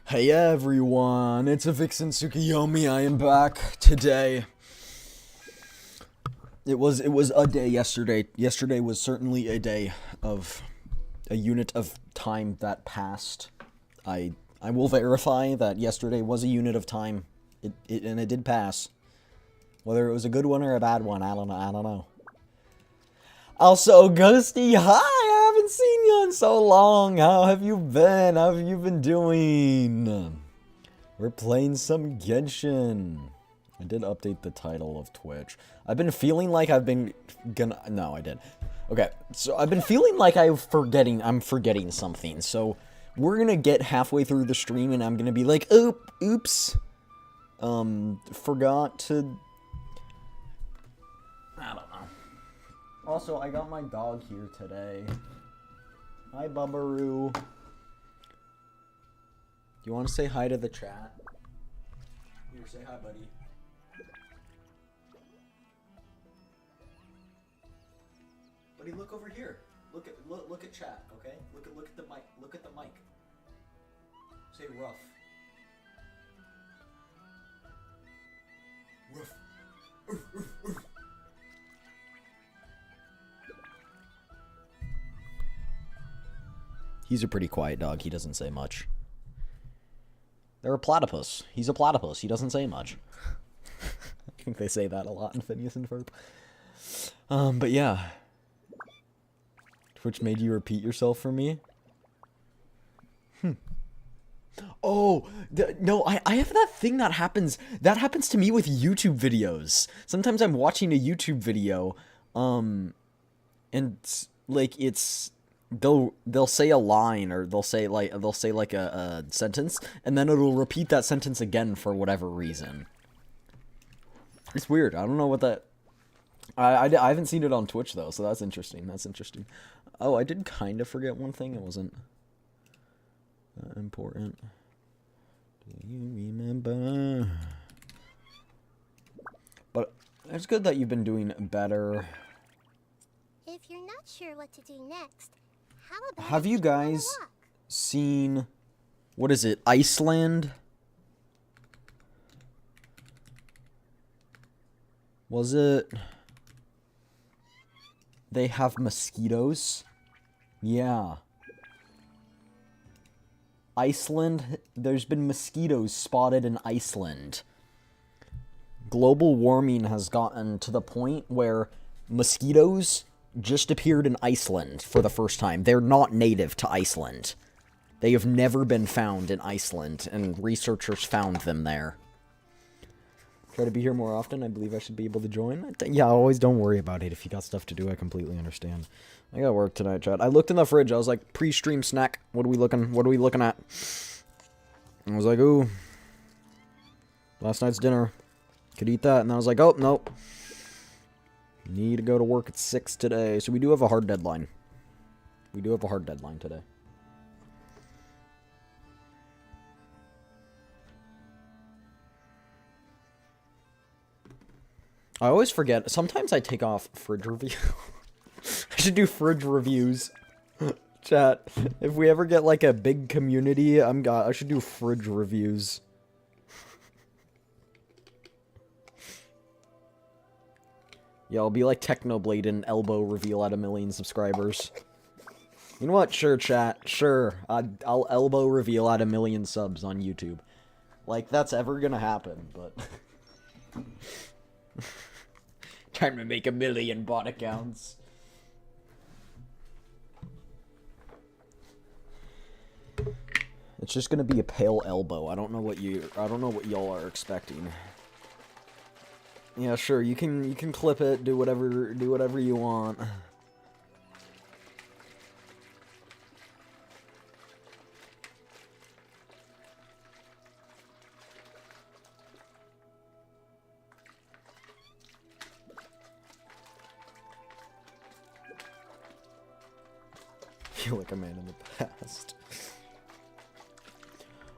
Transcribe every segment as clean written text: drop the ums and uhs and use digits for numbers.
Hey everyone, it's a Vixen Tsukiyomi. I am back today. It was a day yesterday. Yesterday was certainly a day of a unit of time that passed. I will verify that yesterday was a unit of time. And it did pass. Whether it was a good one or a bad one, I don't know. Also, Ghosty, hi! I haven't seen you in so long. How have you been? How have you been doing? We're playing some Genshin. I did update the title of Twitch. I've been feeling like I've been gonna... No, I did. Okay, so I've been feeling like I'm forgetting something. So we're gonna get halfway through the stream and I'm gonna be like, oops. Forgot to... I don't know. Also, I got my dog here today. Hi, Bubbaroo. Do you want to say hi to the chat? Here, say hi, buddy. Buddy, look over here. Look at chat, okay? Look at the mic. Look at the mic. Say rough. Rough. Oof, oof, oof. He's a pretty quiet dog. He doesn't say much. They're a platypus. He's a platypus. He doesn't say much. I think they say that a lot in Phineas and Ferb. But yeah. Twitch made you repeat yourself for me? Oh, no, I have that thing that happens to me with YouTube videos. Sometimes I'm watching a YouTube video, and like they'll say a line or they'll say like a sentence and then it'll repeat that sentence again for whatever reason. It's weird. I don't know what that... I haven't seen it on Twitch though, so that's interesting. Oh, I did kind of forget one thing. It wasn't that important. Do you remember? But it's good that you've been doing better. If you're not sure what to do next, how about have you guys seen, what is it, Iceland? Was it? They have mosquitoes? Yeah. Iceland, there's been mosquitoes spotted in Iceland. Global warming has gotten to the point where mosquitoes just appeared in Iceland for the first time. They're not native to Iceland. They have never been found in Iceland, and researchers found them there. Try to be here more often. I believe I should be able to join. Yeah, always don't worry about it. If you got stuff to do, I completely understand. I got work tonight, chat. I looked in the fridge. I was like, pre-stream snack. What are we looking at? I was like, ooh. Last night's dinner. Could eat that. And I was like, oh, nope. Need to go to work at 6 today. So we do have a hard deadline. Today. I always forget. Sometimes I take off fridge review. I should do fridge reviews. Chat. If we ever get like a big community, I should do fridge reviews. Yeah, I'll be like Technoblade and elbow reveal at 1 million subscribers. You know what? Sure, chat. Sure. I'll elbow reveal at 1 million subs on YouTube. Like, that's ever gonna happen, but... Time to make 1 million bot accounts. It's just gonna be a pale elbow. I don't know what y'all are expecting. Yeah, sure. You can clip it. Do whatever you want. Feel like a man in the past.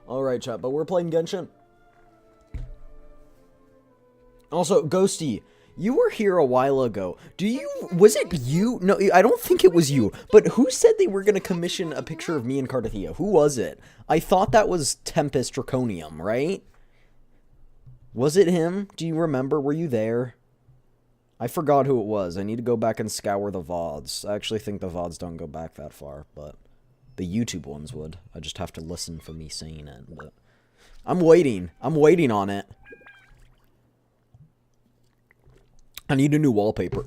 Alright, chat, but we're playing Genshin. Also, Ghosty, You were here a while ago. Was it you? No, I don't think it was you. But who said they were going to commission a picture of me and Cardathia? Who was it? I thought that was Tempest Draconium, right? Was it him? Do you remember? Were you there? I forgot who it was. I need to go back and scour the VODs. I actually think the VODs don't go back that far, but the YouTube ones would. I just have to listen for me saying it, but I'm waiting. I'm waiting on it. I need a new wallpaper.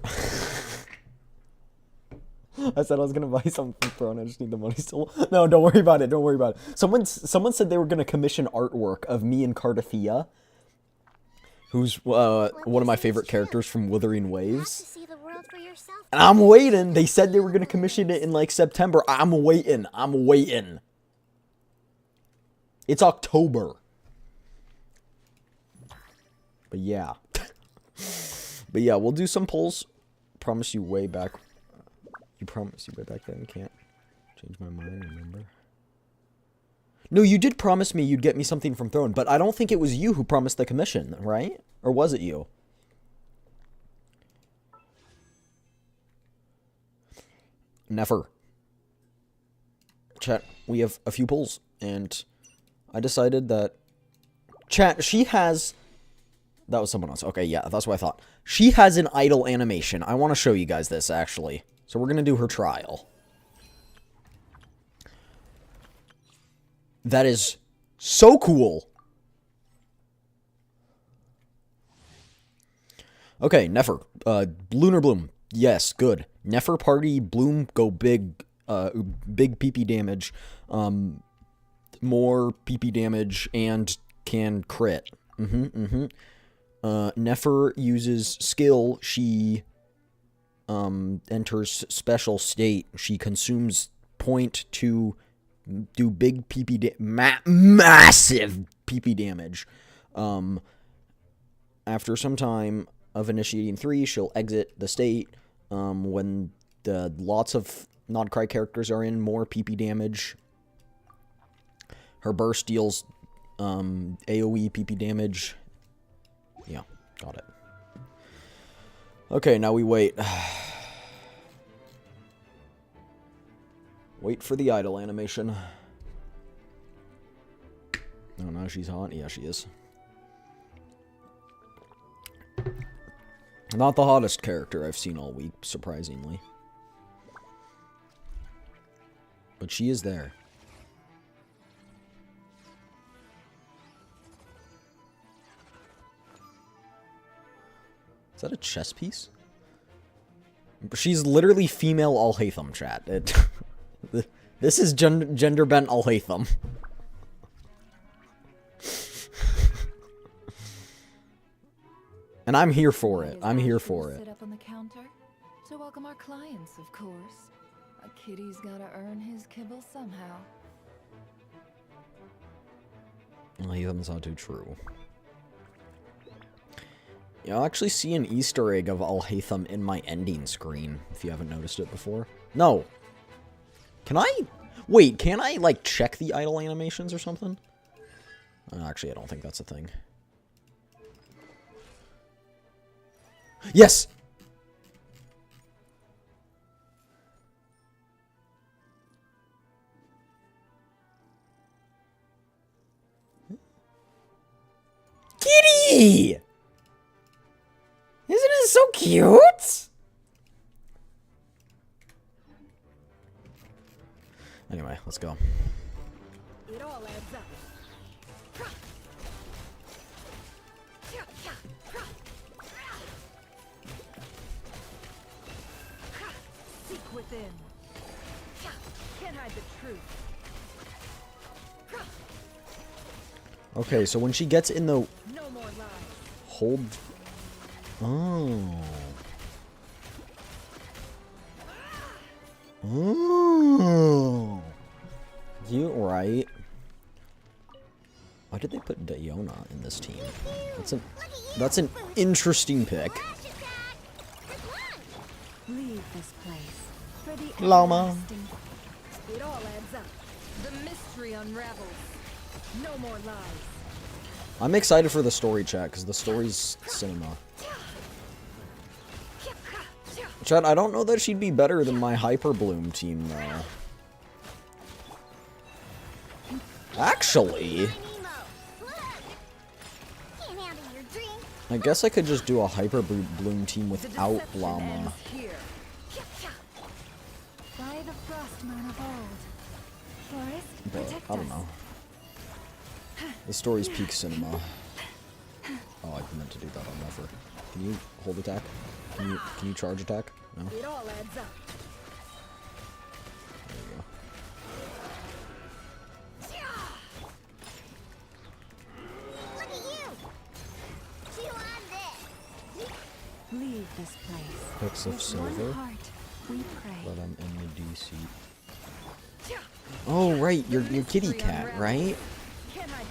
I said I was gonna buy something from Throne. I just need the money still. No, don't worry about it. Don't worry about it. Someone said they were gonna commission artwork of me and Cardathia, who's one of my favorite characters from Wuthering Waves. And I'm waiting. They said they were gonna commission it in like September. I'm waiting. I'm waiting. It's October. But yeah. But yeah, we'll do some polls. Promise you way back. You promised you way back then. Can't change my mind, remember? No, you did promise me you'd get me something from Throne, but I don't think it was you who promised the commission, right? Or was it you? Nefer. Chat, we have a few polls, and I decided that... Chat, she has... That was someone else. Okay, yeah, that's what I thought. She has an idol animation. I want to show you guys this, actually. So we're going to do her trial. That is so cool. Okay, Nefer. Lunar Bloom. Yes, good. Nefer Party, Bloom, go big. Big PP damage. More PP damage and can crit. Nefer uses skill. She enters special state. She consumes point to do big PP massive PP damage. After some time of initiating 3, she'll exit the state. When the lots of Nod Krai characters are in more PP damage, her burst deals AoE PP damage. Yeah, got it. Okay, now we wait. Wait for the idol animation. Oh, no, she's hot. Yeah, she is. Not the hottest character I've seen all week, surprisingly. But she is there. Is that a chess piece? She's literally female Alhaitham, chat. This is gender bent Alhaitham. And I'm here for it. I'm here for it. Sit up on the counter to welcome our clients, of course. A kitty's gotta earn his kibble somehow. Alhaitham's not too true. You'll actually see an Easter egg of Alhaitham in my ending screen, if you haven't noticed it before. No. Can I? Wait, can I, like, check the idle animations or something? Actually, I don't think that's a thing. Yes! Kitty! Isn't it so cute? Anyway, let's go. It all adds up. Seek within. Can't hide the truth. Okay, so when she gets in the No more lies. hold... Oh. Oh. You right. Why did they put Diona in this team? That's an interesting pick. Leave this place for the Llama. everlasting. It all adds up. The mystery unravels. No more lies. I'm excited for the story chat because the story's cinema. Chad, I don't know that she'd be better than my Hyper Bloom team, though. Actually, I guess I could just do a Hyper Bloom team without Llama. By the Frostman of old. Forest, But, protect I don't us. know. The story's peak cinema. Oh, I meant to do that on Nefer. Can you hold attack? Can you charge attack? No? It all adds up. There you go. Look at you! Chew on this! Leave this place. Picks of With silver. one heart, we pray. But I'm in the D seat. Oh right, your kitty cat, right?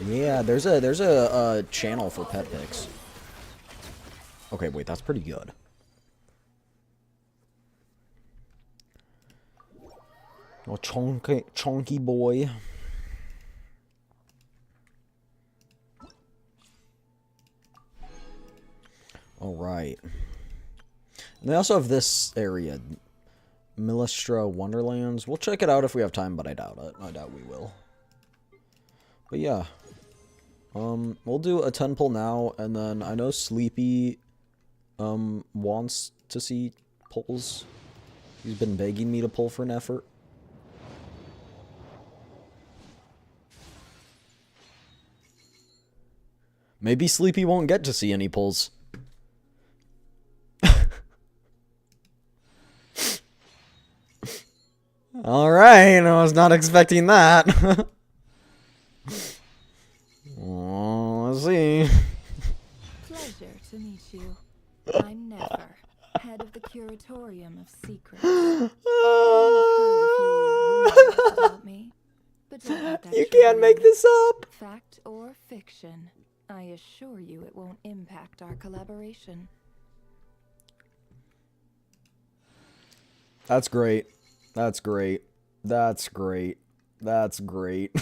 Yeah, there's a channel for pet pics. Okay, wait, that's pretty good. Oh, chonky boy. All right. And they also have this area, Millistra Wonderlands. We'll check it out if we have time, but I doubt it. I doubt we will. But yeah. We'll do a 10 pull now, and then I know Sleepy wants to see pulls. He's been begging me to pull for Nefer. Maybe Sleepy won't get to see any pulls. Alright, I was not expecting that. Oh, let's see. Pleasure to meet you. I'm Nefer, head of the Curatorium of Secrets. I have heard a few rumors about me, but don't let that You trouble can't make this up. Fact or fiction, I assure you it won't impact our collaboration. That's great. That's great. That's great. That's great.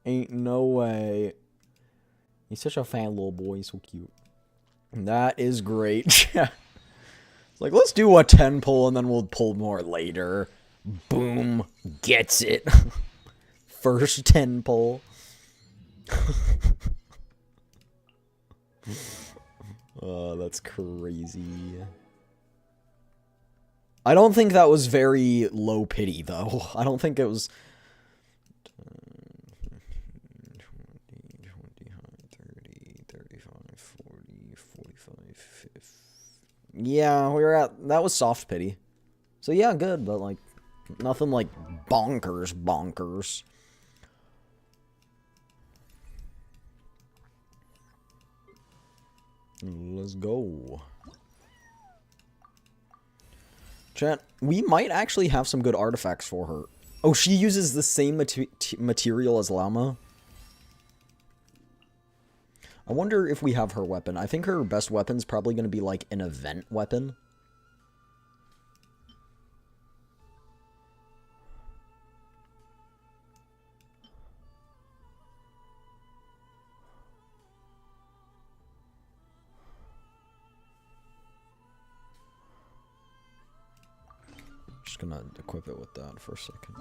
Ain't no way. He's such a fat little boy. He's so cute. That is great. It's like, let's do a 10 pull and then we'll pull more later. Boom. Gets it. First 10 pull. Oh, that's crazy. I don't think that was very low pity, though. I don't think it was... 30, 35, 40, 45, 50... Yeah, we were at... That was soft pity. So yeah, good, but like... Nothing like bonkers. Let's go. Chat, we might actually have some good artifacts for her. Oh, she uses the same material as Llama? I wonder if we have her weapon. I think her best weapon's probably going to be like an event weapon. Just gonna equip it with that for a second.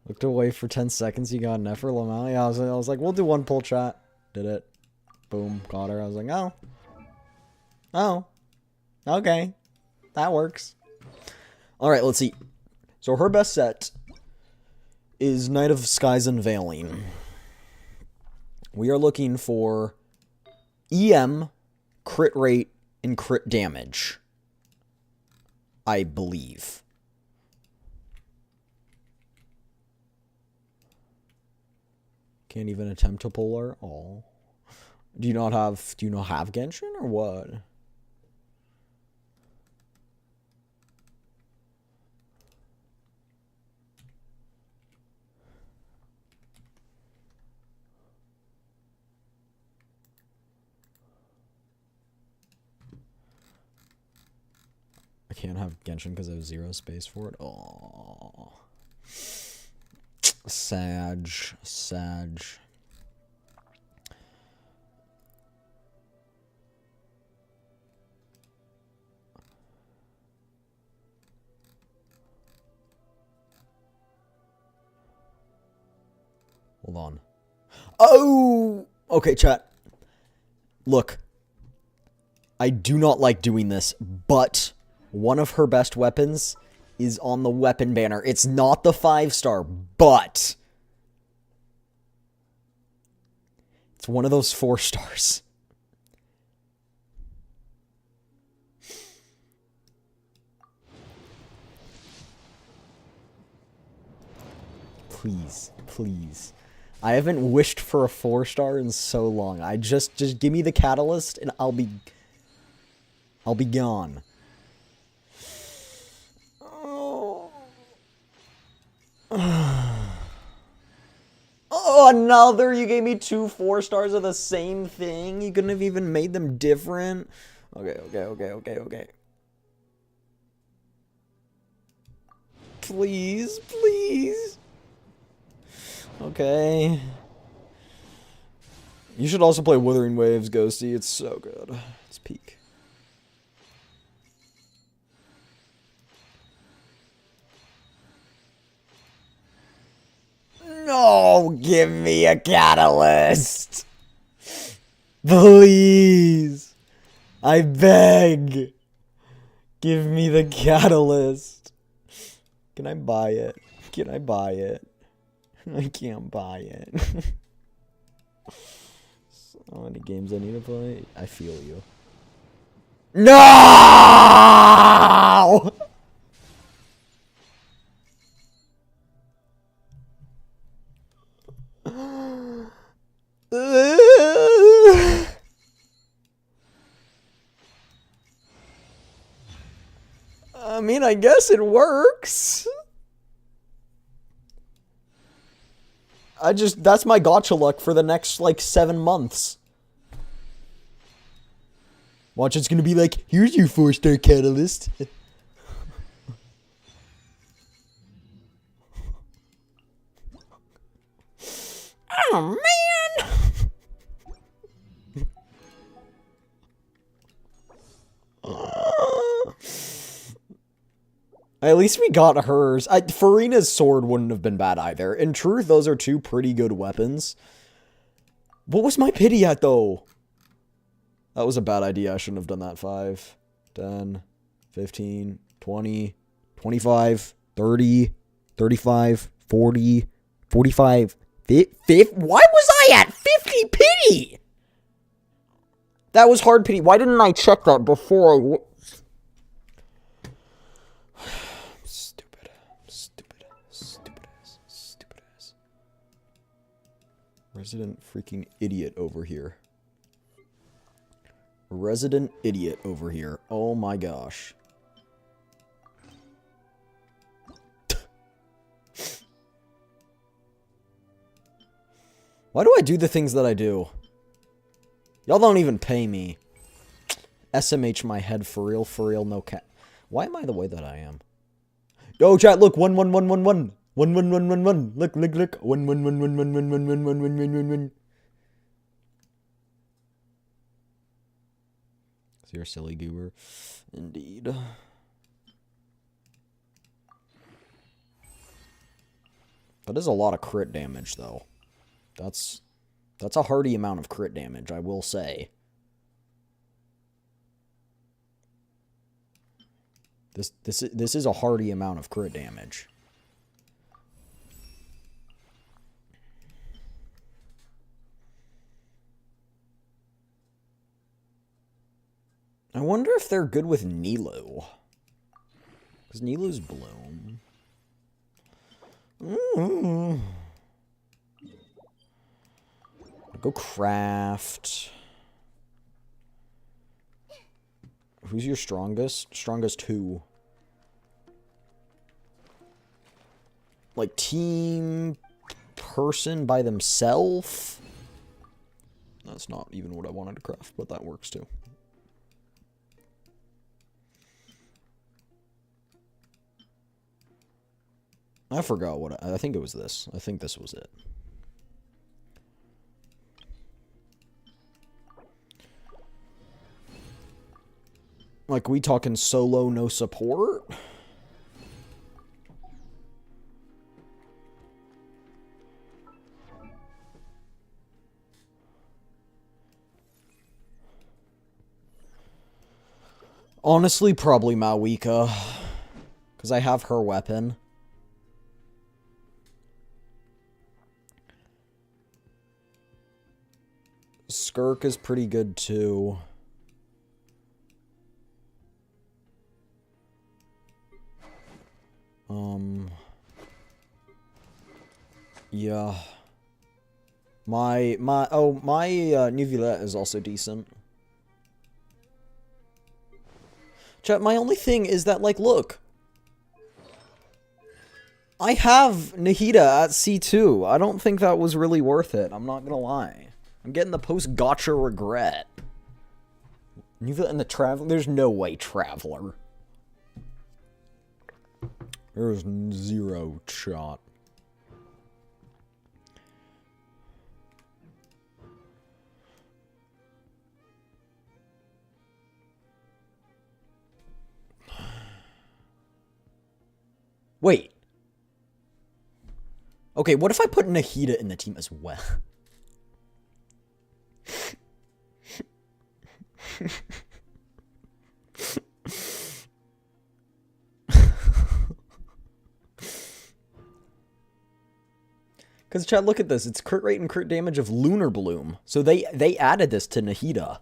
Looked away for 10 seconds, you got Nefer Lamau. Yeah, I was like, we'll do one pull chat. Did it. Boom, got her. I was like, oh. Oh. Okay. That works. Alright, let's see. So her best set is Knight of Skies Unveiling. We are looking for EM, crit rate, and crit damage. I believe. Can't even attempt to pull her? Oh. Do you not have Genshin or what? I can't have Genshin because I have 0 space for it. Oh, Sag. Hold on. Oh! Okay, chat. Look. I do not like doing this, but one of her best weapons is on the weapon banner. It's not the 5-star, but it's one of those 4 stars. Please, please. I haven't wished for a 4-star in so long. I just give me the catalyst and I'll be gone. Oh, another! You gave me 2 4-stars of the same thing? You couldn't have even made them different? Okay. Please. Okay. You should also play Wuthering Waves, Ghosty. It's so good. It's peak. No, give me a catalyst. Please. I beg. Give me the catalyst. Can I buy it? I can't buy it. So many games I need to play. I feel you. No! I mean, I guess it works. That's my gacha luck for the next, like, 7 months. Watch, it's gonna be like, here's your 4-star catalyst. Oh, man! At least we got hers. Farina's sword wouldn't have been bad either. In truth, those are 2 pretty good weapons. What was my pity at, though? That was a bad idea. I shouldn't have done that. 5, 10, 15, 20, 25, 30, 35, 40, 45, 50. Why was I at 50 pity? That was hard pity. Why didn't I check that before I... Stupid ass. Resident freaking idiot over here. Resident idiot over here. Oh my gosh. Why do I do the things that I do? Y'all don't even pay me. SMH my head for real, no cat. Why am I the way that I am? Yo, chat, look, 1, 1, 1, 1, 1. 1, 1, 1, 1, 1. Look. 1, 1, 1, 1, 1, 1, 1, 1, 1, 1, 1, 1. So you're a silly goober. Indeed. That is a lot of crit damage, though. That's a hearty amount of crit damage, I will say. This is a hearty amount of crit damage. I wonder if they're good with Nilo. Because Nilo's Bloom. Go craft. Who's your strongest? Strongest who? Like team person by themselves? That's not even what I wanted to craft, but that works too. I forgot what I think it was this. I think this was it. Like, we talking solo, no support? Honestly, probably Mawika. Because I have her weapon. Skirk is pretty good, too. Yeah. My Nuvulette is also decent. Chat, my only thing is that, like, look. I have Nahida at C2. I don't think that was really worth it. I'm not gonna lie. I'm getting the post-gotcha regret. Nuvulette and the Traveler? There's no way Traveler. There is zero shot. Wait. Okay, what if I put Nahida in the team as well? Because, Chad, look at this. It's crit rate and crit damage of Lunar Bloom. So they added this to Nahida.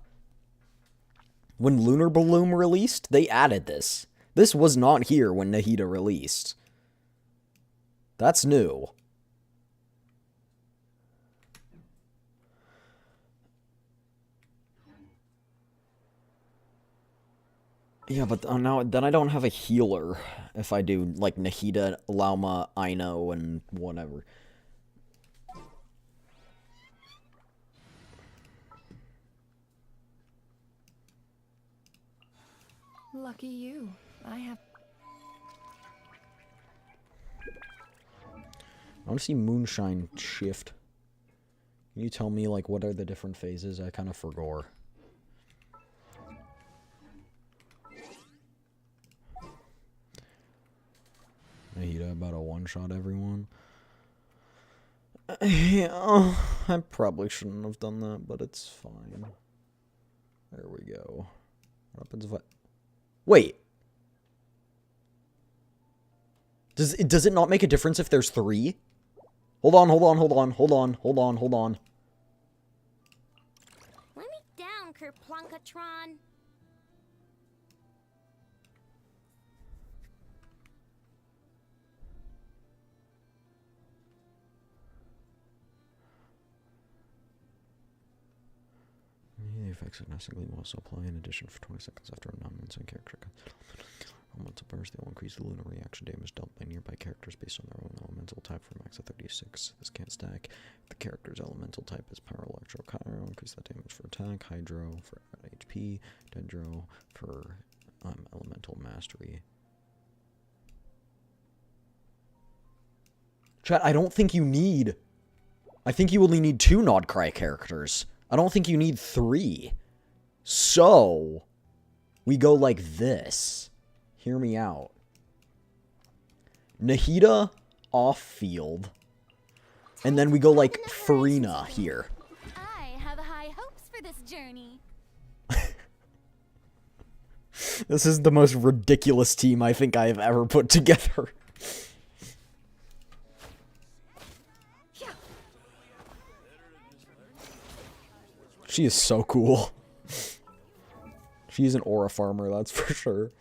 When Lunar Bloom released, they added this. This was not here when Nahida released. That's new. Yeah, but now then I don't have a healer if I do, like, Nahida, Lauma, Aino, and whatever. Lucky you. I have... I want to see Moonshine shift. Can you tell me, like, what are the different phases? I kind of forgot. Nahida about a one-shot everyone. Yeah, I probably shouldn't have done that, but it's fine. There we go. What happens if I... Wait. Does it not make a difference if there's 3? Hold on. Let me down, Kerplunkatron. The effects of nesting will also apply in addition for 20 seconds after a non-instant character. Elemental burst, they will increase the lunar reaction damage dealt by nearby characters based on their own elemental type for a max of 36. This can't stack. If the character's elemental type is Power Electro, Kyro, increase that damage for attack, Hydro for HP, Dendro for elemental mastery. Chat, I don't think you need... I think you only need 2 Nod Krai characters. I don't think you need 3. So, we go like this. Hear me out. Nahida off field. And then we go like Farina here. I have high hopes for this journey. This is the most ridiculous team I think I have ever put together. She is so cool. She's an aura farmer, that's for sure.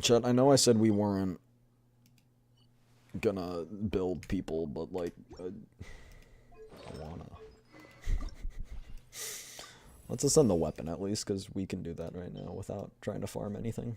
Chet, I know I said we weren't gonna build people, but, like, I wanna. Let's ascend the weapon at least, because we can do that right now without trying to farm anything.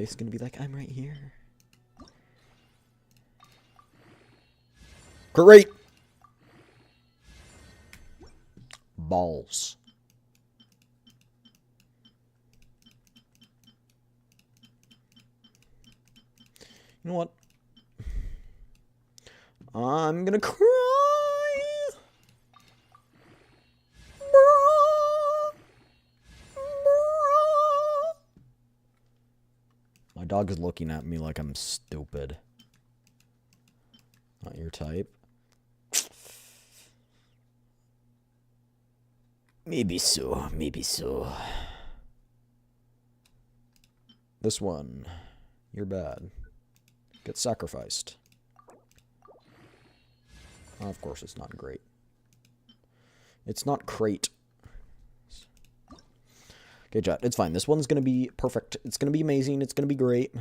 Faith's gonna be like, I'm right here. Great! Balls. You know what? I'm gonna cry! My dog is looking at me like I'm stupid. Not your type. Maybe so, maybe so. This one, you're bad. Get sacrificed. Oh, of course, it's not great. It's not crate. Okay, chat, it's fine. This one's gonna be perfect. It's gonna be amazing. It's gonna be great.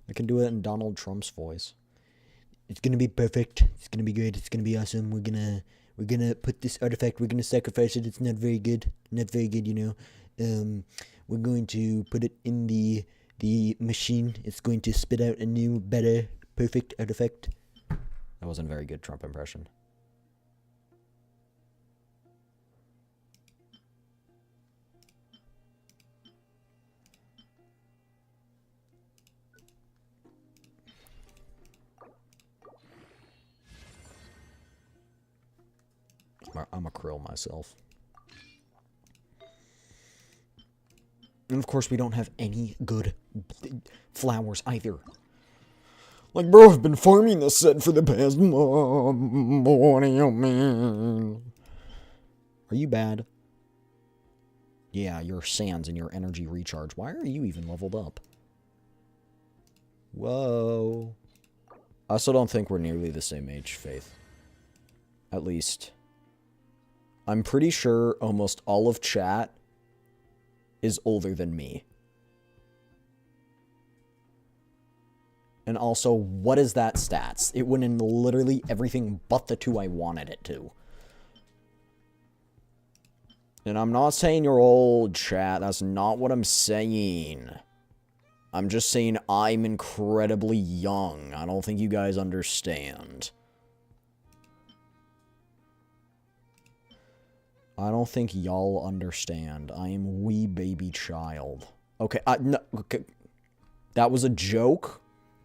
I can do it in Donald Trump's voice. It's gonna be perfect. It's gonna be good. It's gonna be awesome. We're gonna put this artifact. We're gonna sacrifice it. It's not very good. Not very good, you know. We're going to put it in the machine. It's going to spit out a new, better, perfect artifact. That wasn't a very good Trump impression. I'm a krill myself. And of course, we don't have any good flowers either. Like, bro, I've been farming this set for the past month. What do you mean? Are you bad? Yeah, your sands and your energy recharge. Why are you even leveled up? Whoa. I still don't think we're nearly the same age, Faith. At least. I'm pretty sure almost all of chat is older than me. And also, what is that stats? It went in literally everything but the two I wanted it to. And I'm not saying you're old, chat. That's not what I'm saying. I'm just saying I'm incredibly young. I don't think you guys understand. I don't think y'all understand. I am wee baby child. Okay, no, okay. That was a joke.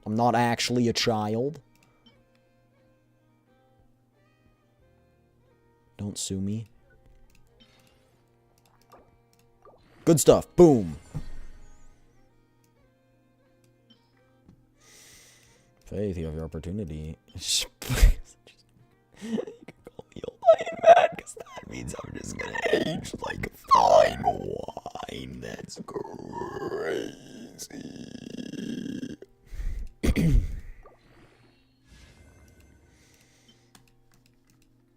I'm not actually a child. Don't sue me. Good stuff. Boom. Faith, you have your opportunity. You can call me old. I am mad because that means I'm just gonna age like fine wine. That's crazy.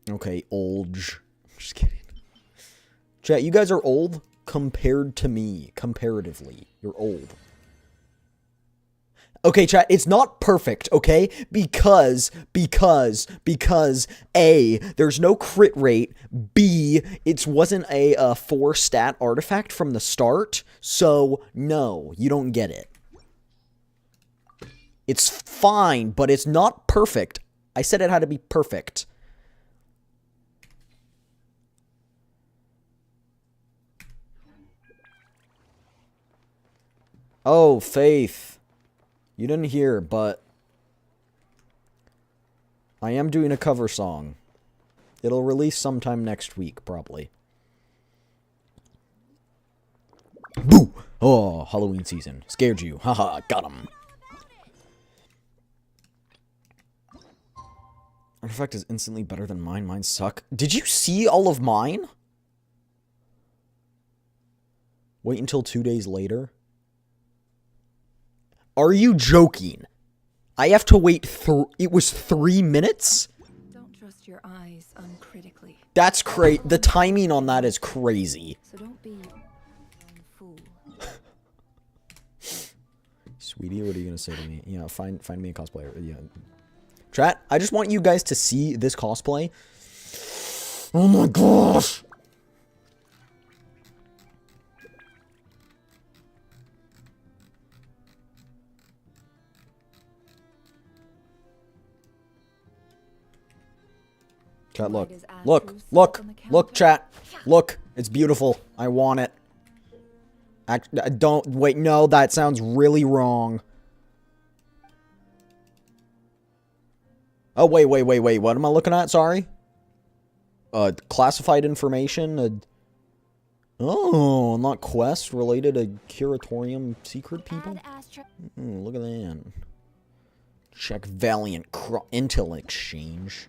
Okay, old. Just kidding. Chat, you guys are old compared to me. Comparatively, you're old. Okay, chat, it's not perfect, okay? Because, A, there's no crit rate, B, it wasn't a 4-stat artifact from the start, so, no, you don't get it. It's fine, but it's not perfect. I said it had to be perfect. Oh, Faith. You didn't hear, but I am doing a cover song. It'll release sometime next week, probably. Boo! Oh, Halloween season. Scared you. Haha, got him. Artifact is instantly better than mine. Mine suck. Did you see all of mine? Wait until 2 days later. Are you joking? I have to wait it was 3 minutes? Don't trust your eyes uncritically. That's crazy. The timing on that is crazy. So don't be a fool. Sweetie, what are you gonna say to me? Yeah, find me a cosplayer. Yeah. Chat, I just want you guys to see this cosplay. Oh my gosh! Chat, look. Right as Look, Andrew sat look, on the look, counter. chat. Look, it's beautiful. I want it. Don't, wait, no, that sounds really wrong. Oh, wait, what am I looking at? Sorry? Classified information? Oh, not quest related to curatorium secret people? Look at that. Check Valiant Intel Exchange.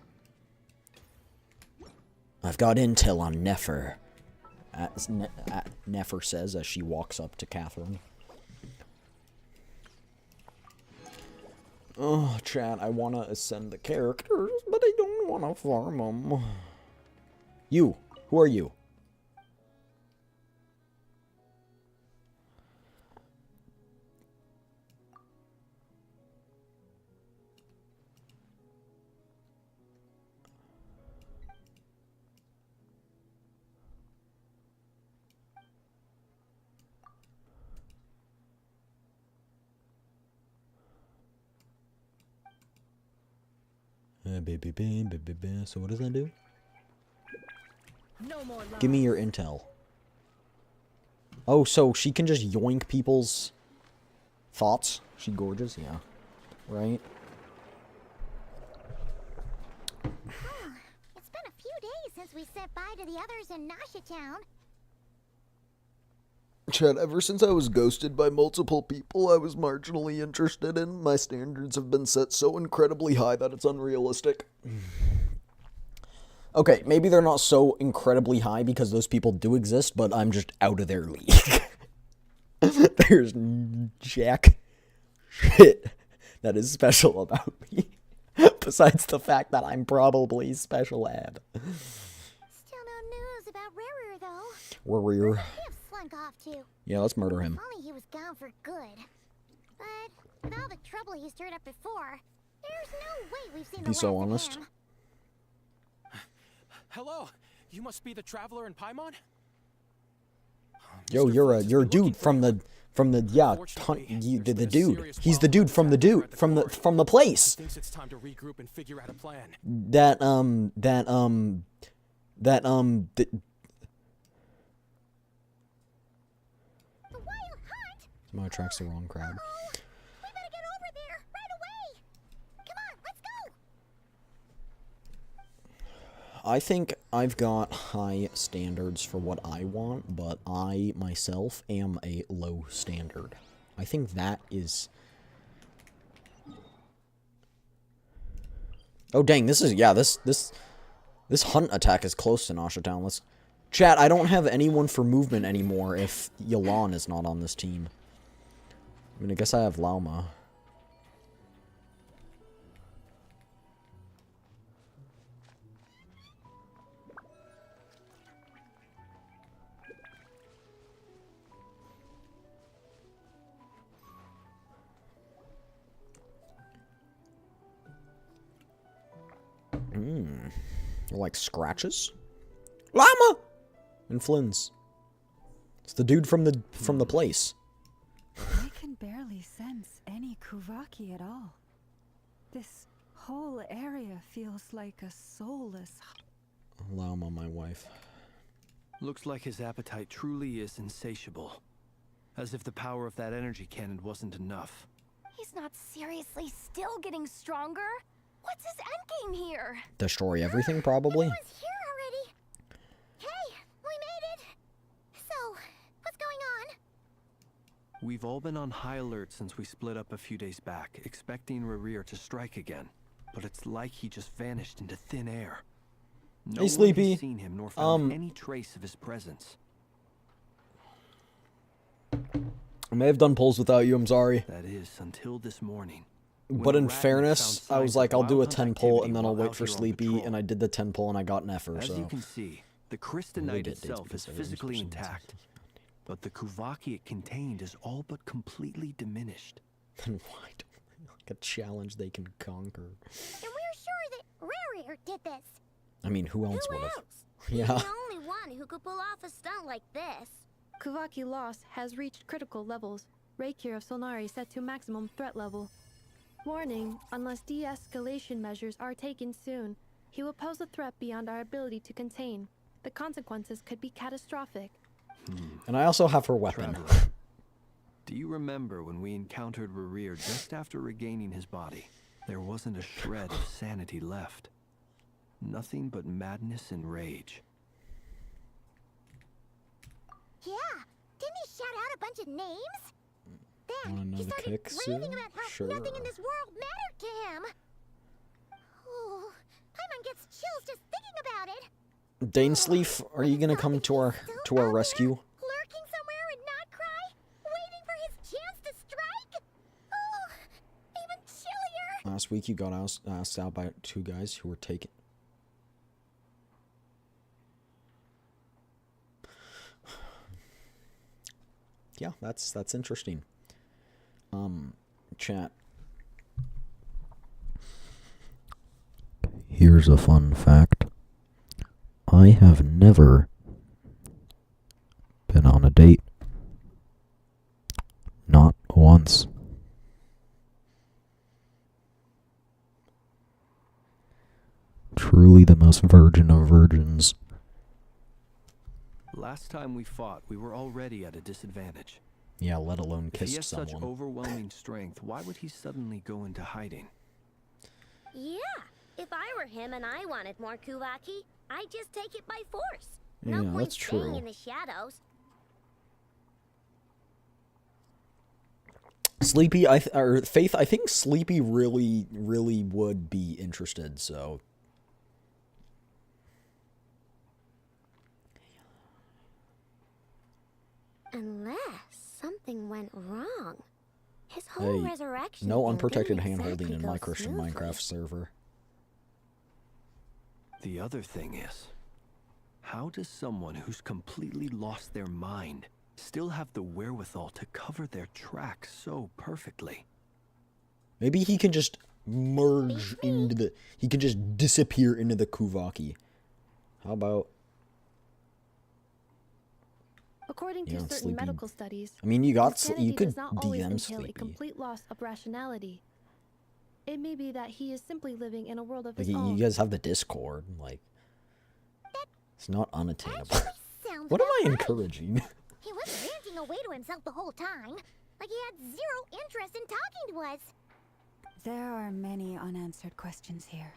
I've got intel on Nefer. Nefer says as she walks up to Catherine. Oh, chat, I want to ascend the characters, but I don't want to farm them. You. Who are you? So what does that do? No more lies. Give me your intel. Oh, so she can just yoink people's thoughts? She gorgeous? Yeah. Right? It's been a few days since we said bye to the others in Nasha Town. Chad, ever since I was ghosted by multiple people I was marginally interested in, my standards have been set so incredibly high that it's unrealistic. Okay, maybe they're not so incredibly high because those people do exist, but I'm just out of their league. There's jack shit that is special about me. Besides the fact that I'm probably special ed. Still no news about Rarer, though. Warrior. He have slunk off to. Yeah, let's murder him. If only he was gone for good. But with all the trouble he stirred up before, there's no way we've seen the Be so last honest. of him. Hello, you must be the traveler in Paimon? Yo, Mr. you're Flores has a been dude looking for from you. the yeah, Unfortunately, the there's been a dude. serious He's the problem dude from the with dude the from the quarry. place. Thinks it's time to regroup and figure out a plan. The The Wild Hunt? somehow attracts the wrong crowd. Oh, we better get over there right away. Come on, let's go. I think I've got high standards for what I want, but I myself am a low standard. I think that is... Oh dang, this is, yeah, this hunt attack is close to Nasha Town. Let's... Chat, I don't have anyone for movement anymore if Yalan is not on this team. I mean, I guess I have Lauma. They're like scratches? Llama! And Flynn's. It's the dude from the place. I can barely sense any Kuvaki at all. This whole area feels like a soulless... Llama, my wife. Looks like his appetite truly is insatiable. As if the power of that energy cannon wasn't enough. He's not seriously still getting stronger. What's his endgame here? Destroy everything, probably? Everyone's here already. Hey, we made it. So, what's going on? We've all been on high alert since we split up a few days back, expecting Rarir to strike again. But it's like he just vanished into thin air. No Hey, Sleepy. one has seen him nor found any trace of his presence. I may have done polls without you, I'm sorry. That is, until this morning. But in fairness, I was like, I'll do a 10 pull and then I'll wait out for here on Sleepy, patrol. and I did the 10 pull and I got Nefer, As so... you can see, the Really crystalline did dates itself because is everyone's physically perceived intact, but the Kuvaki it contained is all but completely diminished. Then why don't they like a challenge they can conquer? And we're sure that Rarer did this. I mean, who else Who would have? else? He's Yeah. the only one who could pull off a stunt like this. Kuvaki loss has reached critical levels. Reikir of Solnari set to maximum threat level. Warning, unless de-escalation measures are taken soon, He will pose a threat beyond our ability to contain. The consequences could be catastrophic. And I also have her weapon. Traveler, do you remember when we encountered Rerir just after regaining his body? There wasn't a shred of sanity left. Nothing but madness and rage. Yeah, didn't he shout out a bunch of names? Then Wanna know he the started kick raving soon? about how Sure. nothing in this world mattered to him. Oh, Paimon gets chills just thinking about it. Dainsleif, are you gonna come to our rescue? Lurking somewhere in Nod Krai, waiting for his chance to strike. Oh, even chillier. Last week you got asked out by 2 guys who were taken. Yeah, that's interesting. Chat. Here's a fun fact. I have never been on a date. Not once. Truly the most virgin of virgins. Last time we fought, we were already at a disadvantage. Yeah, let alone If he kiss has such someone. overwhelming strength, why would he suddenly go into hiding? Yeah, if I were him and I wanted more Kuvaki, I'd just take it by force. No Yeah, point that's staying true. in the shadows. Sleepy, or Faith, I think Sleepy really would be interested, so. Unless something went wrong. His whole Hey, resurrection no thing unprotected didn't hand-holding exactly in go my Christian smoothly. Minecraft server. The other thing is, how does someone who's completely lost their mind still have the wherewithal to cover their tracks so perfectly? Maybe he can just merge into the... He can just disappear into the Kuvaki. How about... According to Yeah, certain Sleepy. medical studies, I mean, you got... insanity You could does not always DM entail a Sleepy. complete loss of rationality. It may be that he is simply living in a world of Like, his own. you guys have the Discord, like... It's not unattainable. Actually sounds What am I about right. encouraging? He was ranting away to himself the whole time, like he had zero interest in talking to us. There are many unanswered questions here.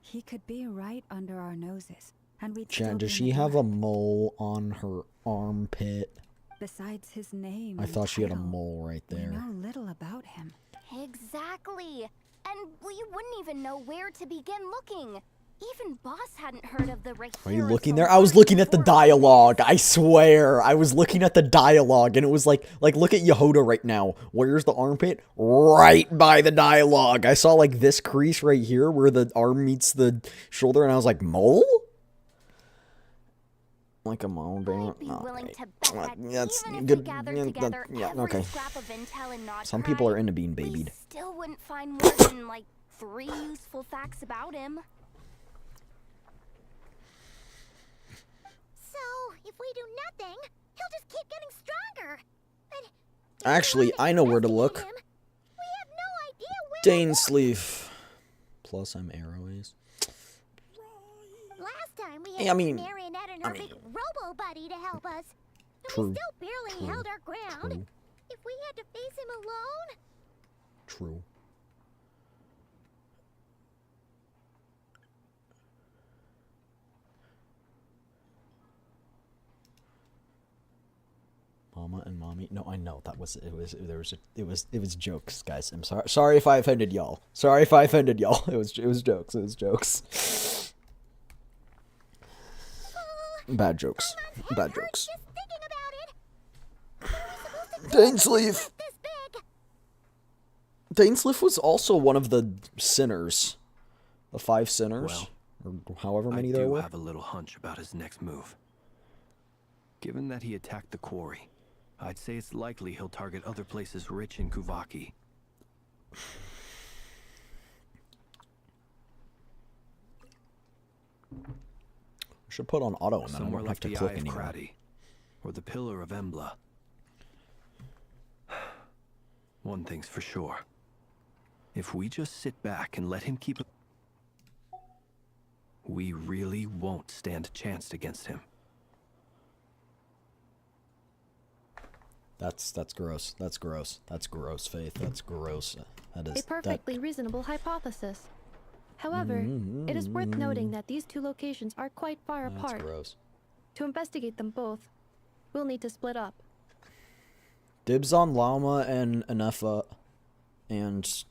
He could be right under our noses, and we'd still Chat, be does in she the have a dark. mole on her armpit? Besides his name I and thought she had a title, mole right we there. know little about him. Exactly. And we wouldn't even know where to begin looking. Even Boss hadn't heard of the Are you Rahiras looking from there? I was Waterdeep looking at the before. dialogue. I swear. I was looking at the dialogue, and it was like look at Yehoda right now. Where's the armpit? Right by the dialogue. I saw like this crease right here where the arm meets the shoulder, and I was like, mole? Like a mole bear? I'd be willing to bet that That's even if good. we gathered Yeah, together yeah, every okay. scrap of intel in Nod Some people Krai, are into being we babied. still wouldn't find more than like 3 useful facts about him. So, if we do nothing, he'll just keep getting stronger. But if Actually, we want I know where to look. investigate him, we have no idea where to look. Dainsleif. Plus, I'm Arroways. Last time we Hey, had I mean- Marionette and I her mean- big robo buddy to help us. And True. we still barely True. held our ground. True. If we had to face him alone, True. Mama and mommy. No, I know that was it was jokes, guys. I'm sorry. Sorry if I offended y'all. Sorry if I offended y'all. It was jokes. It was jokes. Bad jokes. Paimon's Bad head hurts jokes. just thinking about it. What are we supposed to do with a Dainsleif. monster this big? Dainsleif was also one of the sinners. The 5 sinners. Or however I many there do were. have a little hunch about his next move. Given that he attacked the quarry, I'd say it's likely he'll target other places rich in Kuvaki. Should put on auto and then I Somewhere don't have like to the Eye click of anymore. Kratty, or the Pillar of Embla. One thing's for sure. If we just sit back and let him keep... we really won't stand a chance against him. That's gross. That's gross. That's gross, Faith. That's gross. That is A perfectly reasonable hypothesis. However, it is worth noting that these two locations are quite far That's apart. gross. To investigate them both, we'll need to split up. Dibs on Llama and Nefer, and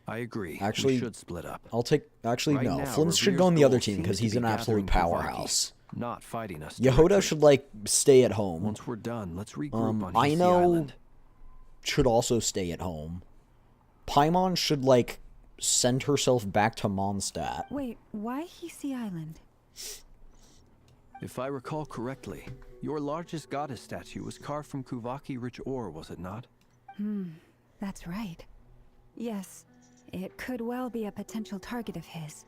I agree. Actually, we should split up. I'll take. Actually, Right no. now, Flint should go Revere's on the other goal team seems because to he's be an absolute gathering Kuvaki, powerhouse. not fighting us. Yehoda directly. should like stay at home. Once we're done, let's regroup on I Hisey know Island. should also stay at home. Paimon should like send herself back to Mondstadt. Wait, why Hisey Island? If I recall correctly, your largest goddess statue was carved from Kuvaki-rich ore, was it not? That's right. Yes, it could well be a potential target of his.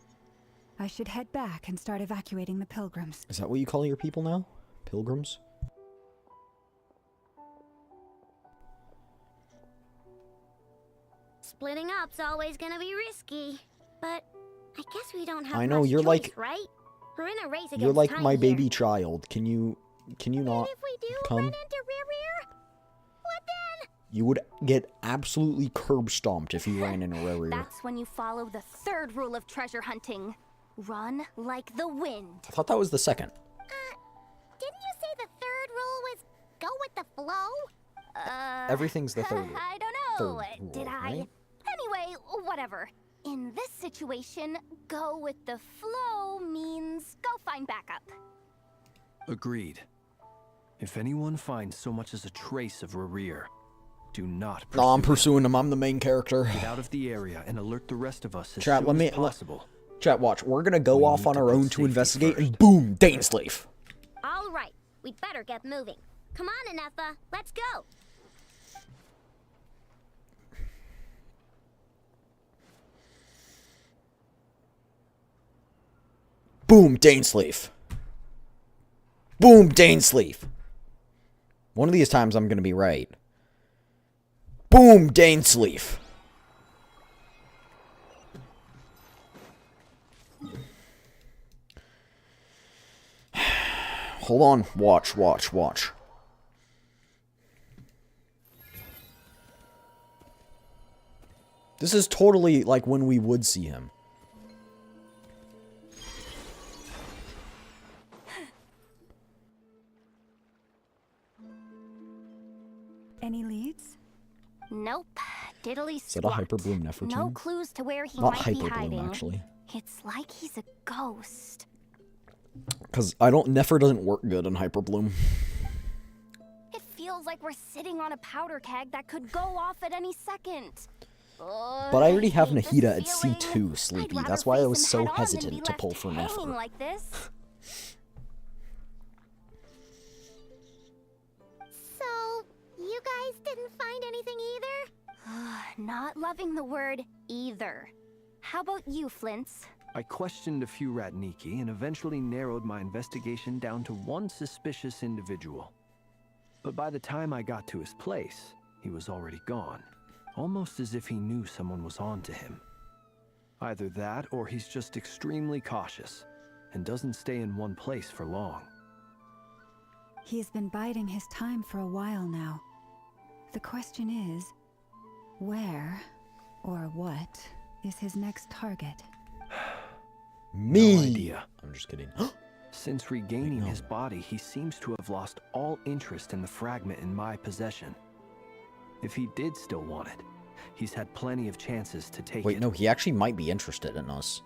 I should head back and start evacuating the pilgrims. Is that what you call your people now? Pilgrims? Splitting up's always gonna be risky. But I guess we don't have I know, much you're choice, like- right? We're in a race against You're like time my here. baby child. Can you not If we do come? run into Rear, what then? You would get absolutely curb stomped if you ran in a rear. That's when you follow the third rule of treasure hunting. Run like the wind. I thought that was the second. Didn't you say the third rule was go with the flow? Everything's the third. I don't know. Third rule, Did I? right? Anyway, whatever. In this situation, go with the flow means go find backup. Agreed. If anyone finds so much as a trace of Rerir, do not pursue No, I'm him. pursuing him. I'm the main character. Get out of the area and alert the rest of us as Chat, soon let as me- possible. Chat, watch. We're gonna go We off need on to our put own to safety investigate, and first. boom, Daneslave. All right, we'd better get moving. Come on, Nefer, let's go. Boom, Daneslave. Boom, Daneslave. One of these times I'm gonna be right. Boom, Daneslave. Hold on. Watch, watch, watch. This is totally like when we would see him. Any leads? Nope. Diddly Is that a squat. Hyperbloom Nefer No team? clues to where he Not might be Hyperbloom, hiding. actually. It's like he's a ghost. Because I don't... Nefer doesn't work good in Hyperbloom. It feels like we're sitting on a powder keg that could go off at any second. But I already have hate this Nahida at feeling. C2, Sleepy. I'd rather That's why I face was him so head on than hesitant be to left pull for hanging Nefer. like this. So, you guys didn't find anything either? Not loving the word either. How about you, Flints? I questioned a few Ratniki and eventually narrowed my investigation down to one suspicious individual. But by the time I got to his place, he was already gone. Almost as if he knew someone was on to him. Either that, or he's just extremely cautious and doesn't stay in one place for long. He's been biding his time for a while now. The question is, where or what is his next target? Me! No idea. I'm just kidding. Since regaining his body, he seems to have lost all interest in the fragment in my possession. If he did still want it, he's had plenty of chances to take Wait, it. no, he actually might be interested in us.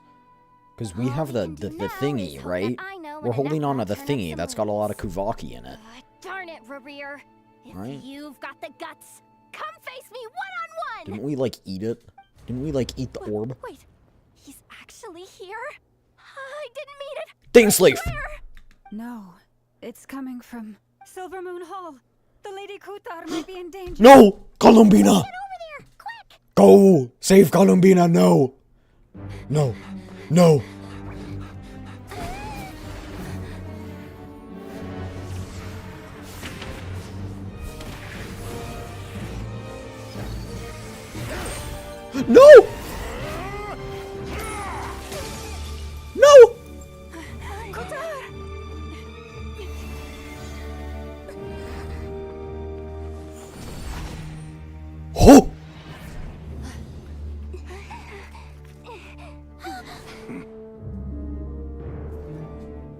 Because we All have we the can do now thingy, is hope right? that I know We're when holding enough on to will the turn up thingy some that's got a lot of leads. Kuvaki in it. Darn it, Rerir. If Right? you've got the guts, come face me one-on-one! Didn't we, like, eat it? Didn't we, like, eat the orb? Wait, he's actually here? I didn't mean it! Daneslave! Where? No, it's coming from Silver Moon Hall. The Lady Kutar might be in danger. No! Columbina! Over there, quick! Go! Save Columbina, no! No. No. No! Oh!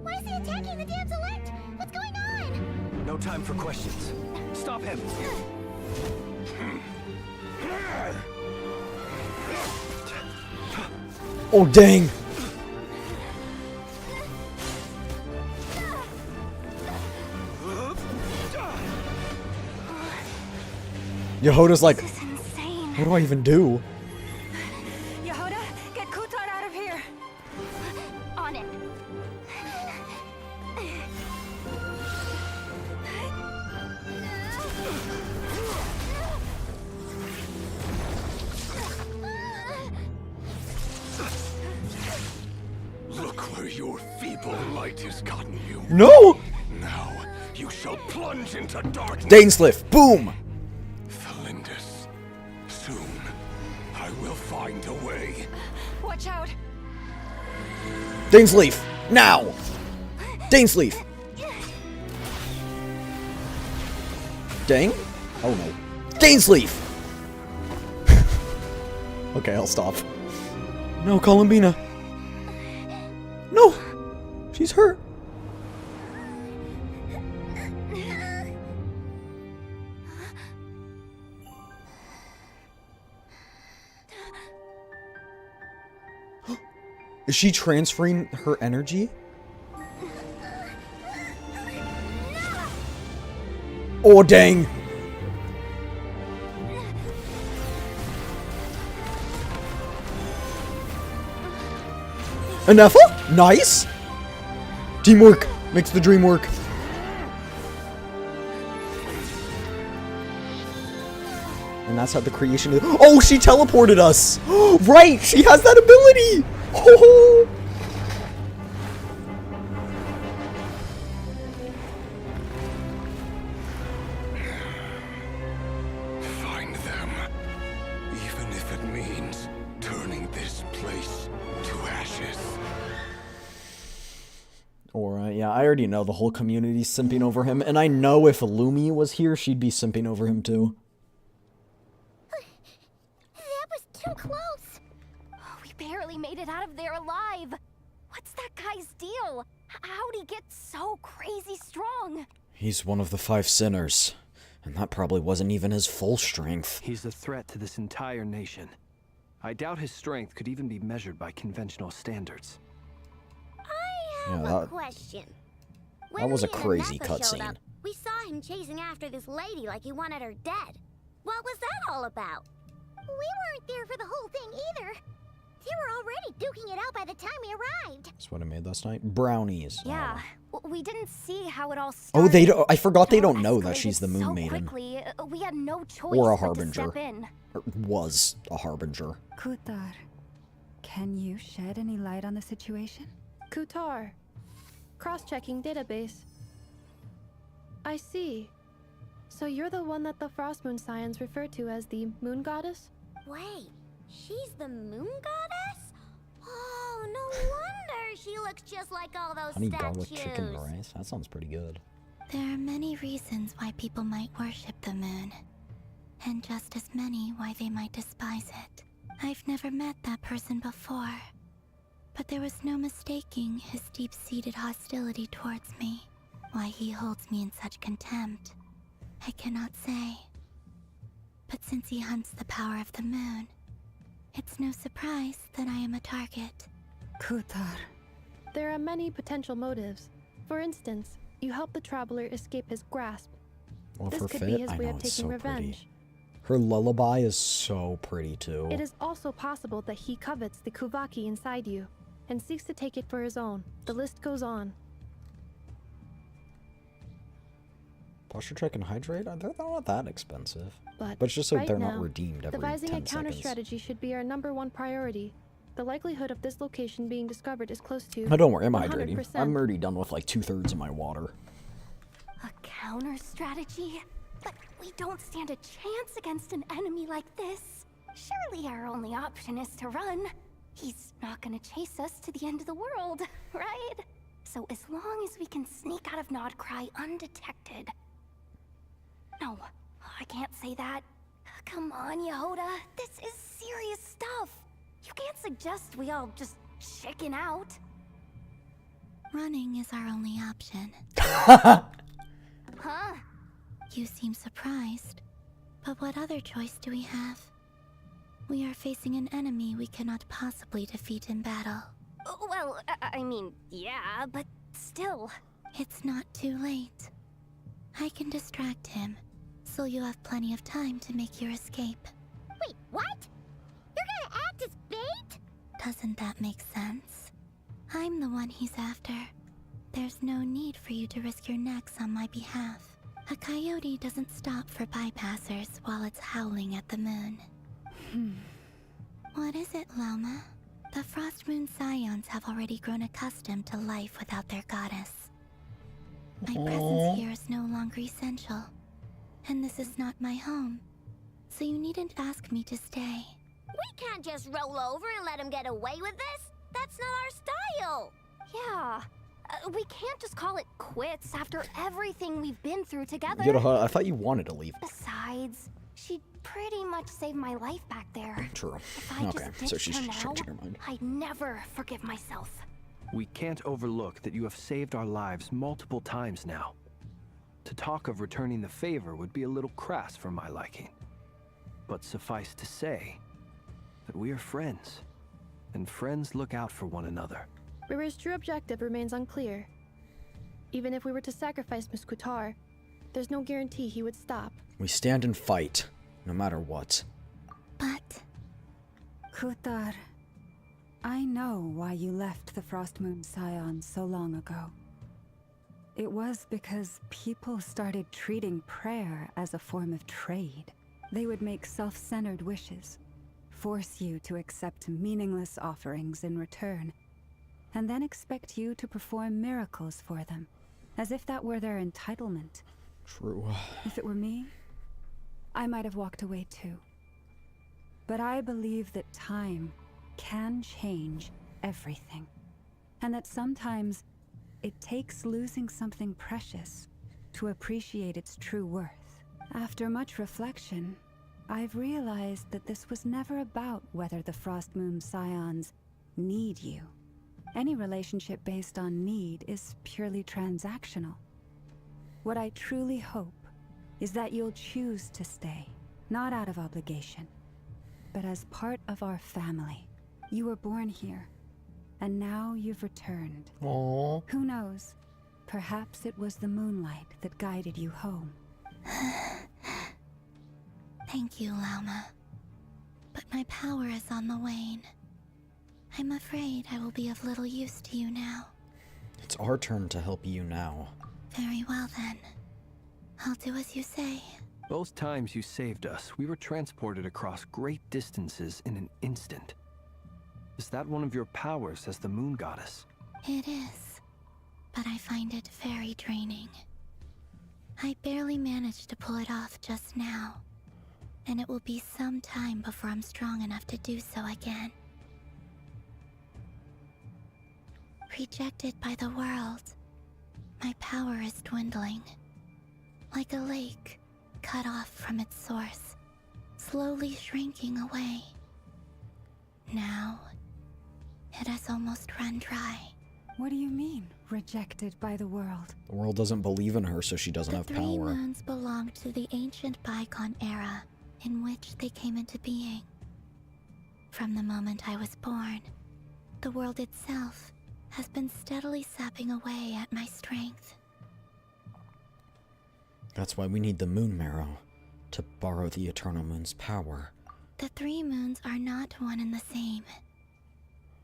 Why is he attacking the damselette? What's going on? No time for questions. Stop him! Oh, dang! Yehoda's like, This is insane. what do I even do? Yehoda, get Kutar out of here! On it. Look where your feeble light has gotten you. No! Now you shall plunge into darkness. Dainsliff, boom! Felindus, soon I will find a way. Watch out! Dainsleaf, now! Dainsleaf! Dang? Oh no. Dainsleaf! Okay, I'll stop. No, Columbina. No! She's hurt. Is she transferring her energy? Oh, dang! Nefer? Nice! Teamwork makes the dream work. And that's how the creation is. Oh, she teleported us! Right! She has that ability! Oh. Find them, even if it means turning this place to ashes. Or, yeah, I already know the whole community's simping over him, and I know if Lumi was here, she'd be simping over him too. That was too close. Oh, we barely made it out of there alive. What's that guy's deal? How'd he get so crazy strong? He's one of the 5 sinners, and that probably wasn't even his full strength. He's a threat to this entire nation. I doubt his strength could even be measured by conventional standards. I have Yeah, a question. that was a me and crazy Nefer showed cutscene. up, we saw him chasing after this lady like he wanted her dead. What was that all about? We weren't there for the whole thing either. They were already duking it out by the time we arrived. That's what I made last night. Brownies. Yeah, we didn't see how it all Oh, started. they don't. I forgot they It all don't know that she's the escalated Moon so Maiden. Quickly, we had no choice Or a but to harbinger. step in. Or was a harbinger. Kutar, can you shed any light on the situation? Kutar. Cross-checking database. I see. So you're the one that the Frost Moon Scions refer to as the Moon Goddess? Wait, she's the moon goddess? Oh, no wonder she looks just like all those Honey statues. garlic chicken rice. That sounds pretty good. There are many reasons why people might worship the moon, and just as many why they might despise it. I've never met that person before, but there was no mistaking his deep-seated hostility towards me. Why he holds me in such contempt, I cannot say. But since he hunts the power of the moon, it's no surprise that I am a target. Kutar. There are many potential motives. For instance, you help the traveler escape his grasp. Well, This for could fit, be his I way know of it's taking so revenge. pretty. Her lullaby is so pretty too. It is also possible that he covets the Kuvaki inside you and seeks to take it for his own. The list goes on. Posture check and hydrate? They're not that expensive. But it's just so right they're now, not redeemed every 10 devising a counter seconds. strategy should be our #1 priority. The likelihood of this location being discovered is close to No, don't worry, I'm hydrating. 100%. I'm already done with like 2/3 of my water. A counter strategy? But we don't stand a chance against an enemy like this. Surely our only option is to run. He's not gonna chase us to the end of the world, right? So as long as we can sneak out of Nod Krai undetected. No, I can't say that. Come on, Yehoda. This is serious stuff. You can't suggest we all just chicken out. Running is our only option. Huh? You seem surprised. But what other choice do we have? We are facing an enemy we cannot possibly defeat in battle. Well, I mean, yeah, but still. It's not too late. I can distract him, so you'll have plenty of time to make your escape. Wait, what? You're gonna act as bait? Doesn't that make sense? I'm the one he's after. There's no need for you to risk your necks on my behalf. A coyote doesn't stop for bypassers while it's howling at the moon. What is it, Loma? The Frost Moon Scions have already grown accustomed to life without their goddess. My presence here is no longer essential, and this is not my home, so you needn't ask me to stay. We can't just roll over and let him get away with this. That's not our style. Yeah. We can't just call it quits after everything we've been through together. I thought you wanted to leave. Besides, she pretty much saved my life back there. True. If I Okay, just so ditched she's her just now, changing her mind. I'd never forgive myself. We can't overlook that you have saved our lives multiple times now. To talk of returning the favor would be a little crass for my liking. But suffice to say that we are friends, and friends look out for one another. River's true objective remains unclear. Even if we were to sacrifice Miss Kutar, there's no guarantee he would stop. We stand and fight, no matter what. But Kutar, I know why you left the Frost Moon Scions so long ago. It was because people started treating prayer as a form of trade. They would make self-centered wishes, force you to accept meaningless offerings in return, and then expect you to perform miracles for them, as if that were their entitlement. True. If it were me, I might have walked away too. But I believe that time can change everything, and that sometimes it takes losing something precious to appreciate its true worth. After much reflection, I've realized that this was never about whether the Frost Moon Scions need you. Any relationship based on need is purely transactional. What I truly hope is that you'll choose to stay, not out of obligation, but as part of our family. You were born here, and now you've returned. Aww. Who knows? Perhaps it was the moonlight that guided you home. thank you, Lauma. But my power is on the wane. I'm afraid I will be of little use to you now. It's our turn to help you now. Very well then. I'll do as you say. Both times you saved us, we were transported across great distances in an instant. Is that one of your powers as the moon goddess? It is, but I find it very draining. I barely managed to pull it off just now, and it will be some time before I'm strong enough to do so again. Rejected by the world, my power is dwindling. Like a lake cut off from its source, slowly shrinking away. Now, it has almost run dry. What do you mean, rejected by the world? The world doesn't believe in her, so she doesn't have The three power. moons belonged to the ancient bygone era in which they came into being. From the moment I was born, the world itself has been steadily sapping away at my strength. That's why we need the moon marrow, to borrow the Eternal Moon's power. The three moons are not one and the same.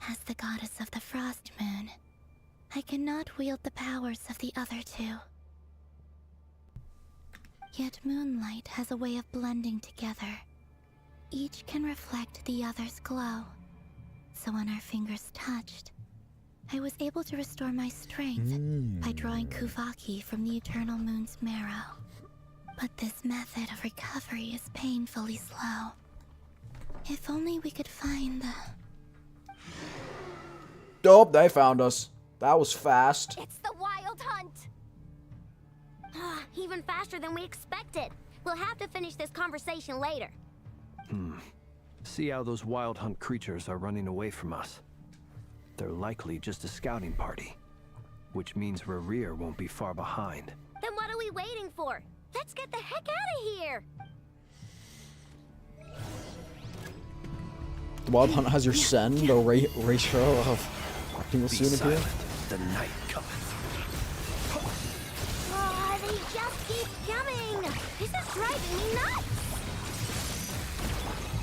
As the goddess of the Frost Moon, I cannot wield the powers of the other two. Yet moonlight has a way of blending together. Each can reflect the other's glow. So when our fingers touched, I was able to restore my strength by drawing Kuvaki from the Eternal Moon's marrow. But this method of recovery is painfully slow. If only we could find the... Oh, they found us. That was fast. It's the Wild Hunt! Even faster than we expected. We'll have to finish this conversation later. See how those wild hunt creatures are running away from us. They're likely just a scouting party, which means Rerir won't be far behind. Then what are we waiting for? Let's get the heck out of here! The Wild Hunt has your send, the ratio of acting will Be soon appear. silent. The night cometh. Oh, they just keep coming! This is driving me nuts!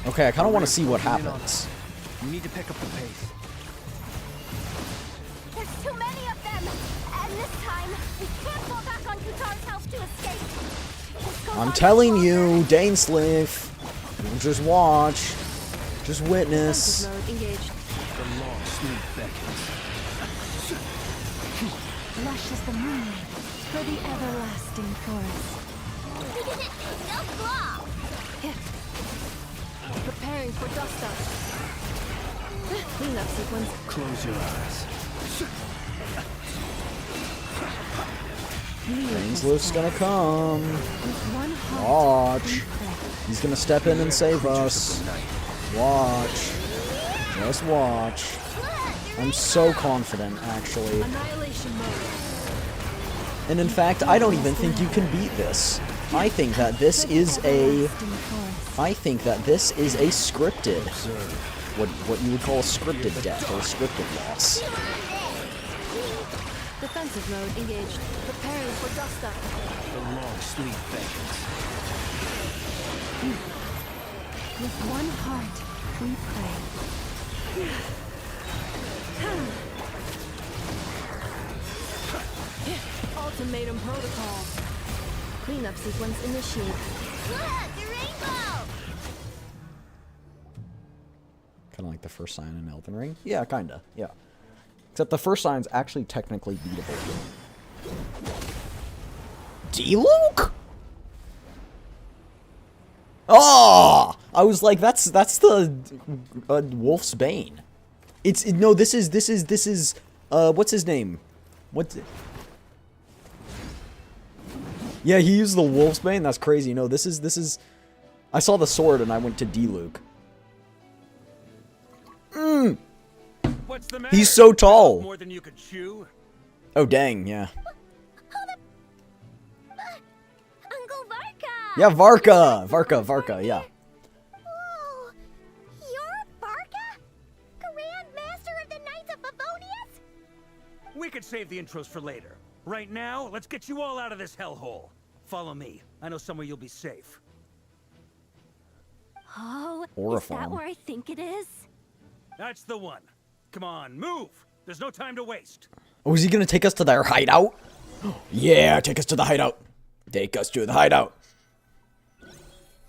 Okay, I kind of want to see what happens. You need to pick up the pace. There's too many of them! And this time, we can't fall back on Kutar's house to escape! This goes I'm on telling much you, longer. Dainsleif. Just watch. Just witness. Defensive mode engaged. The long sleep beckons. Lush as the moonlight for the everlasting forest. No claw! Preparing for dust up. Cleanup sequence. Close your eyes. Dainsleif's gonna come. With one heart, Watch. we pray. He's gonna step in and save us. Creatures of the night. Watch. Just watch. I'm so confident, actually. Annihilation mode. And in fact, I don't even think you can beat this. I think that this is a... Everlasting forest. I think that this is a scripted... What you would call a scripted death, or a scripted loss. Defensive mode engaged. Preparing for dust up. The long sleep beckons. With one heart, we pray. Ultimatum protocol. Cleanup sequence initiated. Look, the rainbow! Kind of like the first sign in Elden Ring. Yeah, kinda. Yeah. Except the first sign's actually technically beatable. D-Luke? Oh! I was like, that's the Wolf's Bane. No, this is what's his name? Yeah, he used the Wolf's Bane. That's crazy. No, this is. I saw the sword and I went to D-Luke. What's the matter? He's so tall. More than you could chew? Oh dang, yeah. Uncle Varka! Yeah, Varka, yeah. Whoa! You're Varka? Grand Master of the Knights of Favonius? We could save the intros for later. Right now, let's get you all out of this hellhole. Follow me. I know somewhere you'll be safe. Oh, is that Oriflamme. where I think it is? That's the one. Come on, move! There's no time to waste. Oh, is he gonna take us to their hideout? Yeah, take us to the hideout. Take us to the hideout.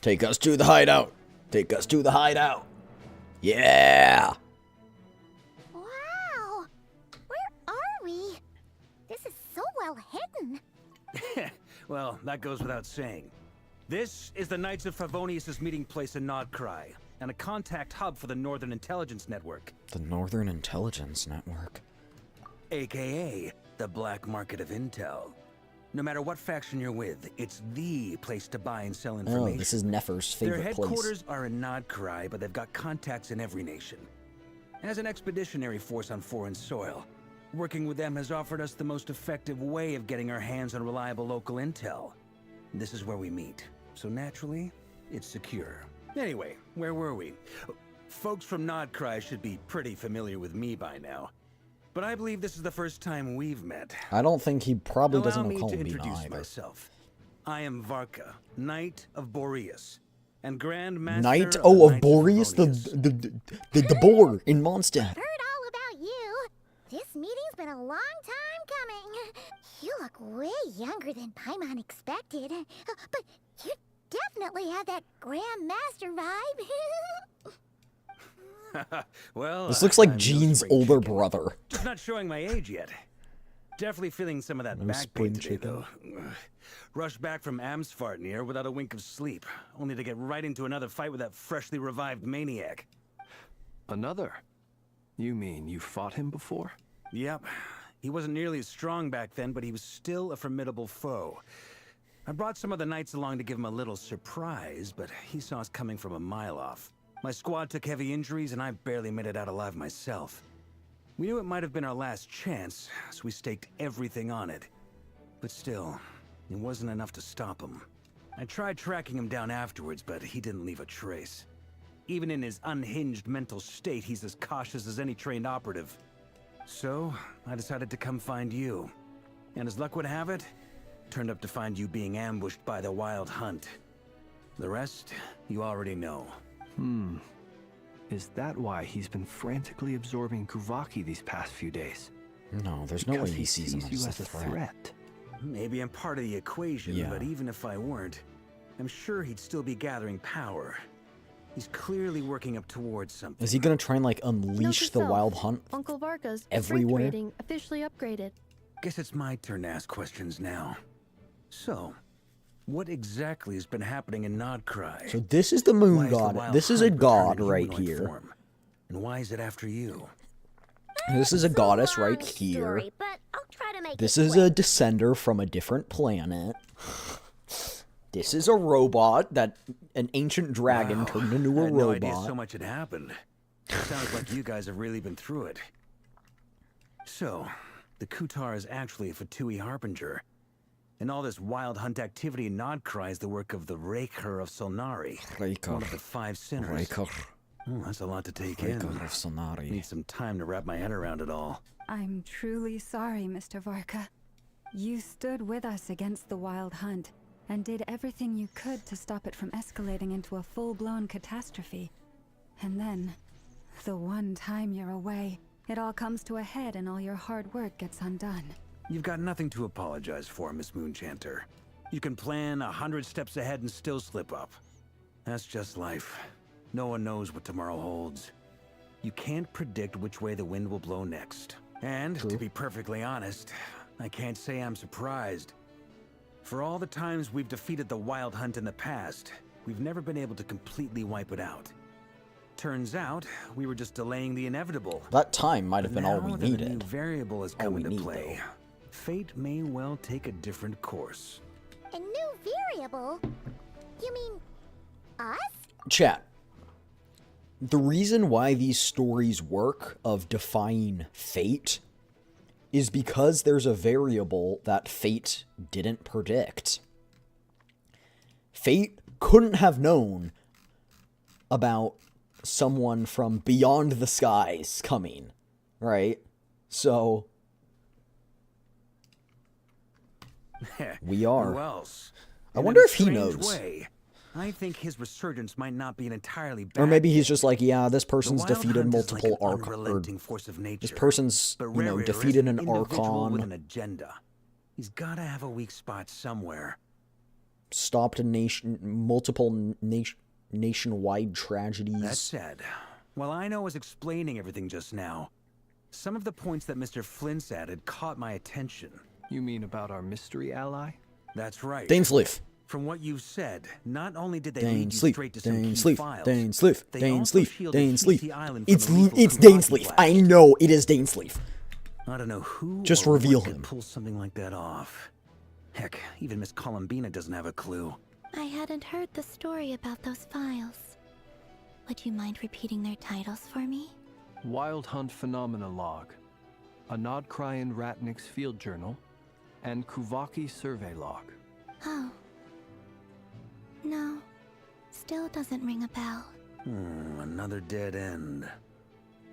Take us to the hideout. Take us to the hideout. Yeah. Wow! Where are we? This is so well hidden. Well, that goes without saying. This is the Knights of Favonius' meeting place in Nod Krai, and a contact hub for the Northern Intelligence Network, The Northern Intelligence Network. aka the black market of intel. No matter what faction you're with, it's the place to buy and sell information. Oh, this is Nefer's Their favorite place. headquarters are in Nod Krai, but they've got contacts in every nation. As an expeditionary force on foreign soil, working with them has offered us the most effective way of getting our hands on reliable local intel. This is where we meet, so naturally, it's secure. Anyway, where were we? Folks from Nod Krai should be pretty familiar with me by now. But I believe this is the first time we've met. I don't think he probably doesn't Allow know me to Columbine introduce either. myself. I am Varka, Knight of Boreas, and Grand Master Knight? of Oh, the of Knights Boreas? Favonius. The boar in Mondstadt. Heard all about you. This meeting's been a long time coming. You look way younger than Paimon expected. But you definitely have that Grand Master vibe. Well, This looks like I'm no Jean's spring older chicken. brother. Just not showing my age yet. Definitely feeling some of that No back spring pain today, chicken. though. Rushed back from Amsfartnir without a wink of sleep, only to get right into another fight with that freshly revived maniac. Another? You mean you fought him before? Yep. He wasn't nearly as strong back then, but he was still a formidable foe. I brought some of the knights along to give him a little surprise, but he saw us coming from a mile off. My squad took heavy injuries, and I barely made it out alive myself. We knew it might have been our last chance, so we staked everything on it. But still, it wasn't enough to stop him. I tried tracking him down afterwards, but he didn't leave a trace. Even in his unhinged mental state, he's as cautious as any trained operative. So, I decided to come find you. And as luck would have it, turned up to find you being ambushed by the Wild Hunt. The rest, you already know. Is that why he's been frantically absorbing Kuvaki these past few days? No, there's no way Because he sees him you as as a threat. Maybe I'm part of the equation, Yeah. but even if I weren't, I'm sure he'd still be gathering power. He's clearly working up towards something. Is he gonna try and like unleash Note the yourself, Wild Hunt? Uncle Varka's everywhere? strength rating officially upgraded. Guess it's my turn to ask questions now. So, what exactly has been happening in Nod Krai? So this is the moon Why is the god. Wild This is a Hunt god returned in right humanoid here. form? And why is it after you? This is a It's goddess long right here. story, but I'll try to make This it is quick. a descender from a different planet. This is a robot that an ancient dragon Wow, turned into I a had no robot. idea so much had happened. Sounds like you guys have really been through it. So, the Kutar is actually a Fatui harbinger. And all this wild hunt activity in Nod Krai is the work of the Raker of Solnari, one of the 5 sinners. Oh, that's a lot to take in. Need some time to wrap my head around it all. I'm truly sorry, Mr. Varka. You stood with us against the Wild Hunt and did everything you could to stop it from escalating into a full-blown catastrophe. And then, the one time you're away, it all comes to a head and all your hard work gets undone. You've got nothing to apologize for, Miss Moonchanter. You can plan 100 steps ahead and still slip up. That's just life. No one knows what tomorrow holds. You can't predict which way the wind will blow next. And, to be perfectly honest, I can't say I'm surprised. For all the times we've defeated the Wild Hunt in the past, we've never been able to completely wipe it out. Turns out, we were just delaying the inevitable. That time might have But been all now we that a new needed. variable has All come we into need, play. though. Fate may well take a different course. A new variable? You mean us? Chat. The reason why these stories work of defying fate is because there's a variable that fate didn't predict. Fate couldn't have known about someone from beyond the skies coming, right? So we are. Who else? I And wonder in a if he strange knows. way, I think his resurgence might not be an entirely bad Or maybe he's thing. just like, yeah, this The person's Wild defeated Hunt is multiple like an or unrelenting force of nature. this person's, But you know, Rarier is defeated an individual with an Archon, agenda. He's gotta have a weak spot somewhere. stopped a multiple nationwide That tragedies. said, while I was explaining everything just now, some of the points that Mr. Flint's added caught my attention. You mean about our mystery ally? That's right. Dainsleif. From what you've said, not only did they lead you Dainsleif. straight to some key Dainsleif. files, Dainsleif. they also Dainsleif. shielded Dainsleif. PC Island from It's the lethal it's Kuvaki Dainsleif. blast. I know it is Dainsleif. I don't know who Just or reveal what could him. pull something like that off. Heck, even Miss Columbina doesn't have a clue. I hadn't heard the story about those files. Would you mind repeating their titles for me? Wild Hunt Phenomena Log, a Nod Krai and Ratnik's Field Journal, and Kuvaki Survey Log. Oh. No. Still doesn't ring a bell. Another dead end.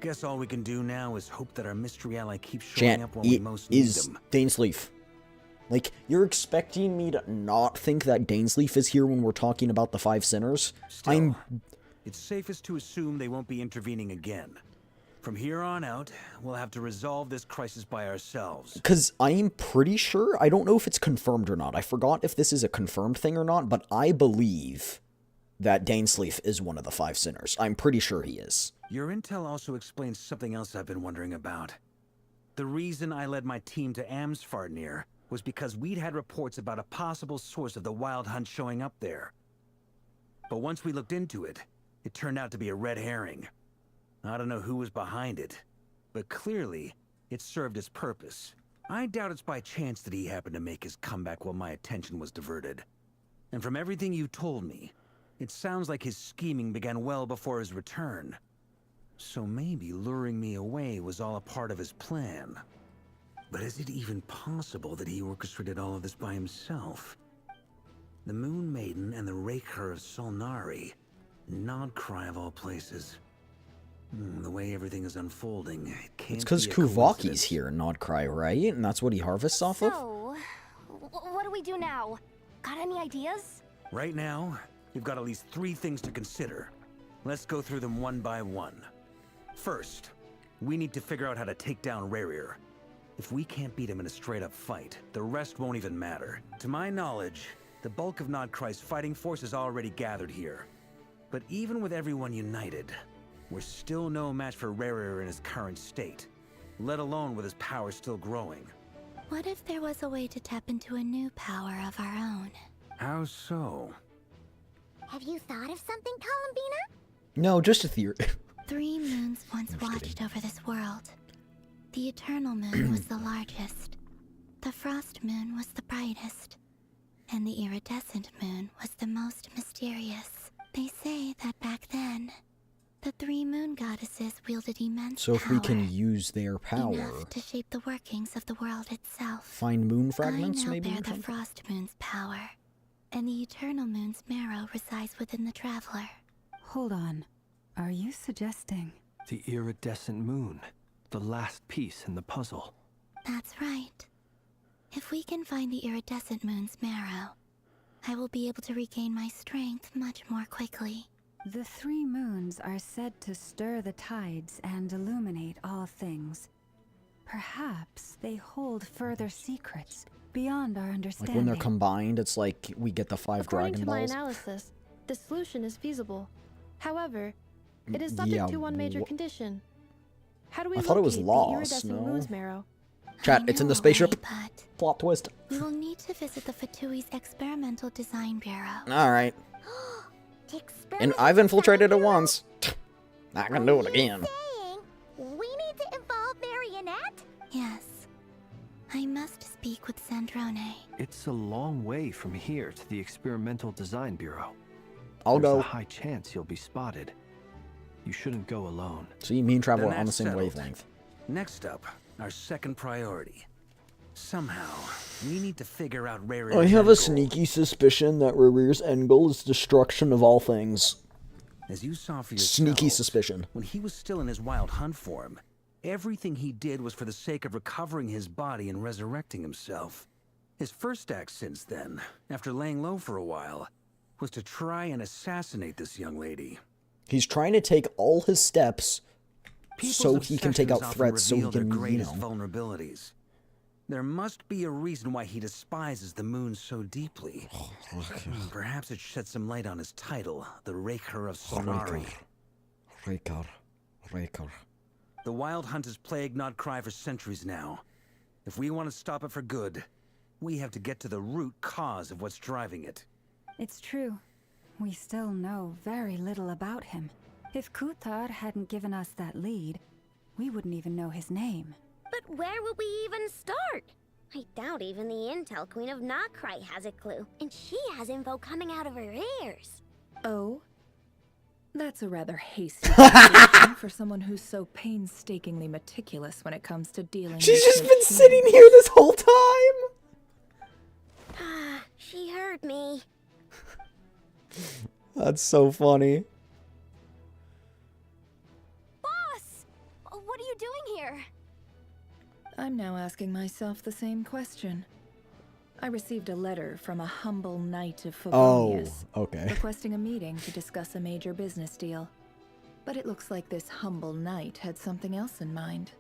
Guess all we can do now is hope that our mystery ally keeps showing Chat, up when we it most need is them. Dainsleif. Like, you're expecting me to not think that Dainsleif is here when we're talking about the 5 sinners? Still, it's safest to assume they won't be intervening again. From here on out, we'll have to resolve this crisis by ourselves. Because I'm pretty sure, I don't know if it's confirmed or not. I forgot if this is a confirmed thing or not, but I believe that Dainsleif is one of the 5 sinners. I'm pretty sure he is. Your intel also explains something else I've been wondering about. The reason I led my team to Amsfarnir was because we'd had reports about a possible source of the Wild Hunt showing up there. But once we looked into it, it turned out to be a red herring. I don't know who was behind it, but clearly, it served its purpose. I doubt it's by chance that he happened to make his comeback while my attention was diverted. And from everything you told me, it sounds like his scheming began well before his return. So maybe luring me away was all a part of his plan. But is it even possible that he orchestrated all of this by himself? The Moon Maiden and the Raker of Solnari. Nod Krai of all places. The way everything is unfolding, it can't It's because be a Kuvaki's coincidence. here in Nod Krai, right? And that's what he harvests off of? So, what do we do now? Got any ideas? Right now, you've got at least 3 things to consider. Let's go through them one by one. First, we need to figure out how to take down Rerir. If we can't beat him in a straight-up fight, the rest won't even matter. To my knowledge, the bulk of Nod Krai's fighting force is already gathered here. But even with everyone united, we're still no match for Rerir in his current state, let alone with his power still growing. What if there was a way to tap into a new power of our own? How so? Have you thought of something, Columbina? No, just a theory. 3 moons once watched over this world. The Eternal Moon was the largest. The Frost Moon was the brightest. And the Iridescent Moon was the most mysterious. They say that back then, the 3 moon goddesses wielded immense So if we can power, use their power, enough to shape the workings of the world itself. find moon fragments, I now maybe? bear or the something? Frost Moon's power, and the Eternal Moon's marrow resides within the Traveler. Hold on. Are you suggesting? The iridescent moon. The last piece in the puzzle. That's right. If we can find the Iridescent Moon's marrow, I will be able to regain my strength much more quickly. The 3 moons are said to stir the tides and illuminate all things. Perhaps they hold further secrets beyond our understanding. Like when they're combined, it's like we get the 5 According Dragon to my Balls. analysis, the solution is feasible. However, it is subject to one major condition. How do we I thought it was locate lost, the iridescent no? moon's marrow? Chat, I it's in know the a spaceship. way, but Plot twist. we will need to visit the Fatui's Experimental Design Bureau. Alright. The And experiment I've infiltrated it design once. Not gonna do it again. saying we need to involve Marionette? Yes. I must speak with Sandrone. It's a long way from here to the Experimental Design Bureau. I'll There's go. a high chance you'll be spotted. You shouldn't go alone. So you mean travel Then on the that's same settled. wavelength. Next up, our second priority. Somehow, we need to figure out Rerir's I have end a goal. sneaky suspicion that Rerir's end goal is destruction of all things. As you saw for yourself, Sneaky suspicion. when he was still in his wild hunt form, everything he did was for the sake of recovering his body and resurrecting himself. His first act since then, after laying low for a while, was to try and assassinate this young lady. He's trying to take all his steps People's so he can take out obsessions often threats, so he reveal their can, you greatest know. vulnerabilities. There must be a reason why he despises the moon so deeply. Perhaps it sheds some light on his title, the Raker of Solnari. Raker. The Wild Hunt has plagued Nod Krai for centuries now. If we want to stop it for good, we have to get to the root cause of what's driving it. It's true. We still know very little about him. If Kuthar hadn't given us that lead, we wouldn't even know his name. But where would we even start? I doubt even the Intel Queen of Nod Krai has a clue, and she has info coming out of her ears. Oh? That's a rather hasty conclusion for someone who's so painstakingly meticulous when it comes to dealing She's with just been machines. sitting here this whole time! Ah, she heard me. That's so funny. Boss! What are you doing here? I'm now asking myself the same question. I received a letter from a humble knight of Oh, Favonius, okay. requesting a meeting to discuss a major business deal. But it looks like this humble knight had something else in mind.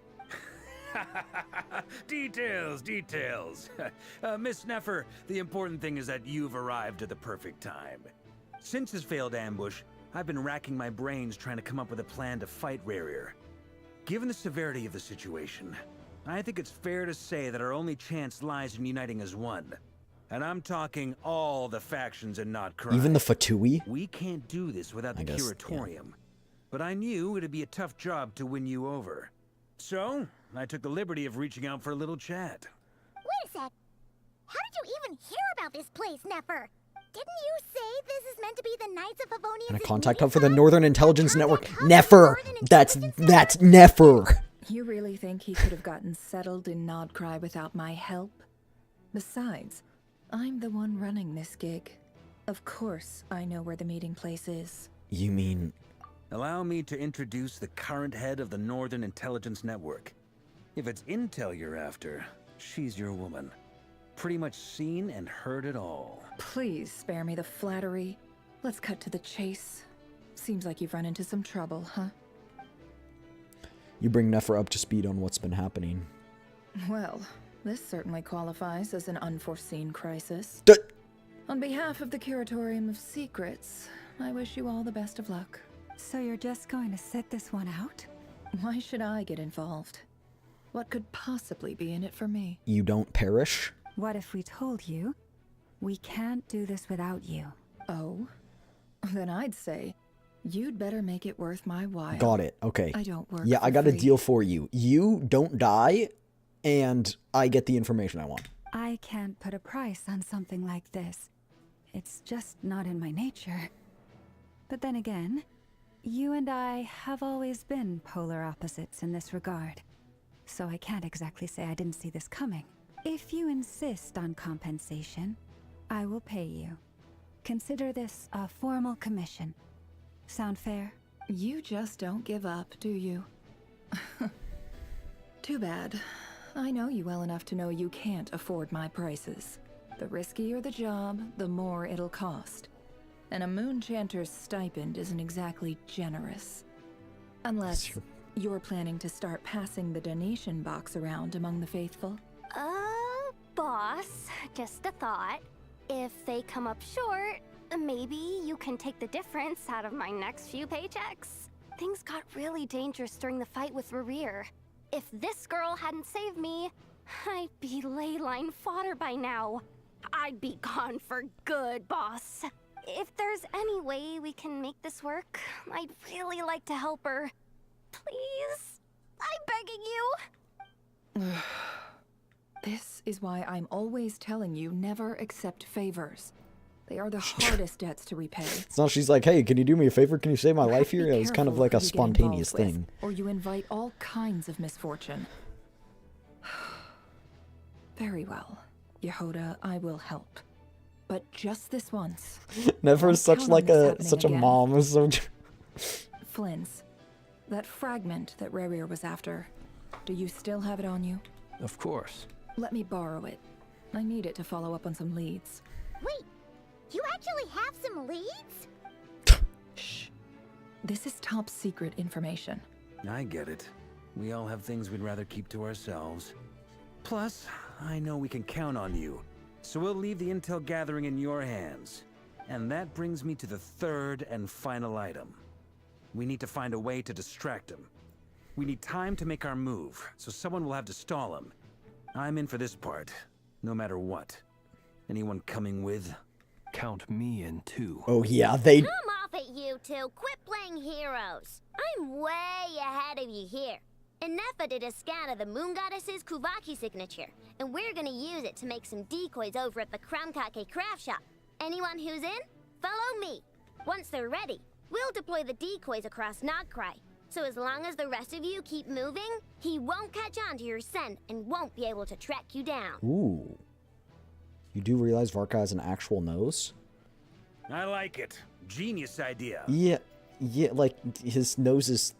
Details, details. Miss Nefer, the important thing is that you've arrived at the perfect time. Since his failed ambush, I've been racking my brains trying to come up with a plan to fight Rerir. Given the severity of the situation, I think it's fair to say that our only chance lies in uniting as one. And I'm talking all the factions in Nod Krai. Even the Fatui? We can't do this without the I guess, Curatorium. But I knew it'd be a tough job to win you over. So, I took the liberty of reaching out for a little chat. How did you even hear about this place, Nefer? Didn't you say this is meant to be the Knights of Favonius? And a contact hub for the Northern Intelligence Network. Nefer! That's Nefer! You really think he could have gotten settled in Nod Krai without my help? Besides, I'm the one running this gig. Of course I know where the meeting place is. You mean... Allow me to introduce the current head of the Northern Intelligence Network. If it's intel you're after, she's your woman. Pretty much seen and heard it all. Please spare me the flattery. Let's cut to the chase. Seems like you've run into some trouble, huh? You bring Nefer up to speed on what's been happening. Well, this certainly qualifies as an unforeseen crisis. On behalf of the Curatorium of Secrets, I wish you all the best of luck. So you're just going to sit this one out? Why should I get involved? What could possibly be in it for me? You don't perish? What if we told you we can't do this without you? Oh? Then I'd say you'd better make it worth my while. Got it. Okay. I don't work Yeah, for I got a free. deal for you. You don't die, and I get the information I want. I can't put a price on something like this. It's just not in my nature. But then again, you and I have always been polar opposites in this regard. So I can't exactly say I didn't see this coming. If you insist on compensation, I will pay you. Consider this a formal commission. Sound fair? You just don't give up, do you? Too bad. I know you well enough to know you can't afford my prices. The riskier the job, the more it'll cost. And a moon chanter's stipend isn't exactly generous. Unless you're planning to start passing the donation box around among the faithful. Boss, just a thought. If they come up short, maybe you can take the difference out of my next few paychecks. Things got really dangerous during the fight with Rerir. If this girl hadn't saved me, I'd be ley line fodder by now. I'd be gone for good, boss. If there's any way we can make this work, I'd really like to help her. Please? I'm begging you. This is why I'm always telling you never accept favors. They are the hardest debts to repay. It's not she's like, hey, can you do me a favor? Can you save my life here? It was kind of like a spontaneous thing. Or you invite all kinds of misfortune. Very well. Yehoda, I will help. But just this once. Never such like such a mom. So Flynn's. That fragment that Rerir was after. Do you still have it on you? Of course. Let me borrow it. I need it to follow up on some leads. Wait, you actually have some leads? Shh. This is top secret information. I get it. We all have things we'd rather keep to ourselves. Plus, I know we can count on you. So we'll leave the intel gathering in your hands. And that brings me to the third and final item. We need to find a way to distract him. We need time to make our move, so someone will have to stall him. I'm in for this part, no matter what. Anyone coming with? Count me in too. oh yeah, they Come off it, you two. Quit playing heroes. I'm way ahead of you here. And Nefer did a scan of the Moon Goddess's Kuvaki signature, and we're gonna use it to make some decoys over at the Kramkake craft shop. Anyone who's in, follow me. Once they're ready, we'll deploy the decoys across Nod Krai. So as long as the rest of you keep moving, he won't catch on to your scent and won't be able to track you down. Ooh. You do realize Varka has an actual nose? I like it. Genius idea. Yeah, like his nose is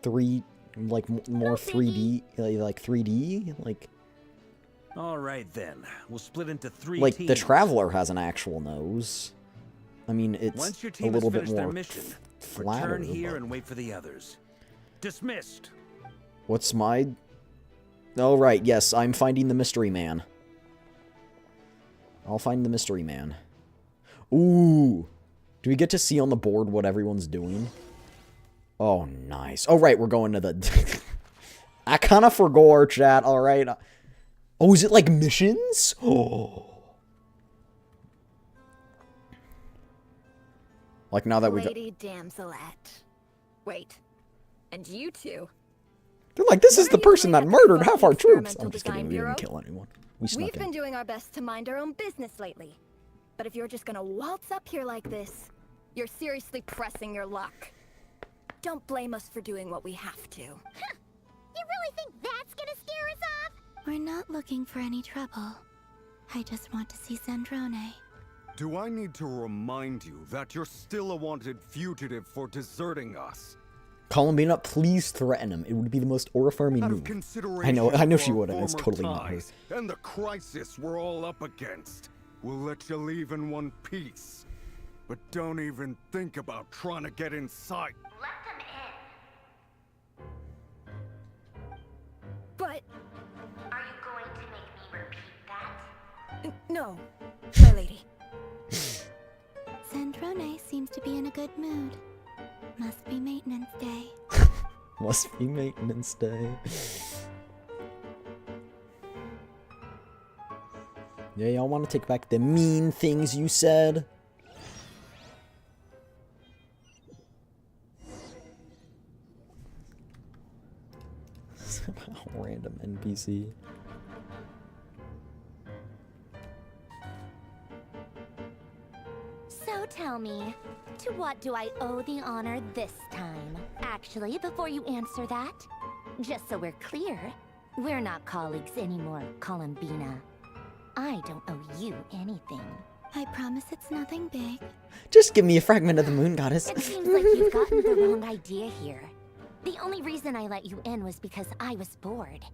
more 3D, like 3D, like. All right then, we'll split into three like teams. the Traveler has an actual nose. I mean, it's Once your a team little has bit finished their more mission, flatter. return here but- and wait for the others. Dismissed. What's my? Oh right, yes, I'm finding the mystery man. I'll find the mystery man. Ooh, do we get to see on the board what everyone's doing? Oh, nice. Oh right, we're going to the. I kind of forgot our chat. All right. Oh, is it like missions? Oh. Like now that we got. Lady Damselette. Wait. And you two? They're like, this is What the are you person that doing at the murdered half our troops. Experimental I'm just kidding. Design We didn't Bureau? kill anyone. We snuck We've in. been doing our best to mind our own business lately. But if you're just gonna waltz up here like this, you're seriously pressing your luck. Don't blame us for doing what we have to. You really think that's gonna scare us off? We're not looking for any trouble. I just want to see Zandrone. Do I need to remind you that you're still a wanted fugitive for deserting us? Columbina, please threaten him. It would be the most horrifying Out move. of consideration I know for she our wouldn't. It's former totally not her. ties and the crisis we're all up against. We'll let you leave in one piece. But don't even think about trying to get inside. Let them in. But Are you going to make me repeat that? no, my lady. Zandrone seems to be in a good mood. Must be maintenance day. Must be maintenance day. Yeah, y'all want to take back the mean things you said? Random NPC. So tell me, to what do I owe the honor this time? Actually, before you answer that, just so we're clear, we're not colleagues anymore, Columbina. I don't owe you anything. I promise it's nothing big. Just give me a fragment of the moon goddess. It seems like you've gotten the wrong idea here. The only reason I let you in was because I was bored.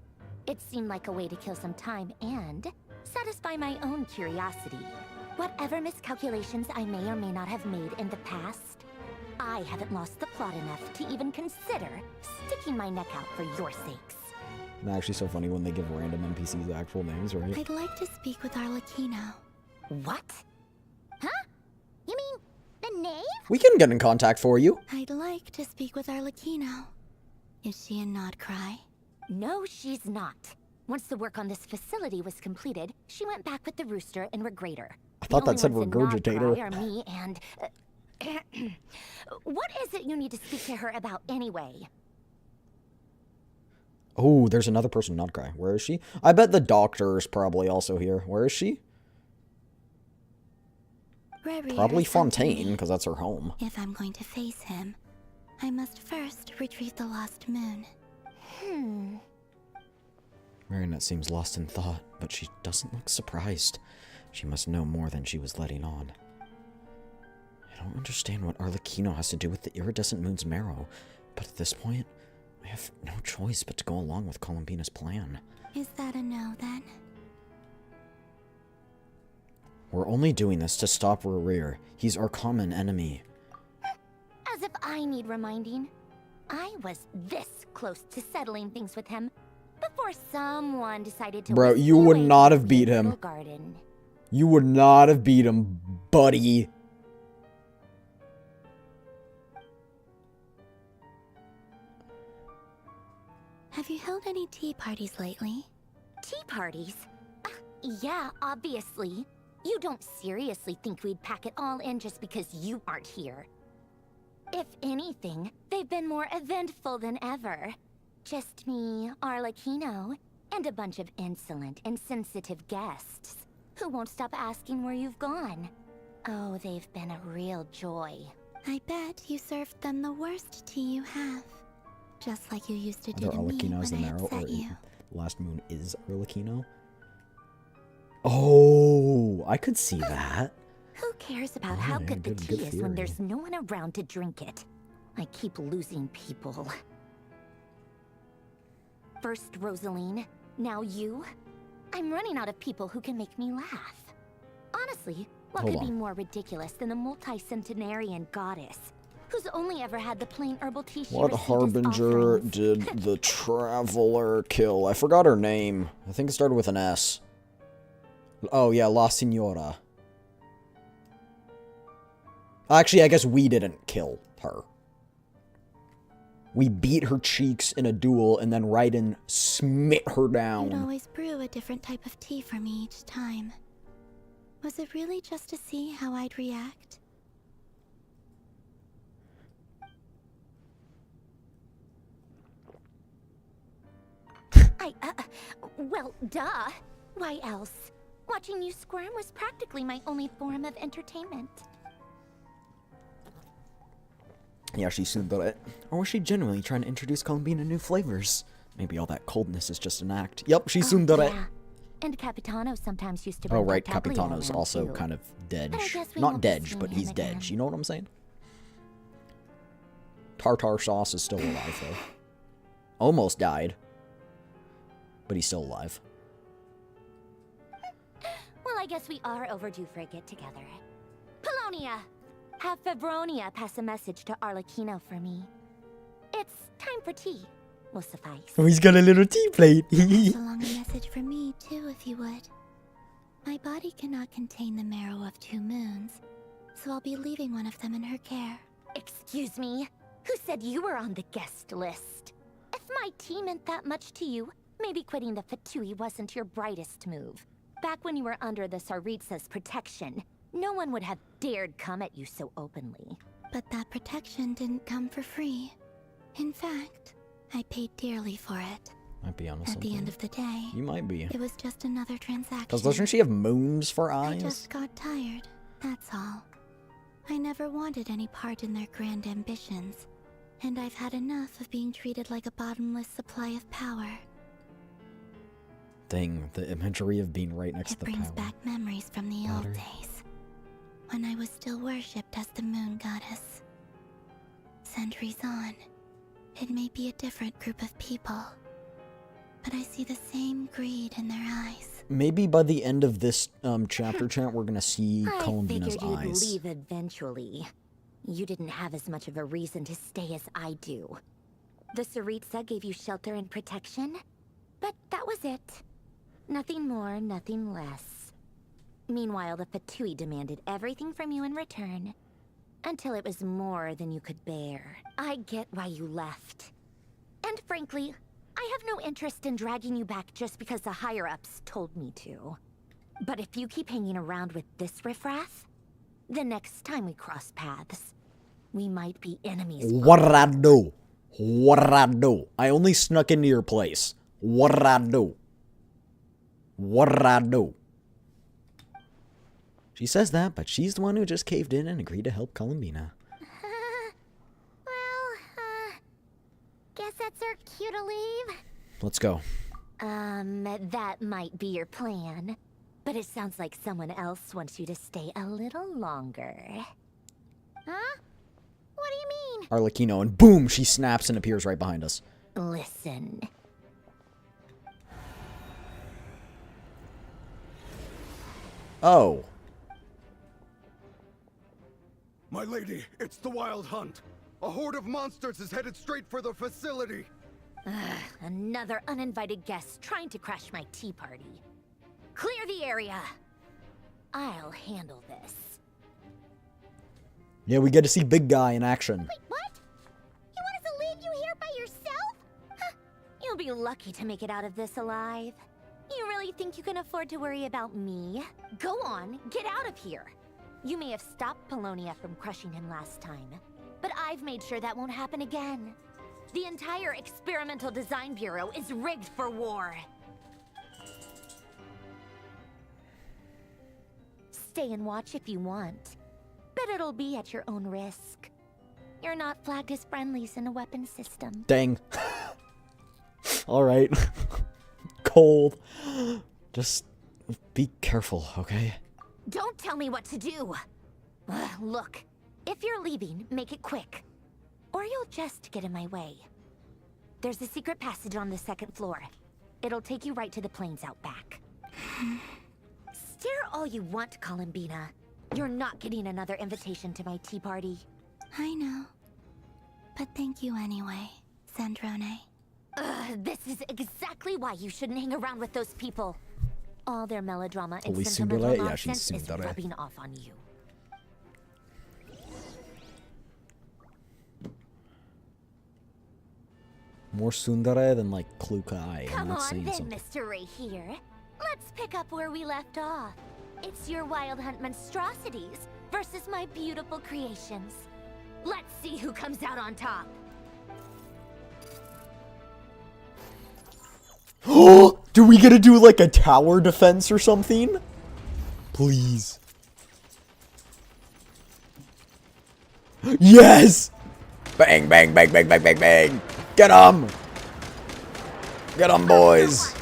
It seemed like a way to kill some time and satisfy my own curiosity. Whatever miscalculations I may or may not have made in the past, I haven't lost the plot enough to even consider sticking my neck out for your sakes. It's actually so funny when they give random NPCs actual names, right? I'd like to speak with Arlecchino. What? Huh? You mean the knave? We can get in contact for you. I'd like to speak with Arlecchino. Is she in Nod Krai? No, she's not. Once the work on this facility was completed, she went back with the rooster and Regrator. I thought that said The only ones in Nod regurgitator. Krai are me and... what is it you need to speak to her about anyway? Oh, there's another person, Nod Krai. Where is she? I bet the doctor is probably also here. Where is she? Rary Probably or something. Fontaine, because that's her home. If I'm going to face him, I must first retrieve the lost moon. Marinette seems lost in thought, but she doesn't look surprised. She must know more than she was letting on. I don't understand what Arlecchino has to do with the iridescent moon's marrow, but at this point, I have no choice but to go along with Columbina's plan. Is that a no, then? We're only doing this to stop Rerir. He's our common enemy. As if I need reminding. I was this close to settling things with him before someone decided to... Bro, whisk you would away not his have beat him. little garden. You would not have beat him, buddy. Have you held any tea parties lately? Tea parties? Yeah, obviously. You don't seriously think we'd pack it all in just because you aren't here. If anything, they've been more eventful than ever. Just me, Arlecchino, and a bunch of insolent, insensitive guests who won't stop asking where you've gone. Oh, they've been a real joy. I bet you served them the worst tea you have. Just like you used to do Either to me Arlecchino is the when I marrow, or upset you. Last Moon is Arlecchino. Oh, I could see that. Who cares about Oh, how yeah, good the good tea is when theory. there's no one around to drink it? I keep losing people. First Rosaline, now you. I'm running out of people who can make me laugh. Honestly, what Hold could be on. more ridiculous than a multi-centenarian goddess who's only ever had the plain herbal tea she What received as harbinger offerings? did the Traveler kill? I forgot her name. I think it started with an S. Oh, yeah, La Signora. Actually, I guess we didn't kill her. We beat her cheeks in a duel and then Raiden smit her You'd down. always brew a different type of tea for me each time. Was it really just to see how I'd react? Well, duh. Why else? Watching you squirm was practically my only form of entertainment. Yeah, she tsundere. Or was she genuinely trying to introduce Columbina new flavors? Maybe all that coldness is just an act. Yep, she's tsundere. Yeah. And Capitano sometimes used to Oh, bring right, Tartaglia Capitano's around, also too. kind of dead. But I guess we Not won't be dead, seeing but him he's again. dead. You know what I'm saying? Tartar sauce is still alive, though. Almost died. But he's still alive. Well, I guess we are overdue for a get-together. Polonia! Have Febronia pass a message to Arlecchino for me. It's time for tea. Will suffice. Oh, he's got a little tea plate. Pass along a message for me, too, if you would. My body cannot contain the marrow of 2 moons, so I'll be leaving one of them in her care. Excuse me? Who said you were on the guest list? If my tea meant that much to you, maybe quitting the Fatui wasn't your brightest move. Back when you were under the Tsaritsa's protection, no one would have dared come at you so openly. But that protection didn't come for free. In fact, I paid dearly for it. Might be honest. At the end of the day, You might be. it was just another transaction. Because doesn't she have moons for I eyes? just got tired, that's all. I never wanted any part in their grand ambitions, and I've had enough of being treated like a bottomless supply of power. Dang, the imagery of being right next It to the brings power. back memories from the Water. old days, when I was still worshipped as the moon goddess. Centuries on, it may be a different group of people, but I see the same greed in their eyes. Maybe by the end of this chapter chant, we're gonna see I Columbina's figured you'd eyes. leave eventually. You didn't have as much of a reason to stay as I do. The Tsaritsa gave you shelter and protection, but that was it. Nothing more, nothing less. Meanwhile, the Fatui demanded everything from you in return, until it was more than you could bear. I get why you left. And frankly, I have no interest in dragging you back just because the higher-ups told me to. But if you keep hanging around with this riffraff, the next time we cross paths, we might be enemies. What'd I do? What'd I do? I only snuck into your place. What'd I do? What'd I do? She says that, but she's the one who just caved in and agreed to help Columbina. Guess that's our cue to leave. Let's go. That might be your plan. But it sounds like someone else wants you to stay a little longer. Huh? What do you mean? Arlecchino, and boom, she snaps and appears right behind us. Listen. Oh. My lady, it's the Wild Hunt. A horde of monsters is headed straight for the facility. Another uninvited guest trying to crash my tea party. Clear the area. I'll handle this. Yeah, we get to see Big Guy in action. Wait, what? You want us to leave you here by yourself? Huh. You'll be lucky to make it out of this alive. You really think you can afford to worry about me? Go on, get out of here. You may have stopped Polonia from crushing him last time, but I've made sure that won't happen again. The entire Experimental Design Bureau is rigged for war. Stay and watch if you want, but it'll be at your own risk. You're not flagged as friendlies in a weapon system. Dang. Alright. Cold. Just be careful, okay? Don't tell me what to do! Look, if you're leaving, make it quick. Or you'll just get in my way. There's a secret passage on the 2nd floor. It'll take you right to the plains out back. Stare all you want, Columbina. You're not getting another invitation to my tea party. I know. But thank you anyway, Sandrone. This is exactly why you shouldn't hang around with those people. All their melodrama and Police sentimental tsundere? Yeah, she's nonsense is tsundere. rubbing off on you. More tsundere than like Klukai. I'm Come not on saying then, something. Mr. Ray here. Let's pick up where we left off. It's your Wild Hunt monstrosities versus my beautiful creations. Let's see who comes out on top. Do we gotta do like a tower defense or something? Please. Yes! Bang, bang, bang, bang, bang, bang, bang. Get 'em! Get 'em, boys!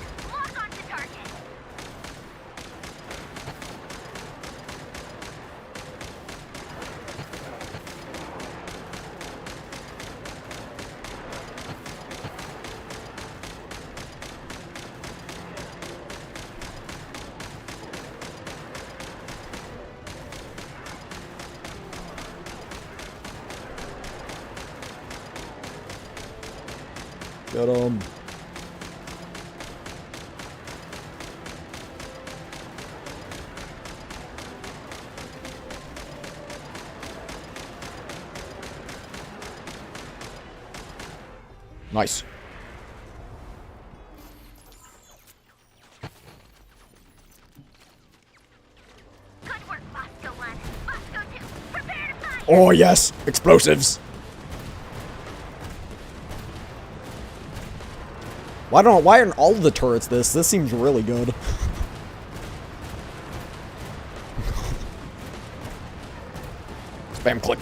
Get 'em. Nice. Good work, Bosco 1. Bosco 2, prepare to fight! Oh yes, explosives. Why aren't all the turrets this? This seems really good. Spam click.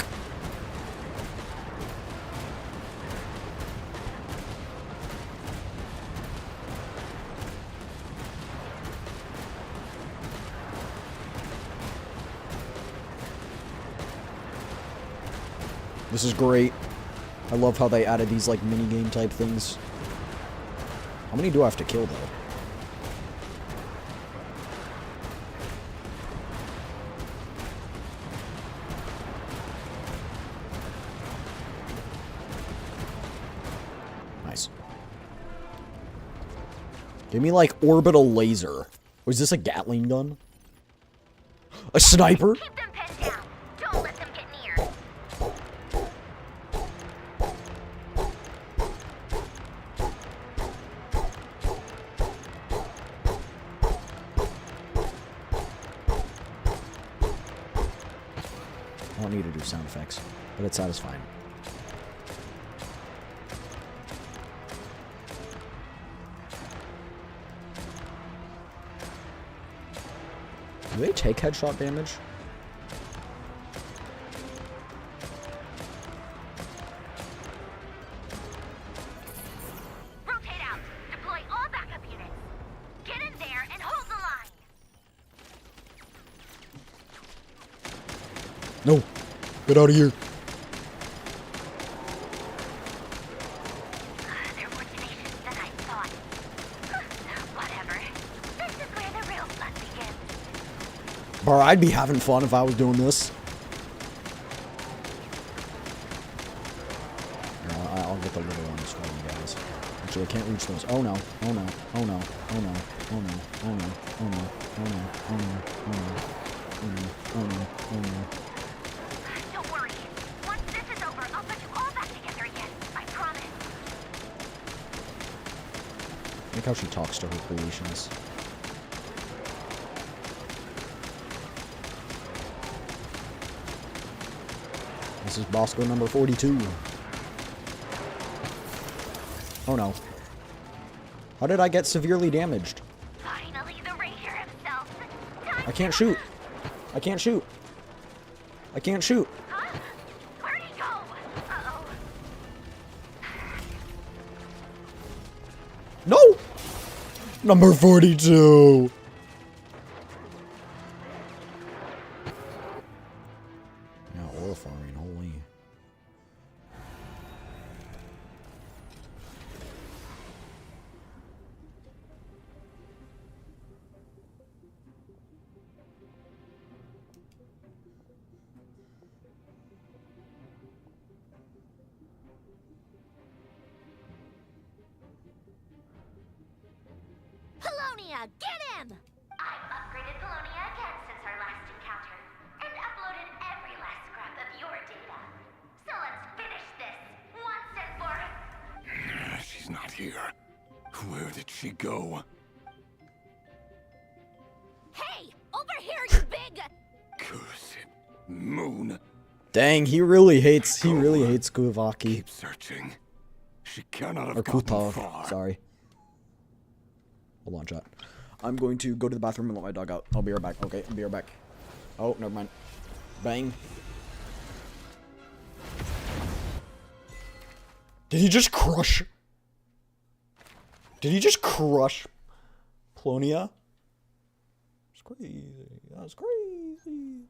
This is great. I love how they added these like mini game type things. How many do I have to kill, though? Nice. Give me, like, orbital laser. Was this a Gatling gun? A sniper? Keep them pinned down. Don't let them get near. I don't need to do sound effects, but it's satisfying. Do they take headshot damage? Rotate out. Deploy all backup units. Get in there and hold the line. No! Get out of here! They're more tenacious than I thought. Whatever. This is where the real fun begins. Bro, I'd be having fun if I was doing this. I'll get the little ones for you guys. Actually, I can't reach those. Oh no. Oh no. Oh no. Oh no. Oh no. Oh no. Oh no. Oh no. Oh no. Oh no. Oh no. Oh no. Oh no. Don't worry. Once this is over, I'll put you all back together again. I promise. Look how she talks to her creations. This is Bosco number 42. Oh no. How did I get severely damaged? Finally, the Ranger himself. I can't shoot. I can't shoot. I can't shoot. Huh? Where'd he go? Uh-oh. No! Number 42. Yeah, ore farming, holy. Polonia, get him! I've upgraded Polonia again since our last encounter, and uploaded every last scrap of your data. So let's finish this, once and for... She's not here. Where did she go? Hey! Over here, you big... Curse it. Moon. Dang, he really hates Kuvaki. Keep searching. She cannot have Or gotten Kutar, far. sorry. Hold on, chat. I'm going to go to the bathroom and let my dog out. I'll be right back. Okay, I'll be right back. Oh, never mind. Bang. Did he just crush? Did he just crush Plonia? It's crazy. That's crazy.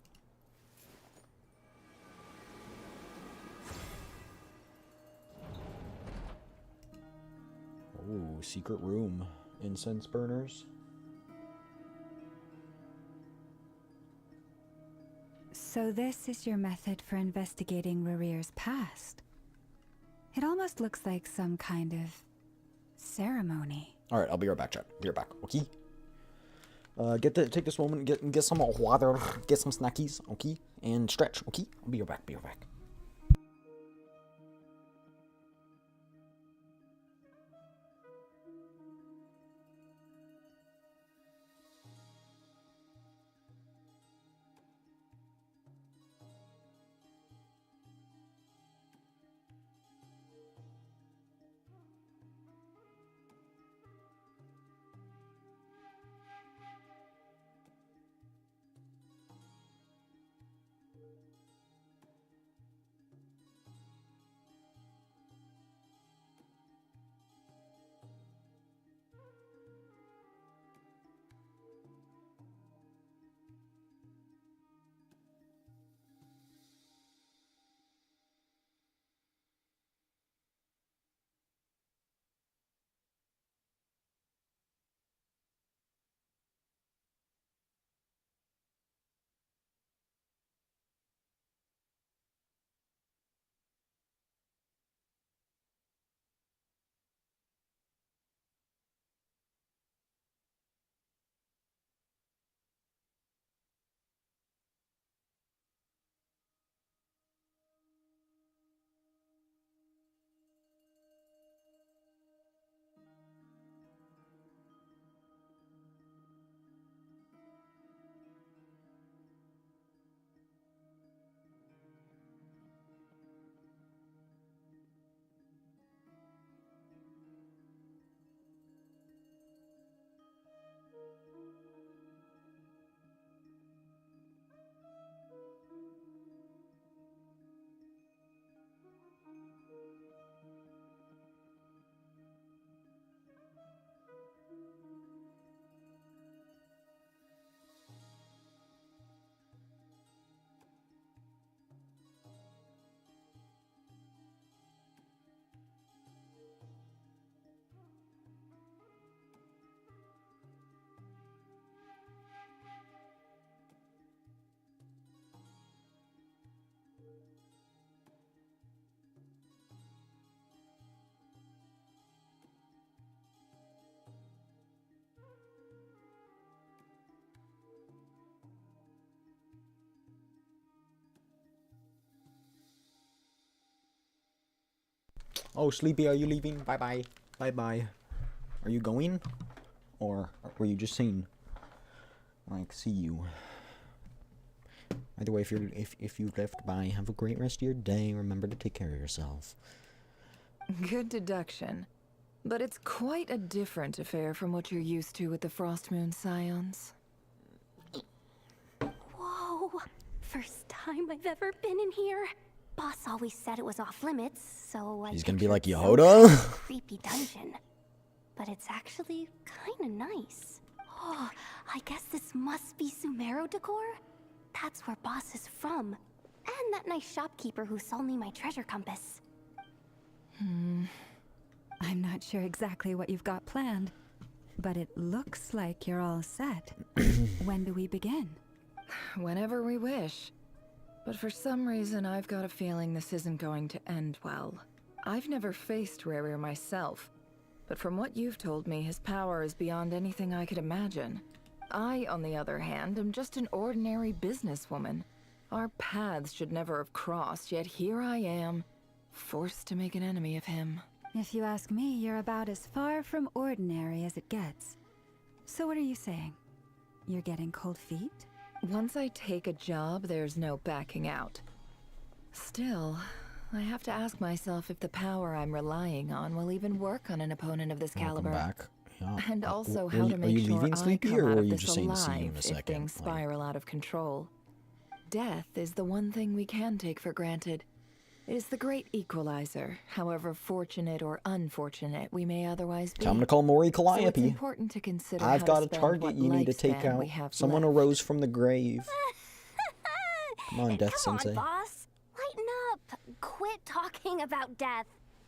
Oh, secret room. Incense burners. So this is your method for investigating Rarir's past. It almost looks like some kind of ceremony. All right, I'll be right back, chat. Be right back. Okay. Take this moment, get some water, get some snackies, okay, and stretch, okay. I'll be right back. Be right back. Oh, Sleepy, are you leaving? Bye-bye. Bye-bye. Are you going? Or were you just saying, like, see you? Either way, if you left, bye. Have a great rest of your day. Remember to take care of yourself. Good deduction. But it's quite a different affair from what you're used to with the Frost Moon Scions. Whoa! First time I've ever been in here. Boss always said it was off limits, so I He's gonna be like pictured Yehoda? some creepy dungeon. But it's actually kinda nice. Oh, I guess this must be Sumero decor? That's where Boss is from. And that nice shopkeeper who sold me my treasure compass. I'm not sure exactly what you've got planned, but it looks like you're all set. When do we begin? Whenever we wish. But for some reason, I've got a feeling this isn't going to end well. I've never faced Rarir myself, but from what you've told me, his power is beyond anything I could imagine. I, on the other hand, am just an ordinary businesswoman. Our paths should never have crossed, yet here I am, forced to make an enemy of him. If you ask me, you're about as far from ordinary as it gets. So what are you saying? You're getting cold feet? Once I take a job, there's no backing out. Still, I have to ask myself if the power I'm relying on will even work on an opponent of this caliber. Welcome back. Yeah. And also Are how you- to are make you sure leaving, I Sleepy, come or out are of you this just saying see you in a alive if second? things spiral out of control. Death is the one thing we can take for granted. It is the great equalizer, however fortunate or unfortunate we may otherwise be. Time to call Mori So it's Calliope. important to consider I've how got to a spend target what you need to take lifespan out. we have Someone left. arose from the grave. Come on, Death Come Sensei. on, boss. Lighten up. Quit talking about death.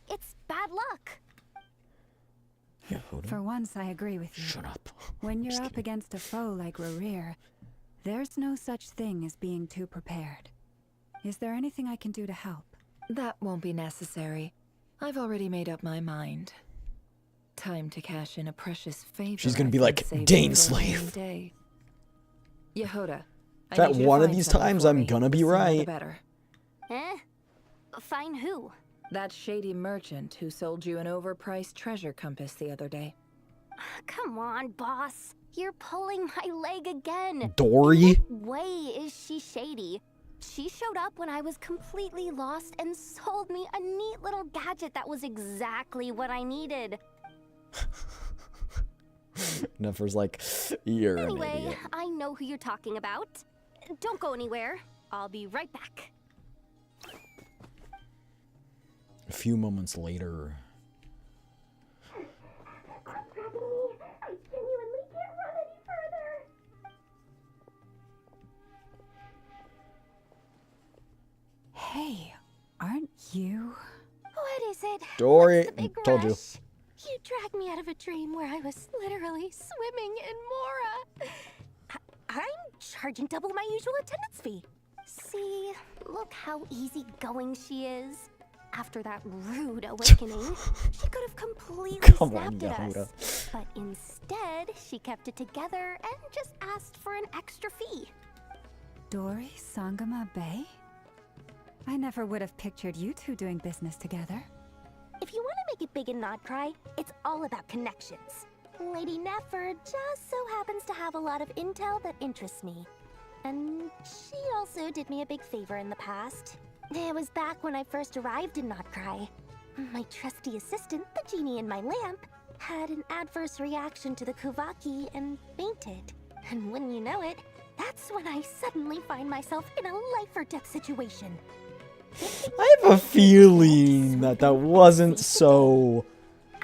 It's bad luck. Yeah, hold For on. once, I agree with you. Shut up. When you're Just up kidding. against a foe like Rerir, there's no such thing as being too prepared. Is there anything I can do to help? That won't be necessary. I've already made up my mind. Time to cash in a precious favor. She's gonna I've be been like, saving Dane for a Slave. rainy day. Yehoda, I That need you to one of find these someone times for I'm me. gonna The be sooner the right. better. Eh? Fine who? That shady merchant who sold you an overpriced treasure compass the other day. Come on, boss. You're pulling my leg again. Dory? In what way is she shady? She showed up when I was completely lost and sold me a neat little gadget that was exactly what I needed. Nefer's like, you're an Anyway, idiot. I know who you're talking about. Don't go anywhere. I'll be right back. A few moments later. I genuinely can't run any further. Hey, aren't you? What is it? Dory, What's the big told you. rush? You dragged me out of a dream where I was literally swimming in Mora. I'm charging double my usual attendance fee. See, look how easygoing she is. After that rude awakening, she could have completely Come on, snapped at Yehuda. us. But instead, she kept it together and just asked for an extra fee. Dory Sangama Bay? I never would have pictured you two doing business together. If you want to make it big in Nod Krai, it's all about connections. Lady Nefer just so happens to have a lot of intel that interests me. And she also did me a big favor in the past. It was back when I first arrived in Nod Krai. My trusty assistant, the genie in my lamp, had an adverse reaction to the Kuvaki and fainted. And wouldn't you know it, that's when I suddenly find myself in a life-or-death situation. I have a feeling that that wasn't so...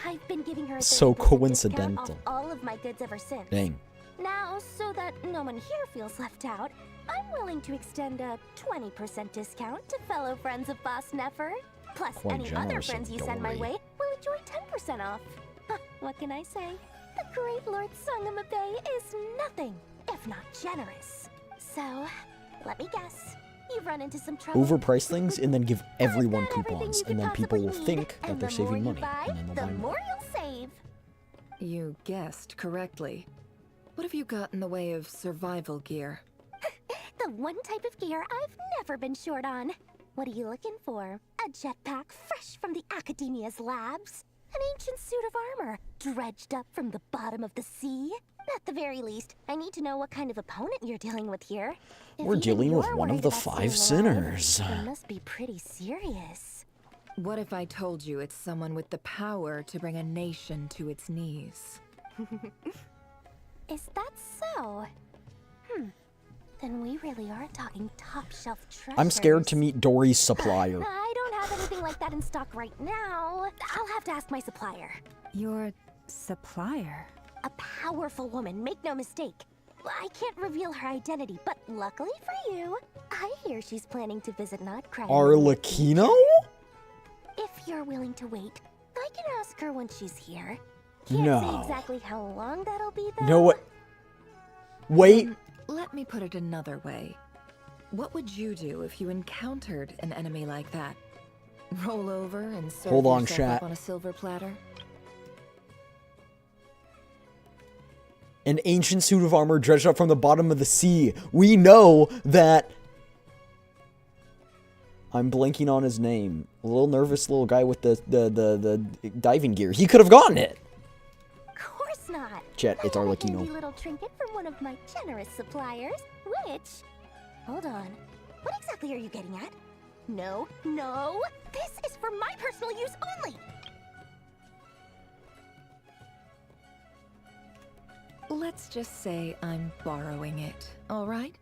I've been giving her a So 30% discount coincidental. off all of my goods ever since. Dang. Now, so that no one here feels left out, I'm willing to extend a 20% discount to fellow friends of Boss Nefer. Plus, Quite any other generous of friends you send my Dory. way will enjoy 10% off. Huh, what can I say? The great Lord Sangama Bay is nothing if not generous. So, let me guess. You've run into some trouble. Overprice things and then give everyone I've got everything coupons, you and could then people will possibly need, think that and they're the more saving you money, buy, and then they'll the buy more. more you'll save. You guessed correctly. What have you got in the way of survival gear? The one type of gear I've never been short on. What are you looking for? A jetpack fresh from the Academia's labs? An ancient suit of armor dredged up from the bottom of the sea? At the very least, I need to know what kind of opponent you're dealing with here. If We're even dealing with you're one of worried the about 5 staying alive, sinners. It must be pretty serious. What if I told you it's someone with the power to bring a nation to its knees? Is that so? Then we really are talking top-shelf treasures. I'm scared to meet Dory's supplier. I don't have anything like that in stock right now. I'll have to ask my supplier. Your supplier? A powerful woman, make no mistake. I can't reveal her identity, but luckily for you, I hear she's planning to visit Nod Krai. Arlecchino? If you're willing to wait, I can ask her when she's here. Can't say No. exactly how long that'll be, though. No, what? Wait. Let me put it another way. What would you do if you encountered an enemy like that? Roll over and serve Hold on, yourself chat. up on a silver platter? An ancient suit of armor dredged up from the bottom of the sea. We know that... I'm blanking on his name. A little nervous little guy with the diving gear. He could have gotten it. Of course not. Chat, it's I got a Arlecchino. handy little trinket from one of my generous suppliers, which... Hold on. What exactly are you getting at? No, no! This is for my personal use only! Let's just say I'm borrowing it, all right?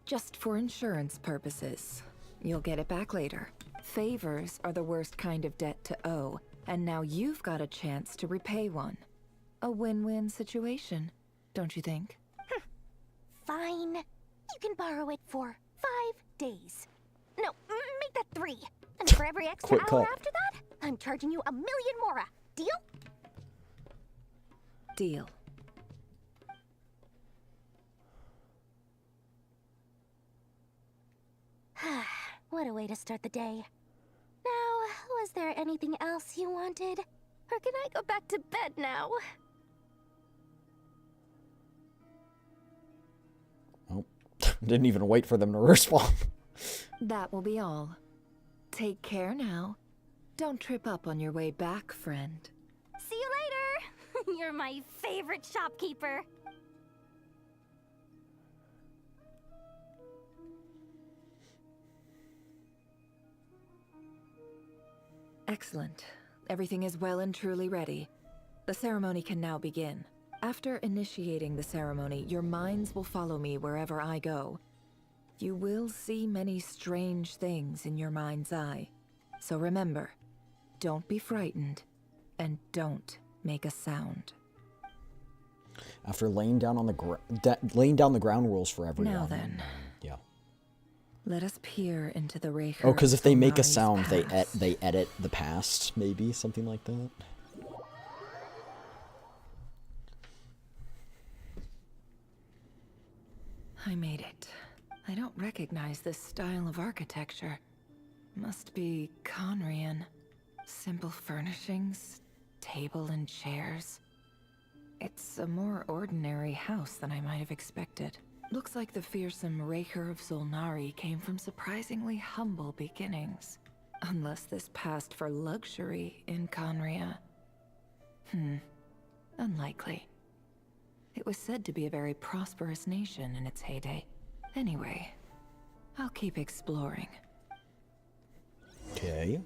Just for insurance purposes. You'll get it back later. Favors are the worst kind of debt to owe, and now you've got a chance to repay one. A win-win situation, don't you think? Fine. You can borrow it for 5 days. No, make that 3. And for every extra Quick hour cut. after that, I'm charging you 1,000,000 mora. Deal? Deal. What a way to start the day. Now, was there anything else you wanted? Or can I go back to bed now? Oh, didn't even wait for them to respond. That will be all. Take care now. Don't trip up on your way back, friend. See you later! You're my favorite shopkeeper. Excellent. Everything is well and truly ready. The ceremony can now begin. After initiating the ceremony, your minds will follow me wherever I go. You will see many strange things in your mind's eye. So remember, don't be frightened, and don't make a sound. After laying down on the ground rules for everyone. Now then. Yeah. Let us peer into the Recher. Oh, because if they make a Solnari's sound, past. they edit the past, maybe something like that. I made it. I don't recognize this style of architecture. Must be Conrian. Simple furnishings, table and chairs. It's a more ordinary house than I might have expected. Looks like the fearsome Recher of Solnari came from surprisingly humble beginnings. Unless this passed for luxury in Conria. Unlikely. It was said to be a very prosperous nation in its heyday. Anyway, I'll keep exploring. Okay.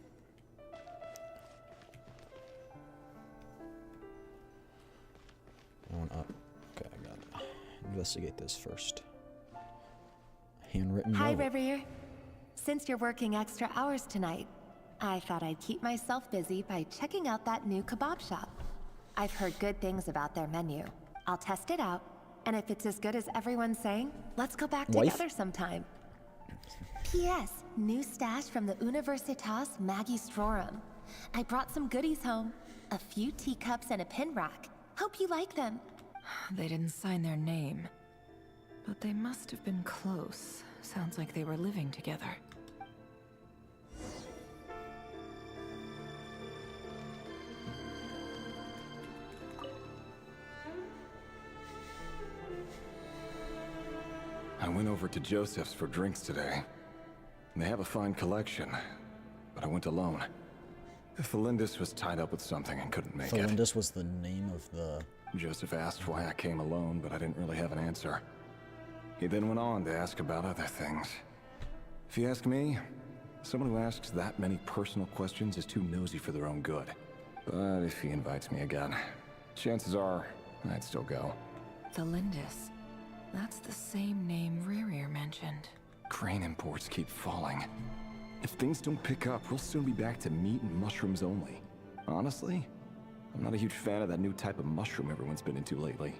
Going up. Okay, I gotta investigate this first. Handwritten Hi, note. Reverie. Since you're working extra hours tonight, I thought I'd keep myself busy by checking out that new kebab shop. I've heard good things about their menu. I'll test it out, and if it's as good as everyone's saying, let's go back Wife? together sometime. P.S. New stash from the Universitas Magistrorum. I brought some goodies home. A few teacups and a pin rack. Hope you like them. They didn't sign their name. But they must have been close. Sounds like they were living together. I went over to Joseph's for drinks today. They have a fine collection, but I went alone. Felindus was tied up with something and couldn't make it. Felindus was the name of the... Joseph asked why I came alone, but I didn't really have an answer. He then went on to ask about other things. If you ask me, someone who asks that many personal questions is too nosy for their own good. But if he invites me again, chances are I'd still go. Felindus. That's the same name Rerir mentioned. Crane imports keep falling. If things don't pick up, we'll soon be back to meat and mushrooms only. Honestly, I'm not a huge fan of that new type of mushroom everyone's been into lately.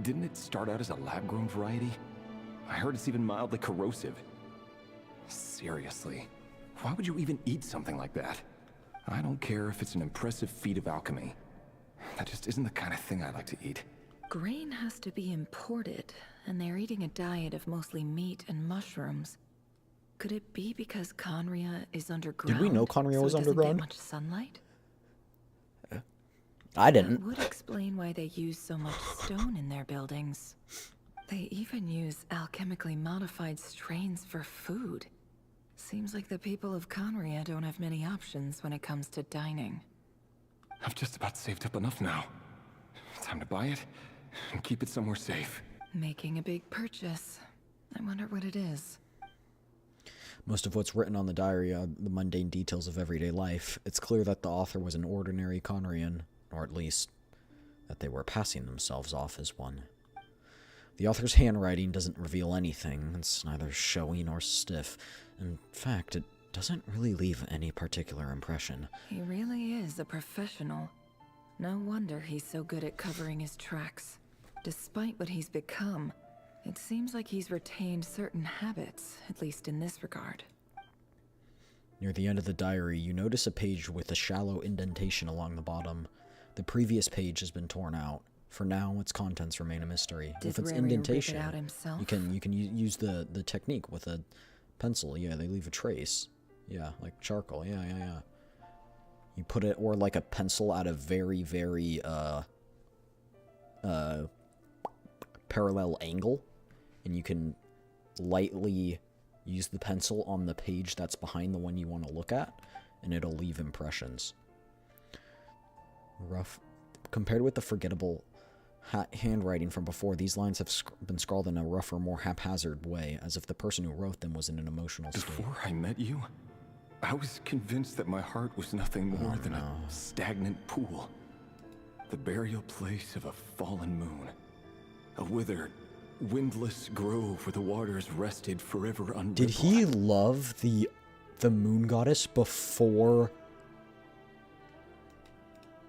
Didn't it start out as a lab-grown variety? I heard it's even mildly corrosive. Seriously, why would you even eat something like that? I don't care if it's an impressive feat of alchemy. That just isn't the kind of thing I like to eat. Grain has to be imported, and they're eating a diet of mostly meat and mushrooms. Could it be because Conria is underground? Did we know Conria so was it doesn't underground? Get much sunlight? I didn't. That would explain why they use so much stone in their buildings. They even use alchemically modified strains for food. Seems like the people of Conria don't have many options when it comes to dining. I've just about saved up enough now. Time to buy it and keep it somewhere safe. Making a big purchase. I wonder what it is. Most of what's written on the diary are the mundane details of everyday life. It's clear that the author was an ordinary Conrian, or at least that they were passing themselves off as one. The author's handwriting doesn't reveal anything. It's neither showy nor stiff. In fact, it doesn't really leave any particular impression. He really is a professional. No wonder he's so good at covering his tracks. Despite what he's become, it seems like he's retained certain habits, at least in this regard. Near the end of the diary, you notice a page with a shallow indentation along the bottom. The previous page has been torn out. For now, its contents remain a mystery. Did With its Rary indentation, rip it out himself? you can use the technique with a pencil. Yeah, they leave a trace. Yeah, like charcoal. Yeah. You put it, or like a pencil at a very, very parallel angle, and you can lightly use the pencil on the page that's behind the one you want to look at, and it'll leave impressions. Rough. Compared with the forgettable handwriting from before, these lines have been scrawled in a rougher, more haphazard way, as if the person who wrote them was in an emotional state. Before I met you, I was convinced that my heart was nothing more than a stagnant pool. The burial place of a fallen moon. A withered, windless grove where the waters rested forever unrippled. Did he love the moon goddess before?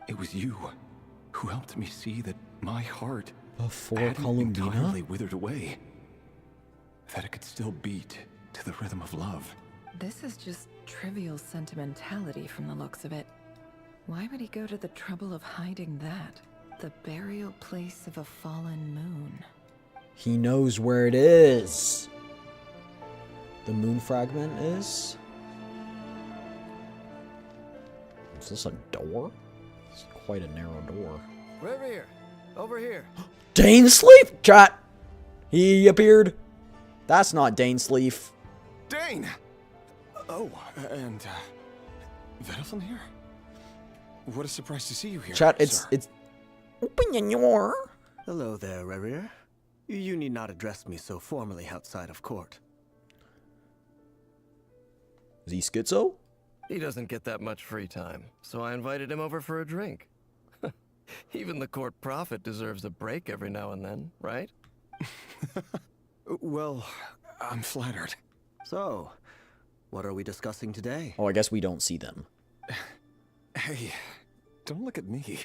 It was you who helped me see that my heart Before hadn't Columbina? entirely withered away. That it could still beat to the rhythm of love. This is just trivial sentimentality from the looks of it. Why would he go to the trouble of hiding that? The burial place of a fallen moon. He knows where it is. The moon fragment is? Is this a door? It's quite a narrow door. Right here. Over here. Dainsleif? Chat! He appeared. That's not Dainsleif. Dane! Oh, and, Vedelson here? What a surprise to see you here, Chat, sir. it's... Open your... Hello there, Rerir. You need not address me so formally outside of court. Is he schizo? He doesn't get that much free time, so I invited him over for a drink. Even the court prophet deserves a break every now and then, right? Well, I'm flattered. So, what are we discussing today? Oh, I guess we don't see them. Hey, don't look at me.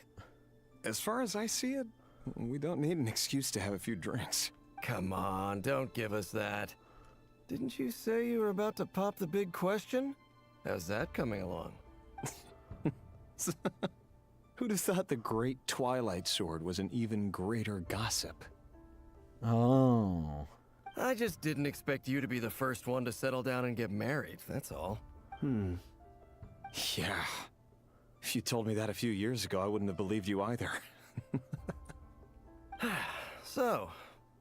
As far as I see it, we don't need an excuse to have a few drinks. Come on, don't give us that. Didn't you say you were about to pop the big question? How's that coming along? Who'd have thought the great Twilight Sword was an even greater gossip? Oh. I just didn't expect you to be the first one to settle down and get married, that's all. Yeah. If you told me that a few years ago, I wouldn't have believed you either. So,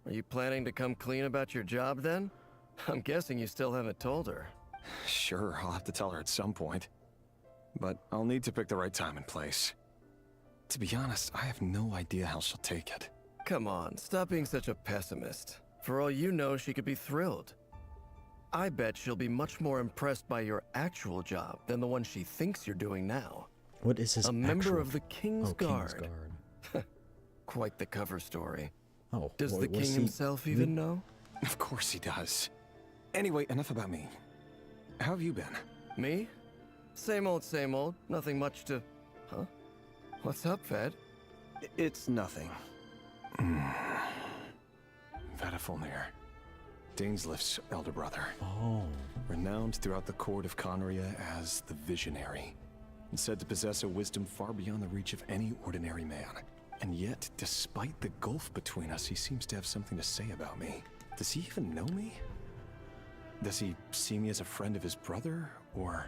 are you planning to come clean about your job then? I'm guessing you still haven't told her. Sure, I'll have to tell her at some point. But I'll need to pick the right time and place. To be honest, I have no idea how she'll take it. Come on, stop being such a pessimist. For all you know, she could be thrilled. I bet she'll be much more impressed by your actual job than the one she thinks you're doing now. What is his A member of the King's Guard. King's Guard. Quite the cover story. Oh, Does the king he... himself even know? Of course he does. Anyway, enough about me. How have you been? Me? Same old, same old. Nothing much to... Huh? What's up, Fed? It's nothing. Vedafulnir, Dainsleif's elder brother. Oh. Renowned throughout the court of Conria as the Visionary, and said to possess a wisdom far beyond the reach of any ordinary man. And yet, despite the gulf between us, he seems to have something to say about me. Does he even know me? Does he see me as a friend of his brother, or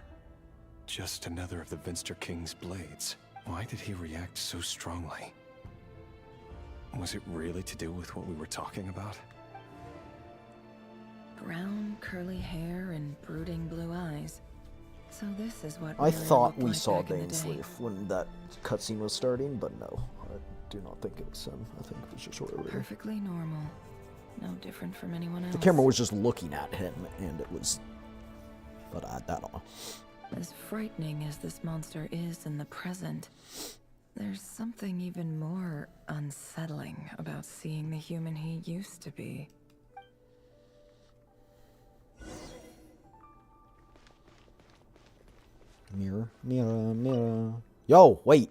just another of the Vinster King's blades? Why did he react so strongly? Was it really to do with what we were talking about? Brown, curly hair and brooding blue eyes. So this is what I Rary thought looked we like saw back in the day. Dainsleif when that cutscene was starting, but no. I do not think it was him. I think it was just Rary. Perfectly normal. No different from anyone else. The camera was just looking at him, and it was... But add that on. As frightening as this monster is in the present, there's something even more unsettling about seeing the human he used to be. Mirror, mirror, mirror. Yo, wait.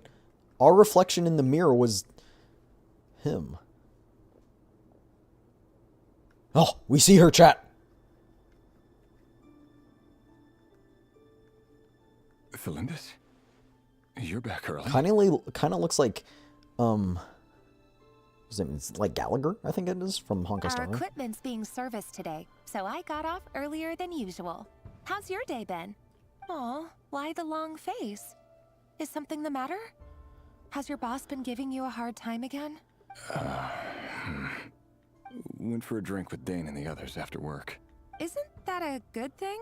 Our reflection in the mirror was him. Oh, we see her, chat. Felindis? You're back early. Kind of looks like, his name is like Gallagher, I think it is, from Honkai Star. Our equipment's being serviced today, so I got off earlier than usual. How's your day been? Aw, why the long face? Is something the matter? Has your boss been giving you a hard time again? Went for a drink with Dane and the others after work. Isn't that a good thing?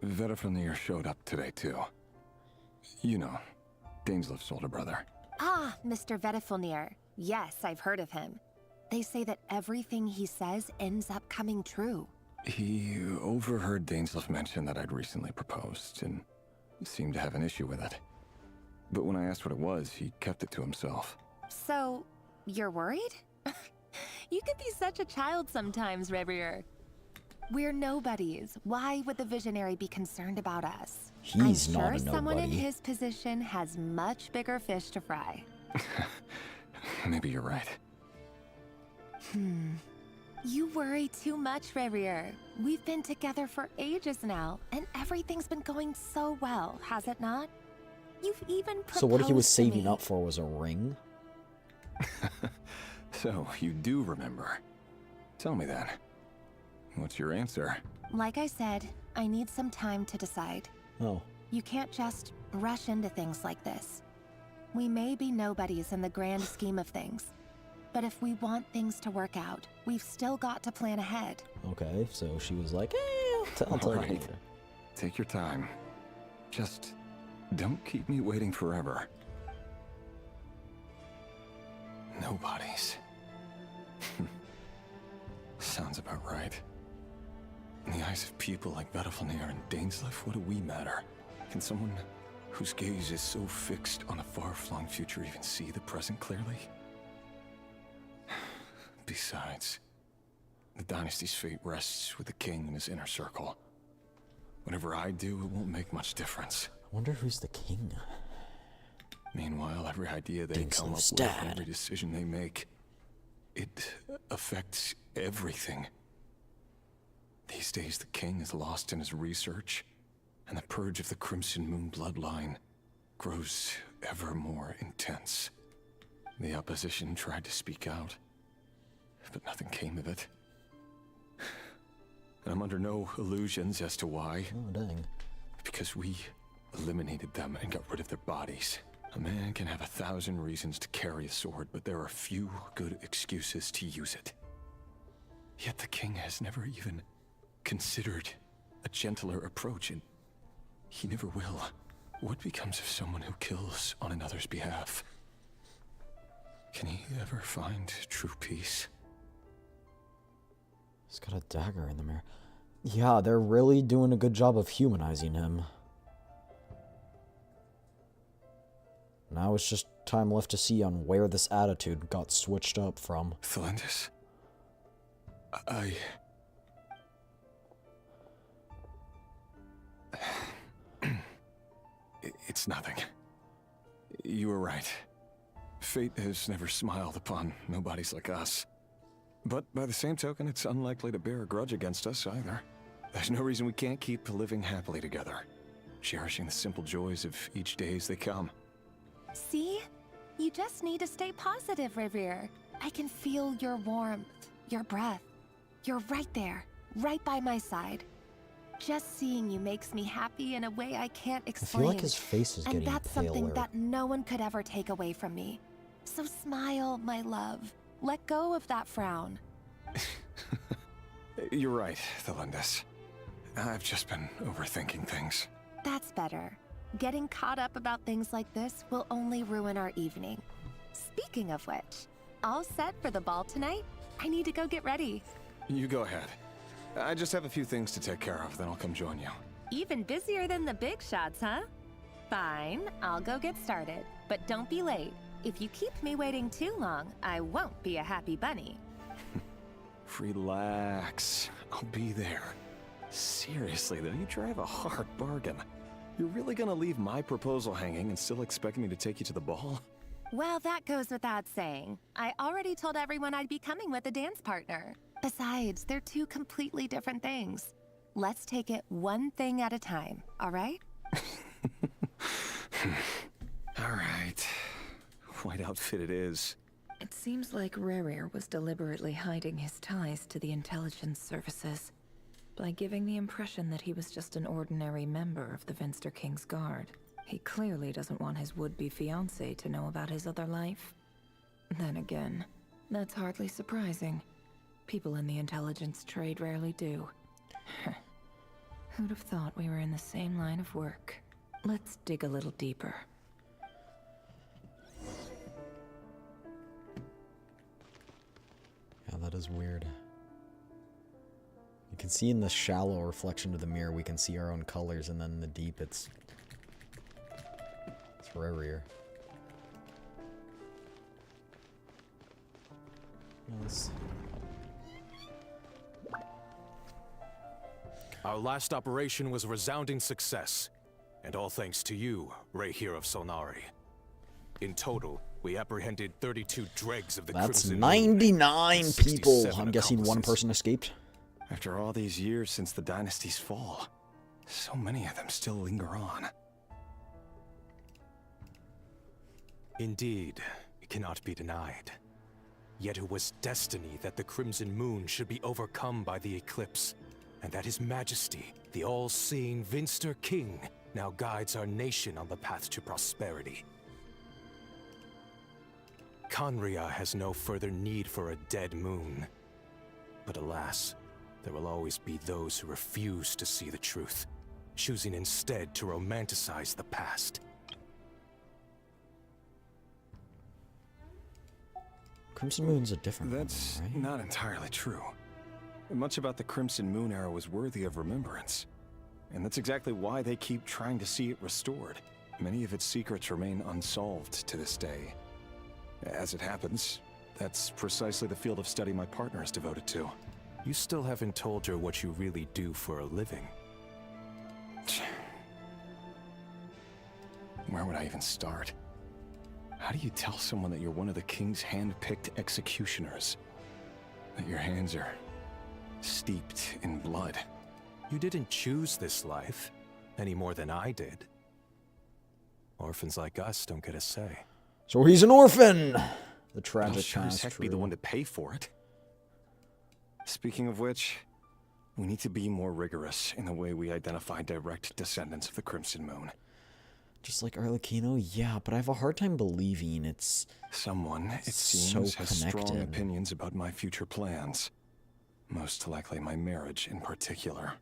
Vedifnir showed up today, too. You know, Daneslif's older brother. Ah, Mr. Vedifnir. Yes, I've heard of him. They say that everything he says ends up coming true. He overheard Daneslif mention that I'd recently proposed, and seemed to have an issue with it. But when I asked what it was, he kept it to himself. So, you're worried? You can be such a child sometimes, Revier. We're nobodies. Why would the Visionary be concerned about us? He's I'm not sure a nobody. someone in his position has much bigger fish to fry. Maybe you're right. You worry too much, Revier. We've been together for ages now, and everything's been going so well, has it not? You've even proposed So what he was to me. saving up for was a ring? So, you do remember. Tell me then. What's your answer? Like I said, I need some time to decide. Oh. You can't just rush into things like this. We may be nobodies in the grand scheme of things, but if we want things to work out, we've still got to plan ahead. Okay, so she was like, I'll tell you Alright. later. Take your time. Just don't keep me waiting forever. Nobodies. Sounds about right. In the eyes of people like Vedifnir and Daneslif, what do we matter? Can someone whose gaze is so fixed on a far-flung future even see the present clearly? Besides, the dynasty's fate rests with the king and his inner circle. Whatever I do, it won't make much difference. I wonder who's the king. Meanwhile, every idea they come up Daneslif's with, dad. every decision they make, it affects everything. These days, the king is lost in his research, and the purge of the Crimson Moon bloodline grows ever more intense. The opposition tried to speak out, but nothing came of it. And I'm under no illusions as to why. Oh, dang. Because we eliminated them and got rid of their bodies. A man can have 1,000 reasons to carry a sword, but there are few good excuses to use it. Yet the king has never even considered a gentler approach, and he never will. What becomes of someone who kills on another's behalf? Can he ever find true peace? He's got a dagger in the mirror. Yeah, they're really doing a good job of humanizing him. Now it's just time left to see on where this attitude got switched up from. Felindis? It's nothing. You were right. Fate has never smiled upon nobodies like us. But by the same token, it's unlikely to bear a grudge against us either. There's no reason we can't keep living happily together, cherishing the simple joys of each day as they come. See? You just need to stay positive, Revier. I can feel your warmth, your breath. You're right there, right by my side. Just seeing you makes me happy in a way I can't explain. I feel like his face is getting and that's paler. something that no one could ever take away from me. So smile, my love. Let go of that frown. You're right, Felindis. I've just been overthinking things. That's better. Getting caught up about things like this will only ruin our evening. Speaking of which, all set for the ball tonight? I need to go get ready. You go ahead. I just have a few things to take care of, then I'll come join you. Even busier than the big shots, huh? Fine, I'll go get started. But don't be late. If you keep me waiting too long, I won't be a happy bunny. Relax. I'll be there. Seriously, though, you drive a hard bargain. You're really gonna leave my proposal hanging and still expect me to take you to the ball? Well, that goes without saying. I already told everyone I'd be coming with a dance partner. Besides, they're two completely different things. Let's take it one thing at a time, all right? All right. White outfit it is. It seems like Rerir was deliberately hiding his ties to the intelligence services by giving the impression that he was just an ordinary member of the Vinster King's Guard. He clearly doesn't want his would-be fiancée to know about his other life. Then again, that's hardly surprising. People in the intelligence trade rarely do. Who'd have thought we were in the same line of work? Let's dig a little deeper. Yeah, that is weird. You can see in the shallow reflection of the mirror, we can see our own colors, and then in the deep, it's rarier. Yes. Our last operation was a resounding success, and all thanks to you, Reihir of Solnari. In total, we apprehended 32 dregs of the That's Crimson 99 Moon, people. 67 I'm guessing one accomplices. person escaped. After all these years since the dynasty's fall, so many of them still linger on. Indeed, it cannot be denied. Yet it was destiny that the Crimson Moon should be overcome by the eclipse, and that His Majesty, the all-seeing Vinster King, now guides our nation on the path to prosperity. Conria has no further need for a dead moon. But alas, there will always be those who refuse to see the truth, choosing instead to romanticize the past. Crimson Moon's a different That's one, right? not entirely true. Much about the Crimson Moon era was worthy of remembrance. And that's exactly why they keep trying to see it restored. Many of its secrets remain unsolved to this day. As it happens, that's precisely the field of study my partner is devoted to. You still haven't told her what you really do for a living. Where would I even start? How do you tell someone that you're one of the king's hand-picked executioners? That your hands are steeped in blood? You didn't choose this life, any more than I did. Orphans like us don't get a say. So he's an orphan! The I'll tragic sure as past. heck be the one to pay for it. Speaking of which, we need to be more rigorous in the way we identify direct descendants of the Crimson Moon. Just like Arlecchino? Yeah, but I have a hard time believing it's Someone, it so seems, has strong connected. opinions about my future plans. Most likely my marriage in particular.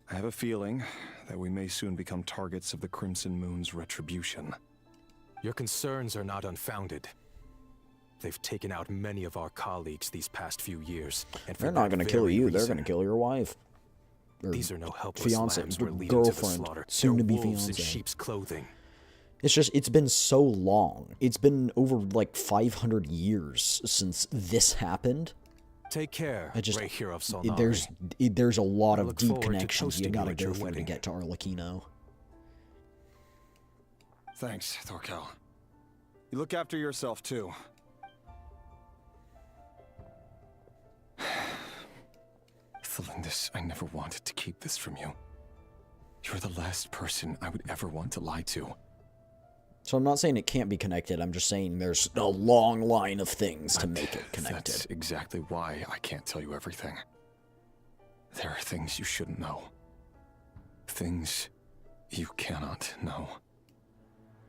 I have a feeling that we may soon become targets of the Crimson Moon's retribution. Your concerns are not unfounded. They've taken out many of our colleagues these past few years. And for They're not that going to kill very you. They're reason, going to kill your wife. Or these are no helpless fiance, lambs we're leading to the girlfriend, slaughter. soon to They're be wolves in fiance. sheep's clothing. It's just, it's been so long. It's been over like 500 years since this happened. Take care, I just, Reihir of Solnari. there's a lot I of look deep forward to connections you toasting you gotta at go your through to wedding. get to Arlecchino. Thanks, Thorkel. You look after yourself, too. Thelindis, I never wanted to keep this from you. You're the last person I would ever want to lie to. So I'm not saying it can't be connected, I'm just saying there's a long line of things to make it connected. That's exactly why I can't tell you everything. There are things you shouldn't know. Things you cannot know.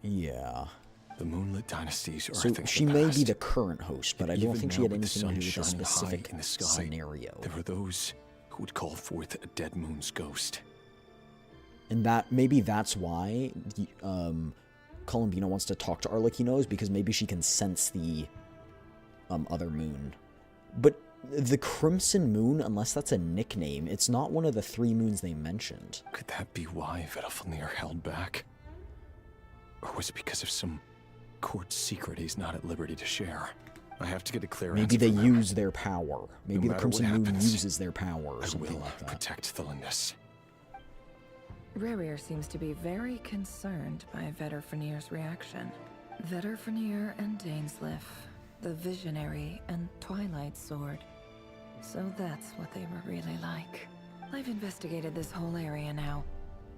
Yeah. The Moonlit Dynasties are So a thing of she the may past. be the current host, but I don't Even think she now had with the anything to do sun with a shining high specific in the sky, scenario. There are those who would call forth a dead moon's ghost. And that, maybe that's why Columbina wants to talk to Arlecchino, is because maybe she can sense the other moon. But The Crimson Moon, unless that's a nickname, it's not one of the 3 moons they mentioned. Could that be why Vedalfnir held back? Or was it because of some court secret he's not at liberty to share? I have to get a clear Maybe answer they from him. use their power. Maybe the matter Crimson what Moon happens, uses their power or I something will like that. protect Thilindis. Rarier seems to be very concerned by Vedalfnir's reaction. Vedalfnir and Dainsleif, the Visionary and Twilight Sword. So that's what they were really like. I've investigated this whole area now.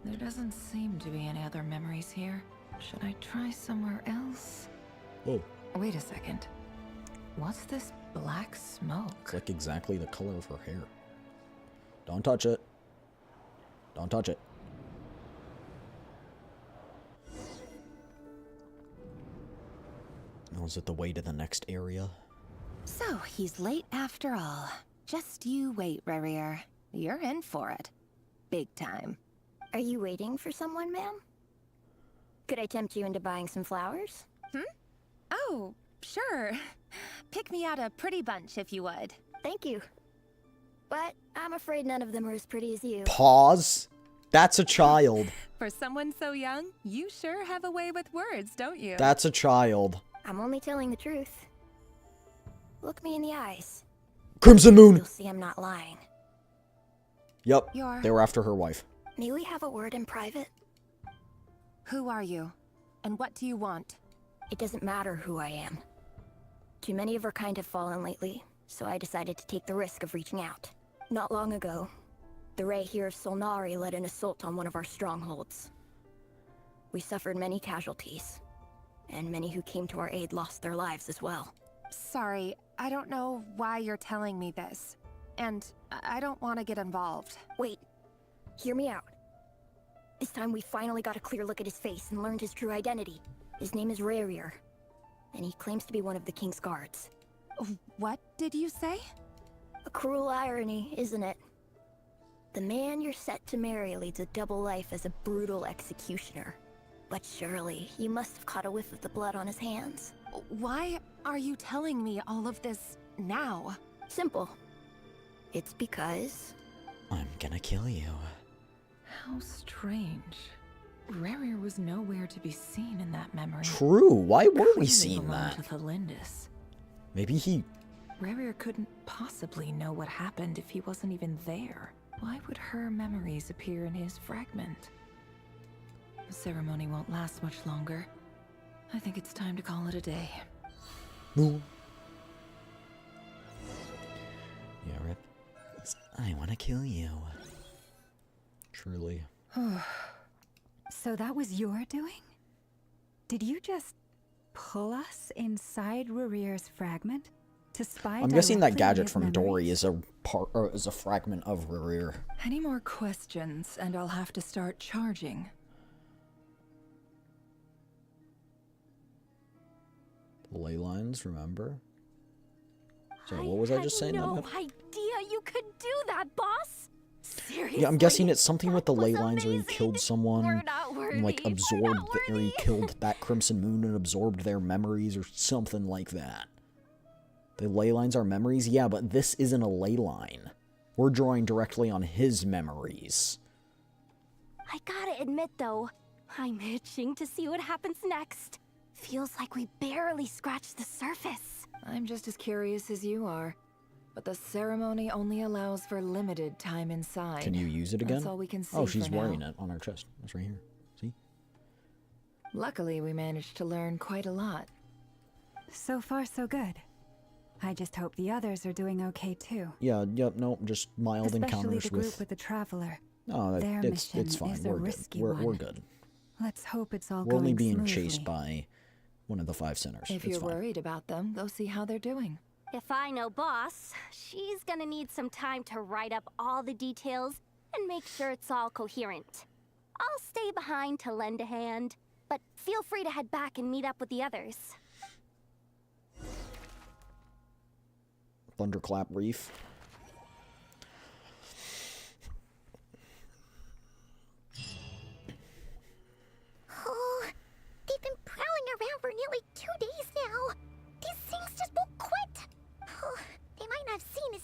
There doesn't seem to be any other memories here. Should I try somewhere else? Oh. Wait a second. What's this black smoke? It's like exactly the color of her hair. Don't touch it. Don't touch it. Oh, is it the way to the next area? So, he's late after all. Just you wait, Rarier. You're in for it. Big time. Are you waiting for someone, ma'am? Could I tempt you into buying some flowers? Oh, sure. Pick me out a pretty bunch if you would. Thank you. But I'm afraid none of them are as pretty as you. Pause. That's a child. For someone so young, you sure have a way with words, don't you? That's a child. I'm only telling the truth. Look me in the eyes. Crimson Moon! You'll see I'm not lying. Yep, You're- they were after her wife. May we have a word in private? Who are you? And what do you want? It doesn't matter who I am. Too many of our kind have fallen lately, so I decided to take the risk of reaching out. Not long ago, the Ray here of Solnari led an assault on one of our strongholds. We suffered many casualties, and many who came to our aid lost their lives as well. Sorry, I don't know why you're telling me this. And I don't want to get involved. Wait, hear me out. This time we finally got a clear look at his face and learned his true identity. His name is Rarier, and he claims to be one of the King's guards. What did you say? A cruel irony, isn't it? The man you're set to marry leads a double life as a brutal executioner. But surely, you must have caught a whiff of the blood on his hands. Why are you telling me all of this now? Simple. It's because... I'm gonna kill you. How strange. Rarier was nowhere to be seen in that memory. True, why were we Clearly seeing belonged that? to Thilindis. Maybe he... Rarier couldn't possibly know what happened if he wasn't even there. Why would her memories appear in his fragment? The ceremony won't last much longer. I think it's time to call it a day. Moon. Yeah, Rip. I wanna kill you. Truly. So that was your doing? Did you just pull us inside Rarier's fragment to spy? I'm guessing that directly on gadget his from memories? Dory is a part, or is a fragment of Rarier. Any more questions, and I'll have to start charging. Ley lines, remember? So what was I just saying? No Nod? idea you could do that, boss. Seriously. Yeah, I'm guessing it's something with the ley lines where he killed We're someone not worthy. and like absorbed, or he killed that Crimson Moon and absorbed their memories or something like that. The ley lines are memories? Yeah, but this isn't a ley line. We're drawing directly on his memories. I gotta admit, though, I'm itching to see what happens next. Feels like we barely scratched the surface. I'm just as curious as you are. But the ceremony only allows for limited time inside. Can you use it again? That's all we can see Oh, she's for now. wearing it on her chest. It's right here. See? Luckily, we managed to learn quite a lot. So far, so good. I just hope the others are doing okay too. Yeah, yep, no, just mild Especially encounters the group with... with the Traveler. Oh, Their it's mission fine. is a We're good. risky We're one. good. Let's hope it's all We're going only being smoothly. chased by one of the 5 sinners. If It's you're fine. worried about them, go see how they're doing. If I know boss, she's gonna need some time to write up all the details and make sure it's all coherent. I'll stay behind to lend a hand, but feel free to head back and meet up with the others. Thunderclap Reef. Oh, they've been prowling around for nearly 2 days now. These things just won't quit. Oh, they might not have seen his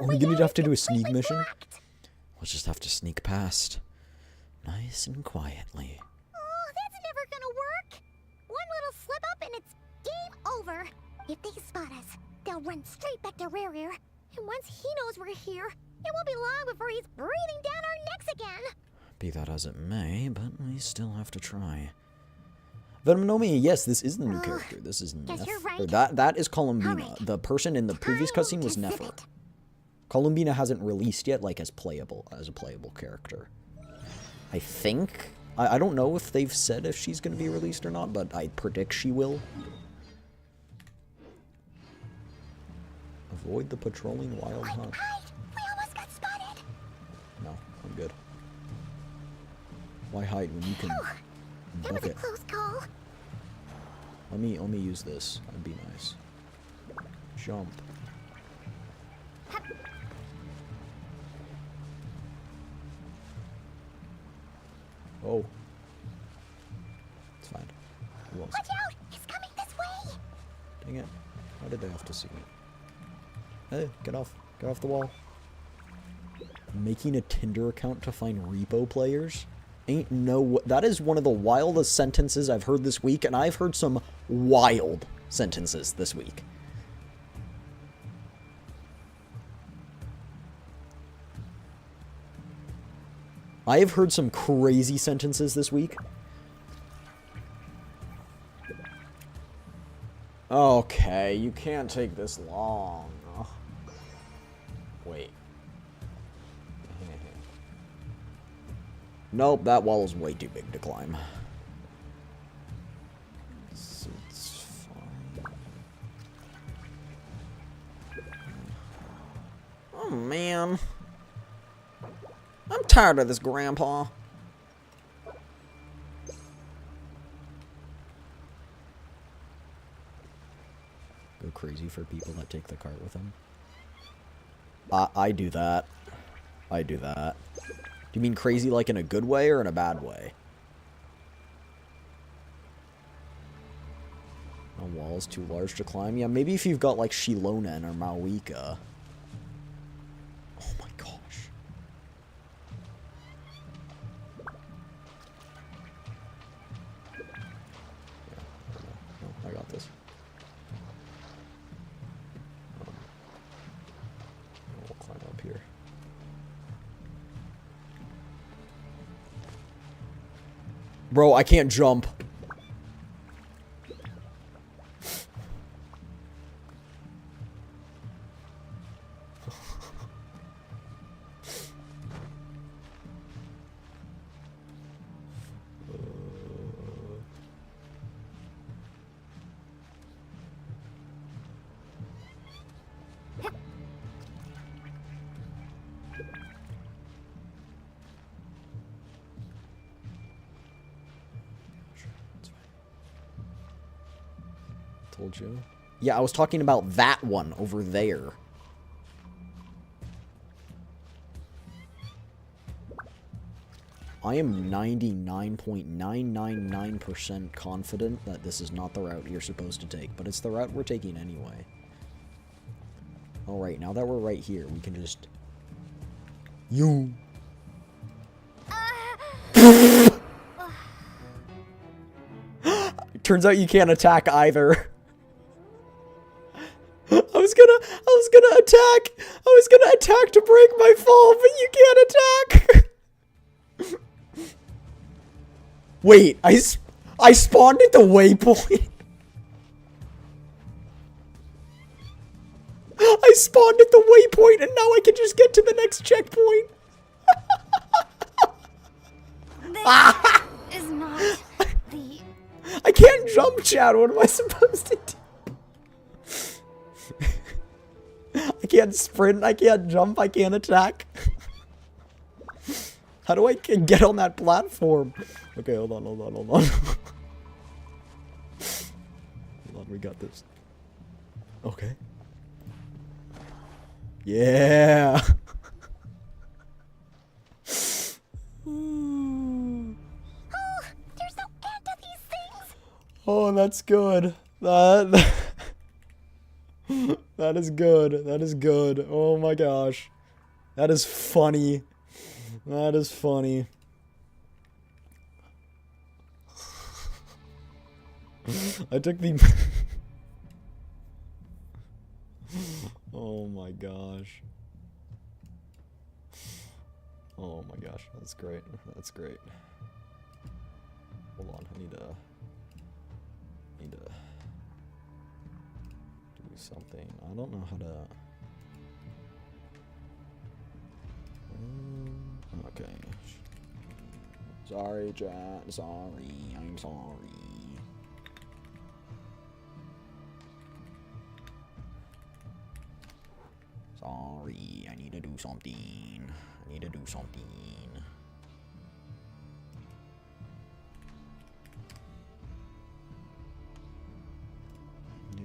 Are we gonna have to do a sneak mission? We'll just have to sneak past. Nice and quietly. Oh, that's never gonna work. One little slip up and it's game over. If they spot us, they'll run straight back to Rare. And once he knows we're here, it won't be long before he's breathing down our necks again. Be that as it may, but we still have to try. Venomonomia, yes, this is the new character. This is Guess Nefer. you're right. Or that is Columbina. Alright. The person in the previous cutscene was Nefer. Columbina hasn't released yet, like, as a playable character. I think. I don't know if they've said if she's going to be released or not, but I predict she will. Avoid the patrolling wild hunt. We almost got spotted. No, I'm good. Why hide when you can That was book a it? close call. Let me use this. That'd be nice. Jump. Oh. It's fine. He won't. Watch out! He's coming this way! Dang it. Why did they have to see me? Hey, get off. Get off the wall. Making a Tinder account to find repo players? Ain't no... That is one of the wildest sentences I've heard this week, and I've heard some wild sentences this week. I have heard some crazy sentences this week. Okay, you can't take this long. Oh. Wait. Nope, that wall is way too big to climb. It's fine. Oh, man. I'm tired of this, Grandpa. Go crazy for people that take the cart with them. I do that. I do that. Do you mean crazy like in a good way or in a bad way? A wall is too large to climb. Yeah, maybe if you've got like Shilonen or Mawika. Oh my gosh. Yeah, no, I got this. We'll climb up here. Bro, I can't jump. Told you. Yeah, I was talking about that one over there. I am 99.999% confident that this is not the route you're supposed to take, but it's the route we're taking anyway. Alright, now that we're right here, we can just... You. Turns out you can't attack either. I was gonna attack to break my fall, but you can't attack. Wait, I spawned at the waypoint. I spawned at the waypoint, and now I can just get to the next checkpoint. This is not the... I can't jump, Chad. What am I supposed to do? I can't sprint, I can't jump, I can't attack. How do I get on that platform? Okay, hold on. Hold on, we got this. Okay. Yeah. There's no end to these things. Oh, that's good. That's That is good. That is good. Oh my gosh. That is funny. That is funny. I took the... Oh my gosh. Oh my gosh, that's great. That's great. Hold on, I need to do something. I don't know how to... Okay. Sorry, chat. Sorry. I'm sorry. Sorry, I need to do something. I need to do something.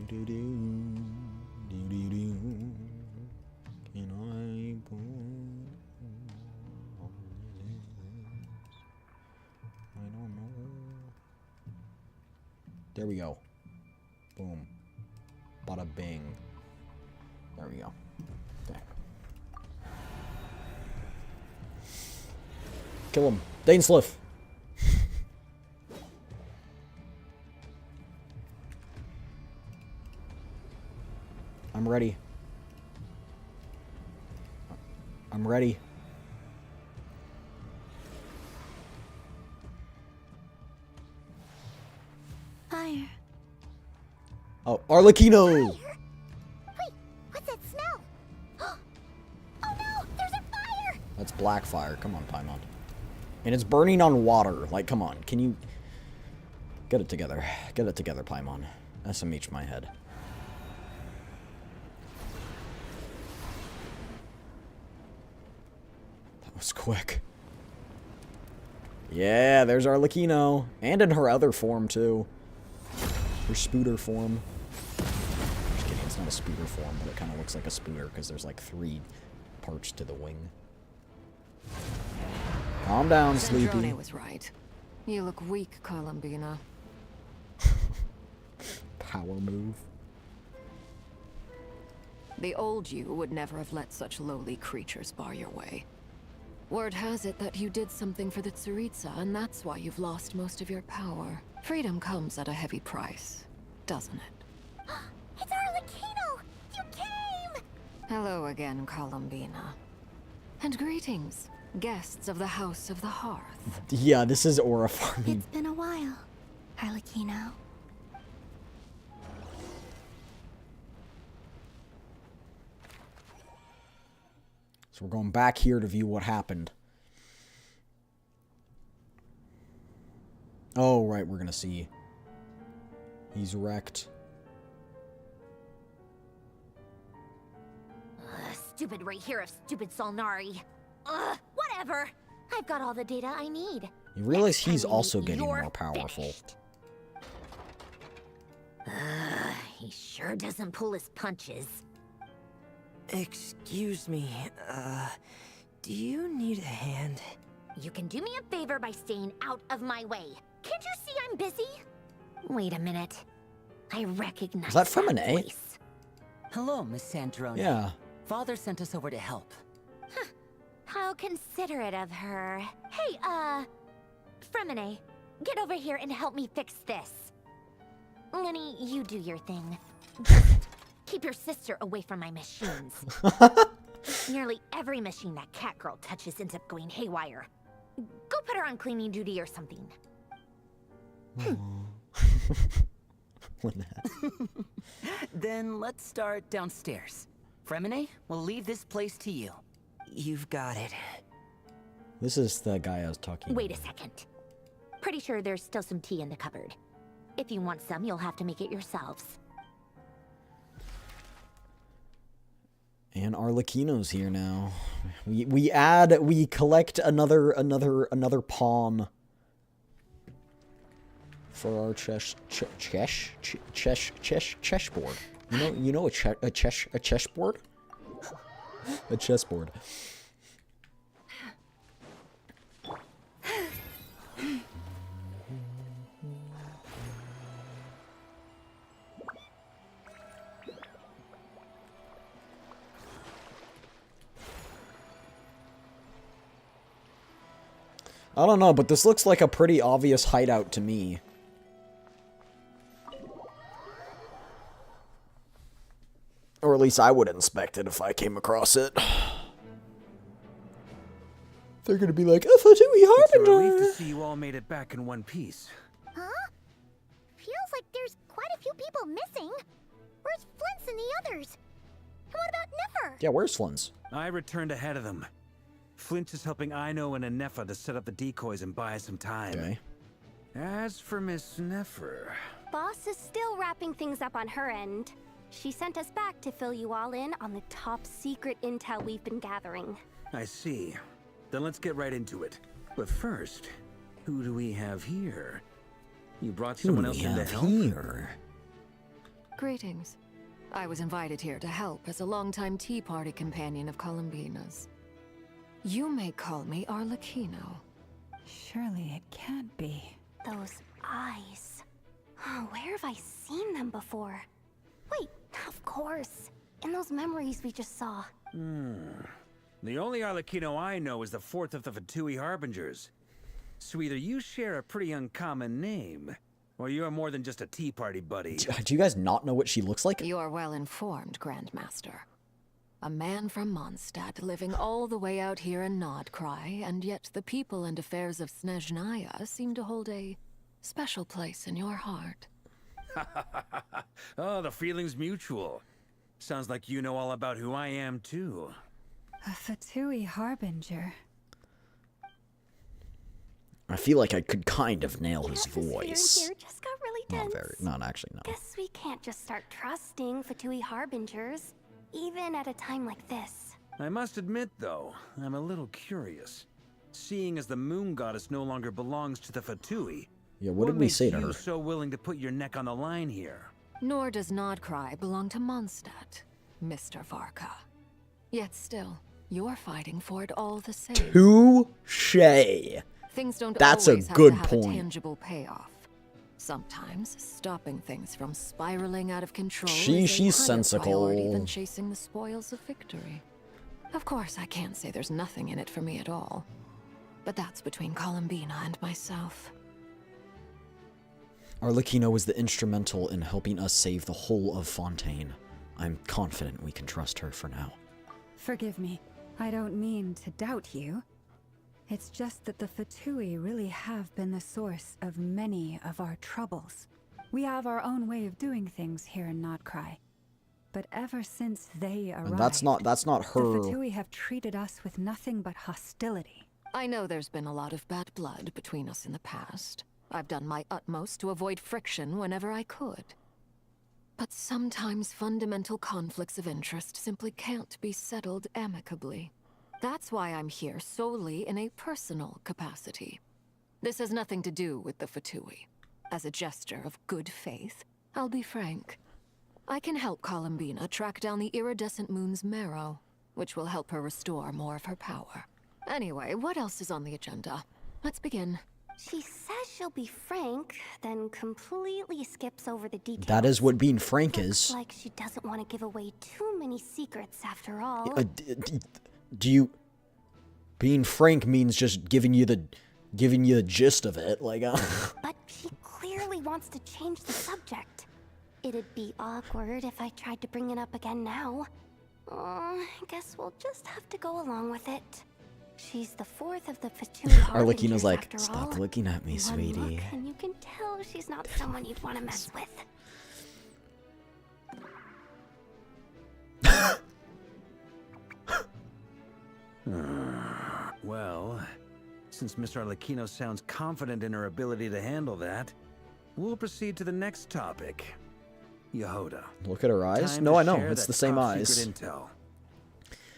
Do do do do do do. Can I put on this? I don't know. There we go. Boom. Bada bing. There we go. Okay. Kill him. Dainsliff. I'm ready. I'm ready. Fire. Oh, Arlecchino! Wait, what's that smell? Oh no, there's a fire! That's black fire. Come on, Paimon. And it's burning on water. Like, come on. Can you... Get it together. Get it together, Paimon. SMH my head. That was quick. Yeah, there's Arlecchino. And in her other form, too. Her Spooter form. Just kidding, it's not a Spooter form, but it kind of looks like a Spooter because there's like 3 parts to the wing. Calm down, Sleepy. Sandrone was right. You look weak, Columbina. Power move. The old you would never have let such lowly creatures bar your way. Word has it that you did something for the Tsaritsa, and that's why you've lost most of your power. Freedom comes at a heavy price, doesn't it? It's Arlecchino! You came! Hello again, Columbina. And greetings, guests of the House of the Hearth. Yeah, this is aura farming. It's been a while, Arlecchino. So we're going back here to view what happened. Oh, right, we're gonna see. He's wrecked. Stupid right here of stupid Solnari. Whatever. I've got all the data I need. You realize he's also getting more powerful. He sure doesn't pull his punches. Excuse me, do you need a hand? You can do me a favor by staying out of my way. Can't you see I'm busy? Wait a minute. I recognize Is that from an A? voice. Hello, Miss Sandrone. Yeah. Father sent us over to help. Huh. How considerate of her. Hey, Fremine, get over here and help me fix this. Lenny, you do your thing. Just keep your sister away from my machines. Nearly every machine that Catgirl touches ends up going haywire. Go put her on cleaning duty or something. Then let's start downstairs. Fremine, we'll leave this place to you. You've got it. This is the guy I was talking Wait a second. Pretty sure there's still some tea in the cupboard. If you want some, you'll have to make it yourselves. And Arlecchino's here now. We collect another pawn for our chessboard. You know a chessboard? A chessboard. I don't know, but this looks like a pretty obvious hideout to me. Or at least I would inspect it if I came across it. They're gonna be like, a Fatui It's a relief Harbinger! to see you all made it back in one piece. Huh? Feels like there's quite a few people missing. Where's Flint's and the others? And what about Nefer? Yeah, where's Flint's? I returned ahead of them. Flint is helping Ino and Nefer to set up the decoys and buy some time. Okay. As for Miss Nefer... Boss is still wrapping things up on her end. She sent us back to fill you all in on the top secret intel we've been gathering. I see. Then let's get right into it. But first, who do we have here? You brought someone else in to help? Here? Greetings. I was invited here to help as a longtime Tea Party companion of Columbina's. You may call me Arlecchino. Surely it can't be. Those eyes. Oh, where have I seen them before? Wait, of course. In those memories we just saw. The only Arlecchino I know is the fourth of the Fatui Harbingers. So either you share a pretty uncommon name, or you're more than just a Tea Party buddy. Do you guys not know what she looks like? You are well informed, Grandmaster. A man from Mondstadt living all the way out here in Nod Krai, and yet the people and affairs of Snezhnaya seem to hold a special place in your heart. Oh, the feeling's mutual. Sounds like you know all about who I am, too. A Fatui Harbinger. I feel like I could kind of nail his Atmosphere in voice. here just got really tense. Not actually, no. Guess we can't just start trusting Fatui Harbingers, even at a time like this. I must admit, though, I'm a little curious. Seeing as the moon goddess no longer belongs to the Fatui, Yeah, what did we say to makes her? you so willing to put your neck on the line here? Nor does Nod Krai belong to Mondstadt, Mr. Varka. Yet still, you're fighting for it all the same. Touché. Things don't That's a always good have to have point. a tangible payoff. Sometimes stopping things from spiraling out of control She's is a higher priority sensical. than chasing the spoils of victory. Of course, I can't say there's nothing in it for me at all. But that's between Columbina and myself. Arlecchino was the instrumental in helping us save the whole of Fontaine. I'm confident we can trust her for now. Forgive me. I don't mean to doubt you. It's just that the Fatui really have been the source of many of our troubles. We have our own way of doing things here in Nod Krai. But ever since they arrived, And that's not her. the Fatui have treated us with nothing but hostility. I know there's been a lot of bad blood between us in the past. I've done my utmost to avoid friction whenever I could. But sometimes fundamental conflicts of interest simply can't be settled amicably. That's why I'm here solely in a personal capacity. This has nothing to do with the Fatui. As a gesture of good faith, I'll be frank. I can help Columbina track down the iridescent moon's marrow, which will help her restore more of her power. Anyway, what else is on the agenda? Let's begin. She says she'll be frank, then completely skips over the details. That is what being frank Looks is. like she doesn't want to give away too many secrets after all. Do you? Being frank means just giving you the gist of it, like. But she clearly wants to change the subject. It'd be awkward if I tried to bring it up again now. I guess we'll just have to go along with it. She's the fourth of the Fatui Harbingers Arlecchino's like, after stop all. looking at me, One sweetie. look and you can tell she's not someone you'd want to mess with. Well, since Miss Arlecchino sounds confident in her ability to handle that, we'll proceed to the next topic. Yehoda. Look at her eyes. Time No, to I know. share It's that the same top eyes. secret intel.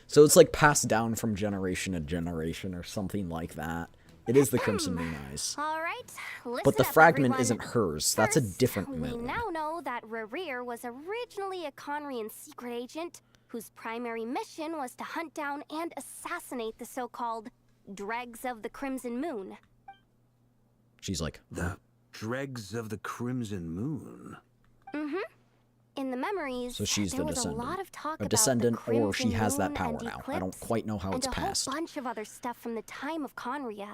So it's like passed down from generation to generation or something like that. It is the Crimson Moon eyes. All right, listen But the up, fragment everyone. isn't hers. That's a different We moon. now know that Rerir was originally a Conrian secret agent whose primary mission was to hunt down and assassinate the so-called dregs of the Crimson Moon. She's like, The dregs of the Crimson Moon. Mm-hmm. In the memories, so she's there the was descendant. a lot of talk A about descendant, the or she Crimson has that Moon power and now. I don't Eclipse, quite know how and it's a passed. whole bunch of other stuff from the time of Conria.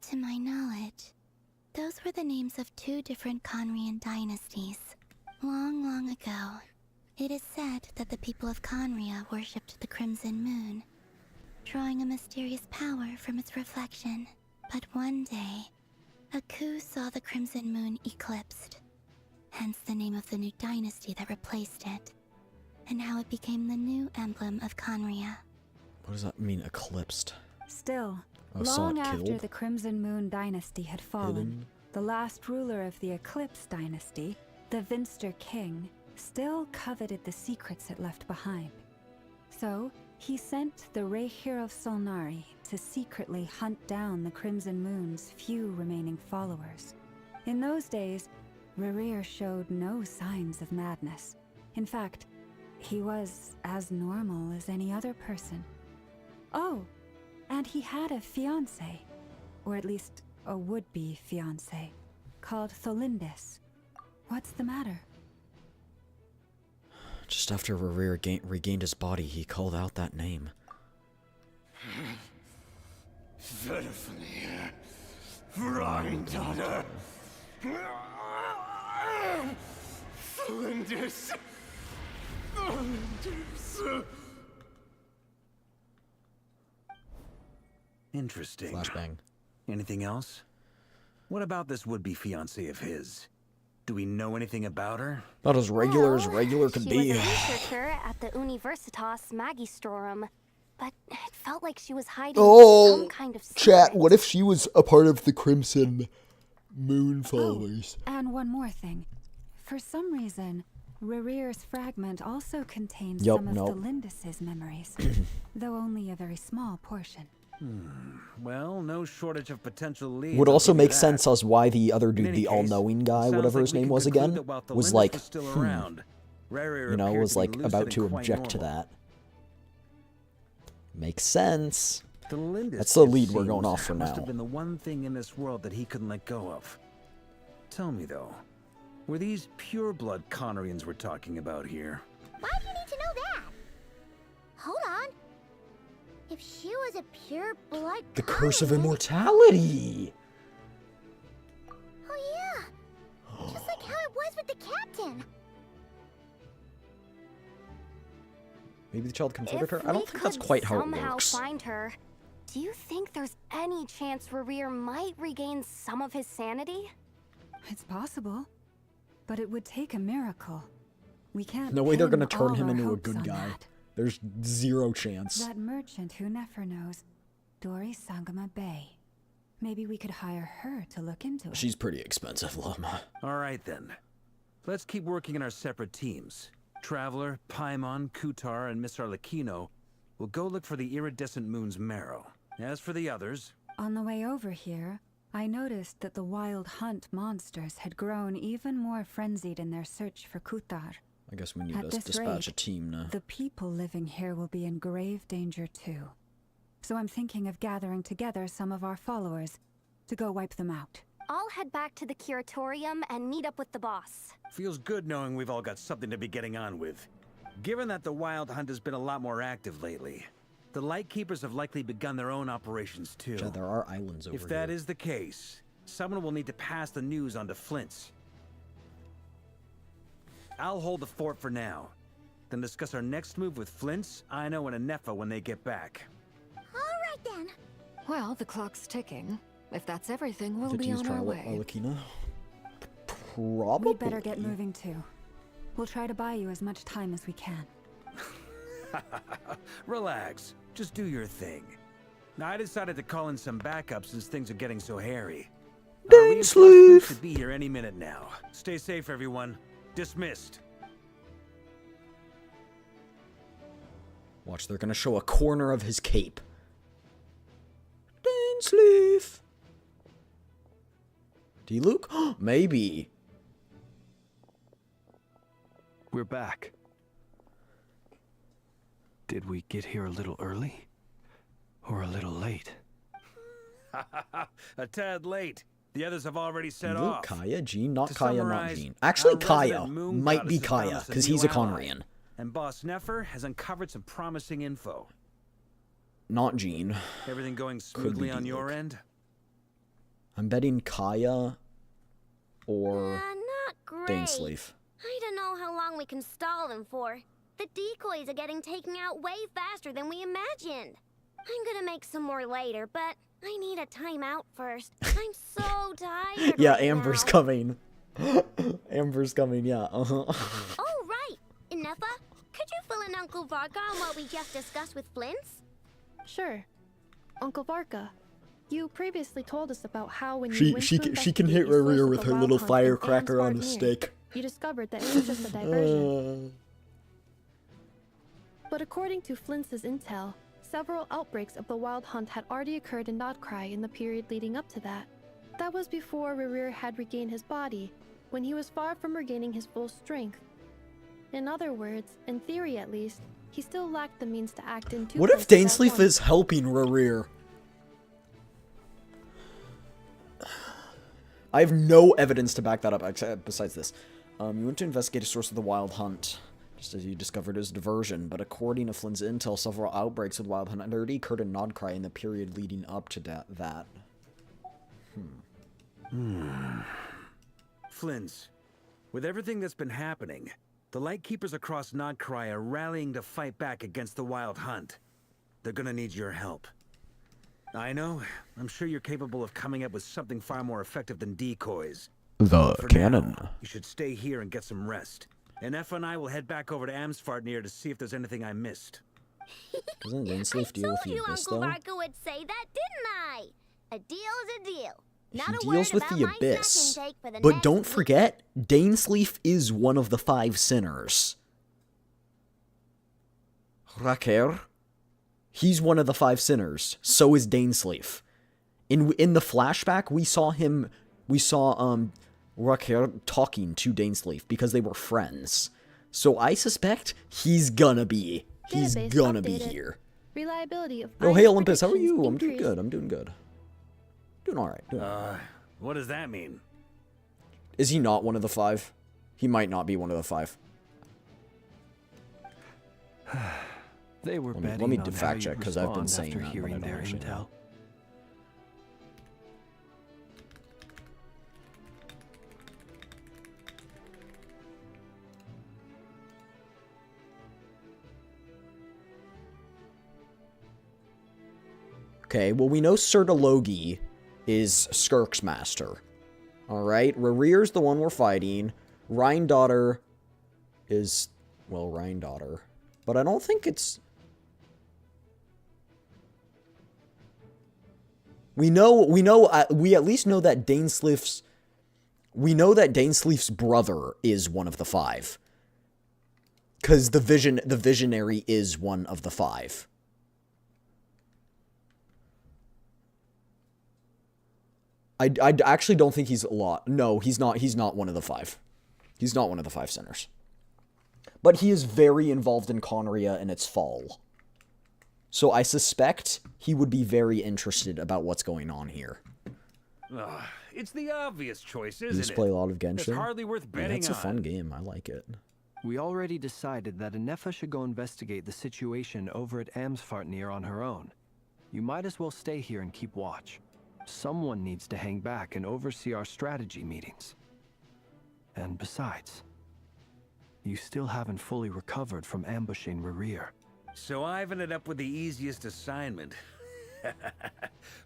To my knowledge, those were the names of two different Conrian dynasties. Long, long ago, it is said that the people of Conria worshipped the Crimson Moon, drawing a mysterious power from its reflection. But one day, a coup saw the Crimson Moon eclipsed, hence the name of the new dynasty that replaced it, and how it became the new emblem of Conria. What does that mean, eclipsed? Still, Oh, saw long it after killed? the Crimson Moon dynasty had fallen, Hidden? the last ruler of the Eclipse dynasty, the Vinster King, still coveted the secrets it left behind. So, he sent the Rehir of Solnari to secretly hunt down the Crimson Moon's few remaining followers. In those days, Rerir showed no signs of madness. In fact, he was as normal as any other person. Oh, and he had a fiancé, or at least a would-be fiancé, called Tholindis. What's the matter? Just after Rerir regained his body, he called out that name. Verfnir, Rhine-daughter, Flinders, Interesting. Flashbang. Anything else? What about this would-be fiancée of his? Do we know anything about her? Not as regular as regular could She be. was a researcher at the Universitas Magistrorum, but it felt like she was hiding some kind of secret. Chat, what if she was a part of the Crimson Moon followers? And one more thing. For some reason, Rerir's fragment also contains Yup, some of nope. Tholindis' memories, though only a very small portion. Well, no shortage of potential leads. Would I'll also give you make that. sense as why the other In dude, any the case, all-knowing guy, sounds whatever like his we name can was conclude again, that while was Tholindis like, was still around, Rerir you know, appeared was to be like lucid about and to quite object to normal. that. Makes sense. Tholindis, That's the it lead we're going seems, off for must now. have been the one thing in this world that he couldn't let go of. Tell me though, were these pure-blood Conorians we're talking about here? Why do you need to know that? Hold on. If she was a pure blood The curse of Conrian- immortality! Oh yeah. Just like how it was with the captain. Maybe the child converted her? If I don't we think that's could quite how it somehow works. find her, do you think there's any chance Rerir might regain some of his sanity? It's possible, but it would take a miracle. We can't. No way they're pin gonna turn all him our into a hopes good on guy. that. There's zero chance. That merchant who Nefer knows, Dori Sangama Bay. Maybe we could hire her to look into it. She's pretty expensive, Lama. All right then. Let's keep working in our separate teams. Traveler, Paimon, Kutar, and Miss Arlecchino will go look for the iridescent moon's marrow. As for the others... On the way over here, I noticed that the Wild Hunt monsters had grown even more frenzied in their search for Kutar. I guess we need At to this dispatch rate, a team now. The people living here will be in grave danger too. So I'm thinking of gathering together some of our followers to go wipe them out. I'll head back to the curatorium and meet up with the boss. Feels good knowing we've all got something to be getting on with. Given that the Wild Hunt has been a lot more active lately, the Lightkeepers have likely begun their own operations too. Yeah, there are islands over If that here. is the case, someone will need to pass the news on to Flint's. I'll hold the fort for now, then discuss our next move with Flint's, Ino, and Nefer when they get back. All right then. Well, the clock's ticking. If that's everything, we'll The be team's on trying our to way. Arlecchino? Probably. We'd better get moving too. We'll try to buy you as much time as we can. Relax, just do your thing. Now, I decided to call in some backup since things are getting so hairy. Our reinforcements should be here any minute now. Stay safe, everyone. Dismissed. Watch, they're gonna show a corner of his cape. Dainsleif! Do you Luke? Maybe. We're back. Did we get here a little early? Or a little late? A tad late. The others have already set Luke, off. Kaya, Jean, not To Kaya, not summarize, Jean. Actually, our Kaya resident moon might be goddess has found Kaya, us a because new he's a ally, Conrian. And Boss Nefer has uncovered some promising info. not Jean. Everything going Could smoothly be on your Diluc. end? I'm betting Kaya or Not great. Dainsleif. I don't know how long we can stall them for. The decoys are getting taken out way faster than we imagined. I'm gonna make some more later, but I need a timeout first. I'm so tired. Yeah, right Amber's now. coming. Amber's coming, yeah. Oh, right. Nefer, could you fill in Uncle Varka on what we just discussed with Flints? Sure. Uncle Varka, you previously told us about how when you She went she to can, she can investigate hit your source Rerir of with the her wild little hunt in firecracker on a Ansbard stick. You discovered that it was just a diversion. But according to Flint's intel, several outbreaks of the wild hunt had already occurred in Nod Krai in the period leading up to that. That was before Rerir had regained his body, when he was far from regaining his full strength. In other words, in theory at least, he still lacked the means to act in two What if places at Dainsleif once. is helping Rerir? I have no evidence to back that up besides this. You went to investigate a source of the wild hunt, just as you discovered it was diversion, but according to Flynn's intel, several outbreaks of the wild hunt had already occurred in Nod Krai in the period leading up to that. Flynn's, with everything that's been happening, the Lightkeepers across Nod Krai are rallying to fight back against the Wild Hunt. They're gonna need your help. I know, I'm sure you're capable of coming up with something far more effective than decoys. The For cannon. now, you should stay here and get some rest. And Nefer and I will head back over to Amsfartnir to see if there's anything I missed. Doesn't Dainsleif deal with the You Abyss, Uncle though? Varka would say that, didn't I? A deal is a deal. Not a He word deals with about the my Abyss. snack intake for the But next don't week. forget, Dainsleif is one of the 5 sinners. Raker, he's one of the 5 sinners. So is Dainsleif. In the flashback, we saw Raker talking to Dainsleif because they were friends. So I suspect he's gonna be Database updated. here. Reliability of Oh, hey ice Olympus, how are predictions you? I'm doing increased. good. I'm doing good. Doing all right. What does that mean? Is he not one of the 5? He might not be one of the 5. They were betting let me on how fact you'd check, 'cause I've been respond saying after that, but I hearing don't their actually intel. know. Okay, well, we know Sertologi is Skirk's master. Alright, Rerir's the one we're fighting. Rhine-Daughter is, well, Rhine-Daughter. But I don't think it's... We at least know that Dainsleif's... We know that Dainsleif's brother is one of the 5. Because the Visionary is one of the 5. I actually don't think he's a lot. No, he's not one of the 5. He's not one of the 5 sinners. But he is very involved in Conria and its fall. So I suspect he would be very interested about what's going on here. It's the obvious choice, You isn't just it? play a lot of Genshin? It's hardly worth betting yeah, it's a on. fun game. I like it. We already decided that Nefer should go investigate the situation over at Amsfartnir on her own. You might as well stay here and keep watch. Someone needs to hang back and oversee our strategy meetings. And besides, you still haven't fully recovered from ambushing Rerir. So I've ended up with the easiest assignment.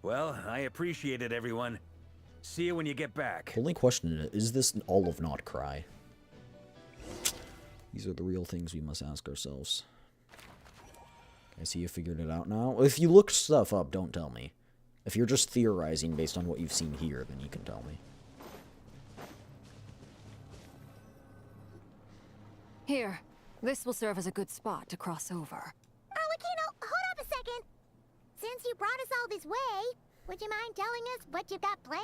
Well, I appreciate it, everyone. See you when you get back. Only question is this all of Nod Krai? These are the real things we must ask ourselves. I see you figured it out now. If you look stuff up, don't tell me. If you're just theorizing based on what you've seen here, then you can tell me. Here, this will serve as a good spot to cross over. Arlecchino, hold up a second. Since you brought us all this way, would you mind telling us what you've got planned?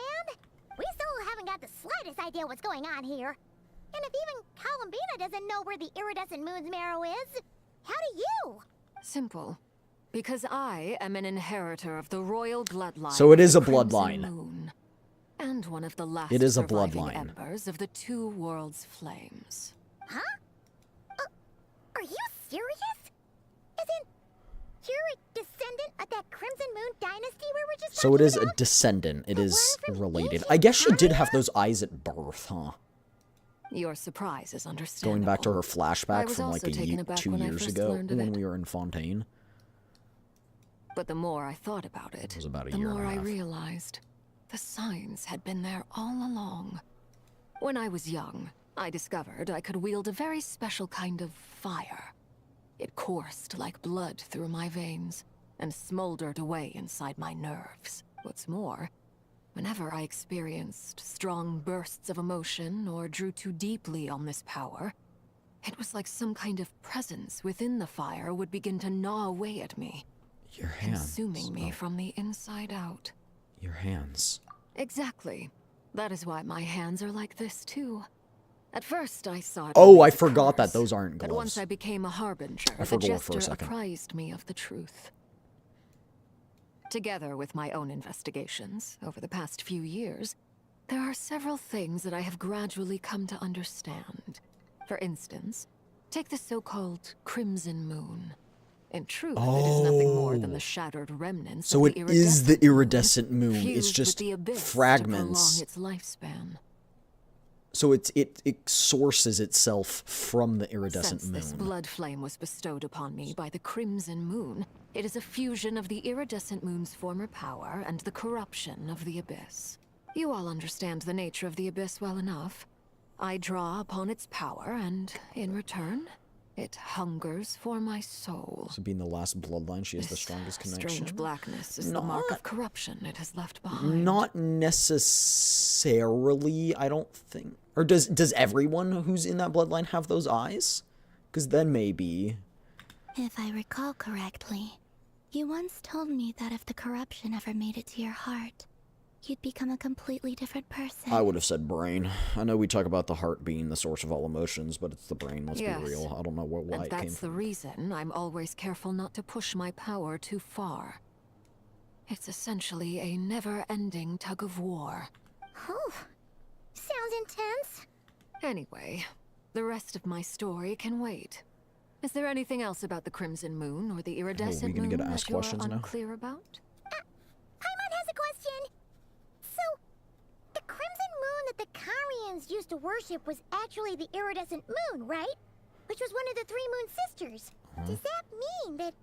We still haven't got the slightest idea what's going on here. And if even Columbina doesn't know where the iridescent moon's marrow is, how do you? Simple. Because I am an inheritor of the royal bloodline. So it is of a the Crimson bloodline. Moon, and one of the last It is a surviving bloodline. embers of the two worlds' flames. Huh? Are you serious? Isn't you're a descendant of So it is a descendant. It is related. I guess she did have those eyes at birth, huh? Your surprise is understandable. Going back to her I flashback was from like also taken aback 2 when I years first ago learned of when it. we were in Fontaine. But the more I thought about it, was about a the year and more a I half. realized the signs had been there all along. When I was young, I discovered I could wield a very special kind of fire. It coursed like blood through my veins and smoldered away inside my nerves. What's more, whenever I experienced strong bursts of emotion or drew too deeply on this power, it was like some kind of presence within the fire would begin to gnaw away at me, Your hands. consuming me from the inside out. Your hands. Exactly. That is why my hands are like this too. At first I saw it. Oh, I forgot that those aren't But gloves. once I became a harbinger, I the forgot for a gesture second. apprised me of the truth. Together with my own investigations over the past few years, there are several things that I have gradually come to understand. For instance, take the so-called Crimson Moon. In truth, it is nothing more than the shattered remnants So of it the is the iridescent moon. fused It's with just the abyss fragments. to prolong its lifespan. So it sources itself from the iridescent Since this moon. blood flame was bestowed upon me by the Crimson Moon, it is a fusion of the iridescent moon's former power and the corruption of the abyss. You all understand the nature of the abyss well enough. I draw upon its power, and in return, it hungers for my soul. So being the last bloodline, she has the strongest connection. Strange blackness is the mark of corruption it has left behind. Not necessarily, I don't think. Or does everyone who's in that bloodline have those eyes? Because then maybe. If I recall correctly, you once told me that if the corruption ever made it to your heart, you'd become a completely different person. I would have said brain. I know we talk about the heart being the source of all emotions, but it's the brain, let's Yes. be real. I don't know why And it came that's the from. reason I'm always careful not to push my power too far. It's essentially a never-ending tug of war. Oh, sounds intense. Anyway, the rest of my story can wait. Is there anything else about the Crimson Moon or the iridescent gonna moon get to ask that you're questions now? unclear about? Paimon has a question. So, the crimson moon that the Karians used to worship was actually the iridescent moon, right? Which was one of the 3 moon sisters. Does that mean that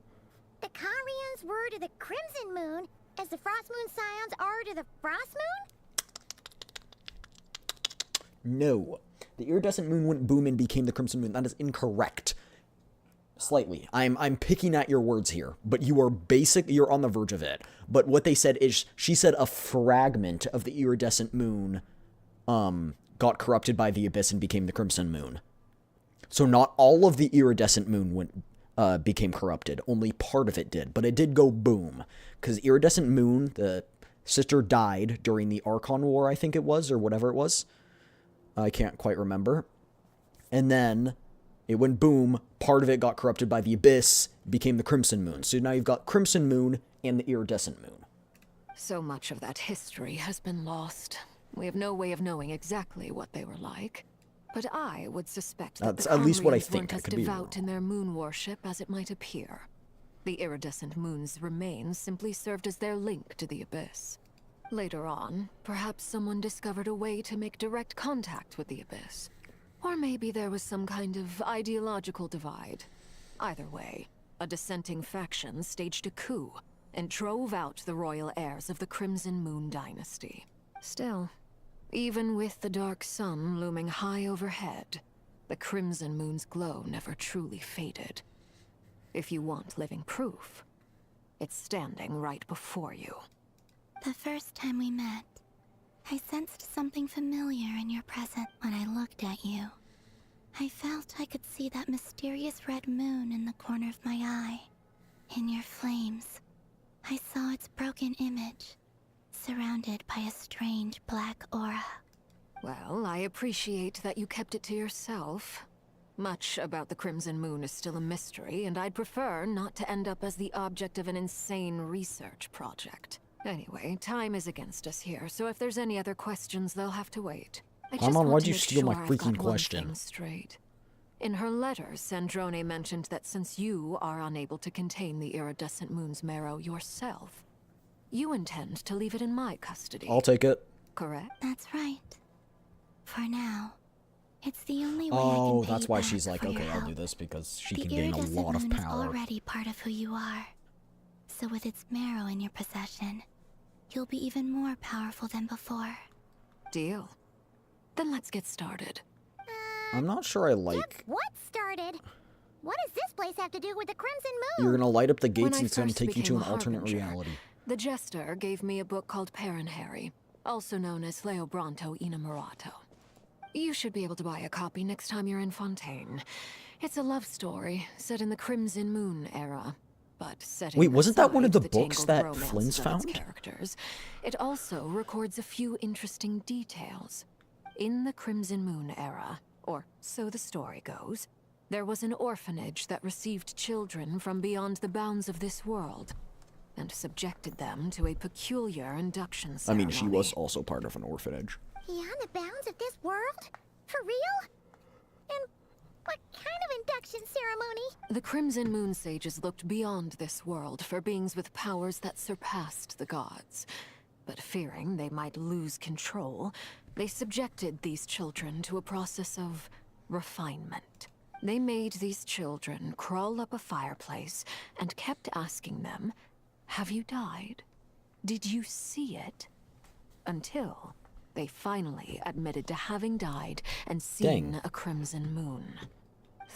the Karians were to the crimson moon as the frost moon scions are to the frost moon? No. The iridescent moon went boom and became the crimson moon. That is incorrect. Slightly. I'm picking at your words here, but you're on the verge of it. But what they said is, she said a fragment of the iridescent moon got corrupted by the abyss and became the crimson moon. So not all of the iridescent moon became corrupted, only part of it did, but it did go boom. Because iridescent moon, the sister died during the Archon War, I think it was, or whatever it was. I can't quite remember. And then it went boom, part of it got corrupted by the abyss, became the Crimson Moon. So now you've got Crimson Moon and the Iridescent Moon. So much of that history has been lost. We have no way of knowing exactly what they were like. But I would suspect that That's the at least what I Khamrians think. weren't I as could be devout in their moon worship as it might appear. The iridescent moon's remains simply served as their link to the abyss. Later on, perhaps someone discovered a way to make direct contact with the abyss. Or maybe there was some kind of ideological divide. Either way, a dissenting faction staged a coup and drove out the royal heirs of the Crimson Moon dynasty. Still, even with the dark sun looming high overhead, the Crimson Moon's glow never truly faded. If you want living proof, it's standing right before you. The first time we met, I sensed something familiar in your presence when I looked at you. I felt I could see that mysterious red moon in the corner of my eye. In your flames, I saw its broken image, surrounded by a strange black aura. Well, I appreciate that you kept it to yourself. Much about the Crimson Moon is still a mystery, and I'd prefer not to end up as the object of an insane research project. Anyway, time is against us here, so if there's any other questions, they'll have to wait. I just want why'd to you make steal my sure I've freaking got one question? thing straight. In her letter, Sandrone mentioned that since you are unable to contain the iridescent moon's marrow yourself, you intend to leave it in my custody. I'll take it. Correct? That's right. For now. It's the only way I Oh, can pay that's you why back she's like, for your okay, I'll help. do this because she The can gain a iridescent lot of moon is power. already part of who you are. So with its marrow in your possession, you'll be even more powerful than before. Deal. Then let's get started. I'm not sure I like... Get what started? What does this place have to do with the Crimson Moon? You're gonna light up the When gates I and it's gonna first take you to became an a alternate harbinger, reality. The Jester gave me a book called Harry, also known as Leobranto Inamorato. You should be able to buy a copy next time you're in Fontaine. It's a love story set in the Crimson Moon era, but setting Wait, wasn't that one of aside the books tangled that romances Flynn's of its found? characters, it also records a few interesting details. In the Crimson Moon era, or so the story goes, there was an orphanage that received children from beyond the bounds of this world, and subjected them to a peculiar induction I ceremony. mean, she was also part of an orphanage. Beyond the bounds of this world? For real? And what kind of induction ceremony? The Crimson Moon Sages looked beyond this world for beings with powers that surpassed the gods. But fearing they might lose control, they subjected these children to a process of refinement. They made these children crawl up a fireplace and kept asking them, "Have you died? Did you see it?" Until they finally admitted to having died and seen Dang. a crimson moon.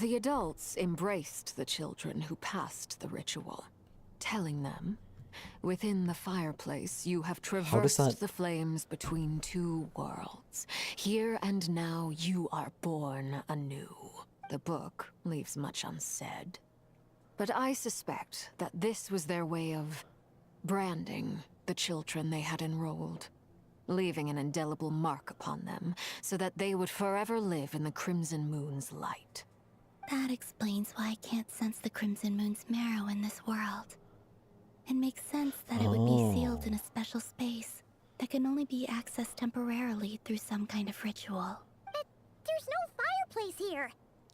The adults embraced the children who passed the ritual, telling them, "Within the fireplace, you have How does traversed that- the flames between two worlds. Here and now, you are born anew." The book leaves much unsaid, but I suspect that this was their way of branding the children they had enrolled, leaving an indelible mark upon them so that they would forever live in the Crimson Moon's light. That explains why I can't sense the Crimson Moon's marrow in this world. It makes sense that it would be sealed in a special space that can only be accessed temporarily through some kind of ritual. But there's no fireplace here.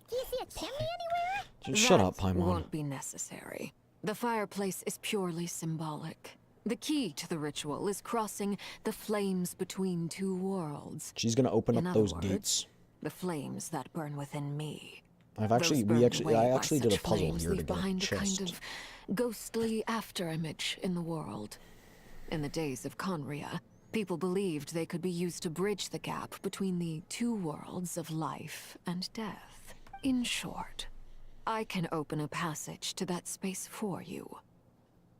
Do you see a chimney anywhere? Just shut up, That Paimon. won't be necessary. The fireplace is purely symbolic. The key to the ritual is crossing the flames between two worlds. She's gonna open In up other those words, gates. the flames that burn within me. I Those actually burned away I by actually did a such puzzle flames here to leave get a behind a kind chest. of ghostly afterimage in the world. In the days of Conria, people believed they could be used to bridge the gap between the two worlds of life and death. In short, I can open a passage to that space for you.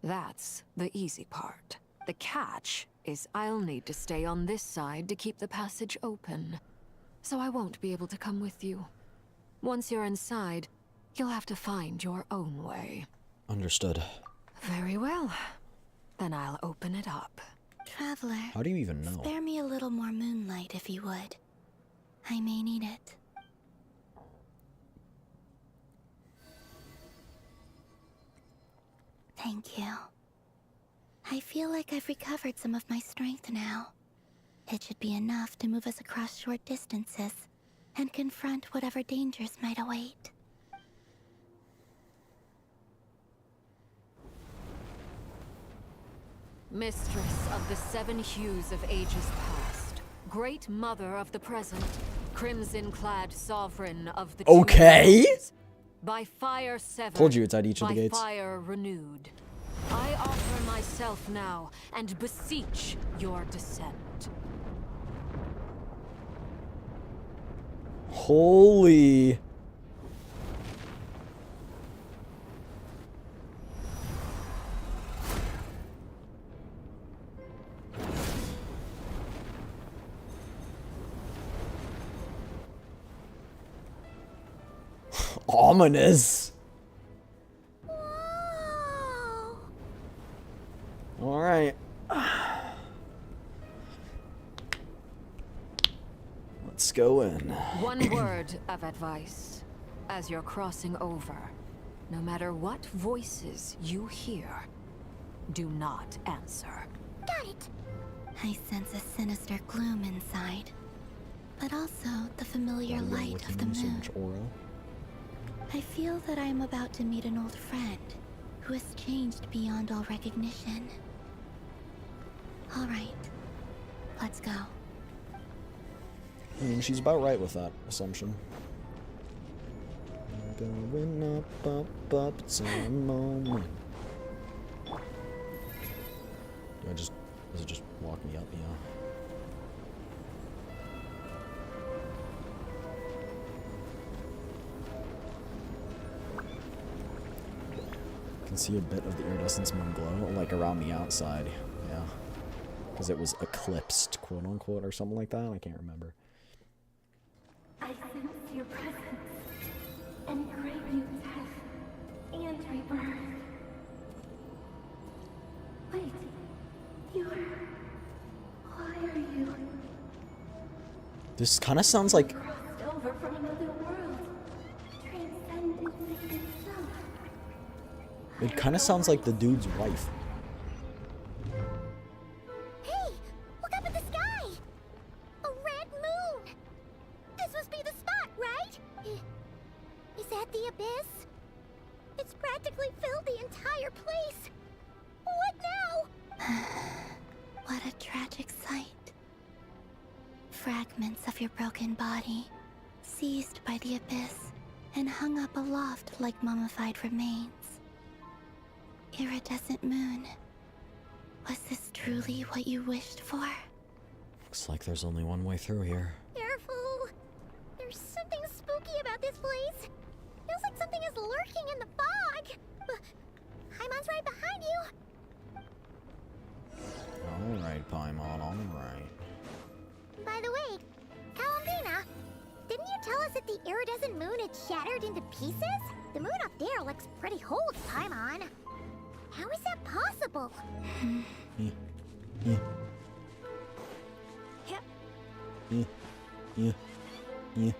That's the easy part. The catch is I'll need to stay on this side to keep the passage open, so I won't be able to come with you. Once you're inside, you'll have to find your own way. Understood. Very well. Then I'll open it up. Traveler, How do you even know? spare me a little more moonlight if you would. I may need it. Thank you. I feel like I've recovered some of my strength now. It should be enough to move us across short distances and confront whatever dangers might await. Mistress of the seven hues of ages past, great mother of the present, crimson-clad sovereign of the Okay. two worlds, by fire severed, Told you it's at each of the by gates. fire renewed. I offer myself now and beseech your descent. Holy. Ominous. All right. Let's go in. One word of advice. As you're crossing over, no matter what voices you hear, do not answer. Got it! I sense a sinister gloom inside, but also the familiar light of the So moon. much aura. I feel that I am about to meet an old friend who has changed beyond all recognition. All right. Let's go. I mean, she's about right with that assumption. Going up, it's a moment. Does it just walk me up? Yeah. I can see a bit of the iridescence moon glow, like around the outside. Yeah. Because it was eclipsed, quote unquote, or something like that. I can't remember. I sense your presence and crave you death and rebirth. Wait, why are you? This kind of sounds like. Crossed over from another world, transcended fate itself. It kind of sounds like the dude's wife. Hey, look up at the sky! A red moon! This must be the spot, right? Is that the abyss? It's practically filled the entire place. What now? What a tragic sight. Fragments of your broken body, seized by the abyss, and hung up aloft like mummified remains. Iridescent moon. Was this truly what you wished for? Looks like there's only one way through here. Careful! There's something spooky about this place. Feels like something is lurking in the fog. Paimon's right behind you. Alright, Paimon, alright. By the way, Kalambina, didn't you tell us that the iridescent moon had shattered into pieces? The moon up there looks pretty whole to Paimon. How is that possible? Yeah. Yeah. Yeah. Yeah. Yeah.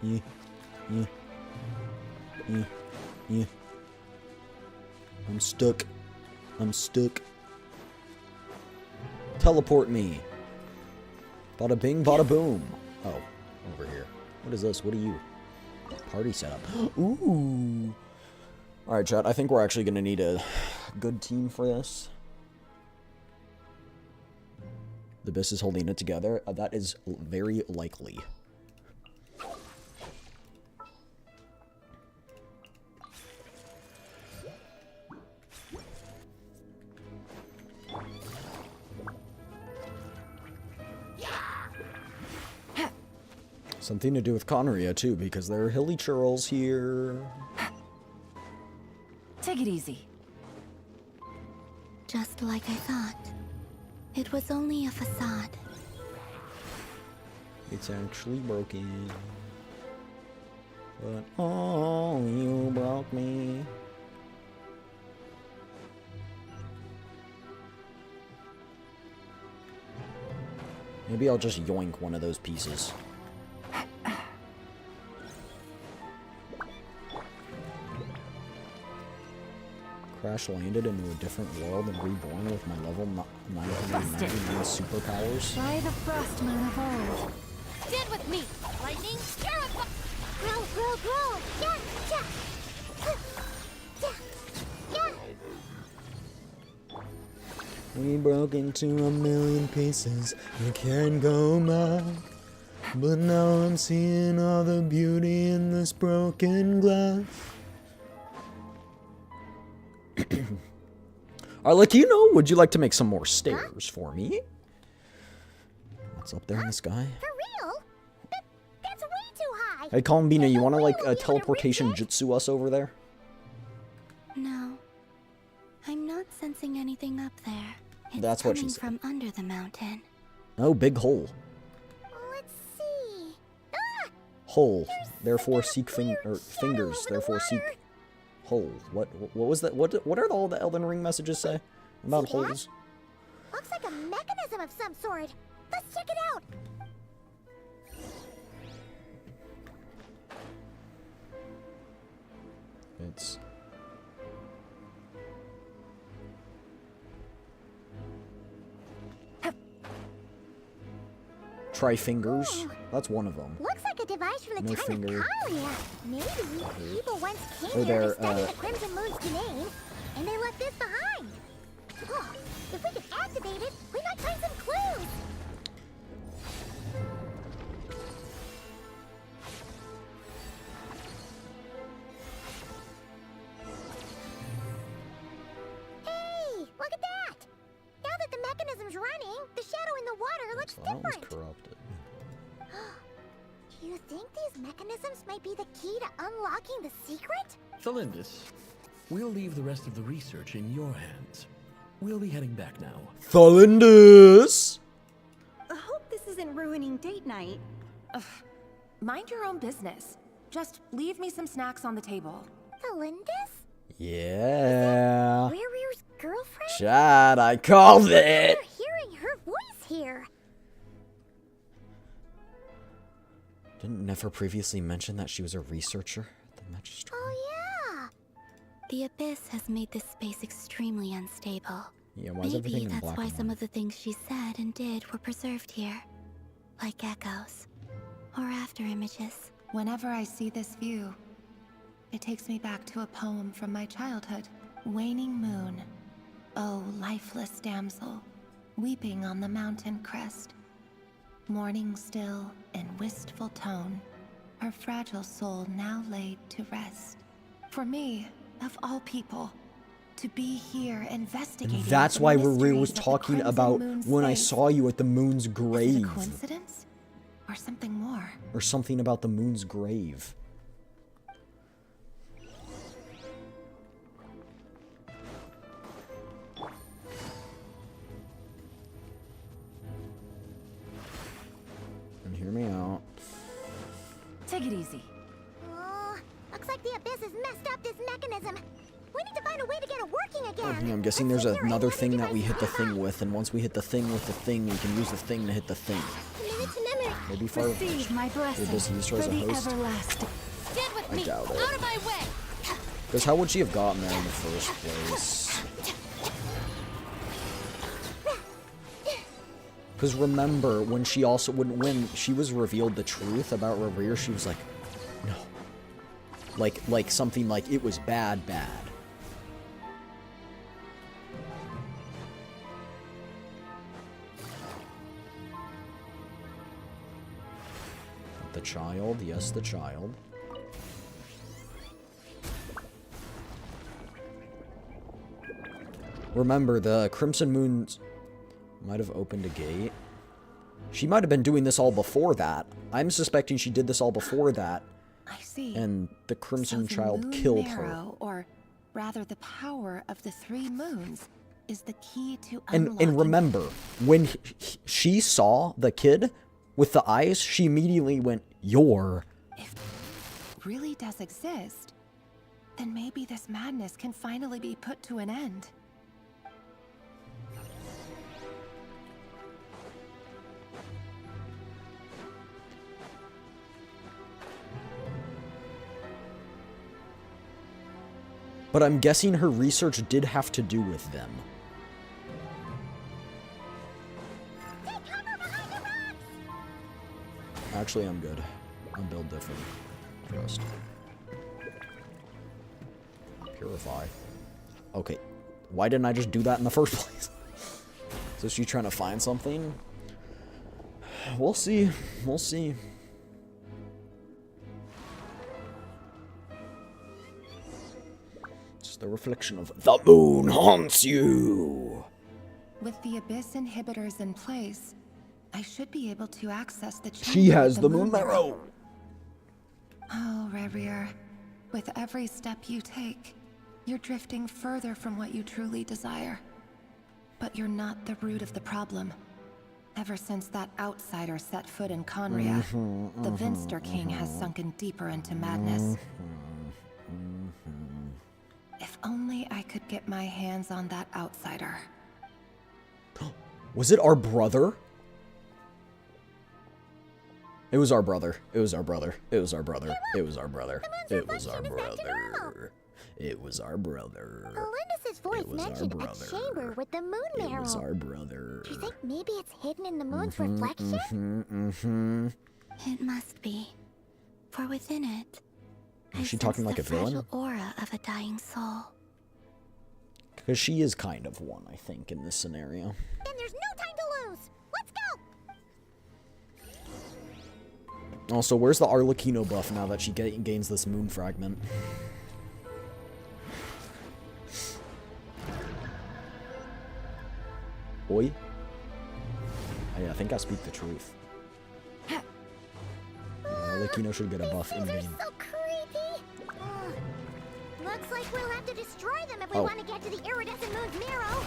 Yeah. Yeah. Yeah. Yeah. I'm stuck. I'm stuck. Teleport me. Bada bing, bada boom. Oh, over here. What is this? What are you? Party setup. Ooh. Alright, chat. I think we're actually going to need a good team for this. The Abyss is holding it together. That is very likely. Something to do with Conria, too, because there are hilly churls here. Take it easy. Just like I thought. It was only a facade. It's actually broken. But oh, you broke me. Maybe I'll just yoink one of those pieces. Crash landed into a different world and reborn with my level 999 superpowers. Try the frost moon of old. Stand with me, lightning. Grow. Yeah. We broke into a million pieces. You can't go back. But now I'm seeing all the beauty in this broken glass. Arlecchino, would you like to make some more stairs for me? What's up there in the sky? For real? That's way too high. Hey, Kalambina, you want to like teleportation jutsu us over there? No. I'm not sensing anything up there. It's That's what she coming said. from under the mountain. Oh, big hole. Let's see. Hole. Therefore seek fingers. Therefore seek hole. What was that? What are all the Elden Ring messages say about holes? Looks like a mechanism of some sort. Let's check it out. It's try fingers. That's one of them. Looks like a device from the No time finger. of Conria. Maybe people once came Oh, here there, to study the Crimson Moon's domain, and they left this behind. Oh, If we could activate it, we might find some clues. Hey, look at that! Now that the mechanism's running, the shadow in the water looks So that was different. corrupted. Do you think these mechanisms might be the key to unlocking the secret? Thalindis, we'll leave the rest of the research in your hands. We'll be heading back now. Thalindis! I hope this isn't ruining date night. Ugh. Mind your own business. Just leave me some snacks on the table. Thalindis? Yeah. Rear's girlfriend? Chad, I called it. We're hearing her voice here. Didn't Nefer previously mention that she was a researcher at the Magistrate? Oh, yeah. The Abyss has made this space extremely unstable. Yeah, why is Maybe everything in that's black why and some white? of the things she said and did were preserved here. Like echoes. Or after images. Whenever I see this view, it takes me back to a poem from my childhood. Waning moon, oh lifeless damsel, weeping on the mountain crest. Mourning still in wistful tone, her fragile soul now laid to rest. For me, of all people, to be here investigating. And that's why Riri was mysteries of the talking Crimson about Moon's when I face. saw you at the moon's Is it a grave. coincidence? Or something more? Or something about the moon's grave. And hear me out. Take it easy. Oh, looks like the Abyss has messed up this mechanism. We need to find a way to get it working again. I'm guessing there's another thing that we hit the thing with, and once we hit the thing with the thing, we can use the thing to hit the thing. Maybe far. Receive my blessing Does he use her for as a the host? everlasting. Stand with I me. doubt it. Out of my way. Because how would she have gotten there in the first place? Because remember, when she also when she was revealed the truth about Revere, she was like, no. Like something like it was bad. The child, yes, the child. Remember, the Crimson Moons might have opened a gate. She might have been doing this all before that. I'm suspecting she did this all before that. I see. And the Crimson So the Child moon killed her. marrow, or rather the power of the three moons, is the key to And unlocking. remember, when she saw the kid with the eyes, she immediately went, "You're." Really does exist, then maybe this madness can finally be put to an end. But I'm guessing her research did have to do with them. Actually, I'm good. I'm built different. Trust. Purify. Okay. Why didn't I just do that in the first place? So she trying to find something? We'll see. We'll see. It's the reflection of the moon haunts you. With the Abyss inhibitors in place, I should be able to access the chamber She has with the moon marrow. Oh, Rerir, with every step you take, you're drifting further from what you truly desire. But you're not the root of the problem. Ever since that outsider set foot in Conria, the Vinster King has sunken deeper into madness. If only I could get my hands on that outsider. Was it our brother? It was our brother. It was our brother. It was our brother. It was our brother. It was our brother. It was our brother. Thalindis' voice mentioned a chamber with the moon It marrow. was our brother. Do you think maybe it's hidden in the moon's reflection? It must be. For within it, Is she talking like the a villain? fragile aura of a dying soul. Because she is kind of one, I think, in this scenario. Then there's no time to lose. Let's go. Also, where's the Arlecchino buff now that she gains this moon fragment? Oi? Oh, yeah, I think I speak the truth. Arlecchino should get a buff in game. So creepy. Looks like we'll have to destroy them if we Oh. want to get to the iridescent moon's marrow.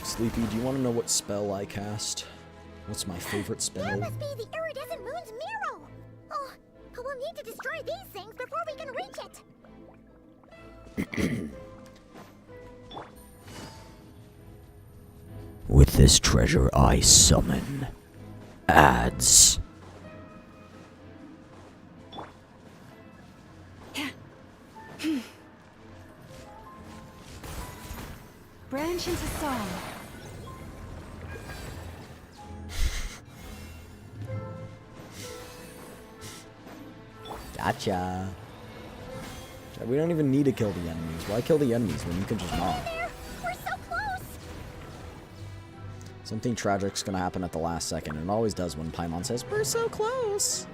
Sleepy, do you want to know what spell I cast? What's my favorite That spell? must be the iridescent moon's marrow. Oh, but we'll need to destroy these things before we can reach it. With this treasure, I summon ads. Branch into song. Gotcha. We don't even need to kill the enemies. Why kill the enemies when you can just not? We're so close. Something tragic's gonna happen at the last second, and it always does when Paimon says, "We're so close."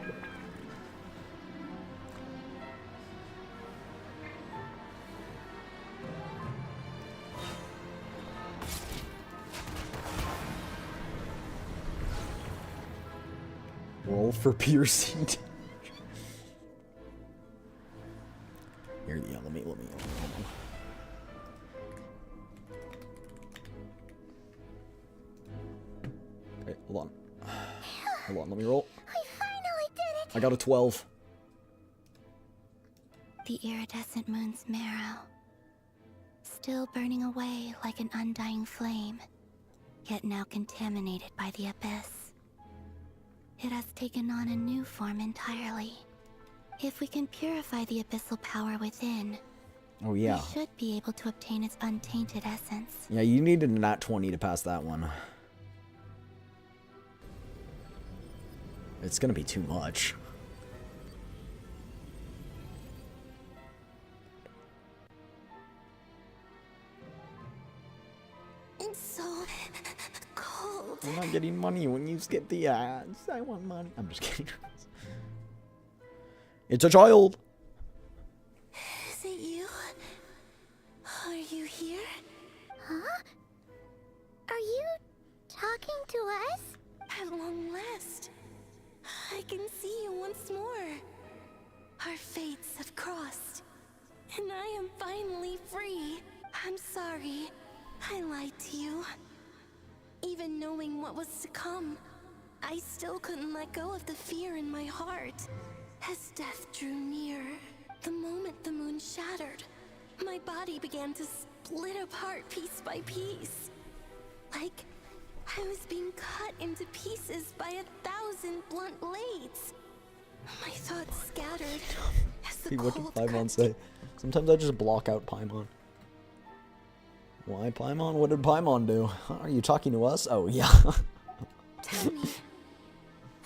Roll for piercing. Here, yeah, let me. Hold on. Okay, hold on. Hold on, let me roll. We finally did it. I got a 12. The iridescent moon's marrow, still burning away like an undying flame, yet now contaminated by the abyss. It has taken on a new form entirely. If we can purify the abyssal power within, Oh, yeah. we should be able to obtain its untainted essence. Yeah, you needed a nat 20 to pass that one. It's gonna be too much. It's so cold. I'm not getting money when you skip the ads. I want money. I'm just kidding. It's a child. Is it you? Are you here? Huh? Are you talking to us? At long last, I can see you once more. Our fates have crossed, and I am finally free. I'm sorry, I lied to you. Even knowing what was to come, I still couldn't let go of the fear in my heart. As death drew near, the moment the moon shattered, my body began to split apart piece by piece. Like I was being cut into pieces by 1,000 blunt blades. My thoughts scattered as the See, what did cold Paimon say? Sometimes I just block out Paimon. Why Paimon? What did Paimon do? Are you talking to us? Oh, yeah. Tell me,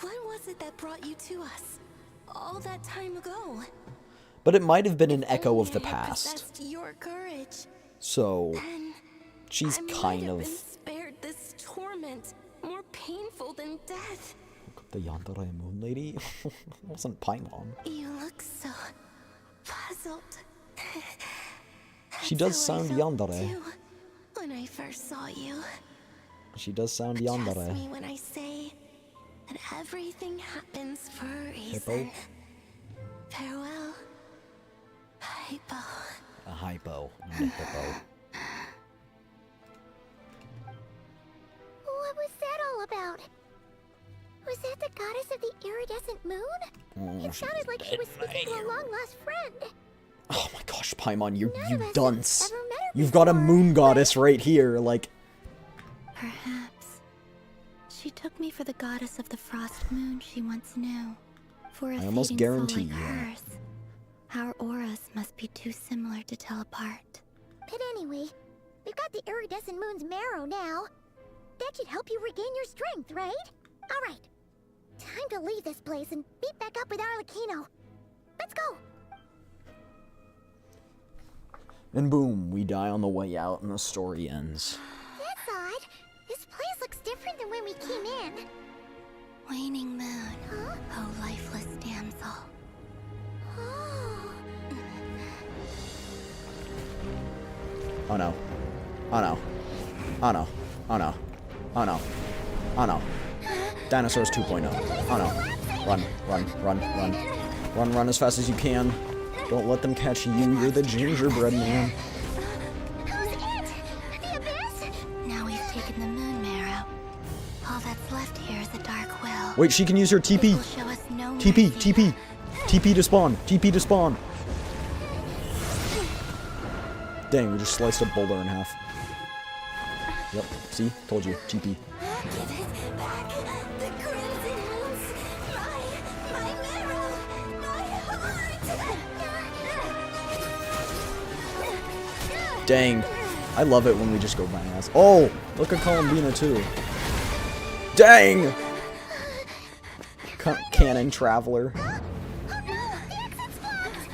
what was it that brought you to us all that time ago? But it might have been an echo of the I had past. possessed your courage. So, Then she's I might kind have of... been spared this torment, more painful than death. The Yandere Moon Lady? It wasn't Paimon. You look so puzzled. She does That's how I sound felt Yandere. too when I first saw you. She does sound Trust Yandere. me when I say that everything happens for a reason. Hippo? Farewell, Hypo. A hypo, not a hippo. What was that all about? Was that the goddess of the iridescent moon? Oh, It sounded like she was speaking to a long-lost friend. Oh my gosh, Paimon, you None of us dunce. have ever met her You've got a moon goddess right here, like... Perhaps she took me for the goddess of the frost moon she once knew. For a I almost fading soul guarantee like you. hers, our auras must be too similar to tell apart. But anyway, we've got the iridescent moon's marrow now. That should help you regain your strength, right? All right. Time to leave this place and meet back up with Arlecchino. Let's go. And boom, we die on the way out and the story ends. That's odd. This place looks different than when we came in. Waning moon. Huh? Oh, lifeless damsel. Oh no. Oh no. Oh no. Oh no. Oh no. Oh no. Dinosaurs 2.0. Oh no. Run, run, run, run. Run, run as fast as you can. Don't let them catch you. You're the gingerbread man. Who's it? The Abyss? Now we've taken the moon marrow. All that's left here is a dark well. Wait, she can use her TP. It will show us no TP, mercy. TP. TP to spawn. TP to spawn. Dang, we just sliced a boulder in half. Yep, see? Told you. TP. Give it back. The Crimson Moons. My marrow. My heart. Dang. I love it when we just go bananas. Oh, look at Columbina too. Dang! Cannon Traveler.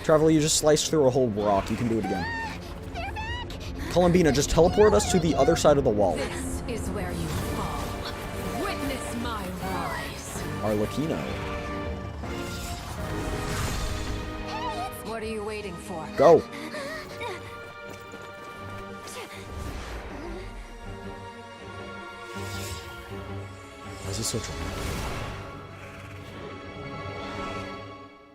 Traveler, you just sliced through a whole rock. You can do it again. Columbina, just teleport us to the other side of the wall. This is where you fall. Witness my rise. Arlecchino. What are you waiting for? Go! Why is it so dramatic?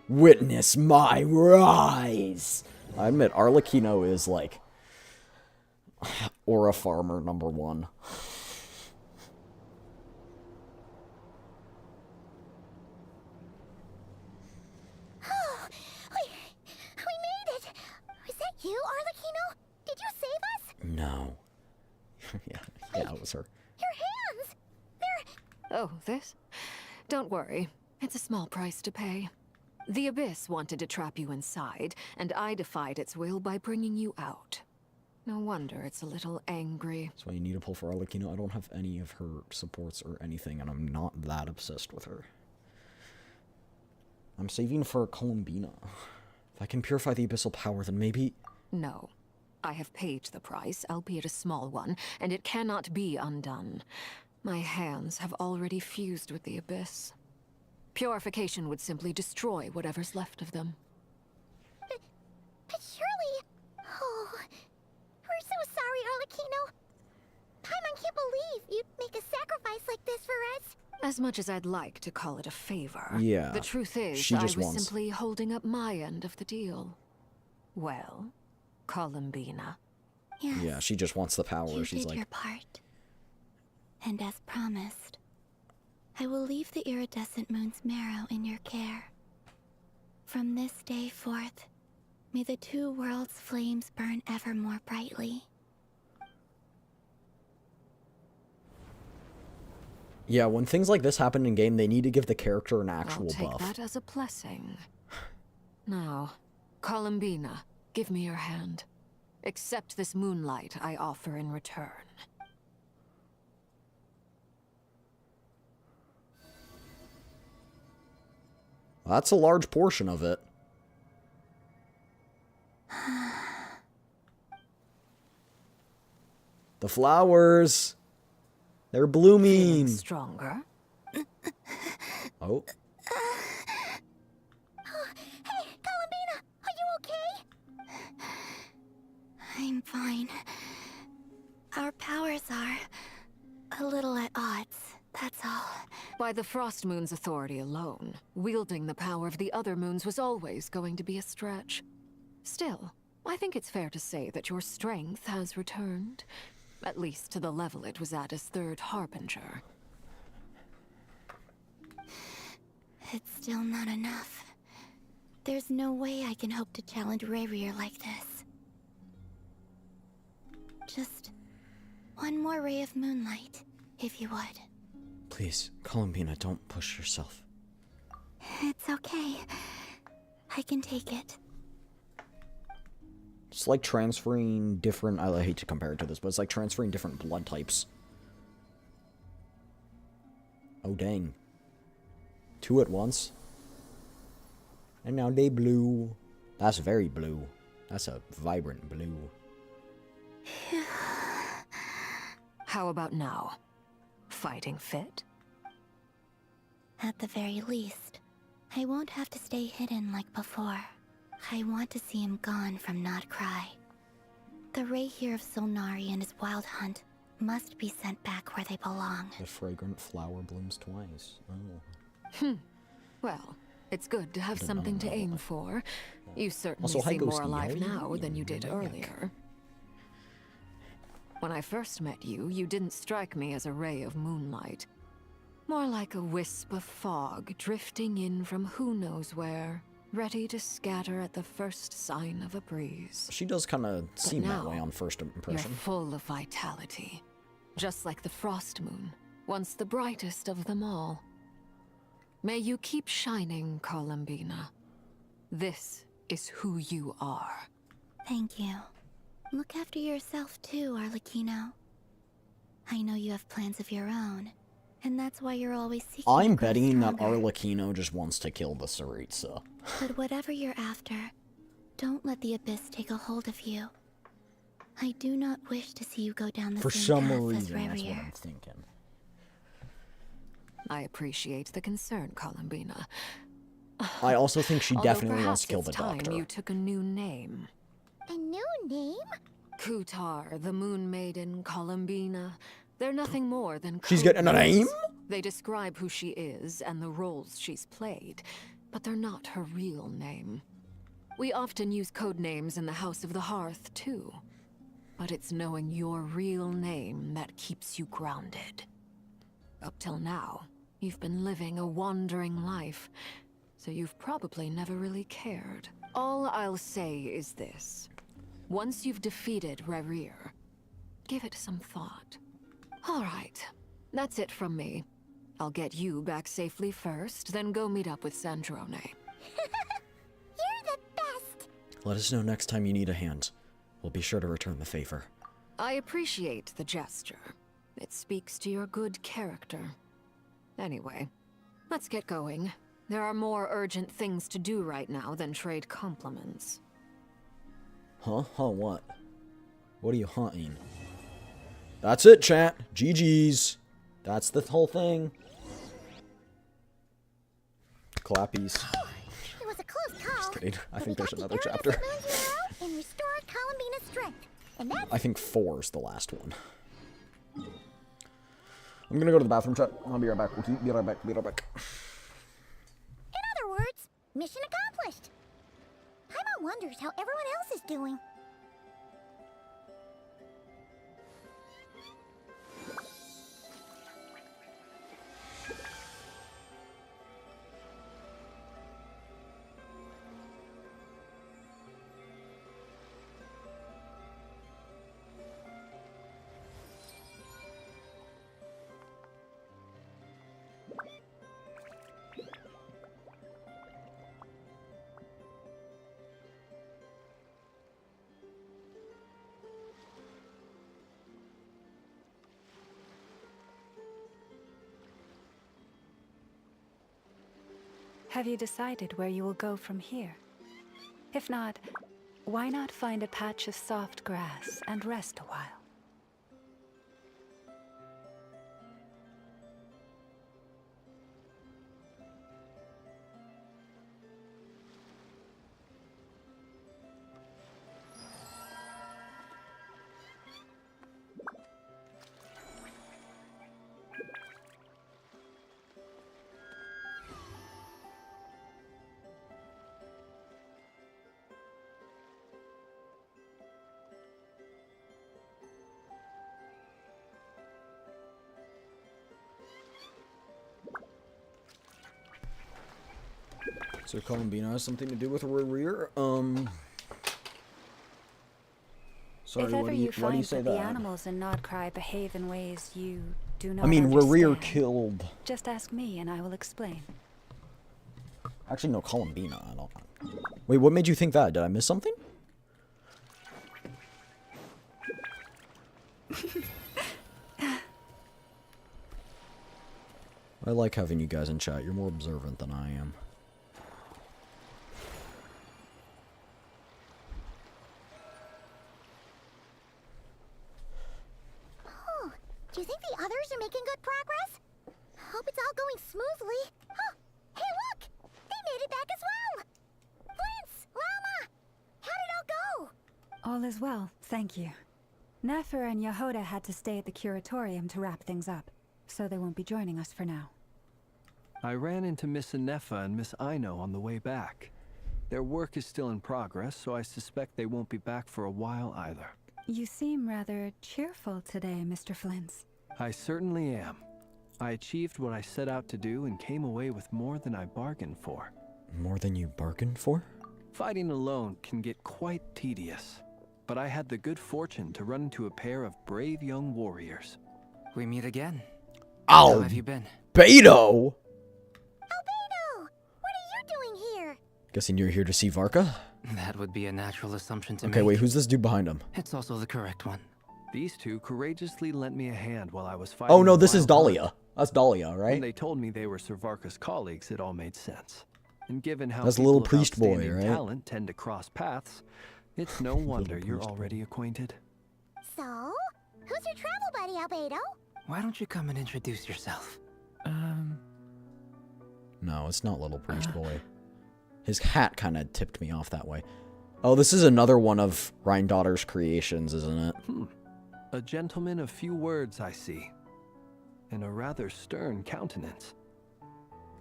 Witness my rise! I admit, Arlecchino is like Aura Farmer #1. We made it! Was that you, Arlecchino? Did you save us? No. yeah, it was her. Your hands! They're... Oh, this? Don't worry. It's a small price to pay. The Abyss wanted to trap you inside, and I defied its will by bringing you out. No wonder it's a little angry. That's why you need to pull for Arlecchino. I don't have any of her supports or anything, and I'm not that obsessed with her. I'm saving for Columbina. If I can purify the abyssal power, then maybe... No. I have paid the price, albeit a small one, and it cannot be undone. My hands have already fused with the Abyss. Purification would simply destroy whatever's left of them. But surely... Oh... We're so sorry, Arlecchino. Paimon can't believe you'd make a sacrifice like this for us. As much as I'd like to call it a favor, Yeah, the truth is she I just was wants- simply holding up my end of the deal. Well, Columbina. Yes, Yeah, she just wants the power. you She's did like, your part. And as promised, I will leave the iridescent moon's marrow in your care. From this day forth, may the two worlds' flames burn ever more brightly. yeah, when things like this happen in game, they need to give the character an actual I'll take buff. that as a blessing. Now, Columbina, give me your hand. Accept this moonlight I offer in return. That's a large portion of it. The flowers. They're blooming. Stronger? Oh. Hey, Columbina, are you okay? I'm fine. Our powers are a little at odds, that's all. By the Frost Moon's authority alone, wielding the power of the other moons was always going to be a stretch. Still, I think it's fair to say that your strength has returned. At least to the level it was at as Third Harbinger. It's still not enough. There's no way I can hope to challenge Rayrir like this. Just one more ray of moonlight, if you would. Please, Columbina, don't push yourself. It's okay. I can take it. It's like transferring different... I hate to compare it to this, but it's like transferring different blood types. Oh, dang. 2 at once? And now they blue. That's very blue. That's a vibrant blue. How about now? Fighting fit? At the very least, I won't have to stay hidden like before. I want to see him gone from Nod Krai. The Rayhir of Solnari and his wild hunt must be sent back where they belong. The fragrant flower blooms twice. Oh. Well, it's good to have something to aim for. You certainly Also, hi, seem more Ghosty. alive How are you now doing? than you did earlier. When I first met you, you didn't strike me as a ray of moonlight. More like a wisp of fog drifting in from who knows where, ready to scatter at the first sign of a breeze. She does kind of seem that now, way on first You're impression. full of vitality, just like the frost moon, once the brightest of them all. May you keep shining, Columbina. This is who you are. Thank you. Look after yourself too, Arlecchino. I know you have plans of your own, and that's why you're always seeking I'm to grow betting that stronger. Arlecchino just wants to kill the Tsaritsa. But whatever you're after, don't let the Abyss take a hold of you. I do not wish to see you go down the For same some path as reason, that's what Rerir. I'm thinking. I appreciate the concern, Columbina. I also think she Although definitely wants perhaps to kill it's the time doctor. you took a new name. A new name? Kutar, the Moon Maiden, Columbina. They're nothing more than She's code getting a names. name? They describe who she is and the roles she's played, but they're not her real name. We often use code names in the House of the Hearth, too. But it's knowing your real name that keeps you grounded. Up till now, you've been living a wandering life, so you've probably never really cared. All I'll say is this. Once you've defeated Rerir, give it some thought. All right, that's it from me. I'll get you back safely first, then go meet up with Sandrone. You're the best! Let us know next time you need a hand. We'll be sure to return the favor. I appreciate the gesture. It speaks to your good character. Anyway, let's get going. There are more urgent things to do right now than trade compliments. Huh? What? What are you hunting? That's it, chat. GG's. That's the whole thing. Clappies. It was a close call. Just kidding. I but think we there's got the another Arrogance chapter. of Moon's Hero and restored Columbina's strength. And that's I think 4 is the last one. I'm gonna go to the bathroom, chat. I'll be right back. Be right back. Be right back. In other words, mission accomplished. Paimon wonders how everyone else is doing. Have you decided where you will go from here? If not, why not find a patch of soft grass and rest a while? So Columbina has something to do with Rerir? Sorry, If ever why do you you find say that the that? animals in Nod Krai behave in ways you do not I mean, understand, Rerir killed... just ask me and I will explain. Actually, no, Columbina. I don't... Wait, what made you think that? Did I miss something? I like having you guys in chat. You're more observant than I am. is well, thank you. Nefer and Yehoda had to stay at the curatorium to wrap things up, so they won't be joining us for now. I ran into Miss Nefer and Miss Aino on the way back. Their work is still in progress, so I suspect they won't be back for a while either. You seem rather cheerful today, Mr. Flintz. I certainly am. I achieved what I set out to do and came away with more than I bargained for. More than you bargained for? Fighting alone can get quite tedious, but I had the good fortune to run into a pair of brave young warriors. We meet again. Ow! How have you been? Beto! Albedo! What are you doing here? Guessing you're here to see Varka? That would be a natural assumption to make. Okay, wait, who's this dude behind him? It's also the correct one. These two courageously lent me a hand while I was fighting. Oh no, this is wild Dahlia. hunt. That's Dahlia, right? When they told me they were Sir Varka's colleagues, it all made sense. And given how That's the people little of priest boy, outstanding right? talent tend to cross paths, it's no wonder you're already acquainted. So, who's your travel buddy, Albedo? Why don't you come and introduce yourself? No, it's not little priest boy. His hat kind of tipped me off that way. Oh, this is another one of Rhindaughter's creations, isn't it? A gentleman of few words, I see. And a rather stern countenance.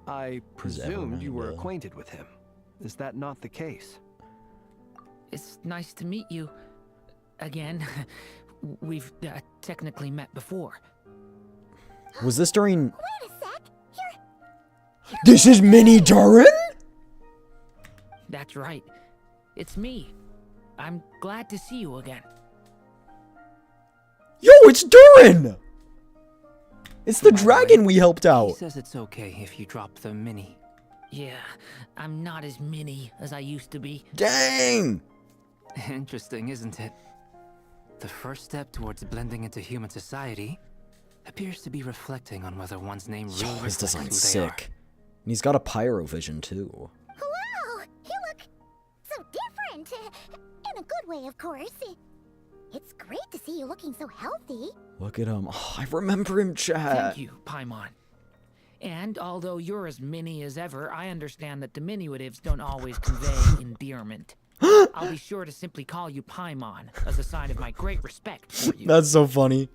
I presumed you were acquainted with him. Is that not the case? It's nice to meet you. Again. We've technically met before. Was this during... Wait a sec. This is Mini Durin? That's right. It's me. I'm glad to see you again. Yo, it's Durin! It's the dragon we helped He out. says it's okay if you drop the mini. Yeah, I'm not as mini as I used to be. Dang! Interesting, isn't it? The first step towards blending into human society appears to be reflecting on whether one's name really Yo, his reflects who design's they are. sick. And he's got a pyro vision too. Wow! You look so different. In a good way, of course. It's great to see you looking so healthy. Look at him. Oh, I remember him, chat. Thank you, Paimon. And although you're as mini as ever, I understand that diminutives don't always convey endearment. I'll be sure to simply call you Paimon as a sign of my great respect for you. That's so funny.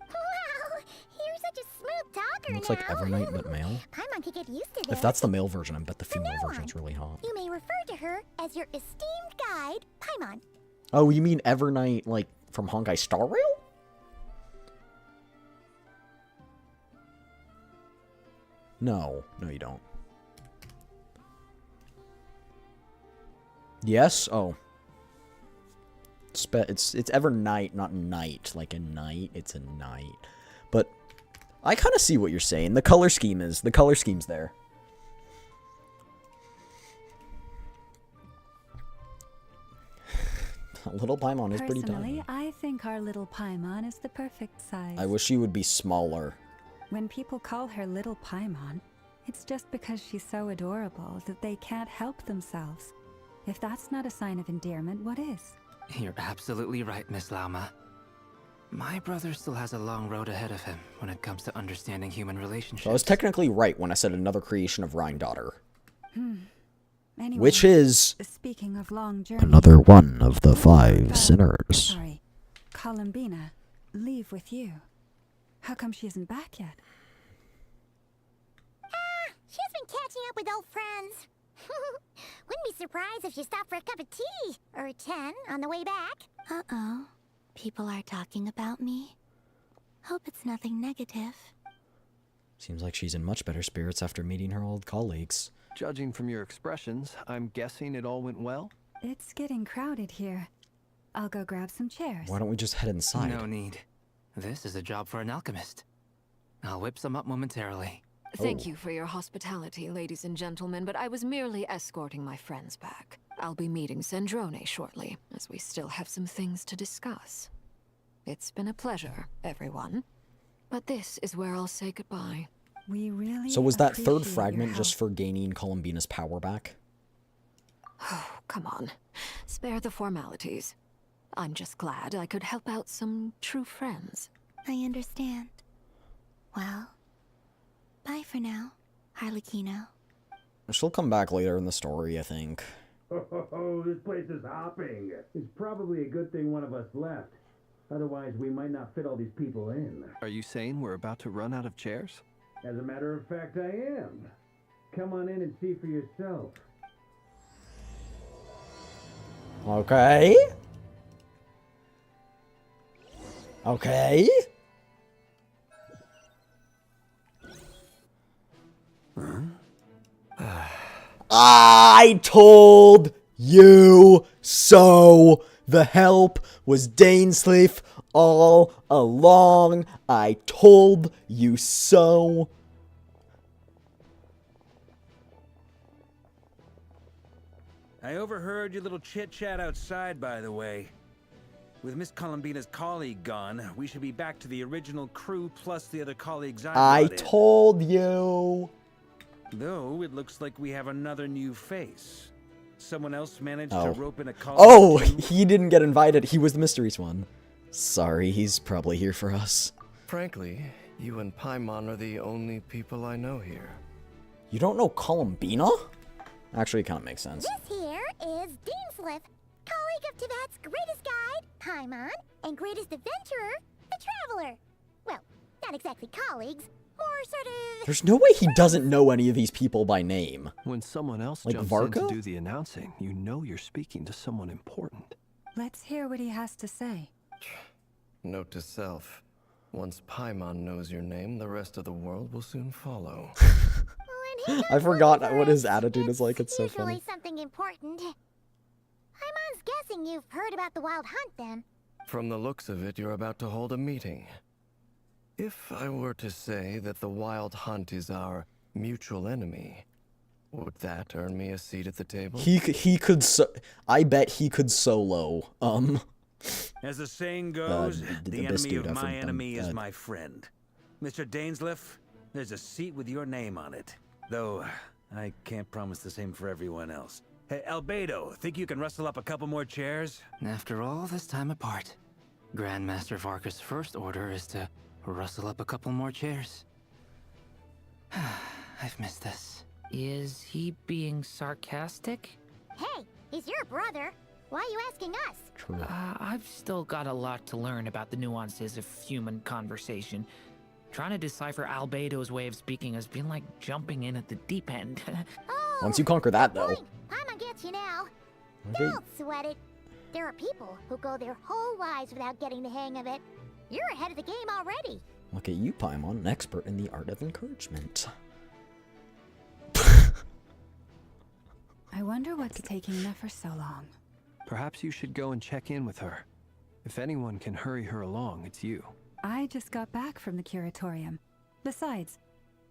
Wow! You're such a smooth talker Looks now. like Evernight but male. Paimon could get used to this. If that's the male version, I bet the female version's really hot. You may refer to her as your esteemed guide, Paimon. Oh, you mean Evernight, like, from Honkai Star Rail? No. No, you don't. Yes? Oh. It's Evernight, not night. Like a night, it's a night. But I kind of see what you're saying. The color scheme's there. Little Paimon is pretty Personally, tiny. I think our little Paimon is the perfect size. I wish she would be smaller. When people call her Little Paimon, it's just because she's so adorable that they can't help themselves. If that's not a sign of endearment, what is? You're absolutely right, Miss Lauma. My brother still has a long road ahead of him when it comes to understanding human relationships. So I was technically right when I said another creation of Rhindaughter. Anyway, Which is speaking of long journeys, another one of the five sinners. Sorry, Columbina, leave with you. How come she isn't back yet? She's been catching up with old friends. Wouldn't be surprised if she stopped for a cup of tea or 10 on the way back. Uh-oh. People are talking about me. Hope it's nothing negative. Seems like she's in much better spirits after meeting her old colleagues. Judging from your expressions, I'm guessing it all went well? It's getting crowded here. I'll go grab some chairs. Why don't we just head inside? No need. This is a job for an alchemist. I'll whip some up momentarily. Thank you for your hospitality, ladies and gentlemen, but I was merely escorting my friends back. I'll be meeting Sandrone shortly, as we still have some things to discuss. It's been a pleasure, everyone. But this is where I'll say goodbye. We really So was that third appreciate your fragment help. just for gaining Columbina's power back? Oh, come on. Spare the formalities. I'm just glad I could help out some true friends. I understand. Well, bye for now, Harlequino. She'll come back later in the story, I think. Oh, this place is hopping. It's probably a good thing one of us left. Otherwise, we might not fit all these people in. Are you saying we're about to run out of chairs? As a matter of fact, I am. Come on in and see for yourself. Okay. Okay. I told you so. The help was Dainsleif all along. I told you so. I overheard your little chit-chat outside, by the way. With Miss Columbina's colleague gone, we should be back to the original crew plus the other colleagues I brought in. told you. Though, it looks like we have another new face. Someone else managed Oh. to rope in a colleague Oh, too? he didn't get invited. He was the mysteries one. Sorry, he's probably here for us. Frankly, you and Paimon are the only people I know here. You don't know Columbina? Actually, it kind of makes sense. This here is Dainsleif, colleague of Tibet's greatest guide, Paimon, and greatest adventurer, the Traveler. Well, not exactly colleagues, more sort of... There's no way he doesn't know any of these people by name. When someone else Like jumps Varka? in to do the announcing, you know you're speaking to someone important. Let's hear what he has to say. Note to self. Once Paimon knows your name, the rest of the world will soon follow. I forgot what his attitude is like. It's so Usually funny. something important. Paimon's guessing you've heard about the Wild Hunt, then. From the looks of it, you're about to hold a meeting. If I were to say that the Wild Hunt is our mutual enemy, would that earn me a seat at the table? He could I bet he could solo. As the saying goes, the enemy dude, of I my forgot enemy is that. my friend. Mr. Dainsleif, there's a seat with your name on it. Though, I can't promise the same for everyone else. Hey, Albedo, think you can rustle up a couple more chairs? After all this time apart, Grandmaster Varka's first order is to rustle up a couple more chairs. I've missed this. Is he being sarcastic? Hey, he's your brother. Why are you asking us? I've still got a lot to learn about the nuances of human conversation. Trying to decipher Albedo's way of speaking has been like jumping in at the deep end. Once you conquer that, though. Paimon gets you now. Okay. Don't sweat it. There are people who go their whole lives without getting the hang of it. You're ahead of the game already. Look at you, Paimon, an expert in the art of encouragement. I wonder what's taking Nefer so long. Perhaps you should go and check in with her. If anyone can hurry her along, it's you. I just got back from the curatorium. Besides,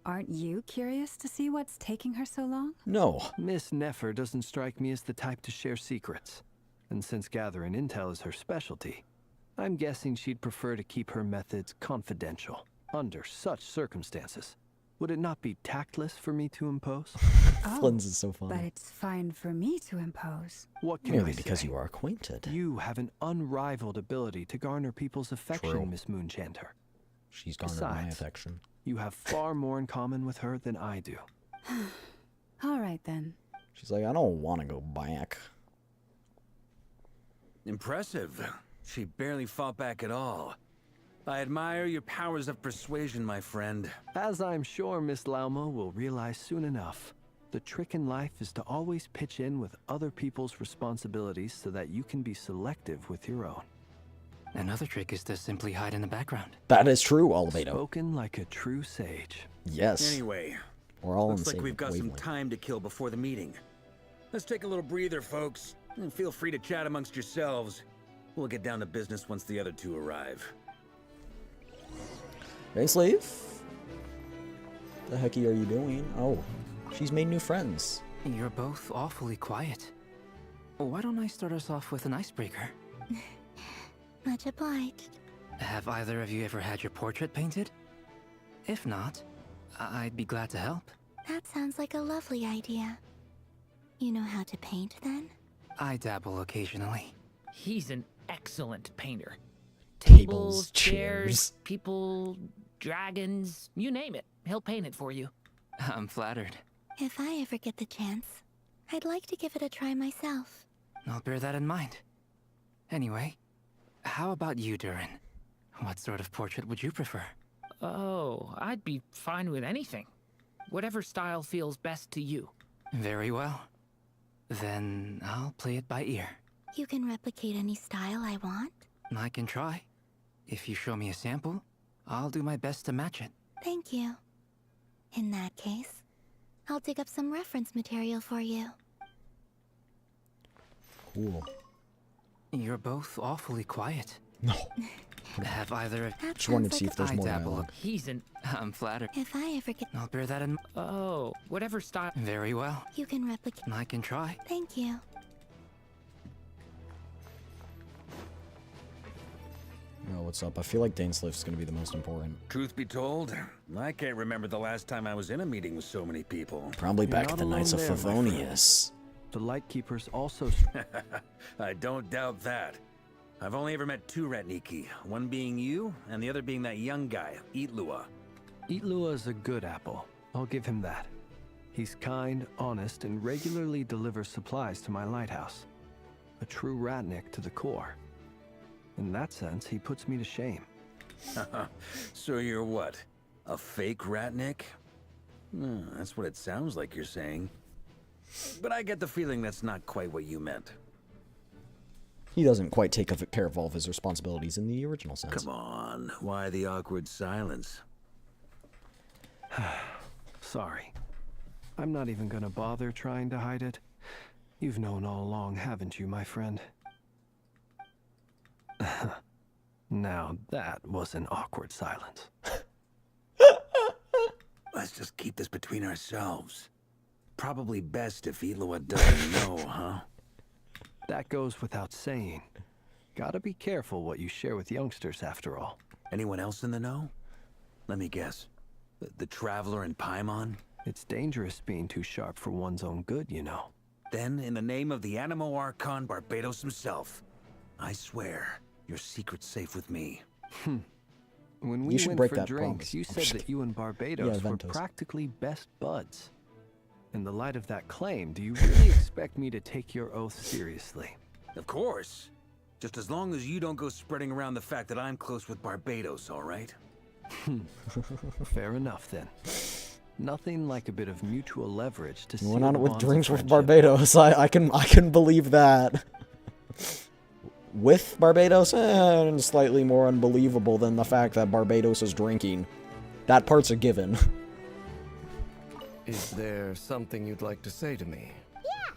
aren't you curious to see what's taking her so long? No. Miss Nefer doesn't strike me as the type to share secrets. And since gathering intel is her specialty, I'm guessing she'd prefer to keep her methods confidential. Under such circumstances, would it not be tactless for me to impose? Flynn's is so funny. But it's fine for me to impose. What can Merely I because say? you are acquainted. You have an unrivaled ability to garner people's affection, True. Miss Moonchanter. She's garnered my Besides, affection. You have far more in common with her than I do. All right, then. She's like, I don't want to go back. Impressive. She barely fought back at all. I admire your powers of persuasion, my friend. As I'm sure Miss Lauma will realize soon enough, the trick in life is to always pitch in with other people's responsibilities so that you can be selective with your own. Another trick is to simply hide in the background. That is true, Albedo. Spoken like a true sage. Yes. Anyway, We're all looks in the like same we've got some wavelength. time to kill before the meeting. Let's take a little breather, folks, and feel free to chat amongst yourselves. We'll get down to business once the other two arrive. Hey, slave. The hecky are you doing? Oh, she's made new friends. You're both awfully quiet. Why don't I start us off with an icebreaker? Much obliged. Have either of you ever had your portrait painted? If not, I'd be glad to help. That sounds like a lovely idea. You know how to paint, then? I dabble occasionally. He's an excellent painter. Tables, chairs, people, dragons, you name it. He'll paint it for you. I'm flattered. If I ever get the chance, I'd like to give it a try myself. I'll bear that in mind. Anyway, how about you, Durin? What sort of portrait would you prefer? Oh, I'd be fine with anything. Whatever style feels best to you. Very well. Then I'll play it by ear. You can replicate any style I want? I can try. If you show me a sample, I'll do my best to match it. Thank you. In that case, I'll dig up some reference material for you. Cool. You're both awfully quiet. No. Have either of Just wanted to see if there's more dialogue. I'm flattered. If I ever get... I'll bear that in... Oh, whatever style... Very well. You can replicate... I can try. Thank you. Oh, what's up? I feel like Dainslift's gonna be the most important. Truth be told, I can't remember the last time I was in a meeting with so many people. Probably You're back not at the alone Knights of there, my friend. Favonius. The Lightkeepers also... I don't doubt that. I've only ever met two Ratniki, one being you, and the other being that young guy, Itlua. Itlua is a good apple. I'll give him that. He's kind, honest, and regularly delivers supplies to my lighthouse. A true Ratnik to the core. In that sense, he puts me to shame. So you're what? A fake Ratnik? That's what it sounds like you're saying. But I get the feeling that's not quite what you meant. He doesn't quite take care of all of his responsibilities in the original sense. Come on, why the awkward silence? Sorry. I'm not even gonna bother trying to hide it. You've known all along, haven't you, my friend? Now that was an awkward silence. Let's just keep this between ourselves. Probably best if Itlua doesn't know, huh? That goes without saying. Gotta be careful what you share with youngsters, after all. Anyone else in the know? Let me guess. The Traveler and Paimon? It's dangerous being too sharp for one's own good, you know. Then, in the name of the Animo Archon Barbados himself, I swear, your secret's safe with me. When we You should went break for that drinks, promise. you said that you and Barbados were Ventos. practically best buds. In the light of that claim, do you really expect me to take your oath seriously? Of course. Just as long as you don't go spreading around the fact that I'm close with Barbados, all right? Fair enough, then. Nothing like a bit of mutual leverage to Went seal on the it with bonds of drinks with friendship. Barbados. I can believe that. With Barbados, slightly more unbelievable than the fact that Barbados is drinking. That part's a given. Is there something you'd like to say to me? Yeah!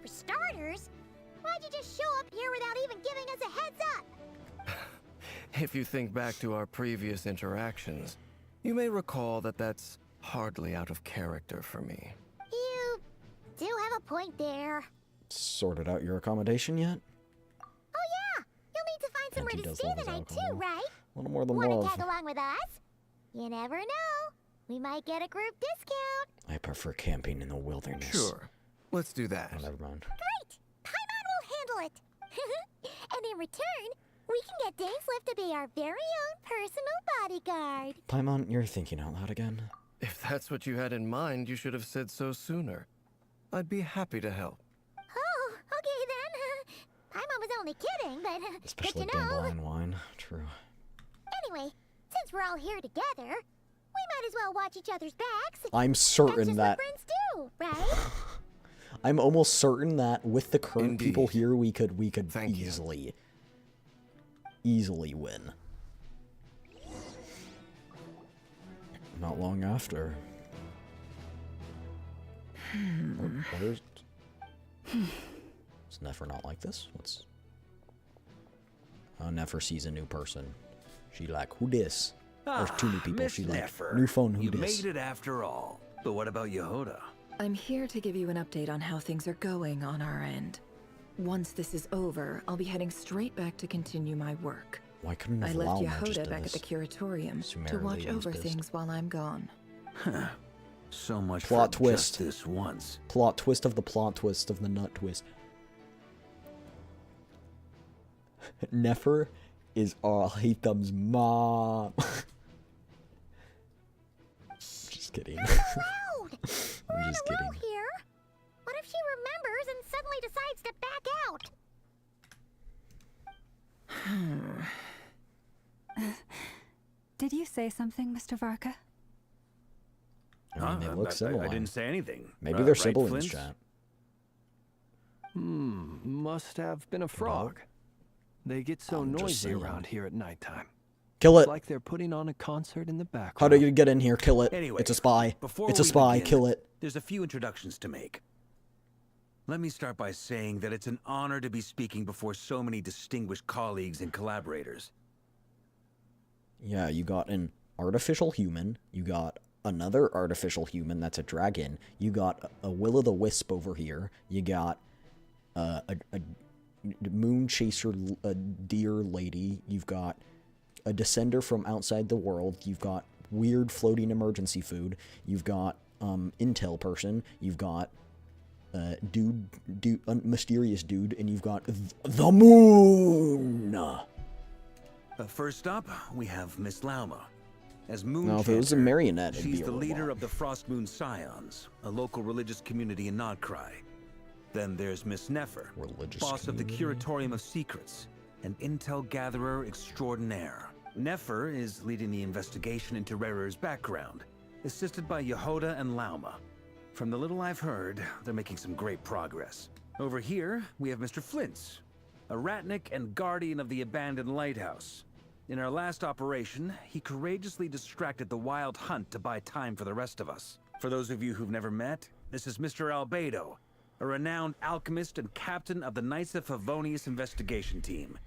For starters, why'd you just show up here without even giving us a heads up? If you think back to our previous interactions, you may recall that that's hardly out of character for me. You do have a point there. Sorted out your accommodation yet? Oh yeah! You'll need to find somewhere He to does stay love the his night alcohol. too, right? A little more than Wanna love. tag along with us? You never know. We might get a group discount. I prefer camping in the wilderness. Sure. Let's do that. Oh, never mind. Great! Paimon will handle it. And in return, we can get Dainslift to be our very own personal bodyguard. Paimon, you're thinking out loud again. If that's what you had in mind, you should have said so sooner. I'd be happy to help. Oh, okay then. Paimon was only kidding, but Especially good to know. dandelion wine. True. Anyway, since we're all here together, we might as well watch each other's backs. I'm certain That's that just what friends do, right? I'm almost certain that with the current people Indeed. here, we could Thank you. easily win. Not long after. Where's... Does Nefer not like this? What's... Nefer sees a new person. She like, who dis? There's two new people. Miss She like, Nefer, new phone, who you dis? made it after all. But what about Yehoda? I'm here to give you an update on how things are going on our end. Once this is over, I'll be heading straight back to continue my work. Why couldn't I have left Lalma just Yehoda did back at this? the curatorium to Summarily watch over used things while I'm gone. So much Plot for twist. just this once. Plot twist of the plot twist of the nut twist. Nefer is Al-Haytham's mom. Just kidding. Loud! I'm just kidding. Here? What if she remembers and suddenly decides to back out? Did you say something, Mr. Varka? I mean, they look similar. I didn't say anything. Maybe they're Right, siblings, Flint? chat. Must have been a frog. They get so I'm just noisy saying. around here at nighttime. Kill It's it. like they're putting on a concert in the How background. do you get in here? Kill it. Anyway, It's a spy. Before It's a we spy. begin, Kill it. There's a few introductions to make. Let me start by saying that it's an honor to be speaking before so many distinguished colleagues and collaborators. Yeah, you got an artificial human. You got another artificial human that's a dragon. You got a will-o'-the-wisp over here. You got a moon chaser, a deer lady. You've got a descender from outside the world. You've got weird floating emergency food. You've got intel person. You've got mysterious dude, and you've got the moon. First up, we have Miss Lauma. As Moon Now, if it was a Chanter, marionette, it'd she's be a the leader robot. of the Frost Moon Scions, a local religious community in Nod Krai. Then there's Miss Nefer, boss of the Curatorium of Secrets, an intel gatherer extraordinaire. Nefer is leading the investigation into Rerer's background, assisted by Yehoda and Lauma. From the little I've heard, they're making some great progress. Over here, we have Mr. Flintz, a ratnik and guardian of the abandoned lighthouse. In our last operation, he courageously distracted the Wild Hunt to buy time for the rest of us. For those of you who've never met, this is Mr. Albedo, a renowned alchemist and captain of the Knights of Favonius investigation team.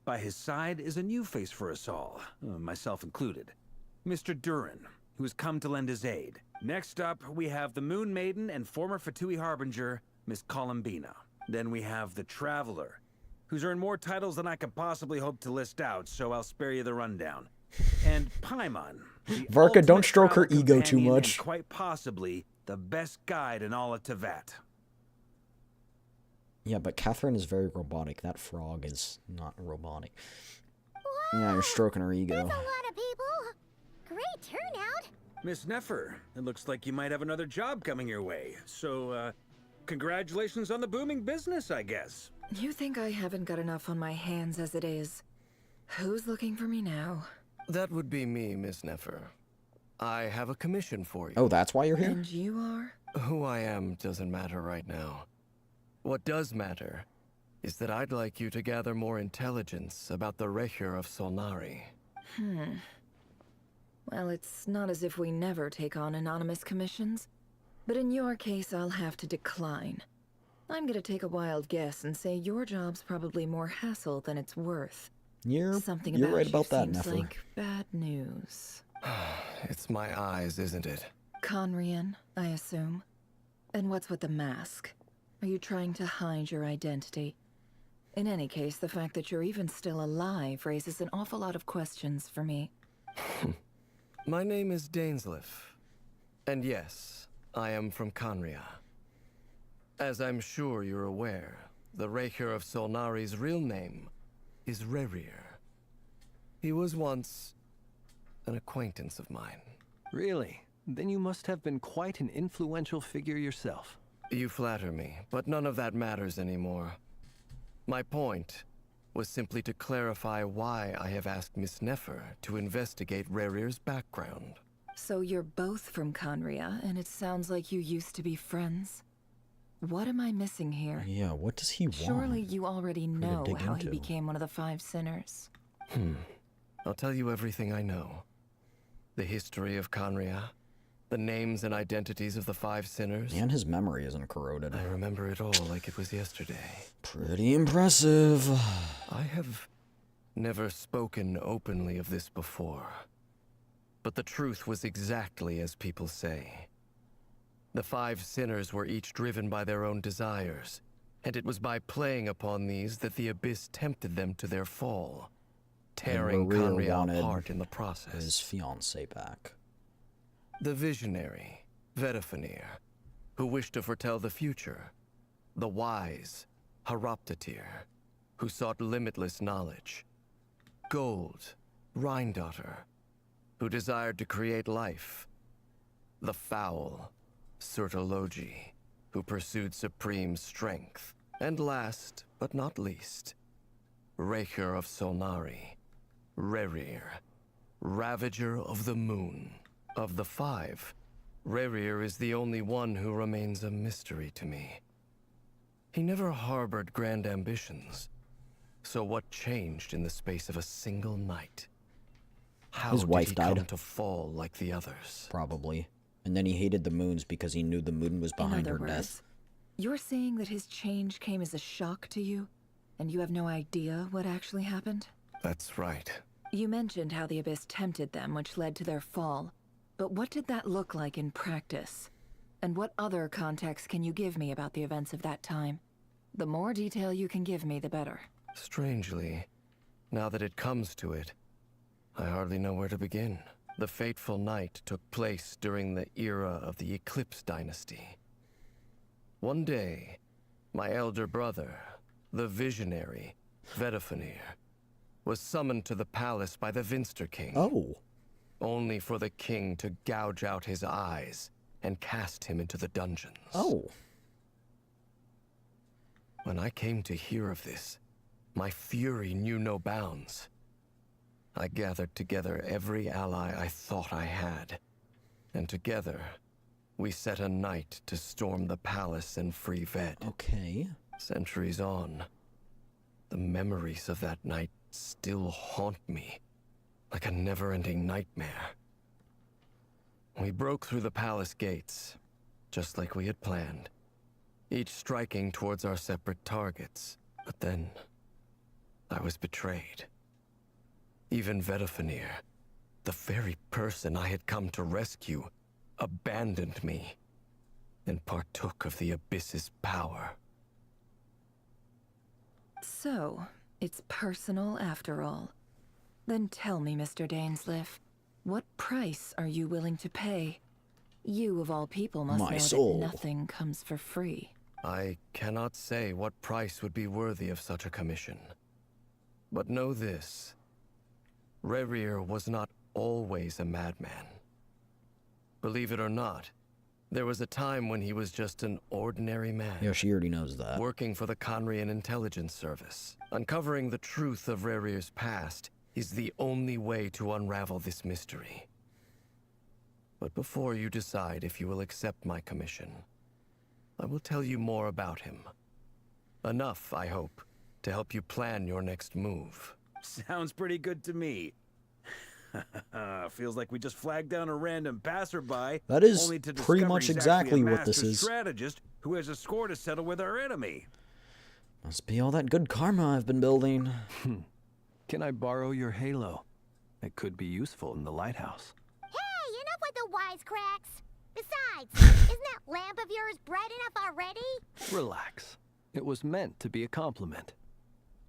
By his side is a new face for us all, myself included, Mr. Durin, who has come to lend his aid. Next up, we have the Moon Maiden and former Fatui Harbinger, Miss Columbina. Then we have the Traveler, who's earned more titles than I could possibly hope to list out, so I'll spare you the rundown. And Paimon, the Varka, don't ultimate stroke her travel ego too companion much. and quite possibly the best guide in all of Tevat. Yeah, but Catherine is very robotic. That frog is not robotic. Yeah, you're stroking her ego. A lot of people. Great turnout. Miss Nefer, it looks like you might have another job coming your way. So, congratulations on the booming business, I guess. You think I haven't got enough on my hands as it is? Who's looking for me now? That would be me, Miss Nefer. I have a commission for you. Oh, that's why you're here? And you are? Who I am doesn't matter right now. What does matter is that I'd like you to gather more intelligence about the Recher of Solnari. Well, it's not as if we never take on anonymous commissions. But in your case, I'll have to decline. I'm gonna take a wild guess and say your job's probably more hassle than it's worth. Something You're about right you about that, seems Nefer. like bad news. It's my eyes, isn't it? Conrian, I assume. And what's with the mask? Are you trying to hide your identity? In any case, the fact that you're even still alive raises an awful lot of questions for me. My name is Dainsleif. And yes, I am from Conria. As I'm sure you're aware, the Recher of Solnari's real name is Rerir. He was once an acquaintance of mine. Really? Then you must have been quite an influential figure yourself. You flatter me, but none of that matters anymore. My point was simply to clarify why I have asked Miss Nefer to investigate Rerir's background. So you're both from Conria, and it sounds like you used to be friends? What am I missing here? Yeah, what does he want? Surely you already to know dig how he into? became one of the Five Sinners. I'll tell you everything I know. The history of Conria, the names and identities of the Five Sinners. And his memory isn't corroded. I remember it all like it was yesterday. Pretty impressive. I have never spoken openly of this before. But the truth was exactly as people say. The Five Sinners were each driven by their own desires, and it was by playing upon these that the Abyss tempted them to their fall, tearing Rerir Conria wanted apart in the process. his fiancée back. The visionary, Vedifenir, who wished to foretell the future. The wise, Haroptatir, who sought limitless knowledge. Gold, Rheindotter, who desired to create life. The foul, Surtologi, who pursued supreme strength. And last, but not least, Raker of Solnari, Rerir, Ravager of the Moon. Of the 5, Rerir is the only one who remains a mystery to me. He never harbored grand ambitions. So what changed in the space of a single night? How His wife did he come died. to fall like the others? Probably. And then he hated the moons because he knew the moon was behind In her other words, death. you're saying that his change came as a shock to you, and you have no idea what actually happened? That's right. You mentioned how the Abyss tempted them, which led to their fall. But what did that look like in practice? And what other context can you give me about the events of that time? The more detail you can give me, the better. Strangely, now that it comes to it, I hardly know where to begin. The fateful night took place during the era of the Eclipse Dynasty. One day, my elder brother, the visionary, Vedifenir, was summoned to the palace by the Vinster King. Oh. Only for the king to gouge out his eyes and cast him into the dungeons. Oh. When I came to hear of this, my fury knew no bounds. I gathered together every ally I thought I had, and together, we set a night to storm the palace and free Ved. Okay. Centuries on, the memories of that night still haunt me, like a never-ending nightmare. We broke through the palace gates, just like we had planned, each striking towards our separate targets. But then, I was betrayed. Even Vedifenir, the very person I had come to rescue, abandoned me and partook of the Abyss's power. So, it's personal after all. Then tell me, Mr. Dainsleif, what price are you willing to pay? You, of all people, must My know soul. that nothing comes for free. I cannot say what price would be worthy of such a commission. But know this. Rerir was not always a madman. Believe it or not, there was a time when he was just an ordinary man. Yeah, she already knows that. Working for the Conrian Intelligence Service. Uncovering the truth of Rerir's past is the only way to unravel this mystery. But before you decide if you will accept my commission, I will tell you more about him. Enough, I hope, to help you plan your next move. Sounds pretty good to me. Feels like we just flagged down a random passerby. That is only to pretty discover much he's exactly actually a what this master is. strategist who has a score to settle with our enemy. Must be all that good karma I've been building. Can I borrow your halo? It could be useful in the lighthouse. Hey, enough with the wisecracks. Besides, isn't that lamp of yours bright enough already? Relax. It was meant to be a compliment.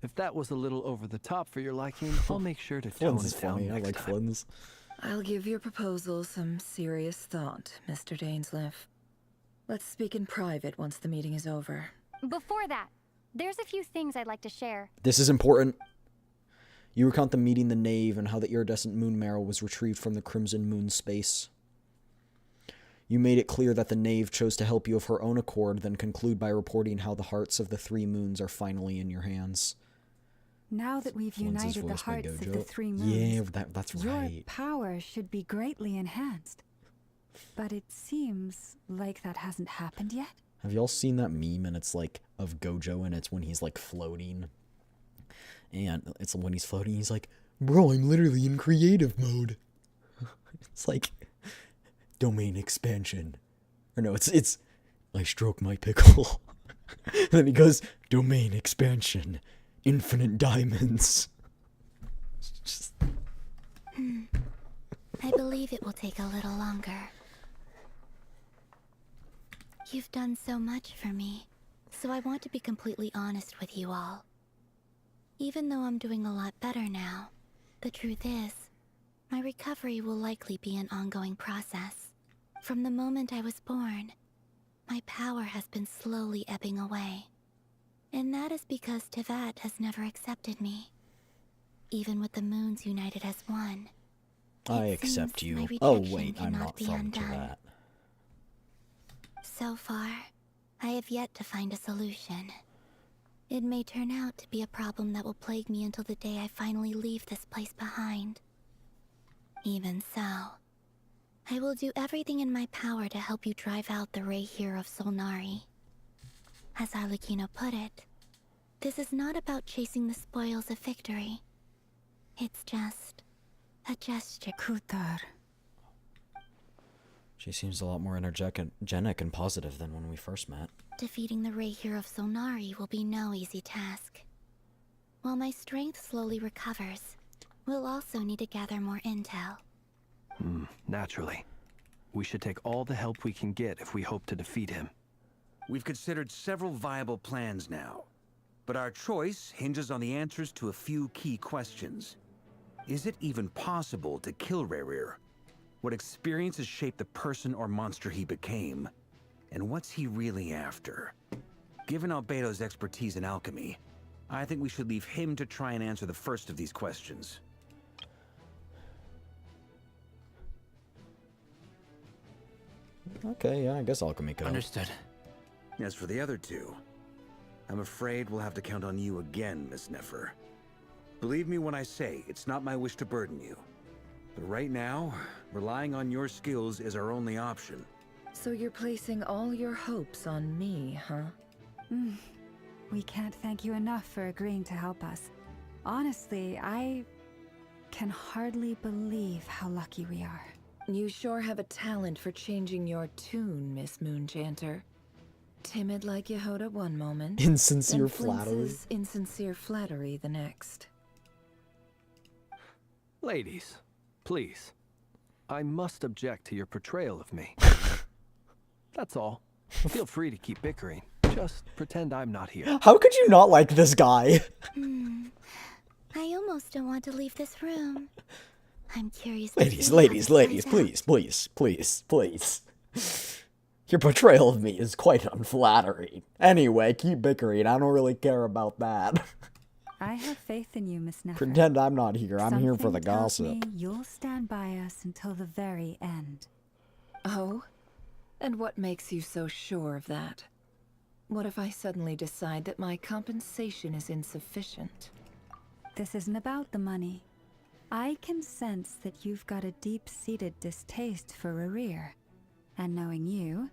If that was a little over the top for your liking, I'll make sure to tone Flynn's is it down funny. I next like time. Flynn's. I'll give your proposal some serious thought, Mr. Dainsleif. Let's speak in private once the meeting is over. Before that, there's a few things I'd like to share. This is important. You recount them meeting the Knave and how the iridescent moon marrow was retrieved from the Crimson Moon space. You made it clear that the Knave chose to help you of her own accord, then conclude by reporting how the hearts of the 3 moons are finally in your hands. Now that we've Flynn's is united the voiced by hearts of Gojo. the 3 moons, Yeah, that's your right. power should be greatly enhanced. But it seems like that hasn't happened yet. Have y'all seen that meme and it's like of Gojo and it's when he's like floating? And it's when he's floating, he's like, bro, I'm literally in creative mode. It's like domain expansion. Or no, it's I stroke my pickle. And then he goes, domain expansion. Infinite diamonds. I believe it will take a little longer. You've done so much for me, so I want to be completely honest with you all. Even though I'm doing a lot better now, the truth is, my recovery will likely be an ongoing process. From the moment I was born, my power has been slowly ebbing away. And that is because Tevat has never accepted me. Even with the moons united as one. I It accept seems my you. Oh rejection wait, I'm cannot not be from undone. Tevat. So far, I have yet to find a solution. It may turn out to be a problem that will plague me until the day I finally leave this place behind. Even so, I will do everything in my power to help you drive out the Ray here of Solnari. As Arlecchino put it, this is not about chasing the spoils of victory. It's just a gesture. Kutar. She seems a lot more energetic and positive than when we first met. Defeating the Ray here of Solnari will be no easy task. While my strength slowly recovers, we'll also need to gather more intel. Naturally. We should take all the help we can get if we hope to defeat him. We've considered several viable plans now, but our choice hinges on the answers to a few key questions. Is it even possible to kill Rerir? What experiences shaped the person or monster he became? And what's he really after? Given Albedo's expertise in alchemy, I think we should leave him to try and answer the first of these questions. Okay, yeah, I guess alchemy could. Understood. As for the other two, I'm afraid we'll have to count on you again, Miss Nefer. Believe me when I say it's not my wish to burden you. But right now, relying on your skills is our only option. So you're placing all your hopes on me, huh? We can't thank you enough for agreeing to help us. Honestly, I can hardly believe how lucky we are. You sure have a talent for changing your tune, Miss Moonchanter. Timid like Yehoda one moment. Insincere and flattery. flinches insincere flattery the next. Ladies, please. I must object to your portrayal of me. That's all. Feel free to keep bickering. Just pretend I'm not here. How could you not like this guy? I almost don't want to leave this room. I'm curious. Ladies, please. Your portrayal of me is quite unflattering. Anyway, keep bickering. I don't really care about that. I have faith in you, Miss Nefer. Pretend I'm not here. I'm here for the Something tells gossip. me you'll stand by us until the very end. Oh? And what makes you so sure of that? What if I suddenly decide that my compensation is insufficient? This isn't about the money. I can sense that you've got a deep-seated distaste for Rerir. And knowing you,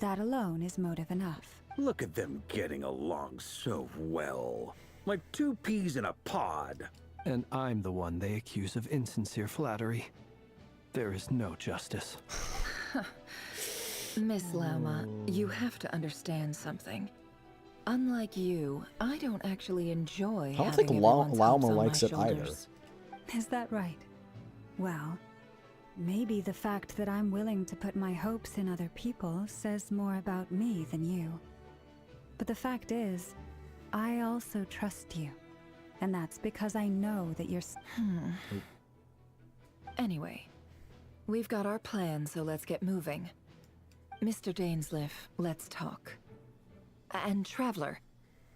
that alone is motive enough. Look at them getting along so well. Like two peas in a pod. And I'm the one they accuse of insincere flattery. There is no justice. Miss Lauma, you have to understand something. Unlike you, I don't actually enjoy I don't having think everyone's Lauma hopes on likes my it either. shoulders. Is that right? Well, maybe the fact that I'm willing to put my hopes in other people says more about me than you. But the fact is, I also trust you. And that's because I know that you're... Anyway, we've got our plan, so let's get moving. Mr. Dainsleif, let's talk. And Traveler,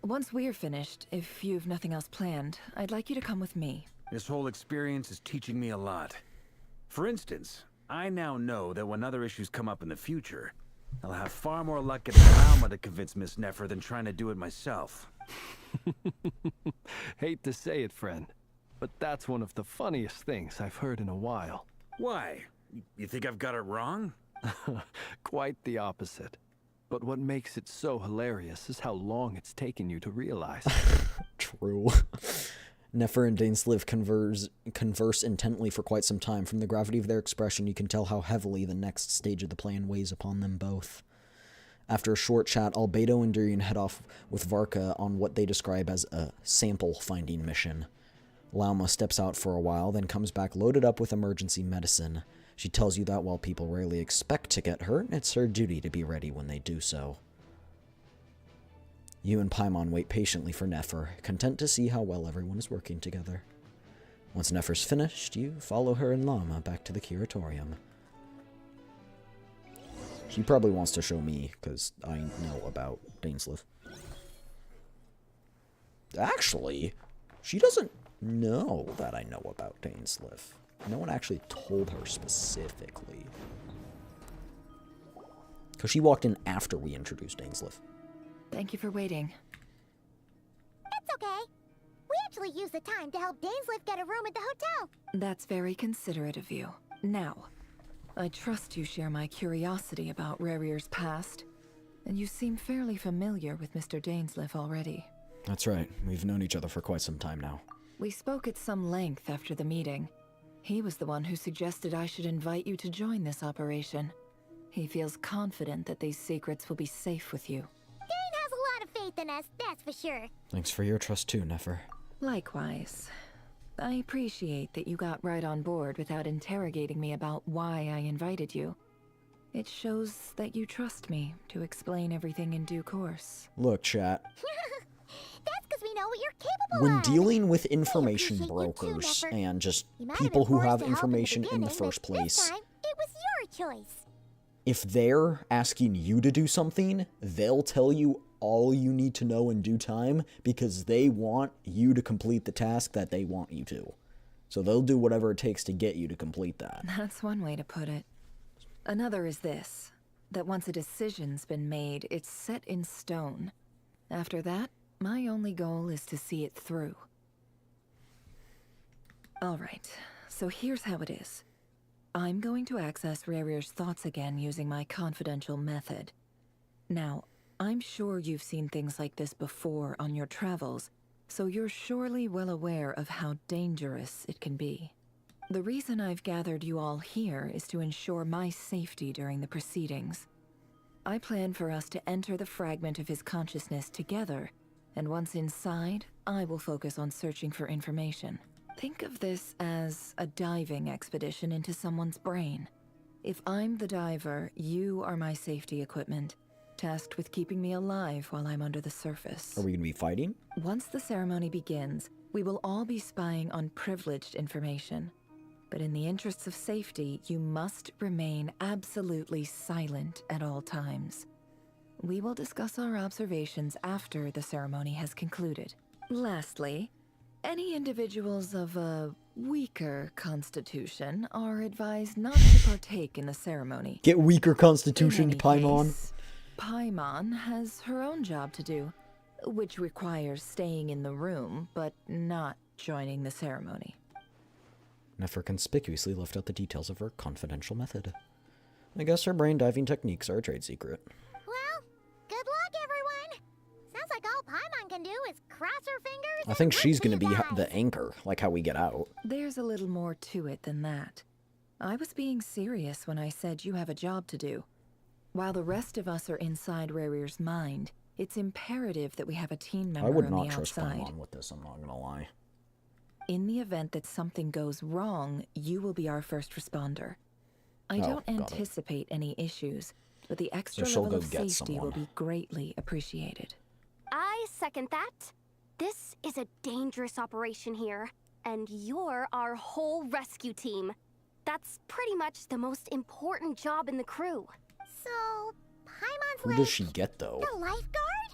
once we're finished, if you've nothing else planned, I'd like you to come with me. This whole experience is teaching me a lot. For instance, I now know that when other issues come up in the future, I'll have far more luck getting Alma to convince Miss Nefer than trying to do it myself. Hate to say it, friend, but that's one of the funniest things I've heard in a while. Why? You think I've got it wrong? Quite the opposite. But what makes it so hilarious is how long it's taken you to realize. True. Nefer and Dainsleif converse intently for quite some time. From the gravity of their expression, you can tell how heavily the next stage of the plan weighs upon them both. After a short chat, Albedo and Durian head off with Varka on what they describe as a sample-finding mission. Lauma steps out for a while, then comes back loaded up with emergency medicine. She tells you that while people rarely expect to get hurt, it's her duty to be ready when they do so. You and Paimon wait patiently for Nefer, content to see how well everyone is working together. Once Nefer's finished, you follow her and Lauma back to the curatorium. She probably wants to show me, because I know about Dainsleif. Actually, she doesn't know that I know about Dainsleif. No one actually told her specifically. Because she walked in after we introduced Ainsliff. Thank you for waiting. It's okay. We actually used the time to help Dainsliff get a room at the hotel. That's very considerate of you. Now, I trust you share my curiosity about Rarier's past, and you seem fairly familiar with Mr. Dainsliff already. That's right. We've known each other for quite some time now. We spoke at some length after the meeting. He was the one who suggested I should invite you to join this operation. He feels confident that these secrets will be safe with you. Dane has a lot of faith in us, that's for sure. Thanks for your trust too, Nefer. Likewise. I appreciate that you got right on board without interrogating me about why I invited you. It shows that you trust me to explain everything in due course. Look, chat. That's because we know what you're capable When of. dealing with information brokers and just people who have information in the first place, It was your choice. if they're asking you to do something, they'll tell you all you need to know in due time because they want you to complete the task that they want you to. So they'll do whatever it takes to get you to complete that. That's one way to put it. Another is this, that once a decision's been made, it's set in stone. After that, my only goal is to see it through. Alright, so here's how it is. I'm going to access Rarier's thoughts again using my confidential method. Now, I'm sure you've seen things like this before on your travels, so you're surely well aware of how dangerous it can be. The reason I've gathered you all here is to ensure my safety during the proceedings. I plan for us to enter the fragment of his consciousness together, and once inside, I will focus on searching for information. Think of this as a diving expedition into someone's brain. If I'm the diver, you are my safety equipment, tasked with keeping me alive while I'm under the surface. Are we going to be fighting? Once the ceremony begins, we will all be spying on privileged information. But in the interests of safety, you must remain absolutely silent at all times. We will discuss our observations after the ceremony has concluded. Lastly, any individuals of a weaker constitution are advised not to partake in the ceremony. Get weaker constitution, Paimon. Paimon has her own job to do, which requires staying in the room, but not joining the ceremony. Nefer conspicuously left out the details of her confidential method. I guess her brain diving techniques are a trade secret. Well, good luck, everyone. Sounds like all Paimon can do is cross her fingers. I think she's going to be the anchor, like how we get out. There's a little more to it than that. I was being serious when I said you have a job to do. While the rest of us are inside Rarier's mind, it's imperative that we have a team member I would on not the trust outside. Paimon with this, I'm not going to lie. In the event that something goes wrong, you will be our first responder. I Oh, don't got it. anticipate any issues, but the extra she'll level go of get safety will someone. be greatly appreciated. I second that. This is a dangerous operation here, and you're our whole rescue team. That's pretty much the most important job in the crew. So, Paimon's Who does she get, though? the lifeguard?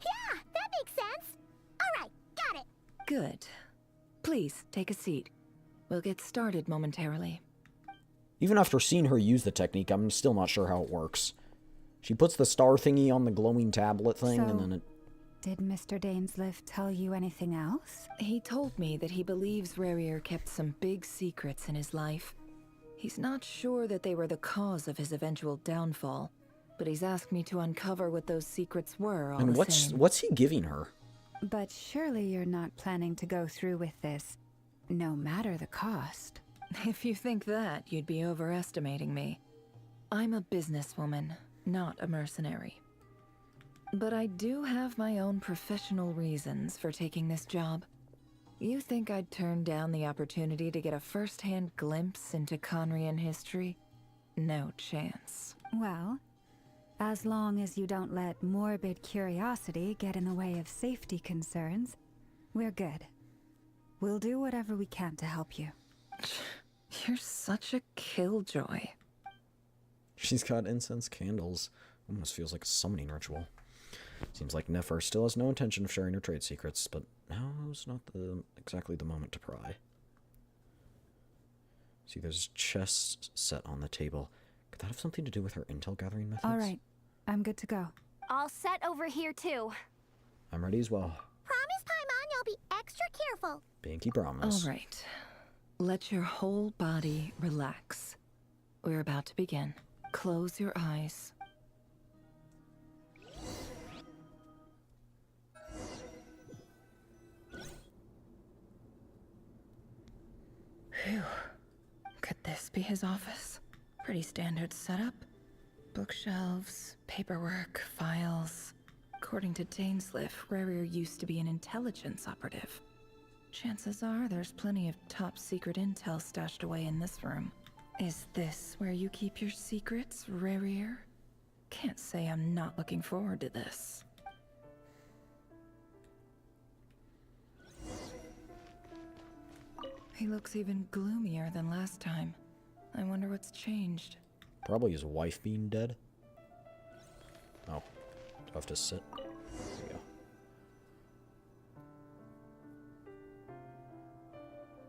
Yeah, that makes sense. All right, got it. Good. Please, take a seat. We'll get started momentarily. Even after seeing her use the technique, I'm still not sure how it works. She puts the star thingy on the glowing tablet thing, and then it... Did Mr. Dainsliff tell you anything else? He told me that he believes Rarier kept some big secrets in his life. He's not sure that they were the cause of his eventual downfall, but he's asked me to uncover what those secrets were all And the same. what's he giving her? But surely you're not planning to go through with this, no matter the cost. If you think that, you'd be overestimating me. I'm a businesswoman, not a mercenary. But I do have my own professional reasons for taking this job. You think I'd turn down the opportunity to get a first-hand glimpse into Conrian history? No chance. Well, as long as you don't let morbid curiosity get in the way of safety concerns, we're good. We'll do whatever we can to help you. You're such a killjoy. She's got incense candles. Almost feels like a summoning ritual. Seems like Nefer still has no intention of sharing her trade secrets, but now's not exactly the moment to pry. See, there's a chest set on the table. Could that have something to do with her intel gathering methods? All right, I'm good to go. All set over here too. I'm ready as well. Promise, Paimon, you'll be extra careful. Pinky promise. All right. Let your whole body relax. We're about to begin. Close your eyes. Phew. Could this be his office? Pretty standard setup. Bookshelves, paperwork, files. According to Dainsliff, Rarier used to be an intelligence operative. Chances are there's plenty of top secret intel stashed away in this room. Is this where you keep your secrets, Rarier? Can't say I'm not looking forward to this. He looks even gloomier than last time. I wonder what's changed. Probably his wife being dead. Oh, do I have to sit? There we go.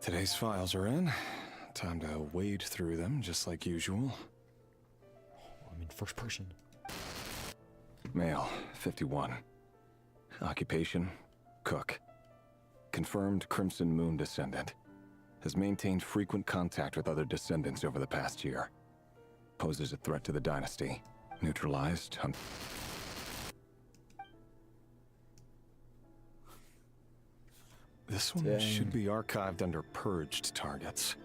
Today's files are in. Time to wade through them, just like usual. I'm in first person. Male, 51. Occupation, cook. Confirmed Crimson Moon descendant. Has maintained frequent contact with other descendants over the past year. Poses a threat to the dynasty. Neutralized. This one should be archived under purged targets.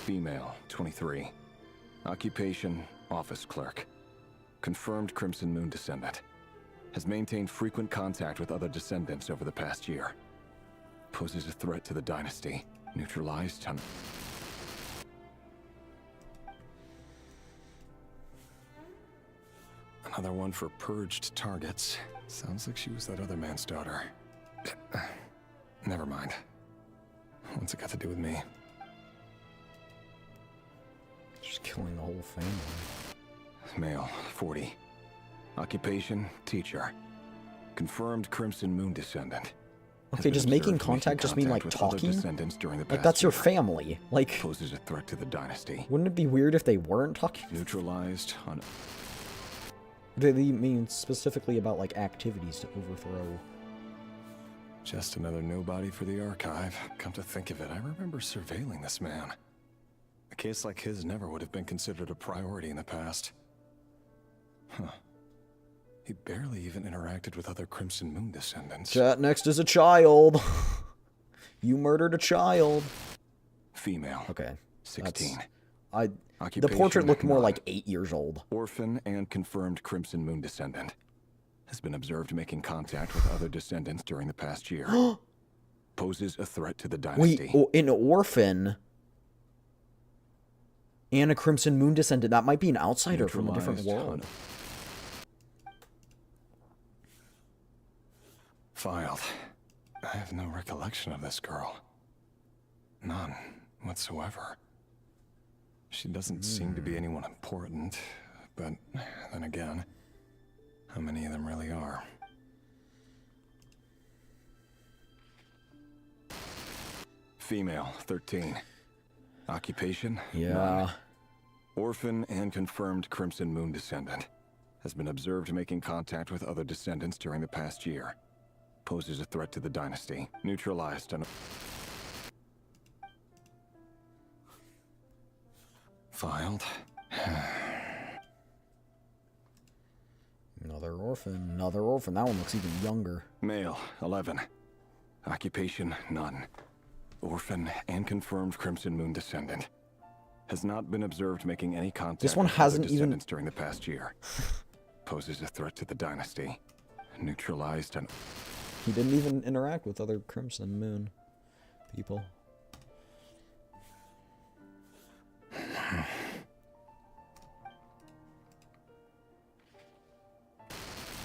Female, 23. Occupation, office clerk. Confirmed Crimson Moon descendant. Has maintained frequent contact with other descendants over the past year. Poses a threat to the dynasty. Neutralized. Another one for purged targets. Sounds like she was that other man's daughter. Never mind. What's it got to do with me? Just killing the whole family. Male, 40. Occupation, teacher. Confirmed Crimson Moon descendant. Okay, does making contact just mean like talking? Like that's your family. Like poses a threat to the dynasty. Wouldn't it be weird if they weren't talking? Neutralized on. Do they mean specifically about like activities to overthrow? Just another nobody for the archive. Come to think of it, I remember surveilling this man. A case like his never would have been considered a priority in the past. Huh. He barely even interacted with other Crimson Moon descendants. Chat next is a child. You murdered a child. Female. Okay. 16. The portrait looked more like 8 years old. Orphan and confirmed Crimson Moon descendant. Has been observed making contact with other descendants during the past year. Poses a threat to the dynasty. Wait, an orphan and a Crimson Moon descendant. That might be an outsider from a different world. Filed. I have no recollection of this girl. None whatsoever. She doesn't seem to be anyone important, but then again, how many of them really are? Female, 13. Occupation? Yeah. None. Orphan and confirmed Crimson Moon descendant. Has been observed making contact with other descendants during the past year. Poses a threat to the dynasty. Neutralized on... Filed. Another orphan. Another orphan. That one looks even younger. Male, 11. Occupation, none. Orphan and confirmed Crimson Moon descendant. Has not been observed making any contact this one with hasn't other even descendants during the past year. Poses a threat to the dynasty. Neutralized on... He didn't even interact with other Crimson Moon people.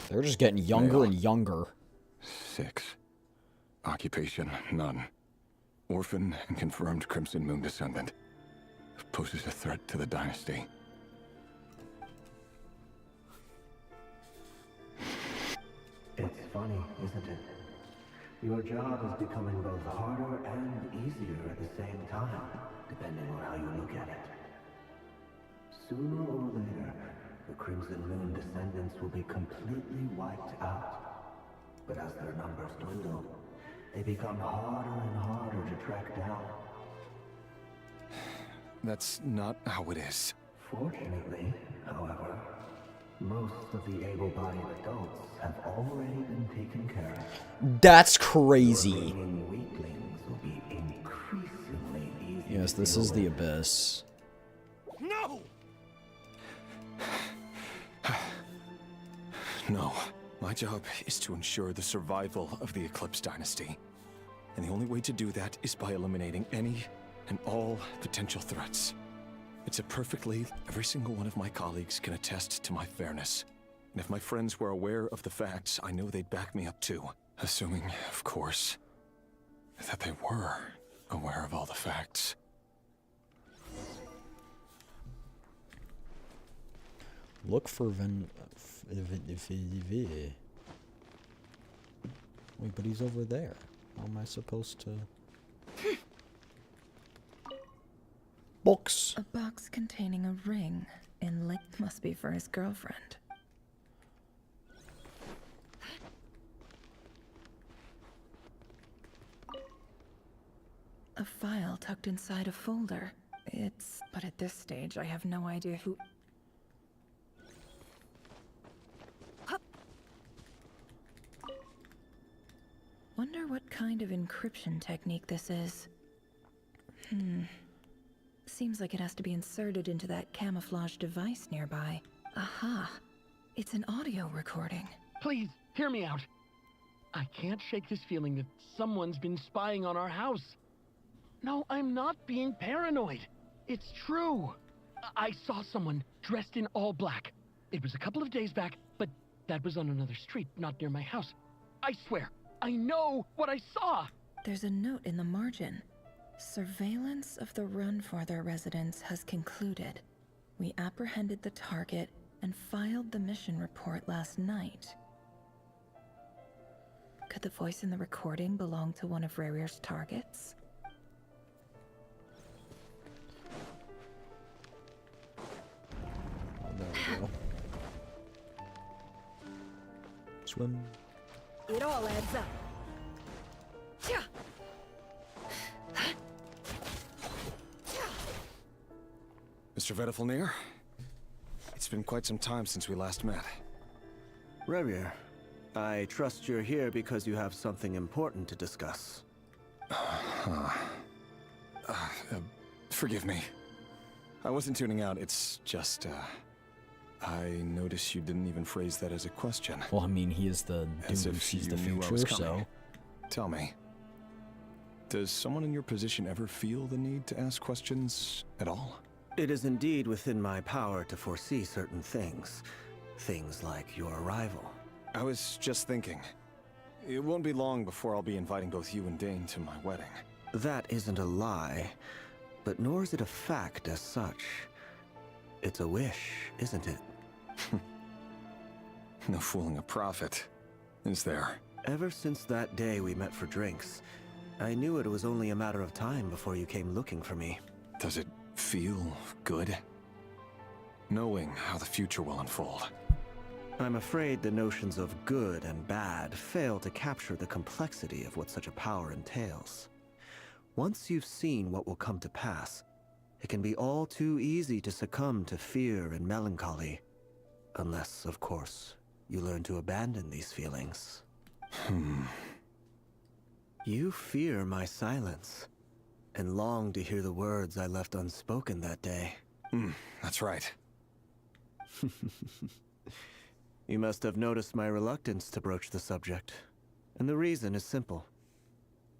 They're just getting younger and younger. 6. Occupation, none. Orphan and confirmed Crimson Moon descendant. Poses a threat to the dynasty. It's funny, isn't it? Your job is becoming both harder and easier at the same time, depending on how you look at it. Sooner or later, the Crimson Moon descendants will be completely wiped out. But as their numbers dwindle, they become harder and harder to track down. That's not how it is. Fortunately, however, most of the able-bodied adults have already been taken care of. That's crazy. Weaklings will be increasingly easy. Yes, this is the Abyss. No! No. My job is to ensure the survival of the Eclipse Dynasty. And the only way to do that is by eliminating any and all potential threats. It's a perfectly, every single one of my colleagues can attest to my fairness. And if my friends were aware of the facts, I know they'd back me up too. Assuming, of course, that they were aware of all the facts. Look for Wait, but he's over there. How am I supposed to... Books. A box containing a ring inlaid must be for his girlfriend. A file tucked inside a folder. But at this stage, I have no idea who... Wonder what kind of encryption technique this is. Seems like it has to be inserted into that camouflage device nearby. Aha! It's an audio recording. Please, hear me out. I can't shake this feeling that someone's been spying on our house. No, I'm not being paranoid. It's true. I saw someone dressed in all black. It was a couple of days back, but that was on another street, not near my house. I swear, I know what I saw! There's a note in the margin. Surveillance of the Runfather residence has concluded. We apprehended the target and filed the mission report last night. Could the voice in the recording belong to one of Rerir's targets? Oh, there we go. Swim. It all adds up. Mr. Vedifalnir, it's been quite some time since we last met. Rerir, I trust you're here because you have something important to discuss. Forgive me. I wasn't tuning out, it's just, I noticed you didn't even phrase that as a question. Well, I mean, he is the dude who sees the future, so... Tell me, does someone in your position ever feel the need to ask questions at all? It is indeed within my power to foresee certain things. Things like your arrival. I was just thinking. It won't be long before I'll be inviting both you and Dane to my wedding. That isn't a lie, but nor is it a fact as such. It's a wish, isn't it? No fooling a prophet, is there? Ever since that day we met for drinks, I knew it was only a matter of time before you came looking for me. Does it feel good? Knowing how the future will unfold. I'm afraid the notions of good and bad fail to capture the complexity of what such a power entails. Once you've seen what will come to pass, it can be all too easy to succumb to fear and melancholy. Unless, of course, you learn to abandon these feelings. You fear my silence, and long to hear the words I left unspoken that day. That's right. You must have noticed my reluctance to broach the subject. And the reason is simple.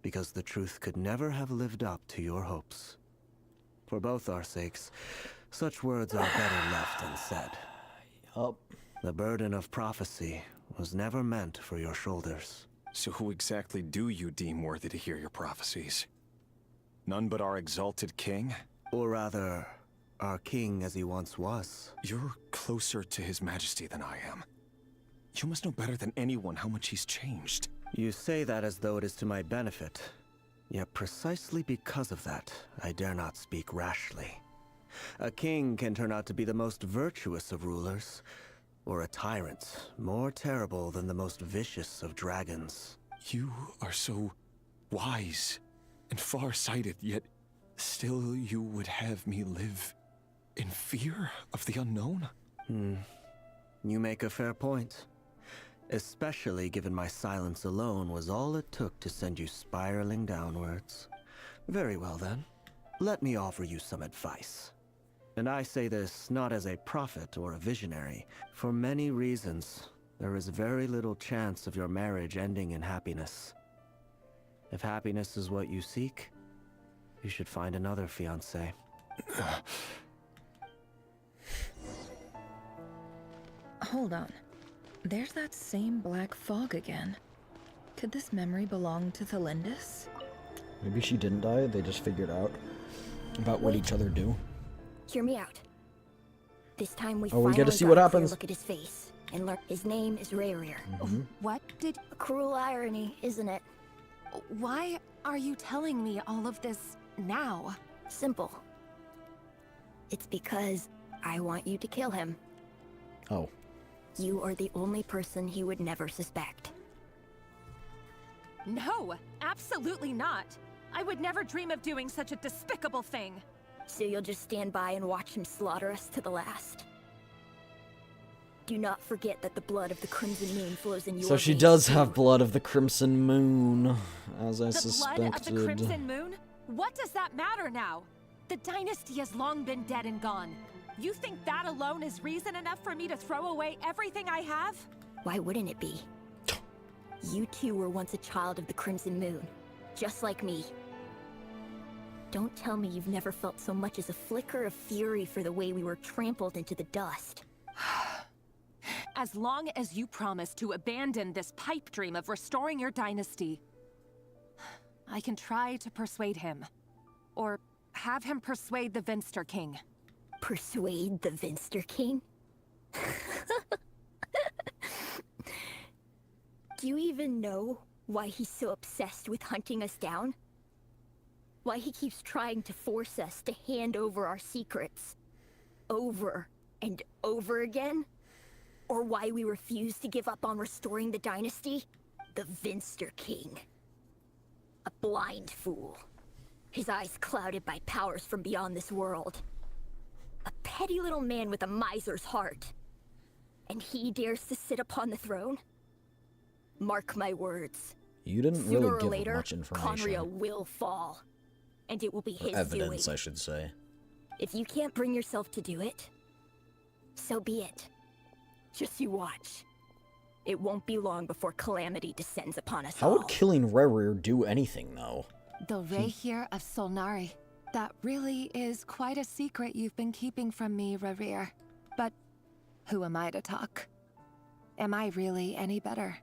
Because the truth could never have lived up to your hopes. For both our sakes, such words are better left unsaid. The burden of prophecy was never meant for your shoulders. So who exactly do you deem worthy to hear your prophecies? None but our exalted king? Or rather, our king as he once was. You're closer to his majesty than I am. You must know better than anyone how much he's changed. You say that as though it is to my benefit. Yet precisely because of that, I dare not speak rashly. A king can turn out to be the most virtuous of rulers, or a tyrant more terrible than the most vicious of dragons. You are so wise and far-sighted, yet still you would have me live in fear of the unknown? You make a fair point. Especially given my silence alone was all it took to send you spiraling downwards. Very well then. Let me offer you some advice. And I say this not as a prophet or a visionary. For many reasons, there is very little chance of your marriage ending in happiness. If happiness is what you seek, you should find another fiancé. Hold on. There's that same black fog again. Could this memory belong to Thelindis? Maybe she didn't die, they just figured out about what each other do. Hear me out. This time we we get to see finally what got a clear happens. look at his face and learn his name is Rayrir. What did... A cruel irony, isn't it? Why are you telling me all of this now? Simple. It's because I want you to kill him. Oh. You are the only person he would never suspect. No, absolutely not. I would never dream of doing such a despicable thing. So you'll just stand by and watch him slaughter us to the last. Do not forget that the blood of the Crimson Moon flows in your So she veins, does too. have blood of the Crimson Moon, as I The suspected. blood of the Crimson Moon? What does that matter now? The dynasty has long been dead and gone. You think that alone is reason enough for me to throw away everything I have? Why wouldn't it be? You two were once a child of the Crimson Moon, just like me. Don't tell me you've never felt so much as a flicker of fury for the way we were trampled into the dust. As long as you promise to abandon this pipe dream of restoring your dynasty, I can try to persuade him. Or have him persuade the Vinster King. Persuade the Vinster King? Do you even know why he's so obsessed with hunting us down? Why he keeps trying to force us to hand over our secrets? Over and over again? Or why we refuse to give up on restoring the dynasty? The Vinster King. A blind fool. His eyes clouded by powers from beyond this world. A petty little man with a miser's heart. And he dares to sit upon the throne? Mark my words. You didn't Sooner really or give later, much information. Conria will fall. And it will be his Evidence, doing. I should say. If you can't bring yourself to do it, so be it. Just you watch. It won't be long before calamity descends upon us How all. would killing Rayrir do anything, though? The Rayrir of Solnari. That really is quite a secret you've been keeping from me, Rayrir. But who am I to talk? Am I really any better?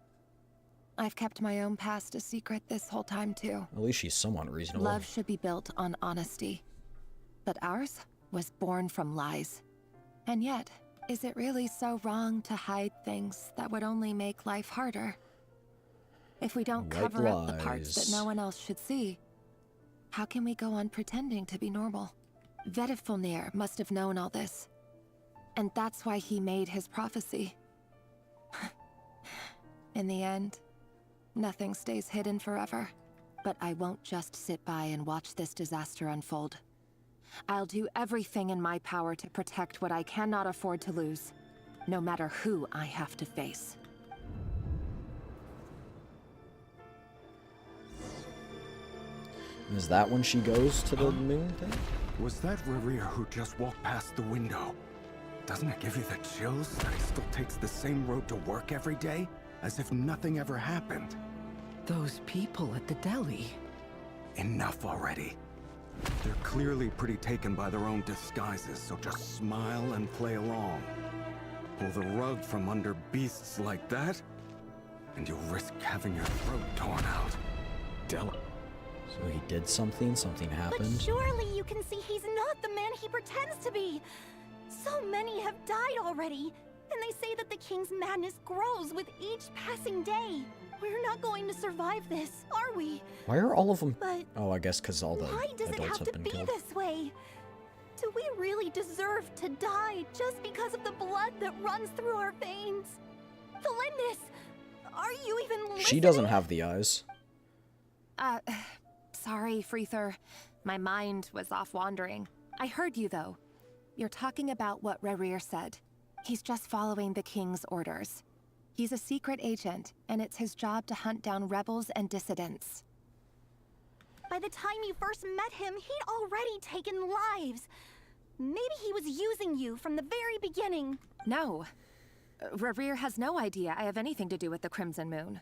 I've kept my own past a secret this whole time, too. At least she's somewhat reasonable. Love should be built on honesty. But ours was born from lies. And yet, is it really so wrong to hide things that would only make life harder? If we don't White cover up the parts lies. that no one else should see, how can we go on pretending to be normal? Vedifulnir must have known all this. And that's why he made his prophecy. In the end, nothing stays hidden forever. But I won't just sit by and watch this disaster unfold. I'll do everything in my power to protect what I cannot afford to lose, no matter who I have to face. Is that when she goes to the moon thing? Was that Rayrir who just walked past the window? Doesn't it give you the chills that he still takes the same road to work every day? As if nothing ever happened. Those people at the deli. Enough already. They're clearly pretty taken by their own disguises, so just smile and play along. Pull the rug from under beasts like that, and you'll risk having your throat torn out. So he did something, something But happened. surely you can see he's not the man he pretends to be. So many have died already. And they say that the king's madness grows with each passing day. We're not going to survive this, are we? Why are all of them? But Oh, I guess because all the why does it adults have have to been be killed. this way? Do we really deserve to die just because of the blood that runs through our veins? Felindis, are you even listening? She doesn't have the eyes. Sorry, Freether. My mind was off wandering. I heard you, though. You're talking about what Rerir said. He's just following the king's orders. He's a secret agent, and it's his job to hunt down rebels and dissidents. By the time you first met him, he'd already taken lives. Maybe he was using you from the very beginning. No. Rerir has no idea I have anything to do with the Crimson Moon.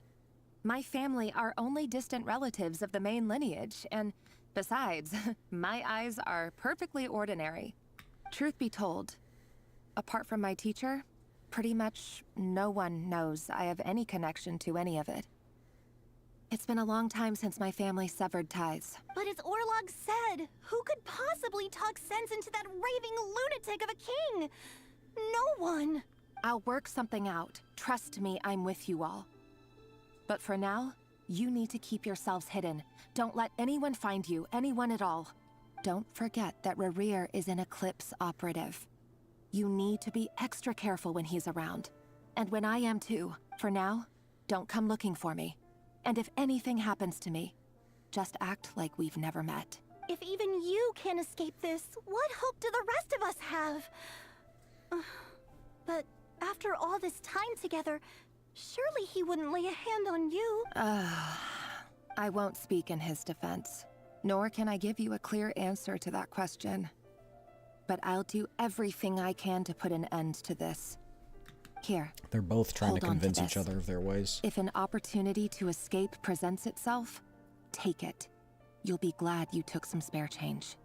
My family are only distant relatives of the main lineage, and besides, my eyes are perfectly ordinary. Truth be told, apart from my teacher, pretty much no one knows I have any connection to any of it. It's been a long time since my family severed ties. But as Orlog said, who could possibly talk sense into that raving lunatic of a king? No one. I'll work something out. Trust me, I'm with you all. But for now, you need to keep yourselves hidden. Don't let anyone find you, anyone at all. Don't forget that Rerir is an Eclipse operative. You need to be extra careful when he's around. And when I am too. For now, don't come looking for me. And if anything happens to me, just act like we've never met. If even you can't escape this, what hope do the rest of us have? But after all this time together, surely he wouldn't lay a hand on you. I won't speak in his defense, nor can I give you a clear answer to that question. But I'll do everything I can to put an end to this. Here. They're both trying to hold on convince this. each other of their ways. If an opportunity to escape presents itself, take it. You'll be glad you took some spare change.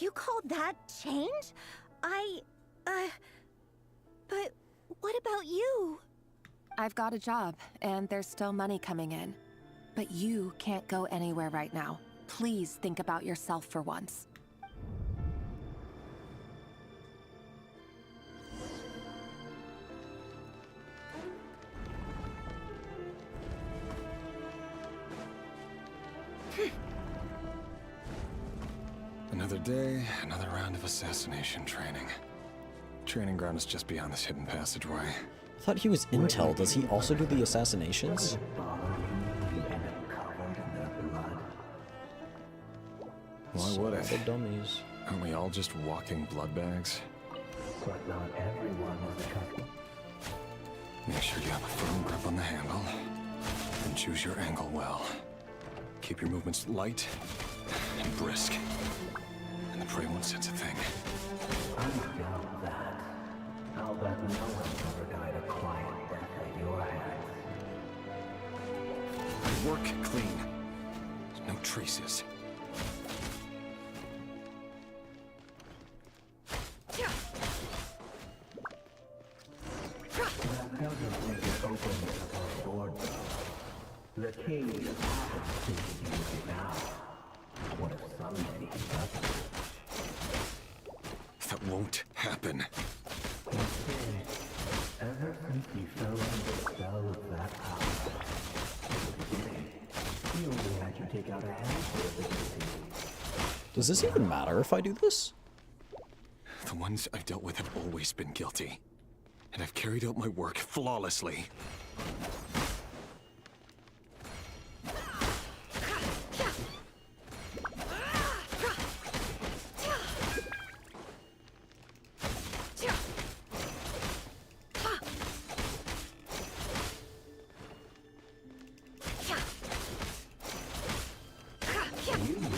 You call that change? But what about you? I've got a job, and there's still money coming in. But you can't go anywhere right now. Please think about yourself for once. Another day, another round of assassination training. Training ground is just beyond this hidden passageway. I thought he was intel. Does he also do the assassinations? Why would it? The dummies. Aren't we all just walking blood bags? But not everyone was attracted. Make sure you have a firm grip on the handle, and choose your angle well. Keep your movements light and brisk, and the prey won't sense a thing. I doubt that. I'll bet no one's ever died a quiet death at your hands. Work clean. No traces. That doesn't make it open to our board, though. The king just happens to be using now. What if someday he doesn't? That won't happen. Ever since he fell under the spell of that power, in the beginning, he only had you take out a handful of the guilty. Does this even matter if I do this? The ones I've dealt with have always been guilty. And I've carried out my work flawlessly. You know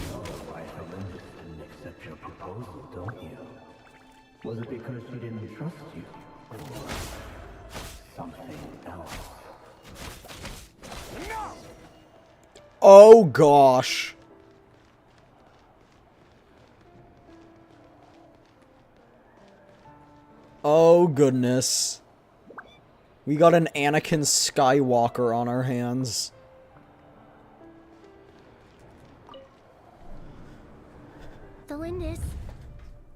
why Felindis didn't accept your proposal, don't you? Was it because she didn't trust you? Or something else? Oh gosh. Oh goodness. We got an Anakin Skywalker on our hands. Felindis,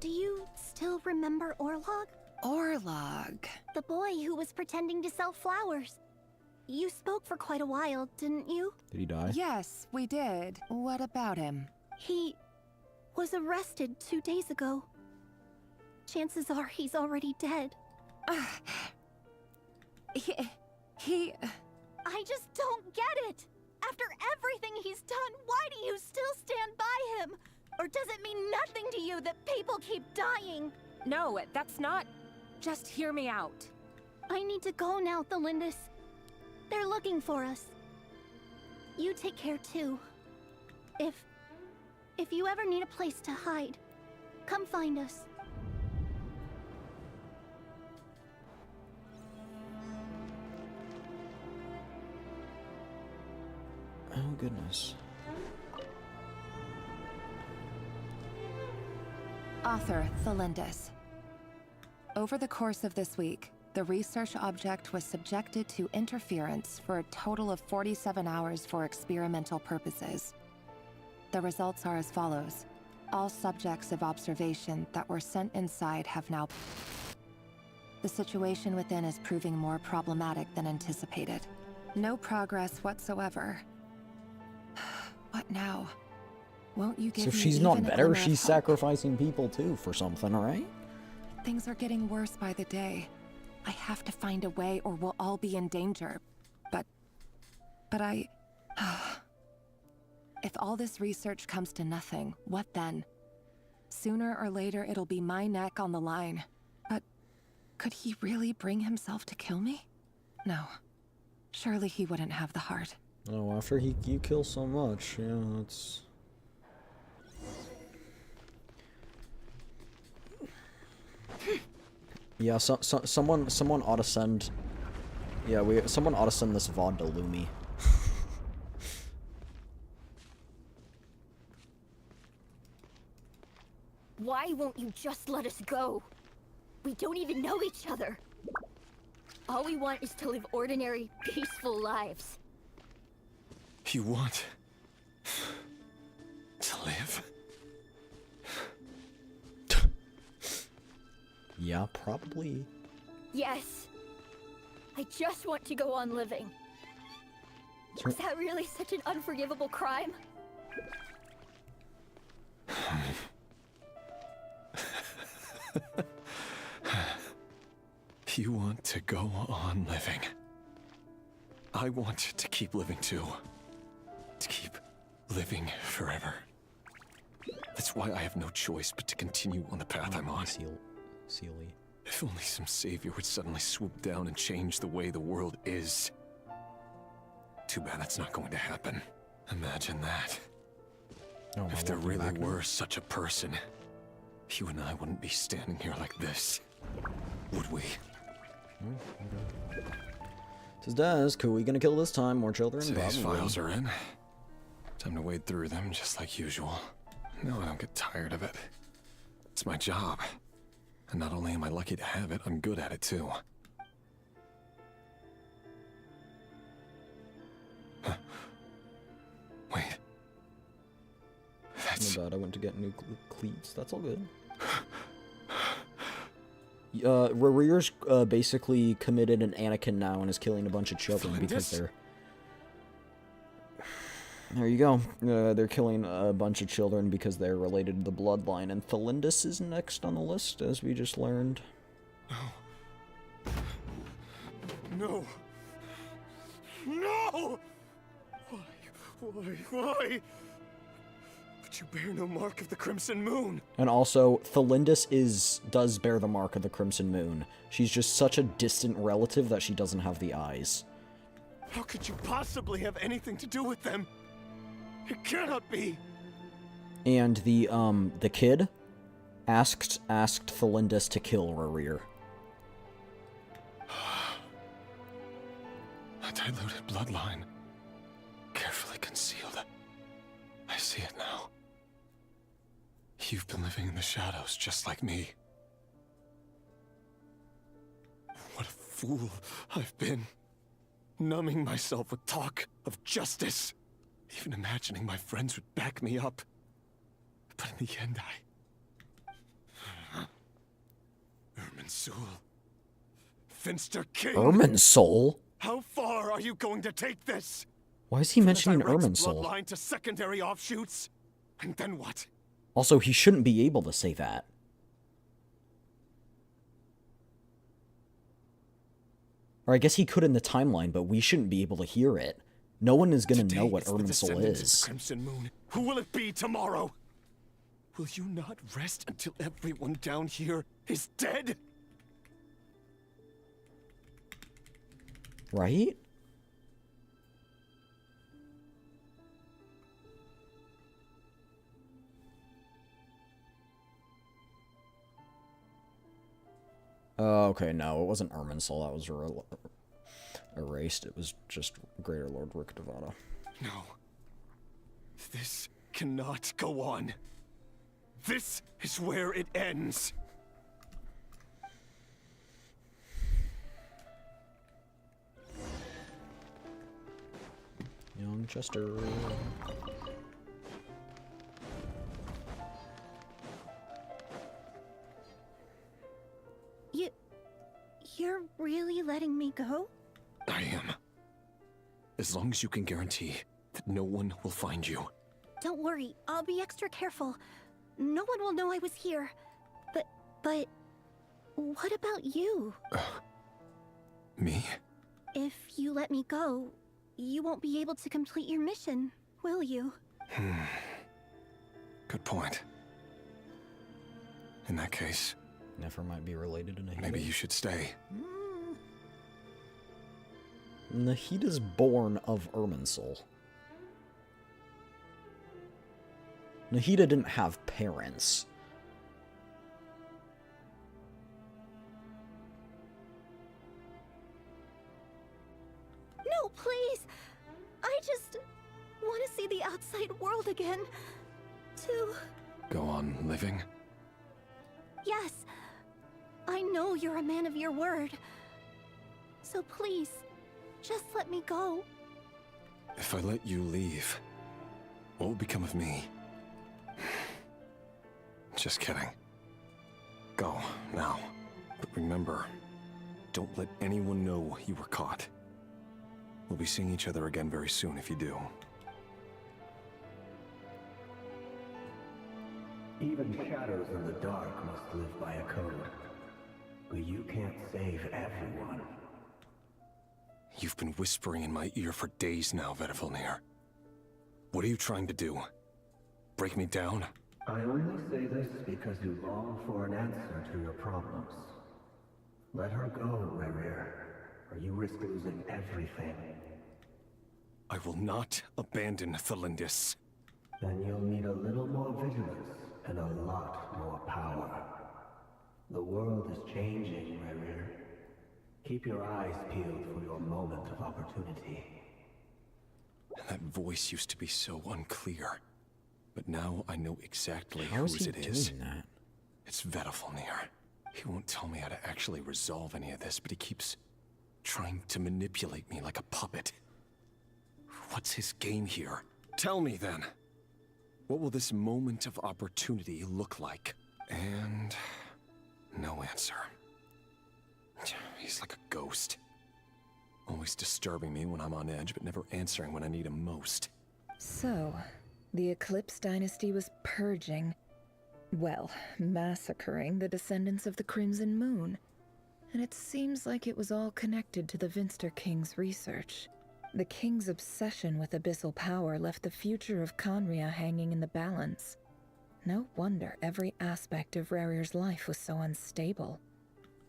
do you still remember Orlog? Orlog. The boy who was pretending to sell flowers. You spoke for quite a while, didn't you? Did he die? Yes, we did. What about him? He was arrested 2 days ago. Chances are he's already dead. He... I just don't get it! After everything he's done, why do you still stand by him? Or does it mean nothing to you that people keep dying? No, that's not... Just hear me out. I need to go now, Thelindis. They're looking for us. You take care too. If you ever need a place to hide, come find us. Oh, goodness. Author Thelindis. Over the course of this week, the research object was subjected to interference for a total of 47 hours for experimental purposes. The results are as follows. All subjects of observation that were sent inside have now... The situation within is proving more problematic than anticipated. No progress whatsoever. What now? Won't you give So if me she's not even a better, glimmer of she's hope? Sacrificing people too for something, right? Things are getting worse by the day. I have to find a way or we'll all be in danger. But I... If all this research comes to nothing, what then? Sooner or later, it'll be my neck on the line. But could he really bring himself to kill me? No. Surely he wouldn't have the heart. Oh, after you kill so much, yeah, that's... Yeah, someone ought to send... Yeah, someone ought to send this VOD to Lumi. Why won't you just let us go? We don't even know each other. All we want is to live ordinary, peaceful lives. You want to live? Yeah, probably. Yes. I just want to go on living. Is that really such an unforgivable crime? You want to go on living. I want to keep living too. To keep living forever. That's why I have no choice but to continue on the path I'm on. Sealy. If only some savior would suddenly swoop down and change the way the world is. Too bad that's not going to happen. Imagine that. Oh, if there really were such a person, you and I wouldn't be standing here like this, would we? Says Daz, who are we gonna kill this time? More children? Today's Probably. files are in. Time to wade through them just like usual. No, I don't get tired of it. It's my job. And not only am I lucky to have it, I'm good at it too. Huh. Wait. That's... Oh my bad, I went to get new cleats. That's all good. Rarir's basically committed an Anakin now and is killing a bunch of children because they're... There you go. They're killing a bunch of children because they're related to the bloodline, and Thelindis is next on the list, as we just learned. No. No! Why? But you bear no mark of the Crimson Moon. And also, Thelindis does bear the mark of the Crimson Moon. She's just such a distant relative that she doesn't have the eyes. How could you possibly have anything to do with them? It cannot be. And the kid asked Thelindis to kill Rarir. A diluted bloodline. Carefully concealed. I see it now. You've been living in the shadows just like me. What a fool I've been. Numbing myself with talk of justice. Even imagining my friends would back me up. But in the end, Irminsul. Finster King! Irminsul? How far are you going to take this? Why is he mentioning From the Irminsul? bloodline to secondary offshoots? And then what? Also, he shouldn't be able to say that. Or I guess he could in the timeline, but we shouldn't be able to hear it. No one is gonna know what Irminsul is. Crimson Moon. Who will it be tomorrow? Will you not rest until everyone down here is dead? Right? Okay, no, it wasn't Irminsul. That was erased. It was just Greater Lord Rikdavada. No. This cannot go on. This is where it ends. Young Chester. You're really letting me go? I am. As long as you can guarantee that no one will find you. Don't worry, I'll be extra careful. No one will know I was here. But what about you? Me? If you let me go, you won't be able to complete your mission, will you? Good point. In that case, Nefer might be related to Nahida. maybe you should stay. Nahida's born of Irminsul. Nahida didn't have parents. No, please! I just want to see the outside world again. To... Go on living? Yes. I know you're a man of your word. So please, just let me go. If I let you leave, what will become of me? Just kidding. Go, now. But remember, don't let anyone know you were caught. We'll be seeing each other again very soon if you do. Even shadows in the dark must live by a code. But you can't save everyone. You've been whispering in my ear for days now, Vedifilnir. What are you trying to do? Break me down? I only say this because you long for an answer to your problems. Let her go, Rerir, or you risk losing everything. I will not abandon Thelindis. Then you'll need a little more vigilance and a lot more power. The world is changing, Rerir. Keep your eyes peeled for your moment of opportunity. That voice used to be so unclear. But now I know exactly How is whose he it is. doing that? It's Vedifilnir. He won't tell me how to actually resolve any of this, but he keeps trying to manipulate me like a puppet. What's his game here? Tell me then. What will this moment of opportunity look like? And no answer. He's like a ghost. Always disturbing me when I'm on edge, but never answering when I need him most. So, the Eclipse Dynasty was purging, well, massacring the descendants of the Crimson Moon. And it seems like it was all connected to the Vinster King's research. The King's obsession with abyssal power left the future of Khaenri'ah hanging in the balance. No wonder every aspect of Rerir's life was so unstable.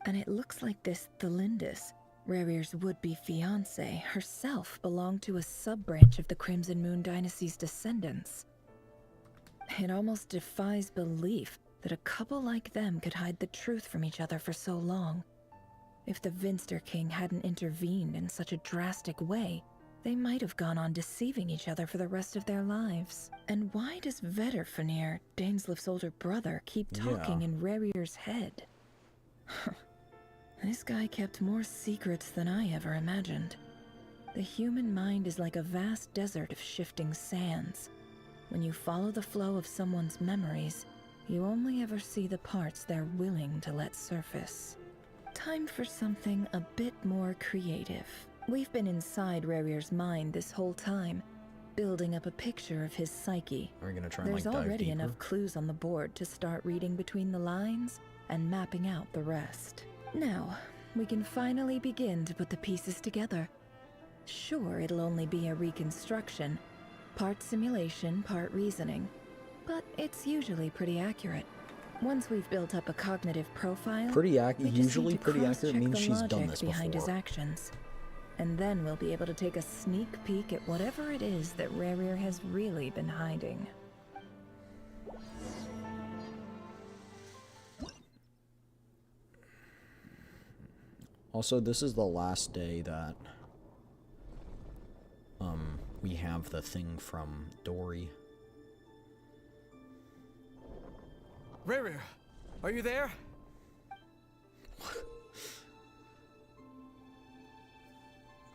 And it looks like this Thelindis, Rerir's would-be fiancée, herself belonged to a sub-branch of the Crimson Moon Dynasty's descendants. It almost defies belief that a couple like them could hide the truth from each other for so long. If the Vinster King hadn't intervened in such a drastic way, they might have gone on deceiving each other for the rest of their lives. And why does Vedifilnir, Daneslif's older brother, keep talking in Rerir's head? This guy kept more secrets than I ever imagined. The human mind is like a vast desert of shifting sands. When you follow the flow of someone's memories, you only ever see the parts they're willing to let surface. time for something a bit more creative. We've been inside Rarir's mind this whole time, building up a picture of his psyche. Are we gonna try and There's like dive already deeper? enough clues on the board to start reading between the lines and mapping out the rest. Now, we can finally begin to put the pieces together. Sure, it'll only be a reconstruction, part simulation, part reasoning, but it's usually pretty accurate. Once we've built up a cognitive profile, Usually pretty accurate means she's done logic this behind his before. actions. And then we'll be able to take a sneak peek at whatever it is that Rarir has really been hiding. Also, this is the last day that we have the thing from Dory. Rarir, are you there?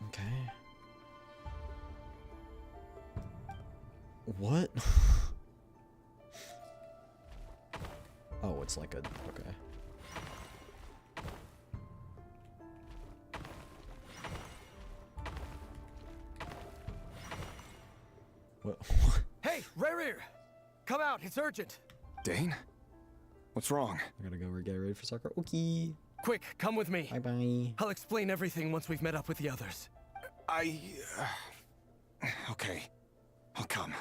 Okay. What? Oh, it's like a... okay. What? Hey, Rarir! Come out, it's urgent! Dane? What's wrong? I gotta go get ready for soccer. Okay. Quick, come with me. Bye-bye. I'll explain everything once we've met up with the others. Okay. I'll come.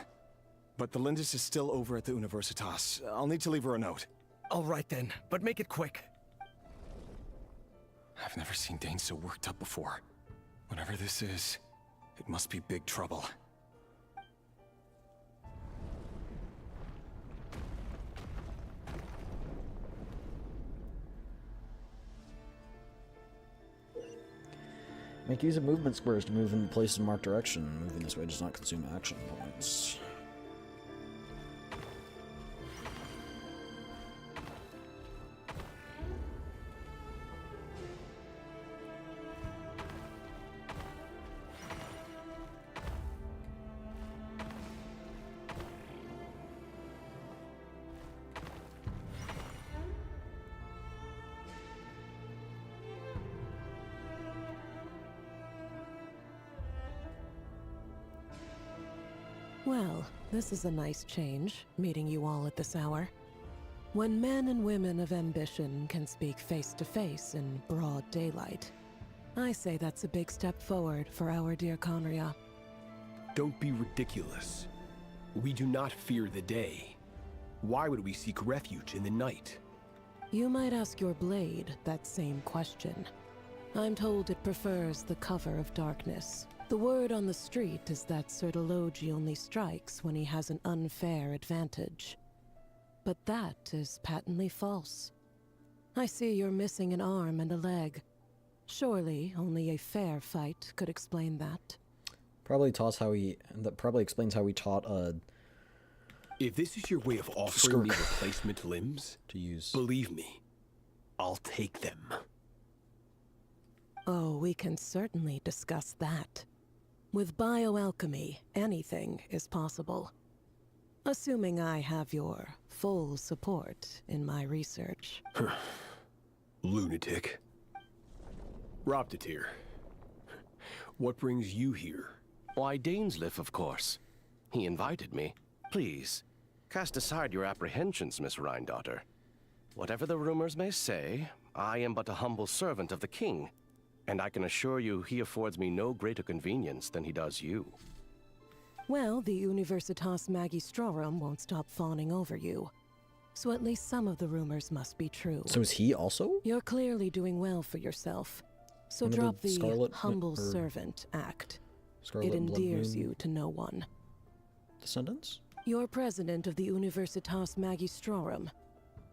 But the Lindis is still over at the Universitas. I'll need to leave her a note. All right then, but make it quick. I've never seen Dane so worked up before. Whatever this is, it must be big trouble. Make use of movement squares to move in places marked direction. Moving this way does not consume action points. Well, this is a nice change, meeting you all at this hour. When men and women of ambition can speak face to face in broad daylight, I say that's a big step forward for our dear Conria. Don't be ridiculous. We do not fear the day. Why would we seek refuge in the night? You might ask your blade that same question. I'm told it prefers the cover of darkness. The word on the street is that Sir Delogi only strikes when he has an unfair advantage. But that is patently false. I see you're missing an arm and a leg. Surely only a fair fight could explain that. Probably taught how he... That probably explains how he taught If this is your way of offering me replacement limbs, to use, believe me, I'll take them. Oh, we can certainly discuss that. With bioalchemy, anything is possible. Assuming I have your full support in my research. Lunatic. Roptatir. What brings you here? Why, Dainsliff, of course. He invited me. Please, cast aside your apprehensions, Miss Rhine-daughter. Whatever the rumors may say, I am but a humble servant of the king, and I can assure you he affords me no greater convenience than he does you. Well, the Universitas Magistrorum won't stop fawning over you. So at least some of the rumors must be true. So is he also? You're clearly doing well for yourself. So drop the humble servant act. It endears you to no one. Descendants? You're president of the Universitas Magistrorum,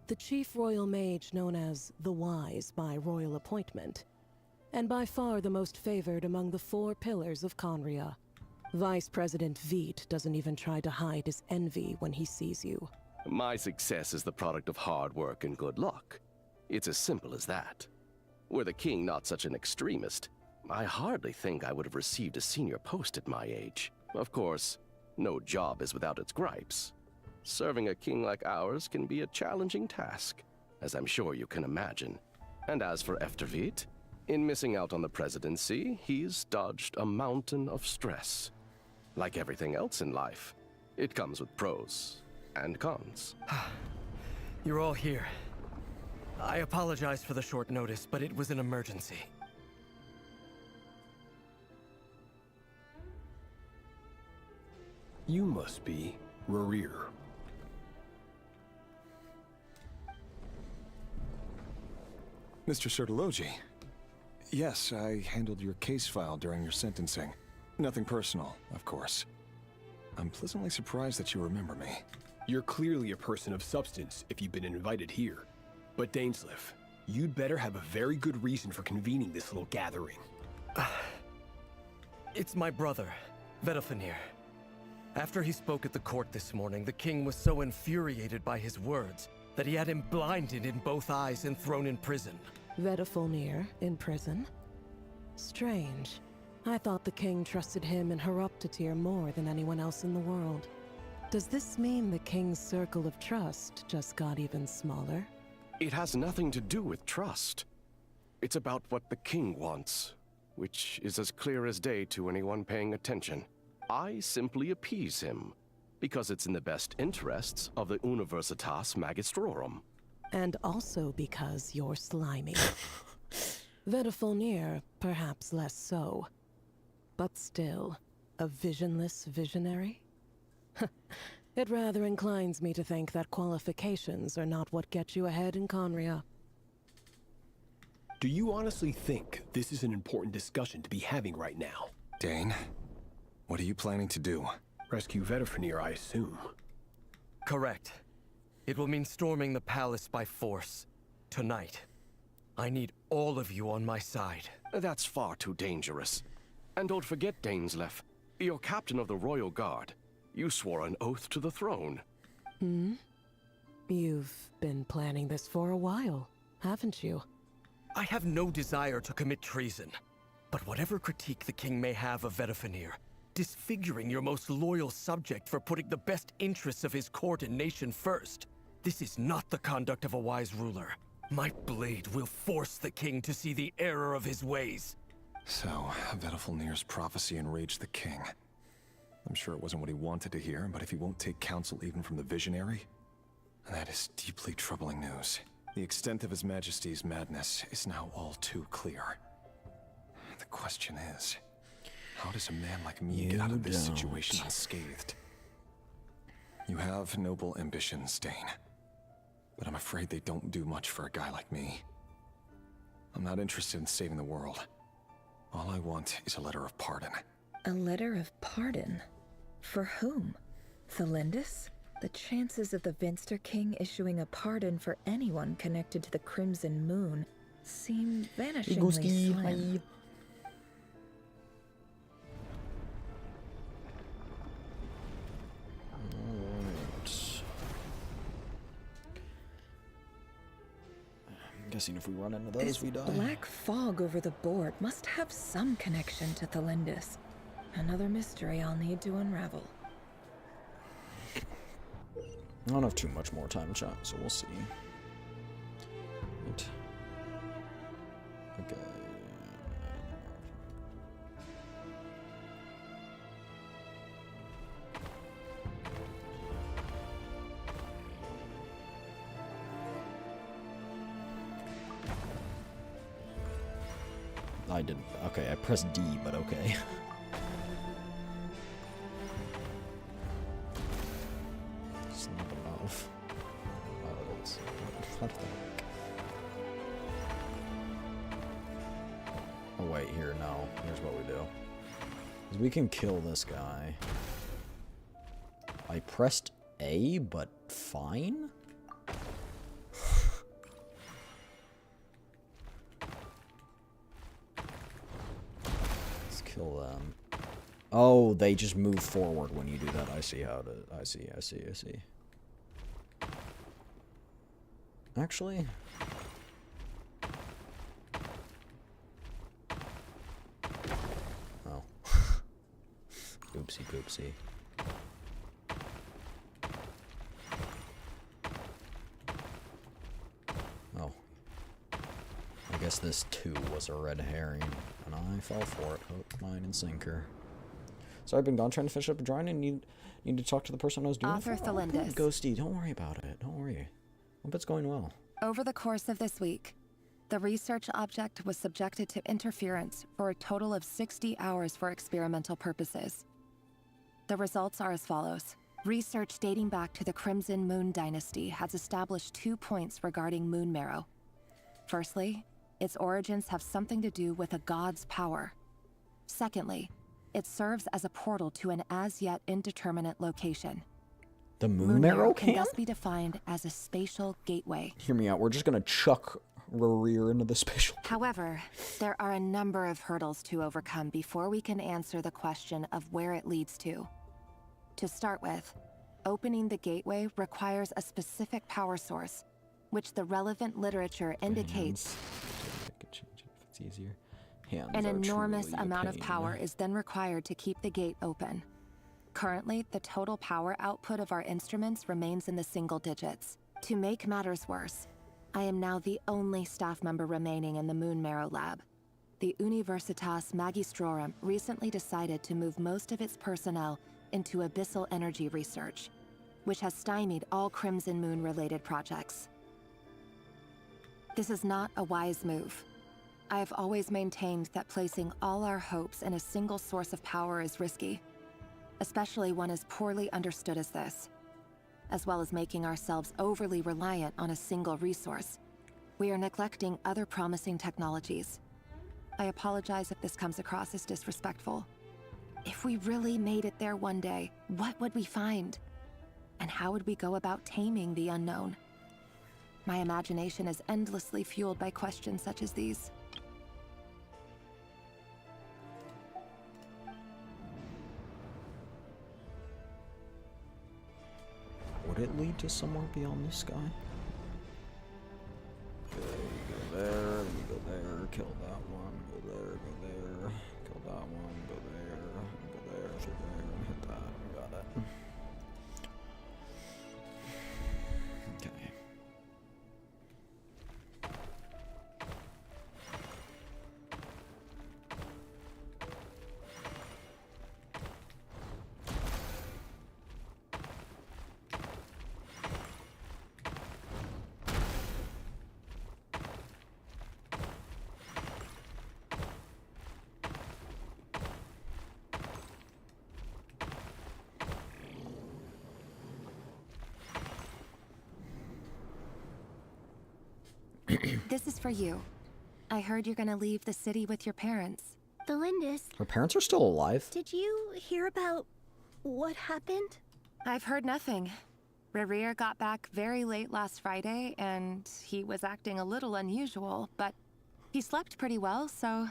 the chief royal mage known as the Wise by royal appointment, and by far the most favored among the 4 pillars of Conria. Vice President Veet doesn't even try to hide his envy when he sees you. My success is the product of hard work and good luck. It's as simple as that. Were the king not such an extremist, I hardly think I would have received a senior post at my age. Of course, no job is without its gripes. Serving a king like ours can be a challenging task, as I'm sure you can imagine. And as for Eftervit, in missing out on the presidency, he's dodged a mountain of stress. Like everything else in life, it comes with pros and cons. You're all here. I apologize for the short notice, but it was an emergency. You must be Rerir. Mr. Sertologi. Yes, I handled your case file during your sentencing. Nothing personal, of course. I'm pleasantly surprised that you remember me. You're clearly a person of substance if you've been invited here. But Dainsleif, you'd better have a very good reason for convening this little gathering. It's my brother, Vedalfenir. After he spoke at the court this morning, the king was so infuriated by his words that he had him blinded in both eyes and thrown in prison. Vedalfenir in prison? Strange. I thought the king trusted him and Horoptatyr more than anyone else in the world. Does this mean the king's circle of trust just got even smaller? It has nothing to do with trust. It's about what the king wants, which is as clear as day to anyone paying attention. I simply appease him, because it's in the best interests of the Universitas Magistrorum. And also because you're slimy. Vedalfenir, perhaps less so. But still, a visionless visionary? It rather inclines me to think that qualifications are not what get you ahead in Conria. Do you honestly think this is an important discussion to be having right now? Dane, what are you planning to do? Rescue Vedalfenir, I assume. Correct. It will mean storming the palace by force. Tonight. I need all of you on my side. That's far too dangerous. And don't forget, Dainsleif, you're captain of the Royal Guard. You swore an oath to the throne. Hmm? You've been planning this for a while, haven't you? I have no desire to commit treason. But whatever critique the king may have of Vedalfenir, disfiguring your most loyal subject for putting the best interests of his court and nation first, this is not the conduct of a wise ruler. My blade will force the king to see the error of his ways. So, Vedalfenir's prophecy enraged the king. I'm sure it wasn't what he wanted to hear, but if he won't take counsel even from the visionary, that is deeply troubling news. The extent of His Majesty's madness is now all too clear. The question is, how does a man like me get out of this situation unscathed? You have noble ambitions, Dane, but I'm afraid they don't do much for a guy like me. I'm not interested in saving the world. All I want is a letter of pardon. A letter of pardon? For whom? Thelindis? The chances of the Vinster King issuing a pardon for anyone connected to the Crimson Moon seem vanishingly slim. I'm guessing if we run into those, This we die. black fog over the board must have some connection to Thelindis. Another mystery I'll need to unravel. I don't have too much more time to chat, so we'll see. Right. Okay. I didn't. Okay, I pressed D, but okay. It's not enough. Oh, it's what the heck? Oh wait, here, no. Here's what we do. 'Cause we can kill this guy. I pressed A, but fine? Let's kill them. Oh, they just move forward when you do that. I see how to... I see. Actually... Oh. Oopsie poopsie. Oh. guess this too was a red herring, and I fell for it. Hook, line, and sinker. Sorry, I've been gone trying to finish up a drawing and need to talk to the person I was doing Author it for. Oh, good, Thelindis. Ghosty, don't worry about it. Don't worry. Hope it's going well. Over the course of this week, the research object was subjected to interference for a total of 60 hours for experimental purposes. The results are as follows. Research dating back to the Crimson Moon Dynasty has established 2 points regarding moon marrow. Firstly, its origins have something to do with a god's power. Secondly, it serves as a portal to an as-yet indeterminate location. The moon marrow can can? thus be defined as a spatial gateway. Hear me out. We're just gonna chuck Rarir into the spatial. However, there are a number of hurdles to overcome before we can answer the question of where it leads to. To start with, opening the gateway requires a specific power source, which the relevant literature indicates I could change it if it's easier. Hands an are enormous truly a amount of pain. power is then required to keep the gate open. Currently, the total power output of our instruments remains in the single digits. To make matters worse, I am now the only staff member remaining in the Moon Marrow lab. The Universitas Magistrorum recently decided to move most of its personnel into abyssal energy research, which has stymied all Crimson Moon-related projects. This is not a wise move. I have always maintained that placing all our hopes in a single source of power is risky, especially one as poorly understood as this. As well as making ourselves overly reliant on a single resource, we are neglecting other promising technologies. I apologize if this comes across as disrespectful. If we really made it there one day, what would we find? And how would we go about taming the unknown? My imagination is endlessly fueled by questions such as these. Would it lead to somewhere beyond the sky? Okay, go there, then you go there, kill that one, go there, kill that one, go there, through there, and hit that. Got it. Okay. This is for you. I heard you're gonna leave the city with your parents. Thelindis, Her parents are still alive? did you hear about what happened? I've heard nothing. Rarir got back very late last Friday, and he was acting a little unusual, but he slept pretty well, so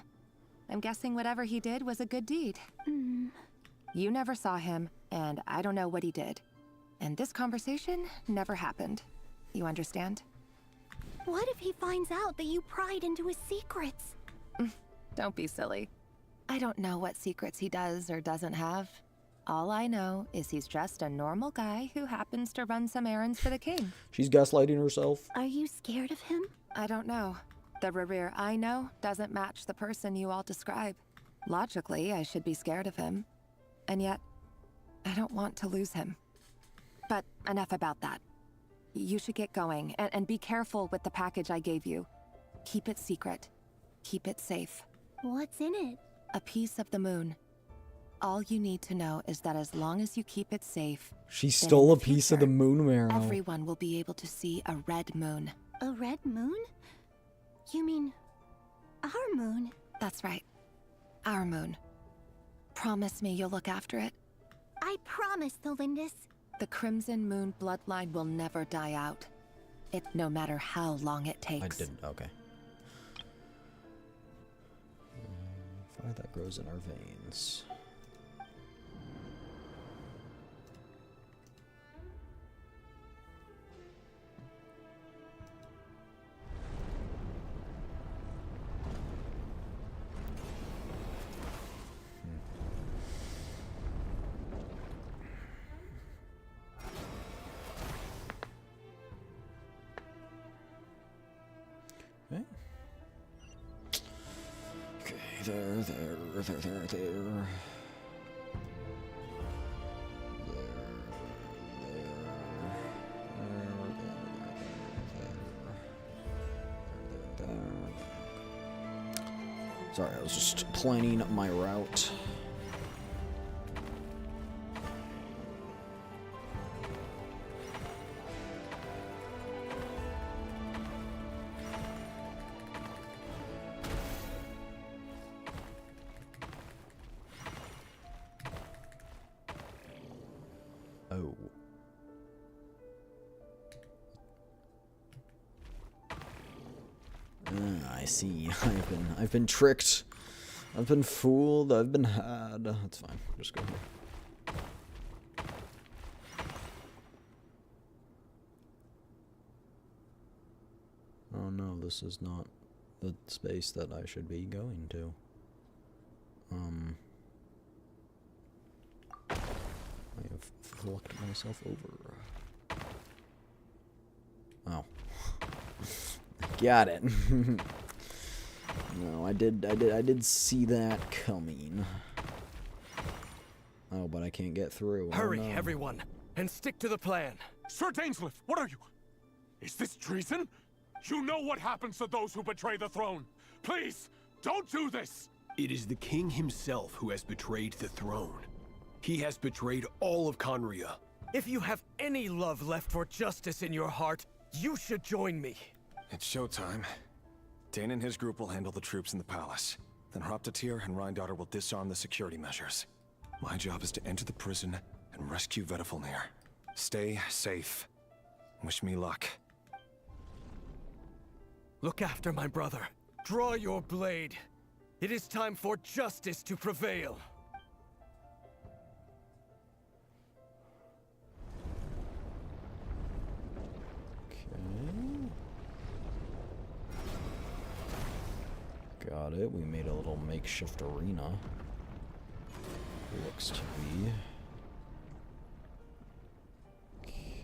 I'm guessing whatever he did was a good deed. You never saw him, and I don't know what he did. And this conversation never happened. You understand? What if he finds out that you pried into his secrets? Don't be silly. I don't know what secrets he does or doesn't have. All I know is he's just a normal guy who happens to run some errands for the king. She's gaslighting herself. Are you scared of him? I don't know. The Rarir I know doesn't match the person you all describe. Logically, I should be scared of him. And yet, I don't want to lose him. But enough about that. You should get going, and be careful with the package I gave you. Keep it secret. Keep it safe. What's in it? A piece of the moon. All you need to know is that as long as you keep it safe, She then stole in a the piece of the future, moon marrow. everyone will be able to see a red moon. A red moon? You mean our moon? That's right. Our moon. Promise me you'll look after it. I promise, Thelindis. The Crimson Moon bloodline will never die out. No matter how long it takes. I didn't. Okay. Fire that grows in our veins. Okay. There. Sorry, I was just planning my route. Oh. I see. I've been tricked. I've been fooled. I've been had. That's fine. Just go here. Oh no, this is not the space that I should be going to. I have fucked myself over. Oh. Got it. No, I did see that coming. Oh, but I can't get through. Hurry, oh, no. everyone, and stick to the plan. Sir Dainsleif, what are you? Is this treason? You know what happens to those who betray the throne. Please, don't do this! It is the king himself who has betrayed the throne. He has betrayed all of Conria. If you have any love left for justice in your heart, you should join me. It's showtime. Dane and his group will handle the troops in the palace. Then Hraptatir and Rhindaughter will disarm the security measures. My job is to enter the prison and rescue Vedifalnir. Stay safe. Wish me luck. Look after my brother. Draw your blade. It is time for justice to prevail. Got it. We made a little makeshift arena. Looks to be. Okay.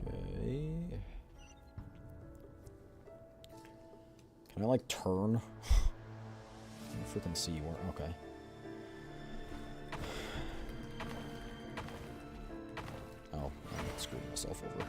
Can I, like, turn? I freaking see where. Okay. Oh, I'm screwing myself over.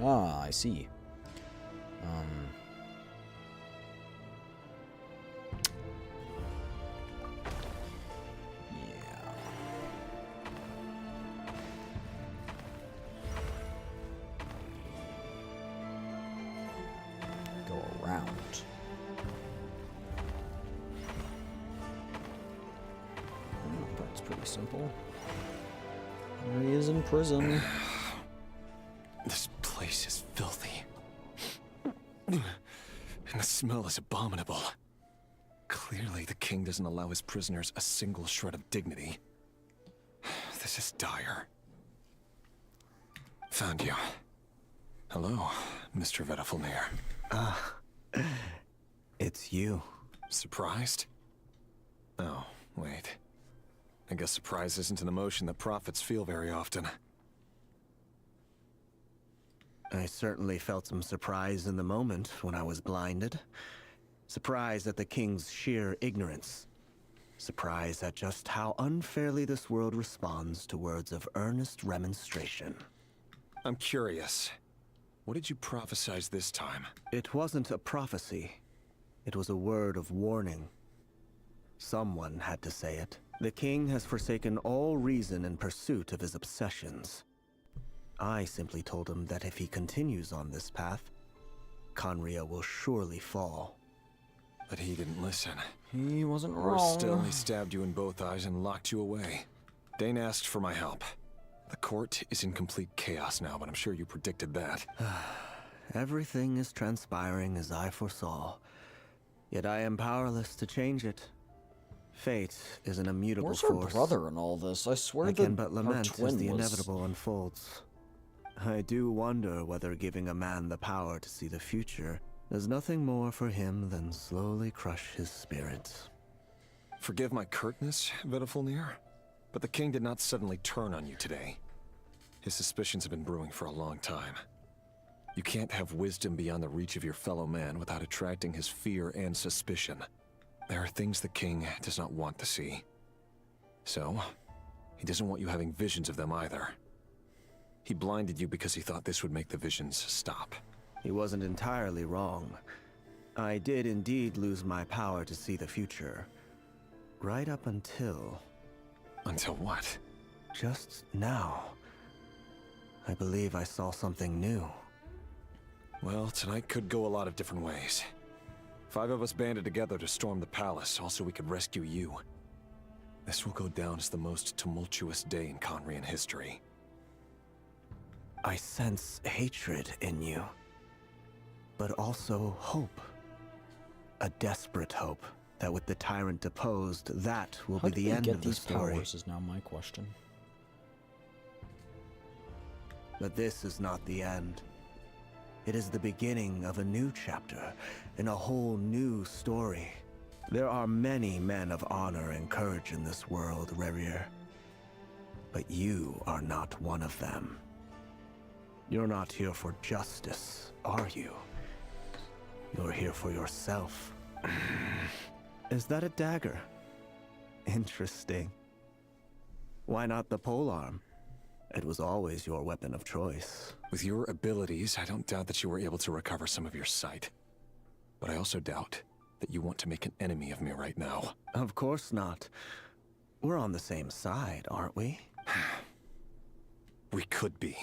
Ah, I see. Yeah. Go around. That's pretty simple. There he is in prison. This place is filthy. And the smell is abominable. Clearly, the king doesn't allow his prisoners a single shred of dignity. This is dire. Found you. Hello, Mr. Vedifalnir. It's you. Surprised? Oh, wait. I guess surprise isn't an emotion that prophets feel very often. I certainly felt some surprise in the moment when I was blinded. Surprise at the king's sheer ignorance. Surprise at just how unfairly this world responds to words of earnest remonstration. I'm curious. What did you prophesize this time? It wasn't a prophecy. It was a word of warning. Someone had to say it. The king has forsaken all reason in pursuit of his obsessions. I simply told him that if he continues on this path, Conria will surely fall. But he didn't listen. He wasn't Or wrong. still, he stabbed you in both eyes and locked you away. Dane asked for my help. The court is in complete chaos now, but I'm sure you predicted that. Everything is transpiring as I foresaw, yet I am powerless to change it. Fate is an immutable Where's her force. brother in all this? I swear I the can but her lament twin as the was... inevitable unfolds. I do wonder whether giving a man the power to see the future does nothing more for him than slowly crush his spirit. Forgive my curtness, Vedafulnir, but the king did not suddenly turn on you today. His suspicions have been brewing for a long time. You can't have wisdom beyond the reach of your fellow man without attracting his fear and suspicion. There are things the king does not want to see. So, he doesn't want you having visions of them either. He blinded you because he thought this would make the visions stop. He wasn't entirely wrong. I did indeed lose my power to see the future. Right up until... Until what? Just now. I believe I saw something new. Well, tonight could go a lot of different ways. 5 of us banded together to storm the palace, also we could rescue you. This will go down as the most tumultuous day in Conrian history. I sense hatred in you, but also hope. A desperate hope that with the tyrant deposed, that will be the end of the story. Powers is now my question. But this is not the end. It is the beginning of a new chapter, in a whole new story. There are many men of honor and courage in this world, Rerir. But you are not one of them. You're not here for justice, are you? You're here for yourself. Is that a dagger? Interesting. Why not the polearm? It was always your weapon of choice. With your abilities, I don't doubt that you were able to recover some of your sight. But I also doubt that you want to make an enemy of me right now. Of course not. We're on the same side, aren't we? We could be.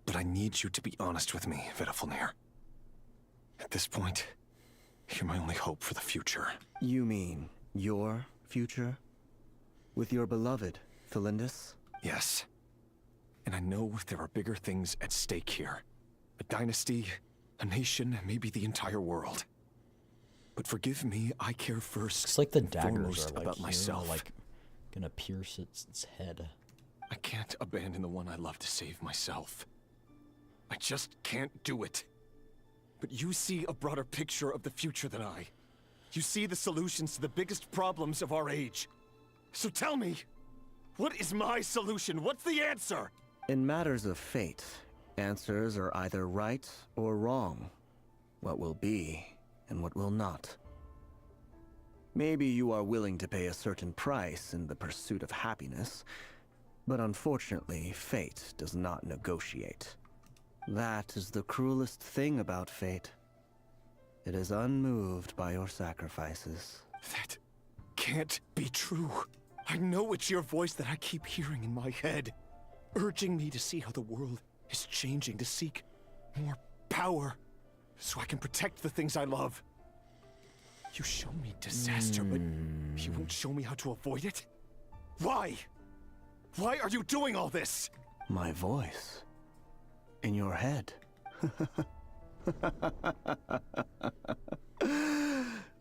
But I need you to be honest with me, Vedafulnir. At this point, you're my only hope for the future. You mean your future? With your beloved, Thalindis? Yes. And I know there are bigger things at stake here. A dynasty, a nation, maybe the entire world. But forgive me, I care first. It's like the daggers foremost are like about here, myself. like gonna pierce its head. I can't abandon the one I love to save myself. I just can't do it. But you see a broader picture of the future than I. You see the solutions to the biggest problems of our age. So tell me, what is my solution? What's the answer? In matters of fate, answers are either right or wrong. What will be and what will not. Maybe you are willing to pay a certain price in the pursuit of happiness, but unfortunately, fate does not negotiate. That is the cruelest thing about fate. It is unmoved by your sacrifices. That can't be true. I know it's your voice that I keep hearing in my head, urging me to see how the world is changing, to seek more power, so I can protect the things I love. You show me disaster, but you won't show me how to avoid it? Why? Why are you doing all this? My voice. In your head.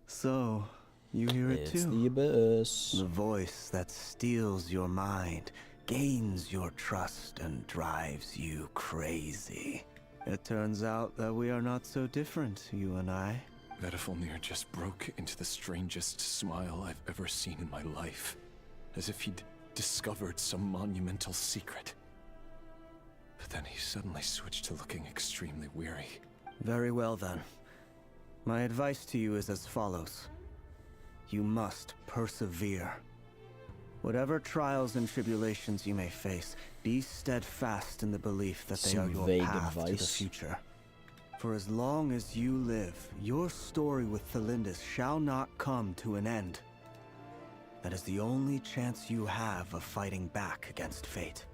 So, you hear it too? It's the abyss. The voice that steals your mind, gains your trust, and drives you crazy. It turns out that we are not so different, you and I. Vedafulnir just broke into the strangest smile I've ever seen in my life, as if he'd discovered some monumental secret. But then he suddenly switched to looking extremely weary. Very well then. My advice to you is as follows. You must persevere. Whatever trials and tribulations you may face, be steadfast in the belief that they are your path to the future. For as long as you live, your story with Thalindis shall not come to an end. That is the only chance you have of fighting back against fate.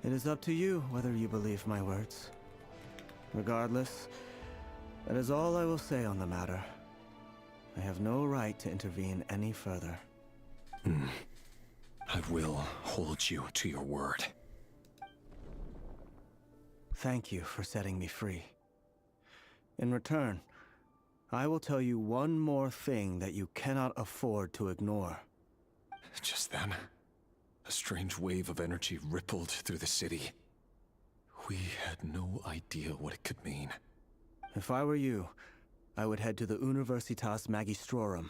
It is up to you whether you believe my words. Regardless, that is all I will say on the matter. I have no right to intervene any further. I will hold you to your word. Thank you for setting me free. In return, I will tell you one more thing that you cannot afford to ignore. Just then, a strange wave of energy rippled through the city. We had no idea what it could mean. If I were you, I would head to the Universitas Magistrorum.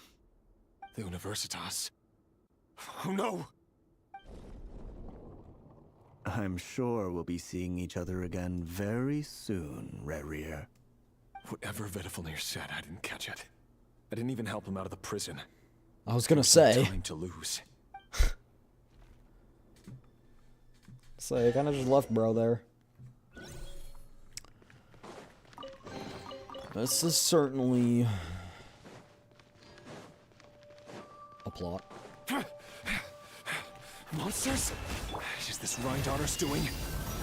The Universitas? Oh no! I'm sure we'll be seeing each other again very soon, Rerir. Whatever Vedifalnir said, I didn't catch it. I didn't even help him out of the prison. I was gonna There was no say. time to lose. So I kind of just left bro there. This is certainly a plot. Monsters? Is this Rhindaughter's doing?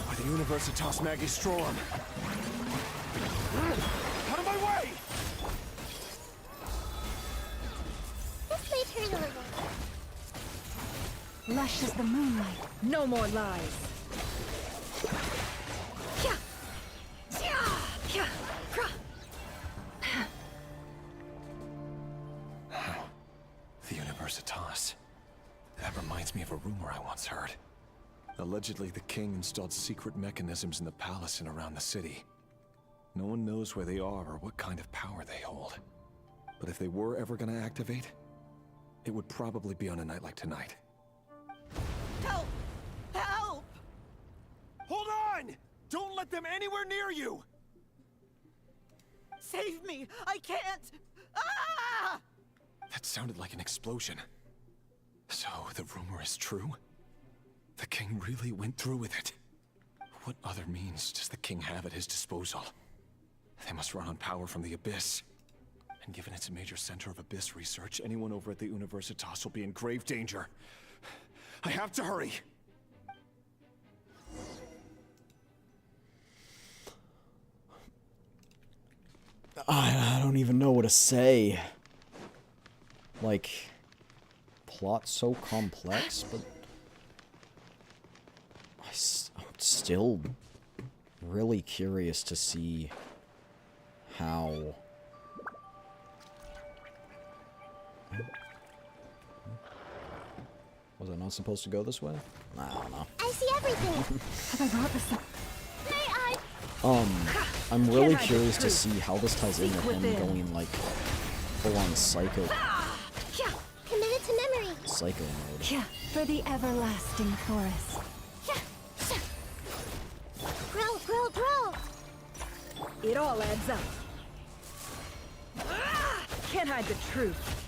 Or the Universitas Magistrorum? Out of my way! This may turn a little. Lush as the moonlight. No more lies. The Universitas. That reminds me of a rumor I once heard. Allegedly, the king installed secret mechanisms in the palace and around the city. No one knows where they are or what kind of power they hold. But if they were ever gonna activate, it would probably be on a night like tonight. Help! Help! Hold on! Don't let them anywhere near you! Save me! I can't! Ah! That sounded like an explosion. So, the rumor is true? The king really went through with it. What other means does the king have at his disposal? They must run on power from the Abyss. And given it's a major center of Abyss research, anyone over at the Universitas will be in grave danger. I have to hurry! I don't even know what to say. Like, plot so complex, but I'm still really curious to see how... Was I not supposed to go this way? I don't know. I see everything. Have I brought this up? May I? I'm really curious to see how this ties in with him going, like, full-on psycho... Committed to memory. psycho mode. Yeah, for the everlasting forest. Grow, grow, grow. It all adds up. Can't hide the truth.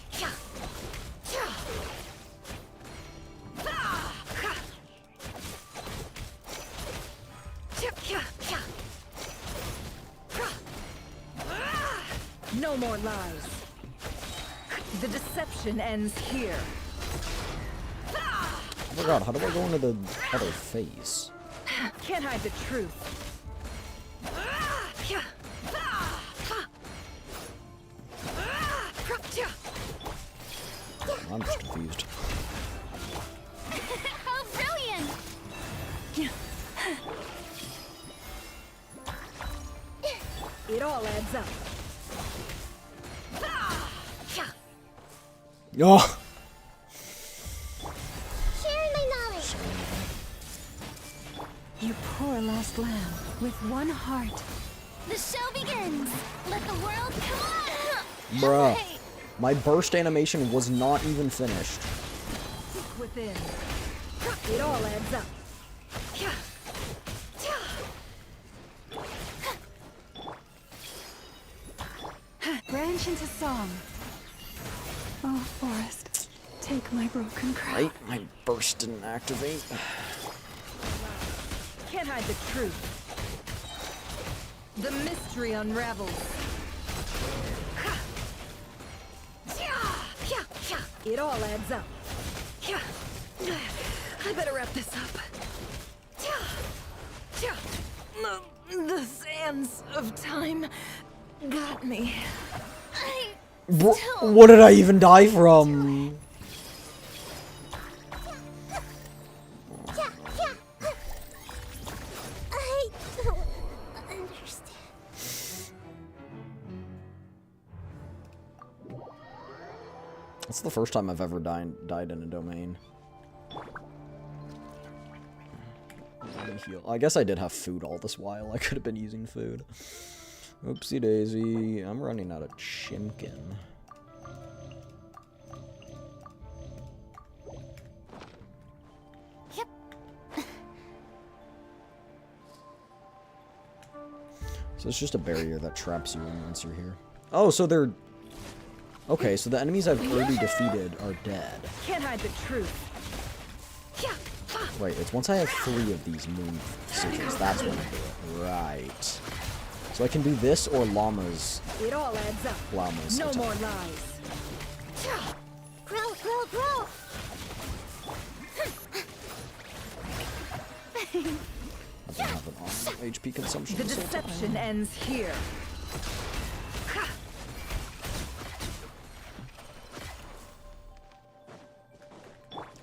No more lies. The deception ends here. Oh my god, how do I go into the other phase? Can't hide the truth. I'm just confused. How brilliant! It all adds up. Oh! Sharing my knowledge. You poor lost lamb, with one heart. The show begins. Let the world come on. Bruh. My burst animation was not even finished. Look within. It all adds up. Branch into song. Oh, forest, take my broken crown. Right? My burst didn't activate. Can't hide the truth. The mystery unravels. It all adds up. I better wrap this up. The sands of time got me. What did I even die from? That's the first time I've ever died in a domain. Let me heal. I guess I did have food all this while. I could have been using food. Oopsie daisy. I'm running out of chimkin. Yep. So it's just a barrier that traps you in once you're here. Oh, so they're... Okay, so the enemies I've already defeated are dead. Can't hide the truth. Right, it's once I have 3 of these moon sigils, that's when I do it. Right. So I can do this or llama's... It all adds up. Llama's No attack. more lies. Grow, grow, grow! I don't have an on HP consumption. The so- deception ends here.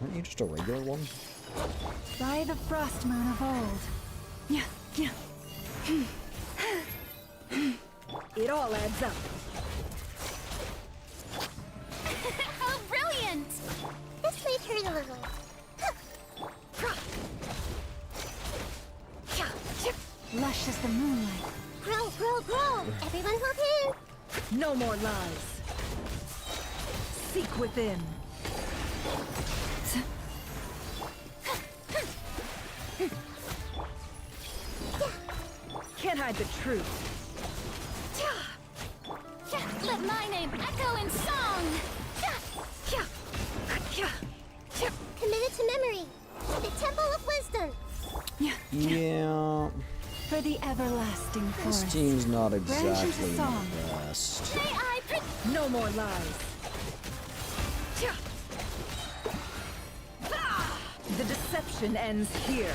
Aren't you just a regular one? By the frost moon of old. Yeah, yeah. It all adds up. How brilliant! This may hurt a little. Lush as the moonlight. Grow, grow, grow! Everyone hold in! No more lies. Seek within. Can't hide the truth. Let my name echo in song! Committed to memory. The Temple of Wisdom. Yeah. For the everlasting This forest. team's not Branch exactly into the song. best. May I No more lies. The deception ends here.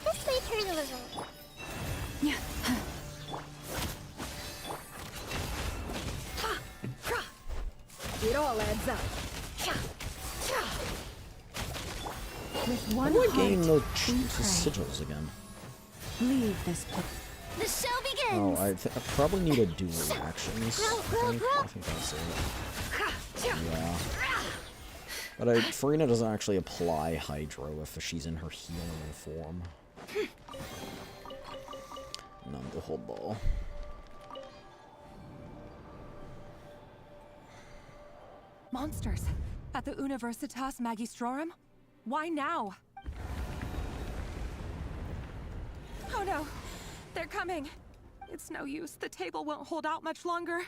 This may hurt a little. It all adds up. With How one do I heart, gain those we pray. sigils again? Leave this place. The show Oh, begins! I probably need a dual reactions. I think that's it. Yeah. But Farina doesn't actually apply Hydro if she's in her healing form. None the whole ball. Monsters! At the Universitas Magistrorum? Why now? Oh no! They're coming! It's no use. The table won't hold out much longer.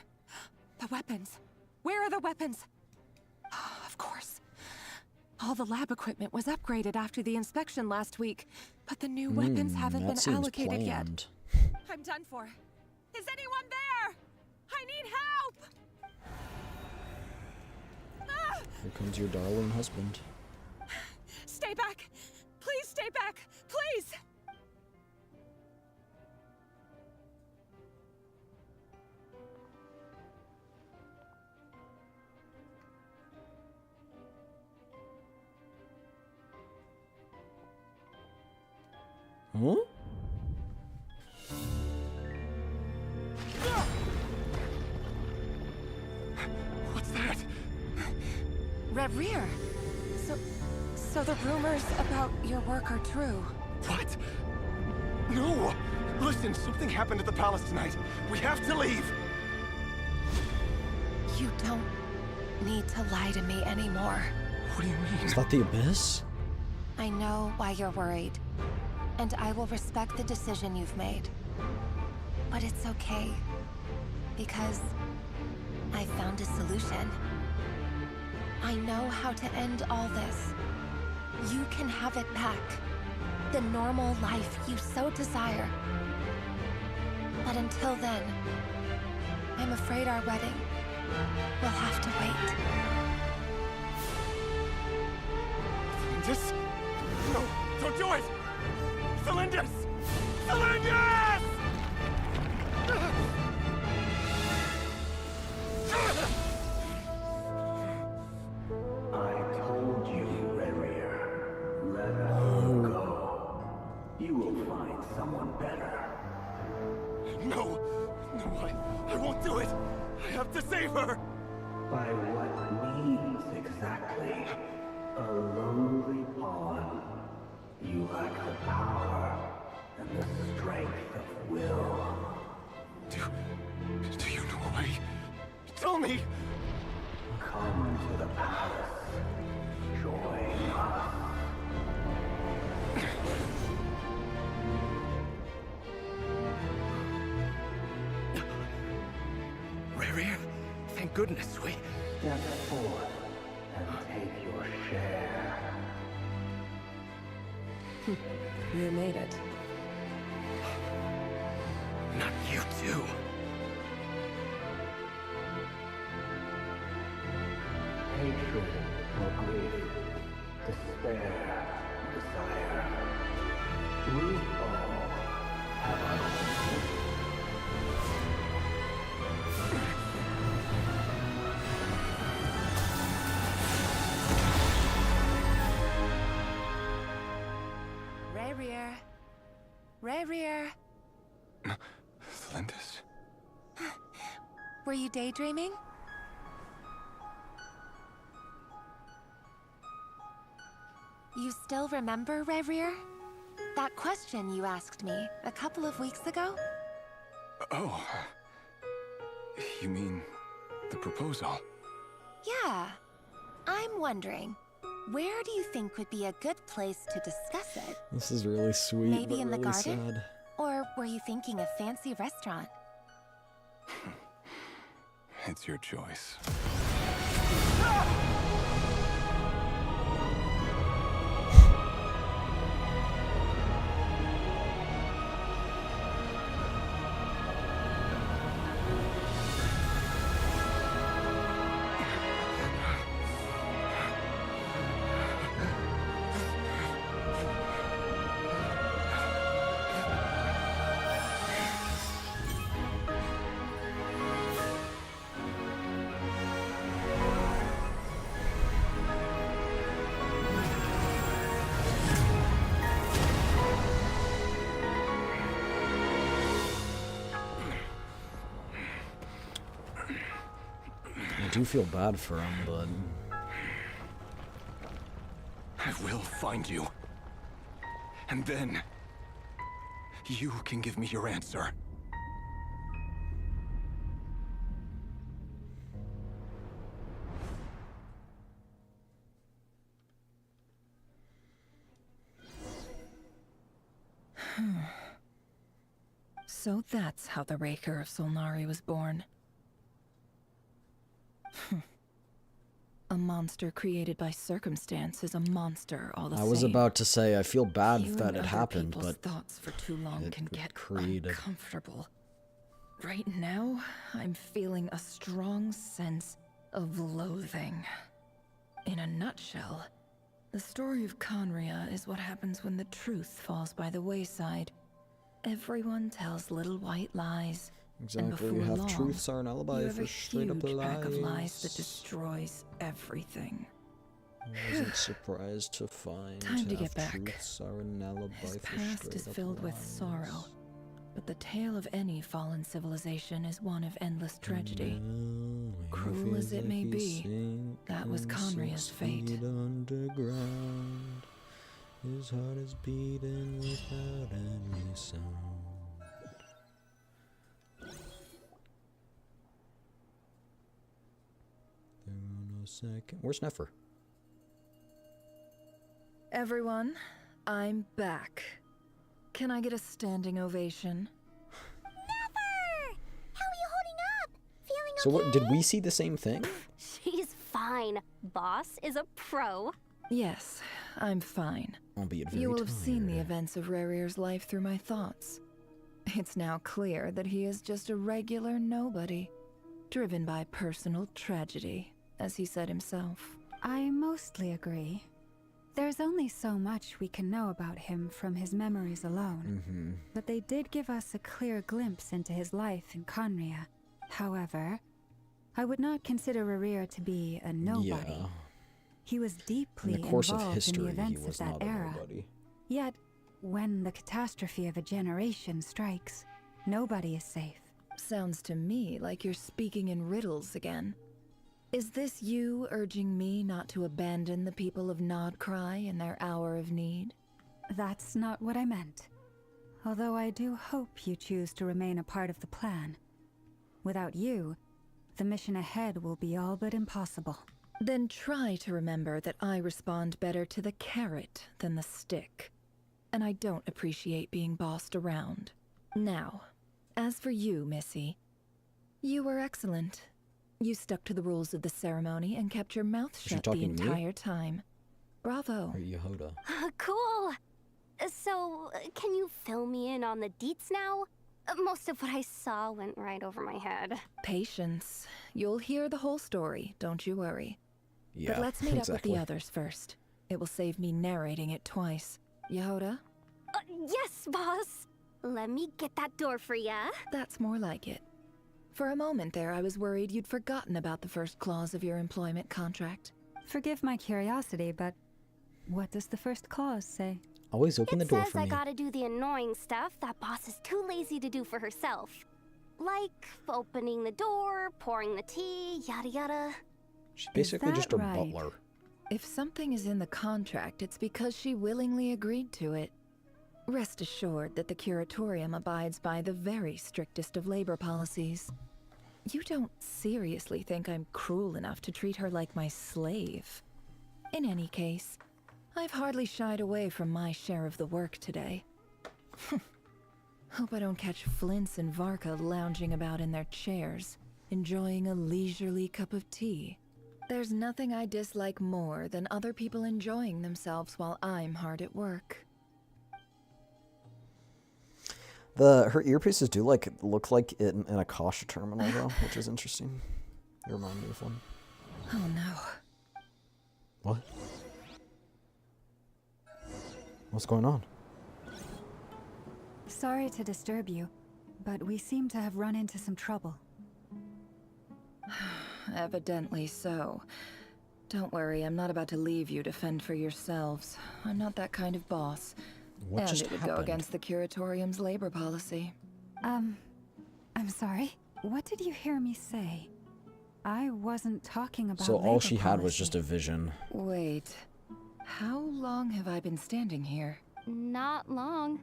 The weapons. Where are the weapons? Of course. All the lab equipment was upgraded after the inspection last week, but the new weapons haven't that been seems allocated yet. planned. I'm done for. Is anyone there? I need help! Ah! Here comes your darling husband. Stay back! Please stay back! Please! Huh? What's that? Rear. So the rumors about your work are true. What? No! Listen, something happened at the palace tonight. We have to leave! You don't need to lie to me anymore. What do you mean? Is that the Abyss? I know why you're worried, and I will respect the decision you've made. But it's okay, because I found a solution. I know how to end all this. You can have it back. The normal life you so desire. But until then, I'm afraid our wedding will have to wait. Celindus? No, don't do it! Celindus! Celindus! I told you, Rerir. Let her go. You will find someone better. No! No, I won't do it! Thank goodness we... Step forward and take your share. You made it. Not you too. Hatred or grief, despair, desire. We all have our own. Rerir. Rerir. Linus? Were you daydreaming? You still remember, Rerir? That question you asked me a couple of weeks ago? Oh. You mean the proposal? Yeah. I'm wondering, where do you think would be a good place to discuss it? This is really sweet, Maybe but in really the garden? sad. Or were you thinking a fancy restaurant? It's your choice. I do feel bad for him, but... I will find you. And then... you can give me your answer. So that's how the Raker of Solnari was born. A monster created by circumstance is a monster all the same. I was about to say, I feel bad Viewing that it other happened, people's but... thoughts for too long it can get created... uncomfortable. Right now, I'm feeling a strong sense of loathing. In a nutshell, the story of Conria is what happens when the truth falls by the wayside. Everyone tells little white lies. Exactly, and before long, half-truths are an alibi you have for a straight-up huge pack of lies lies. that destroys everything. I wasn't surprised to find Time to get back. half-truths are an alibi His for past is straight-up filled with lies. sorrow, but the tale of any fallen civilization is one of endless tragedy. Cruel as it may be, that was Conria's fate. Underground, his heart is beating without any sound. There are no second. Where's Nefer? Everyone, I'm back. Can I get a standing ovation? Nefer! How are you holding up? Feeling okay? So what, did we see the same thing? She's fine. Boss is a pro. Yes, I'm fine. Albeit very You will have seen the tired. events of Rerir's life through my thoughts. It's now clear that he is just a regular nobody, driven by personal tragedy, as he said himself. I mostly agree. There's only so much we can know about him from his memories alone. But they did give us a clear glimpse into his life in Conria. However, I would not consider Rerir to be a nobody. Yeah. He was deeply In the course of involved history, in the he events was of that not a era. nobody. Yet, when the catastrophe of a generation strikes, nobody is safe. Sounds to me like you're speaking in riddles again. Is this you urging me not to abandon the people of Nod Krai in their hour of need? That's not what I meant. Although I do hope you choose to remain a part of the plan. Without you, the mission ahead will be all but impossible. Then try to remember that I respond better to the carrot than the stick. And I don't appreciate being bossed around. Now, as for you, Missy, you were excellent. You stuck to the rules of the ceremony and kept your mouth she shut the talking to me? entire time. Bravo. Or Yehoda? Cool. So, can you fill me in on the deets now? Most of what I saw went right over my head. Patience. You'll hear the whole story, don't you worry. Yeah, but let's meet exactly. up with the others first. It will save me narrating it twice. Yehoda? Yes, boss. Let me get that door for ya. That's more like it. For a moment there, I was worried you'd forgotten about the first clause of your employment contract. Forgive my curiosity, but what does the first clause say? Always open the door Says for I me. gotta do the annoying stuff that boss is too lazy to do for herself. Like opening the door, pouring the tea, yada yada. She's basically just a right? butler. If something is in the contract, it's because she willingly agreed to it. Rest assured that the curatorium abides by the very strictest of labor policies. You don't seriously think I'm cruel enough to treat her like my slave? In any case, I've hardly shied away from my share of the work today. Hope I don't catch Flintz and Varka lounging about in their chairs, enjoying a leisurely cup of tea. There's nothing I dislike more than other people enjoying themselves while I'm hard at work. Her earpieces do look like in a Kasha terminal though, which is interesting. They remind me of one. Oh no. What? What's going on? Sorry to disturb you, but we seem to have run into some trouble. Evidently so. Don't worry, I'm not about to leave you to fend for yourselves. I'm not that kind of boss. What and just it would happened? go against the curatorium's labor policy. I'm sorry. What did you hear me say? I wasn't talking about So all labor she had was policy. just a vision. Wait. How long have I been standing here? Not long.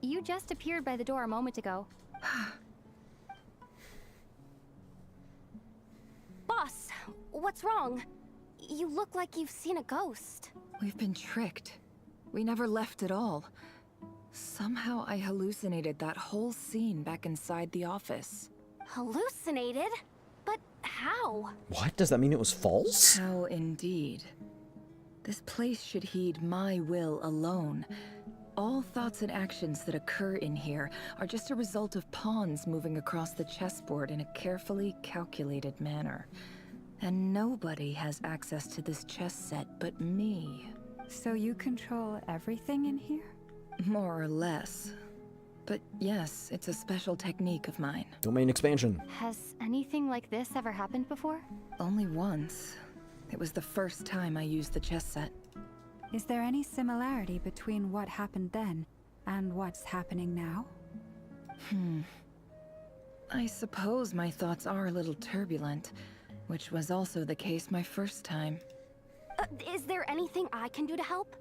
You just appeared by the door a moment ago. Boss, what's wrong? You look like you've seen a ghost. We've been tricked. We never left at all. Somehow I hallucinated that whole scene back inside the office. Hallucinated? But how? What? Does that mean it was false? How indeed. This place should heed my will alone. All thoughts and actions that occur in here are just a result of pawns moving across the chessboard in a carefully calculated manner. And nobody has access to this chess set but me. So you control everything in here? More or less. But yes, it's a special technique of mine. Domain expansion. Has anything like this ever happened before? Only once. It was the first time I used the chess set. Is there any similarity between what happened then and what's happening now? I suppose my thoughts are a little turbulent, which was also the case my first time. Is there anything I can do to help?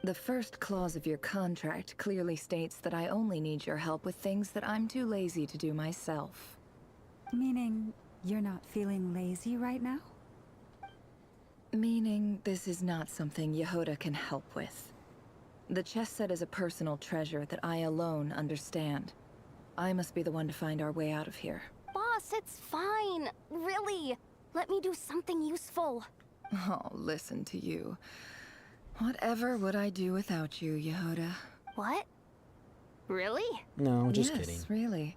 The first clause of your contract clearly states that I only need your help with things that I'm too lazy to do myself. Meaning, you're not feeling lazy right now? Meaning, this is not something Yehoda can help with. The chess set is a personal treasure that I alone understand. I must be the one to find our way out of here. Boss, it's fine. Really. Let me do something useful. Oh, listen to you. Whatever would I do without you, Yehoda? What? Really? No, just yes, kidding. Really.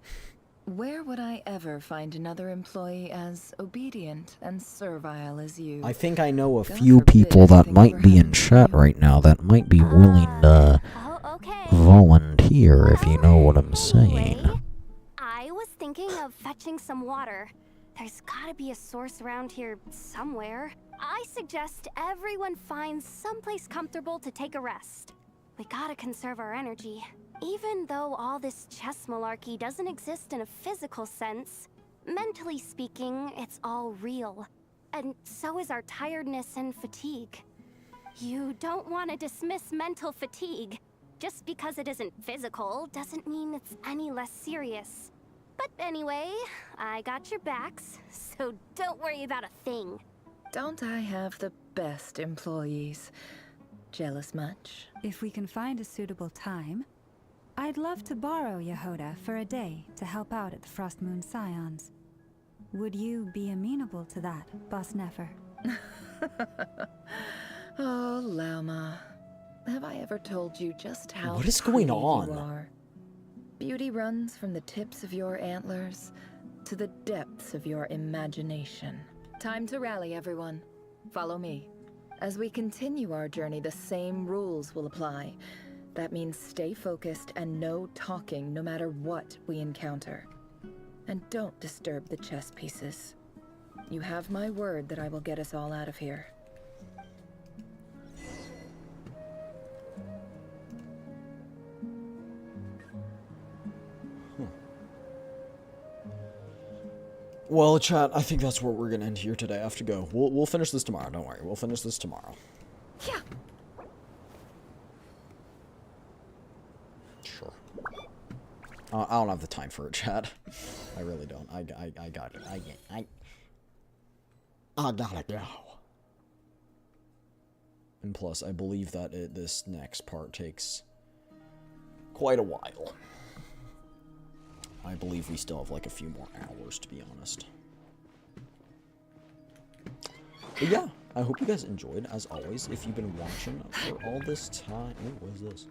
Where would I ever find another employee as obedient and servile as you? I think I know a God few forbid people that anything might ever be in happened to chat you. right now that might be willing to volunteer, if you know what I'm saying. I was thinking of fetching some water. There's gotta be a source around here somewhere. I suggest everyone finds someplace comfortable to take a rest. We gotta conserve our energy. Even though all this chess malarkey doesn't exist in a physical sense, mentally speaking, it's all real. And so is our tiredness and fatigue. You don't want to dismiss mental fatigue. Just because it isn't physical doesn't mean it's any less serious. But anyway, I got your backs, so don't worry about a thing. Don't I have the best employees? Jealous much? If we can find a suitable time, I'd love to borrow Yehoda for a day to help out at the Frost Moon Scions. Would you be amenable to that, Boss Nefer? Oh, Lama. Have I ever told you just how What is going pretty on? you are? Beauty runs from the tips of your antlers to the depths of your imagination. Time to rally, everyone. Follow me. As we continue our journey, the same rules will apply. That means stay focused and no talking no matter what we encounter. And don't disturb the chess pieces. You have my word that I will get us all out of here. Well, chat, I think that's where we're gonna end here today. I have to go. We'll finish this tomorrow. Don't worry. We'll finish this tomorrow. Yeah. Sure. I don't have the time for it, chat. I really don't. I got it. I gotta go. And plus, I believe that this next part takes quite a while. I believe we still have like a few more hours, to be honest. But yeah, I hope you guys enjoyed, as always. If you've been watching for all this time... Ooh, what is this?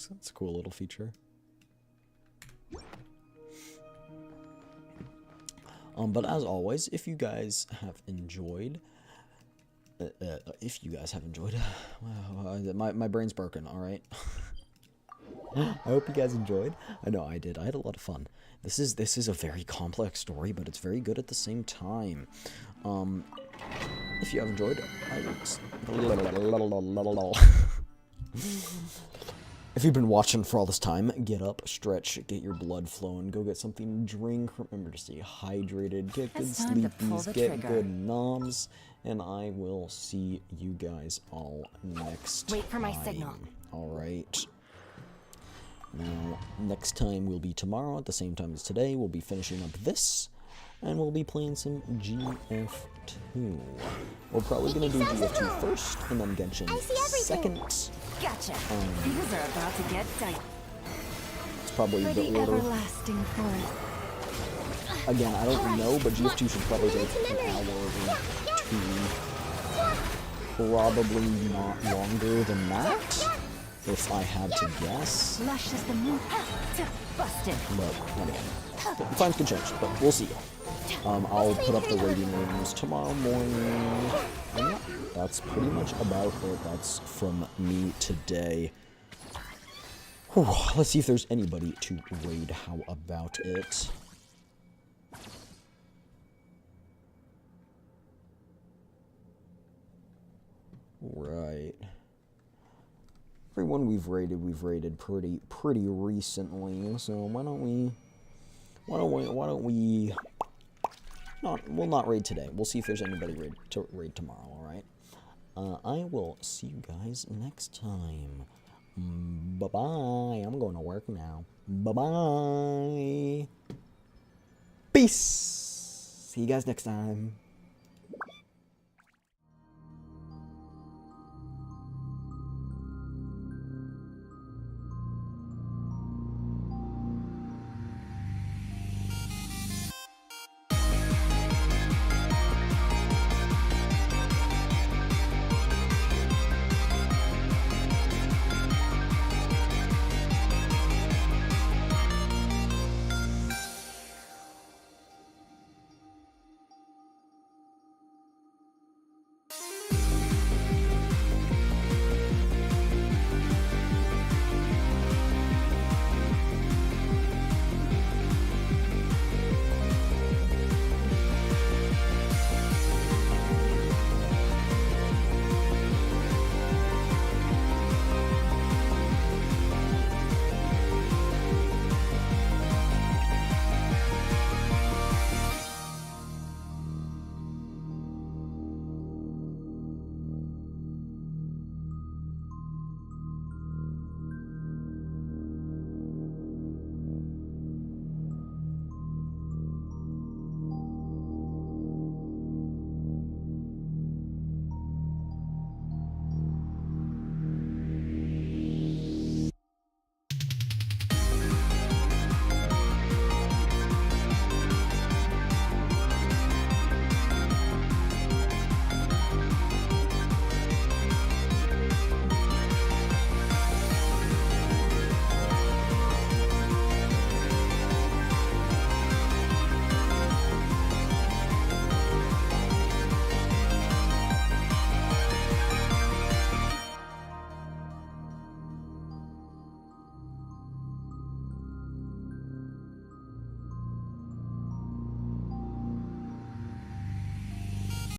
That's a cool little feature. But as always, if you guys have enjoyed... wow, my brain's broken, alright? I hope you guys enjoyed. I know I did. I had a lot of fun. This is a very complex story, but it's very good at the same time. If you have enjoyed, if you've been watching for all this time, get up, stretch, get your blood flowing, go get something to drink, remember to stay hydrated, get good sleepies, get good noms, and I will see you guys all next time. Wait for my signal. Alright. Now, next time will be tomorrow at the same time as today. We'll be finishing up this, and we'll be playing some GF2. We're probably going to do GF2 first, and then Genshin second. Gotcha. Things are about to get tight. It's probably For the the order. everlasting forest. Again, I don't know, but GF2 should probably take an hour or two. Probably not longer than that, if I had to guess. Lush as the moon. Busted. But anyway, times can change, but we'll see. I'll put up the rating rooms tomorrow morning. And yeah, that's pretty much about it. That's from me today. Whew, let's see if there's anybody to raid. How about it? Right. Everyone we've raided pretty recently. So why don't we we'll not raid today. We'll see if there's anybody to raid tomorrow, all right? I will see you guys next time. Bye-bye. I'm going to work now. Bye-bye. Peace. See you guys next time.